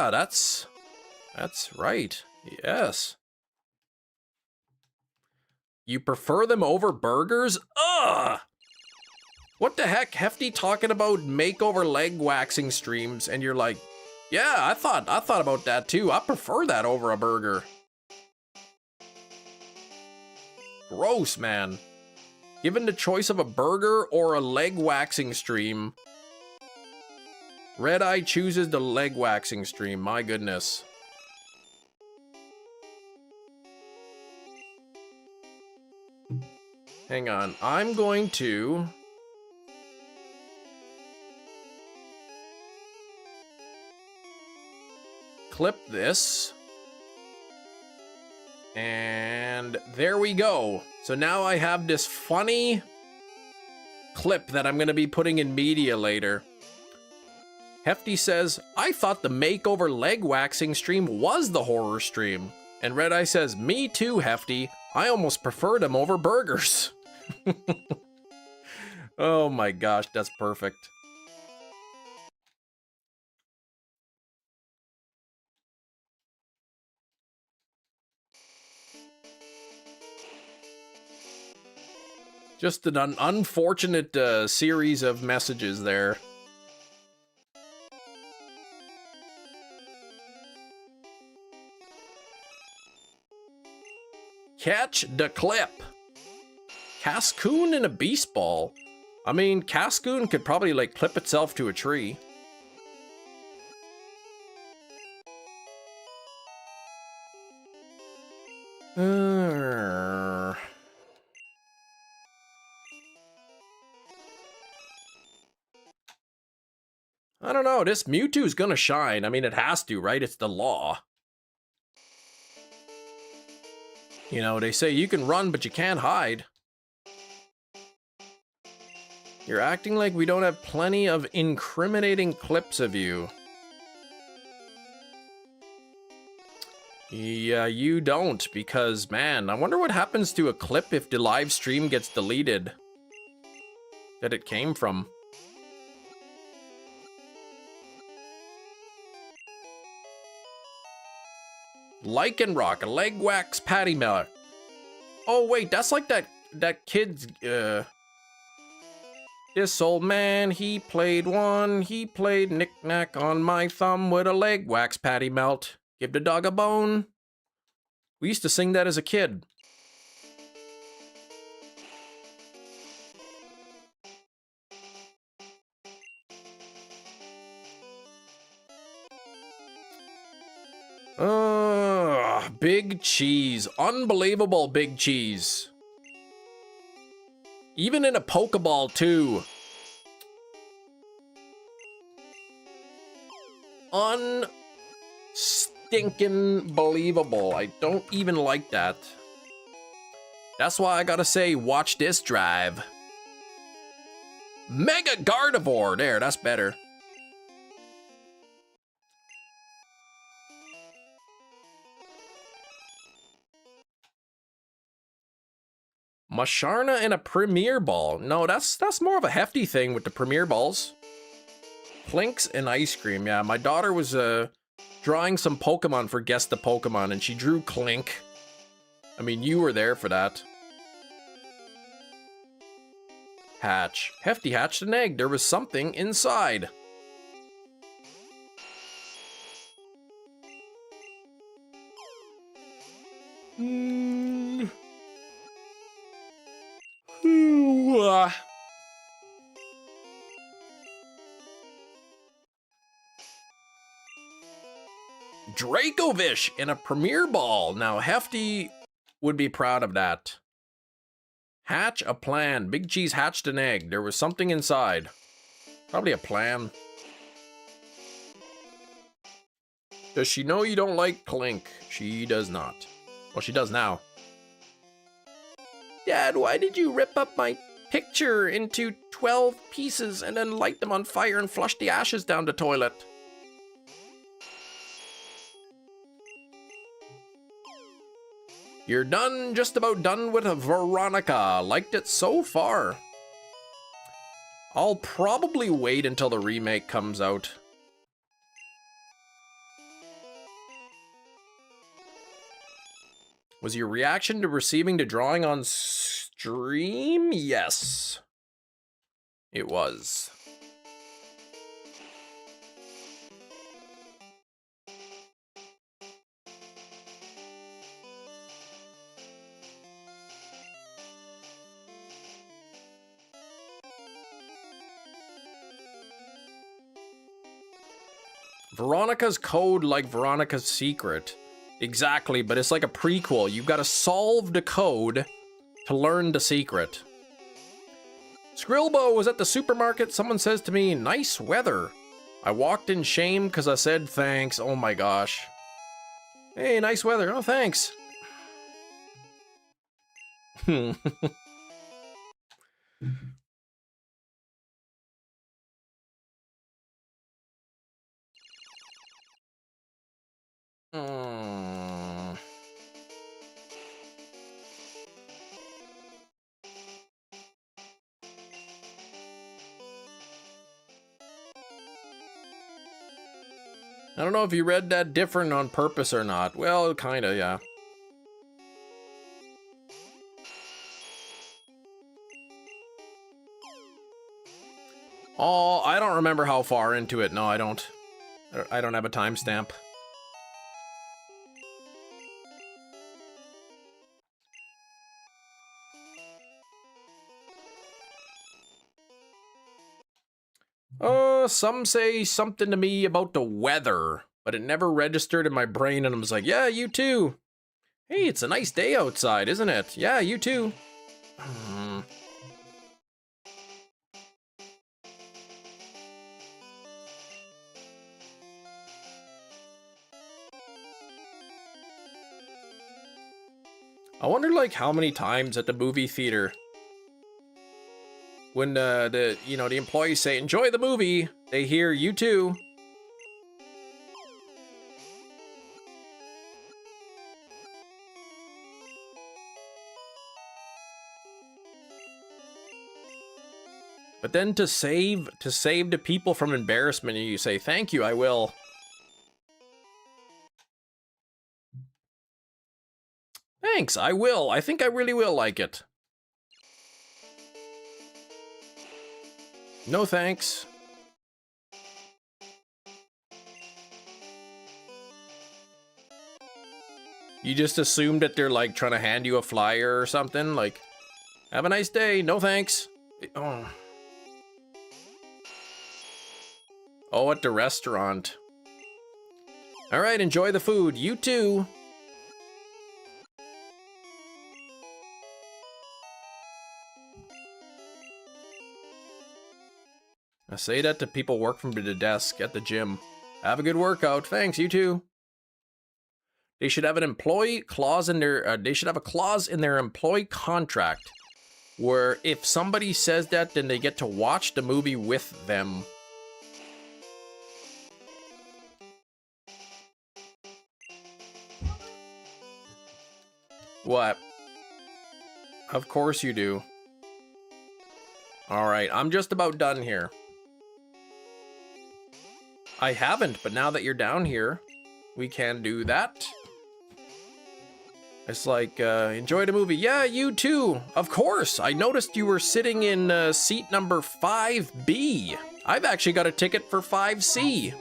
that's right. Yes. You prefer them over burgers? Ugh! What the heck? Hefty talking about makeover leg waxing streams, and you're like, yeah, I thought about that too. I prefer that over a burger. Gross, man. Given the choice of a burger or a leg waxing stream, Red Eye chooses the leg waxing stream. My goodness. Hang on. I'm going to clip this. And there we go. So now I have this funny clip that I'm going to be putting in media later. Hefty says, I thought the makeover leg waxing stream was the horror stream. And Red Eye says, me too, Hefty. I almost prefer them over burgers. Oh my gosh, that's perfect. Just an unfortunate series of messages there. Catch the clip. Cascoon and a beast ball. I mean, Cascoon could probably like clip itself to a tree. I don't know, this Mewtwo's gonna shine. I mean, it has to, right? It's the law. You know, they say you can run, but you can't hide. You're acting like we don't have plenty of incriminating clips of you. Yeah, you don't, because, man, I wonder what happens to a clip if the live stream gets deleted that it came from. Lycanroc, a leg wax patty melt. Oh wait, that's like that kid's this old man, he played knick-knack on my thumb with a leg wax patty melt. Give the dog a bone. We used to sing that as a kid. Big cheese. Unbelievable big cheese. Even in a Pokeball, too. Unstinking believable. I don't even like that. That's why I gotta say, watch this drive. Mega Gardevoir. There, that's better. Masharna and a Premier Ball. No, that's more of a Hefty thing with the Premier Balls. Plinks and ice cream. Yeah, my daughter was drawing some Pokemon for Guess the Pokemon, and she drew Clink. I mean, you were there for that. Hatch. Hefty hatched an egg. There was something inside. Dracovish in a Premier Ball. Now, Hefty would be proud of that. Hatch a plan. Big Cheese hatched an egg. There was something inside. Probably a plan. Does she know you don't like Clink? She does not. Well, she does now. Dad, why did you rip up my picture into 12 pieces and then light them on fire and flush the ashes down the toilet? You're done, just about done with Veronica. Liked it so far. I'll probably wait until the remake comes out. Was your reaction to receiving the drawing on stream? Yes. It was. Veronica's Code like Veronica's Secret. Exactly, but it's like a prequel. You've got to solve the code to learn the secret. Skrillbo was at the supermarket. Someone says to me, nice weather. I walked in shame because I said thanks. Oh my gosh. Hey, nice weather. Oh, thanks. I don't know if you read that different on purpose or not. Well, kinda, yeah. Oh, I don't remember how far into it. No, I don't. I don't have a timestamp. Some say something to me about the weather, but it never registered in my brain, and I was like, yeah, you too. Hey, it's a nice day outside, isn't it? Yeah, you too. I wonder, like, how many times at the movie theater when the employees say enjoy the movie, they hear you too. But then to save the people from embarrassment, you say thank you, I will. Thanks, I will. I think I really will like it. No thanks. You just assume that they're like trying to hand you a flyer or something, like, have a nice day, no thanks. Oh, at the restaurant. All right, enjoy the food. You too. I say that to people work from the desk at the gym. Have a good workout. Thanks, you too. They should have an employee clause in their. They should have a clause in their employee contract where if somebody says that, then they get to watch the movie with them. What? Of course you do. All right, I'm just about done here. I haven't, but now that you're down here, we can do that. It's like, enjoy the movie. Yeah, you too. Of course. I noticed you were sitting in seat number 5B. I've actually got a ticket for 5C.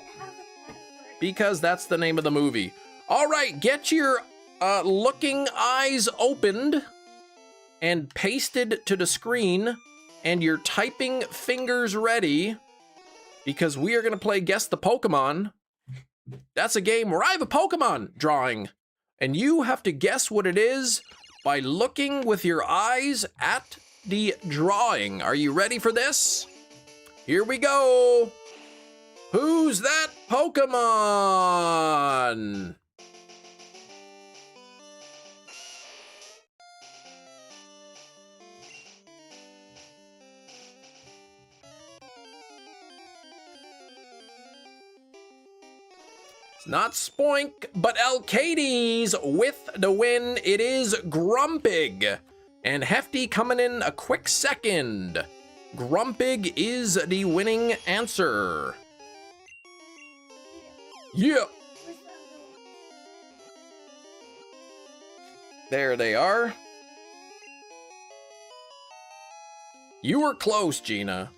Because that's the name of the movie. All right, get your looking eyes opened and pasted to the screen and your typing fingers ready. Because we are going to play Guess the Pokemon. That's a game where I have a Pokemon drawing. And you have to guess what it is by looking with your eyes at the drawing. Are you ready for this? Here we go. Who's that Pokemon? It's not Spoink, but Alcades with the win. It is Grumpig. And Hefty coming in a quick second. Grumpig is the winning answer. Yeah. Where's the other one? There they are. You were close, Gina.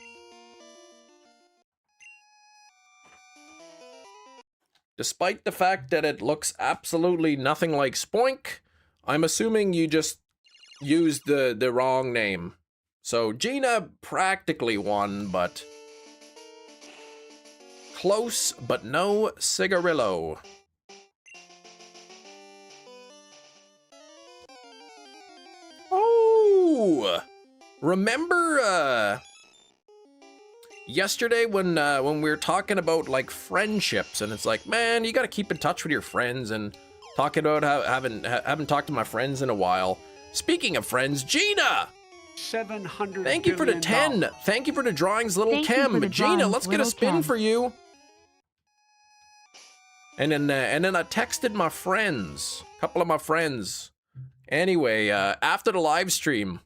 Despite the fact that it looks absolutely nothing like Spoink, I'm assuming you just used the wrong name. So Gina practically won, but close, but no cigarillo. Oh, remember yesterday when we were talking about like friendships, and it's like, man, you got to keep in touch with your friends, and talking about how haven't talked to my friends in a while. Speaking of friends, Gina, 700. thank you for the 10. Thank you for the drawings, little Thank you for Kim. the Gina, drawings, let's get a little spin Kim. for you. And then I texted my friends, a couple of my friends. Anyway, after the live stream,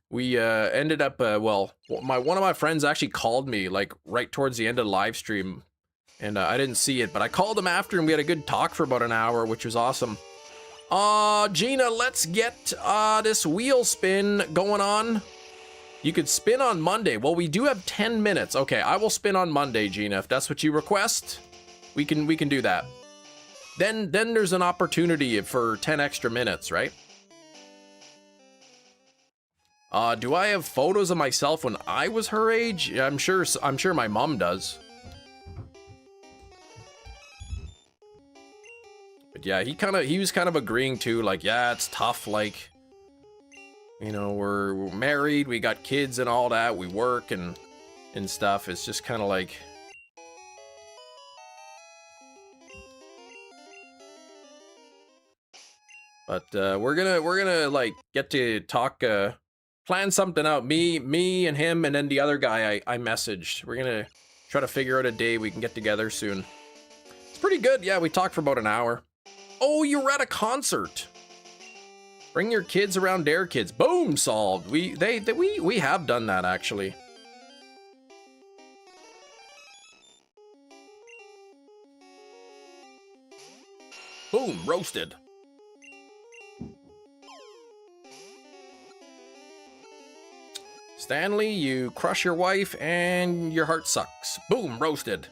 we ended up one of my friends actually called me like right towards the end of the live stream, and I didn't see it, but I called him after, and we had a good talk for about an hour, which was awesome. Gina, let's get this wheel spin going on. You could spin on Monday. Well, we do have 10 minutes. Okay, I will spin on Monday, Gina, if that's what you request. We can do that. Then there's an opportunity for 10 extra minutes, right? Do I have photos of myself when I was her age? I'm sure my mom does. But yeah, he was kind of agreeing to, like, yeah, it's tough, like, you know, we're married, we got kids and all that, we work and stuff. It's just kind of like, but we're gonna like get to talk, plan something out. Me and him, and then the other guy I messaged. We're gonna try to figure out a day we can get together soon. It's pretty good. Yeah, we talked for about an hour. Oh, you were at a concert. Bring your kids around their kids. Boom, solved. We have done that actually. Boom, roasted. Stanley, you crush your wife and your heart sucks. Boom, roasted.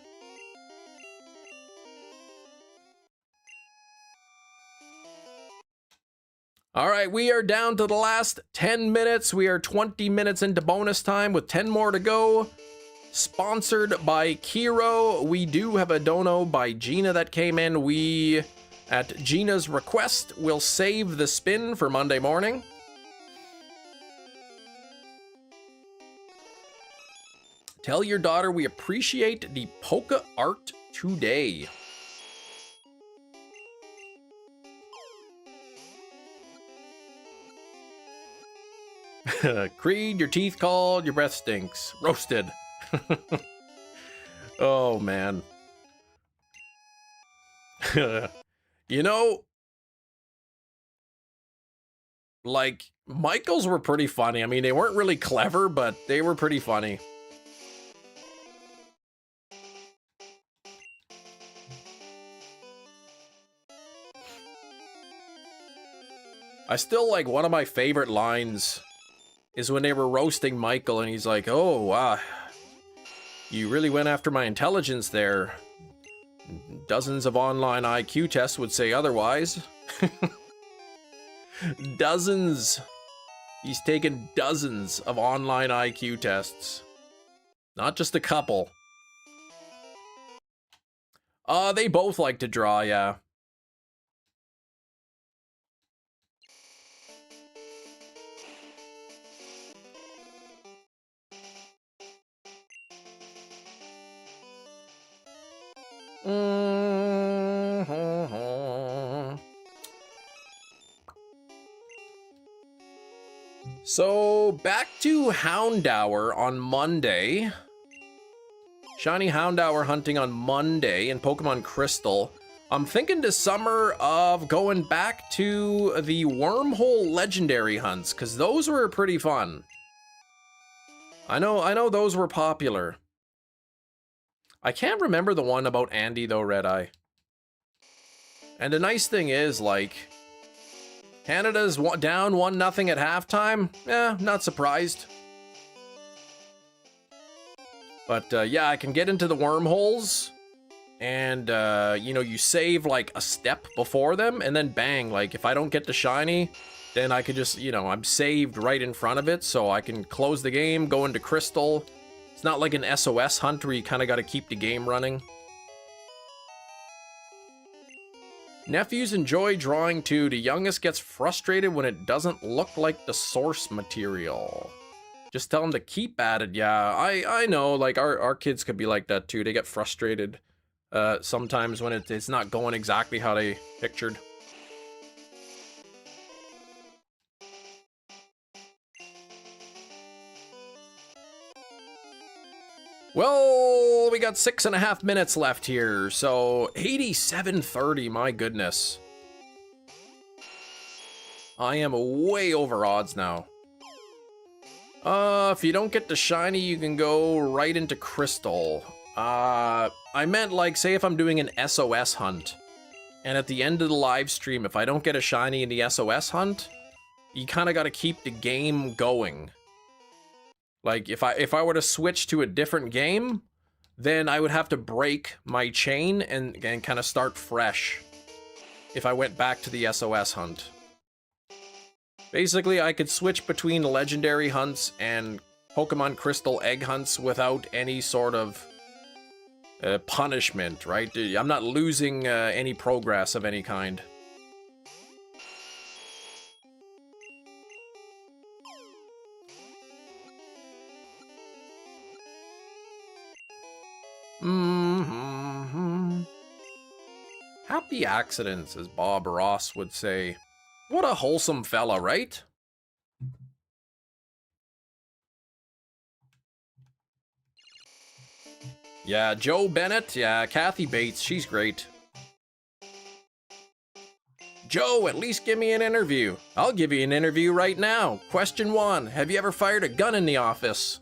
All right, we are down to the last 10 minutes. We are 20 minutes into bonus time with 10 more to go. Sponsored by Kiro. We do have a dono by Gina that came in. We, at Gina's request, will save the spin for Monday morning. Tell your daughter we appreciate the polka art today. Creed, your teeth cold, your breath stinks. Roasted. Oh, man. You know, like, Michael's were pretty funny. I mean, they weren't really clever, but they were pretty funny. I still like, one of my favorite lines is when they were roasting Michael and he's like, oh, wow, you really went after my intelligence there. Dozens of online IQ tests would say otherwise. Dozens. He's taken dozens of online IQ tests. Not just a couple. They both like to draw, yeah. So, back to Houndour on Monday. Shiny Houndour hunting on Monday in Pokemon Crystal. I'm thinking this summer of going back to the Wormhole Legendary hunts, because those were pretty fun. I know those were popular. I can't remember the one about Andy though, Red Eye. And the nice thing is, like, Canada's down 1-0 at halftime. Eh, not surprised. But yeah, I can get into the wormholes. And, you know, you save, like, a step before them. And then bang, like, if I don't get the shiny, then I could just, you know, I'm saved right in front of it. So I can close the game, go into Crystal. It's not like an SOS hunt where you kind of got to keep the game running. Nephews enjoy drawing too. The youngest gets frustrated when it doesn't look like the source material. Just tell them to keep at it. Yeah, I know, like, our kids could be like that too. They get frustrated sometimes when it's not going exactly how they pictured. Well, we got 6.5 minutes left here, so 87:30, my goodness. I am way over odds now. If you don't get the shiny, you can go right into Crystal. I meant, like, say if I'm doing an SOS hunt, and at the end of the live stream, if I don't get a shiny in the SOS hunt, you kind of got to keep the game going. Like, if I were to switch to a different game, then I would have to break my chain and kind of start fresh if I went back to the SOS hunt. Basically, I could switch between legendary hunts and Pokemon Crystal egg hunts without any sort of punishment, right? I'm not losing any progress of any kind. Happy accidents, as Bob Ross would say. What a wholesome fella, right? Yeah, Joe Bennett. Yeah, Kathy Bates. She's great. Joe, at least give me an interview. I'll give you an interview right now. Question 1. Have you ever fired a gun in the office?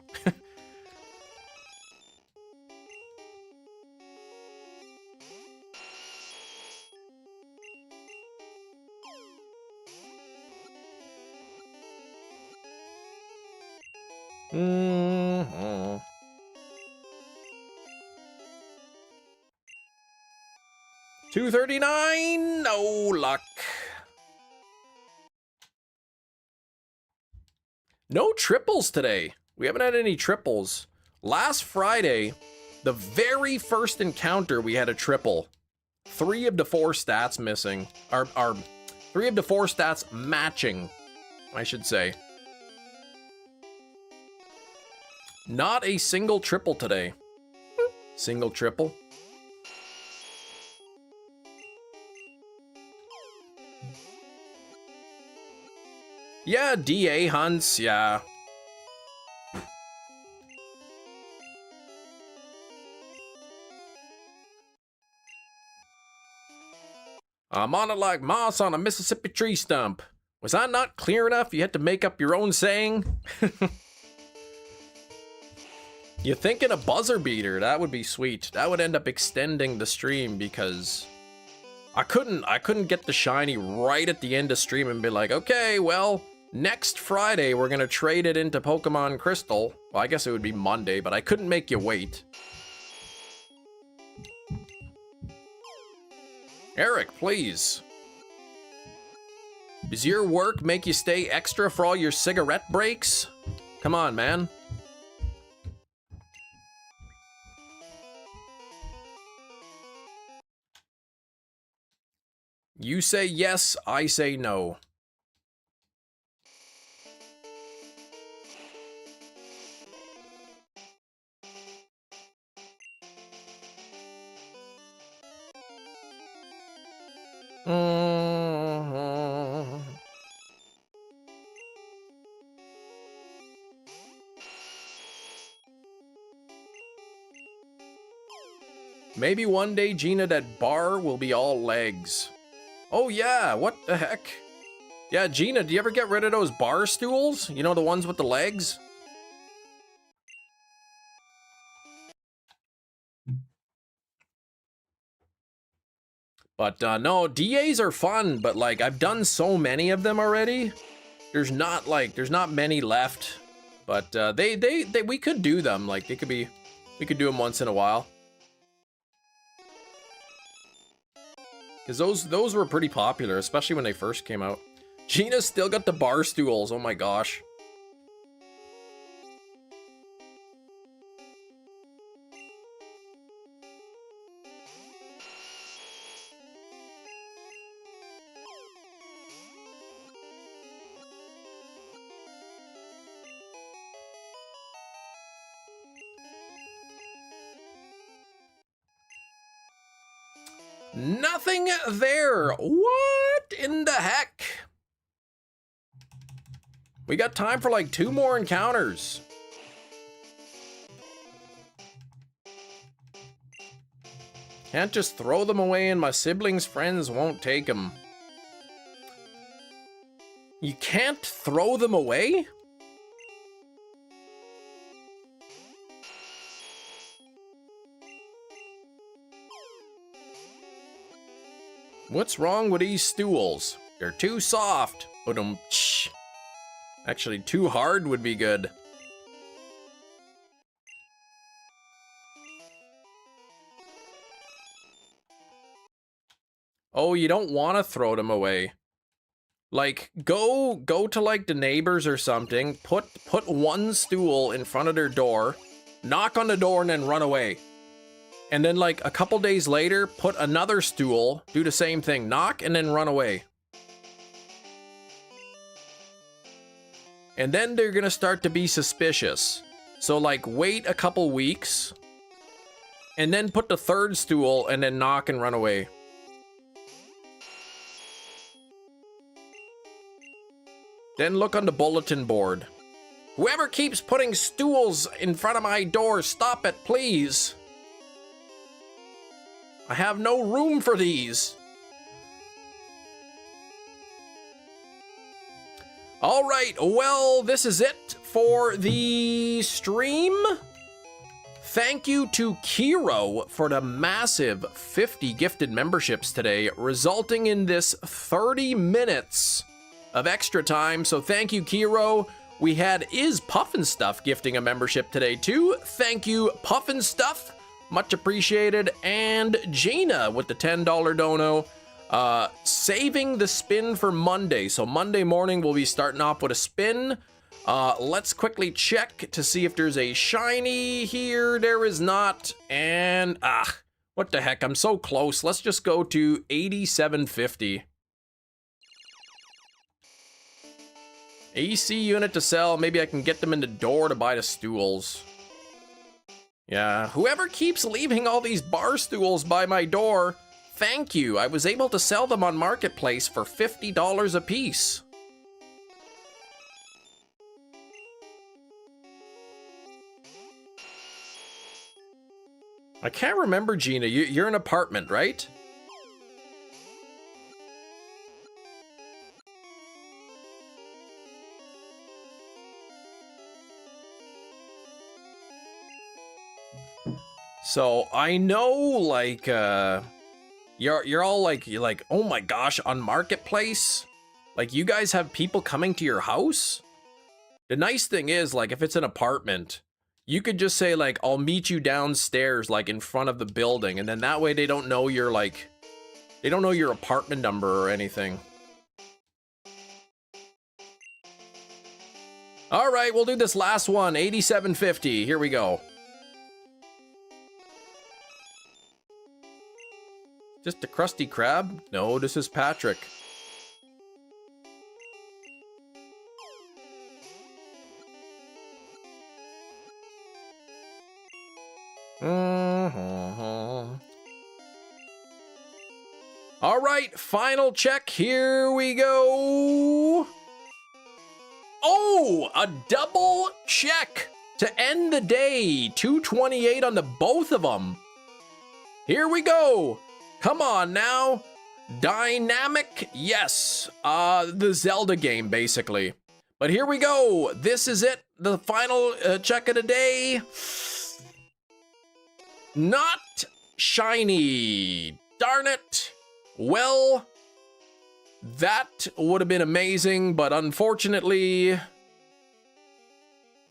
Mm-hmm. $239, no luck. No triples today. We haven't had any triples. Last Friday, the very first encounter, we had a triple. 3 of the 4 stats missing. Are 3 of the 4 stats matching, I should say. Not a single triple today. Single triple. Yeah, DA hunts, yeah. I'm on it like moss on a Mississippi tree stump. Was I not clear enough? You had to make up your own saying? You're thinking a buzzer beater, that would be sweet. That would end up extending the stream because I couldn't get the shiny right at the end of stream and be like, okay, well, next Friday we're gonna trade it into Pokemon Crystal. Well, I guess it would be Monday, but I couldn't make you wait. Eric, please. Does your work make you stay extra for all your cigarette breaks? Come on, man. You say yes, I say no. Maybe one day, Gina, that bar will be all legs. Oh yeah, what the heck? Yeah, Gina, do you ever get rid of those bar stools? You know, the ones with the legs? But no, DAs are fun, but like I've done so many of them already. There's not many left, but we could do them. Like we could do them once in a while. Because those were pretty popular, especially when they first came out. Gina's still got the bar stools. Oh my gosh. Nothing there. What in the heck? We got time for like 2 more encounters. Can't just throw them away and my siblings' friends won't take them. You can't throw them away? What's wrong with these stools? They're too soft. Actually, too hard would be good. Oh, you don't want to throw them away. Like, go to like the neighbors or something. Put one stool in front of their door. Knock on the door and then run away. And then like a couple days later, put another stool, do the same thing, knock and then run away. And then they're gonna start to be suspicious. So like wait a couple weeks and then put the 3rd stool and then knock and run away. Then look on the bulletin board. Whoever keeps putting stools in front of my door, stop it, please. I have no room for these. All right, well, this is it for the stream. Thank you to Kiro for the massive 50 gifted memberships today, resulting in this 30 minutes of extra time. So thank you, Kiro. We had Is Puffin Stuff gifting a membership today too. Thank you, Puffin Stuff. Much appreciated. And Jaina with the $10 dono, saving the spin for Monday. So Monday morning we'll be starting off with a spin. Let's quickly check to see if there's a shiny here. There is not. And what the heck, I'm so close. Let's just go to 8750. AC unit to sell. Maybe I can get them in the door to buy the stools. Yeah, whoever keeps leaving all these bar stools by my door, thank you. I was able to sell them on Marketplace for $50 a piece. I can't remember, Gina. You're an apartment, right? So I know, like, you're all like, oh my gosh, on Marketplace, like you guys have people coming to your house. The nice thing is, like, if it's an apartment, you could just say like, I'll meet you downstairs, like in front of the building, and then that way they don't know your they don't know your apartment number or anything. All right, we'll do this last one, 8750. Here we go. Just a Krusty Krab? No, this is Patrick. All right, final check. Here we go. Oh, a double check to end the day. 228 on the both of them. Here we go. Come on now. Dynamic, yes. The Zelda game, basically. But here we go. This is it. The final check of the day. Not shiny. Darn it. Well, that would have been amazing, but unfortunately,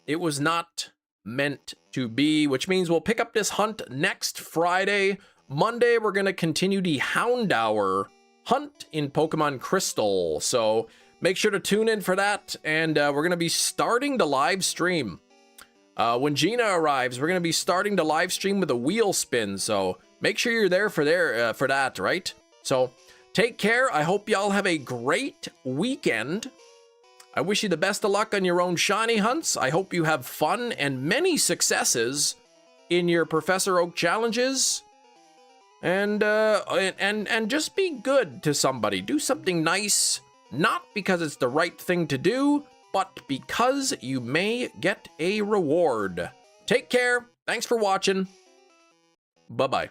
it was not meant to be, which means we'll pick up this hunt next Friday. Monday, we're going to continue the Houndour hunt in Pokemon Crystal. So make sure to tune in for that. And we're going to be starting the live stream. When Gina arrives, we're going to be starting the live stream with a wheel spin. So make sure you're there for that, right? So take care. I hope y'all have a great weekend. I wish you the best of luck on your own shiny hunts. I hope you have fun and many successes in your Professor Oak challenges. And just be good to somebody. Do something nice, not because it's the right thing to do, but because you may get a reward. Take care. Thanks for watching. Bye-bye.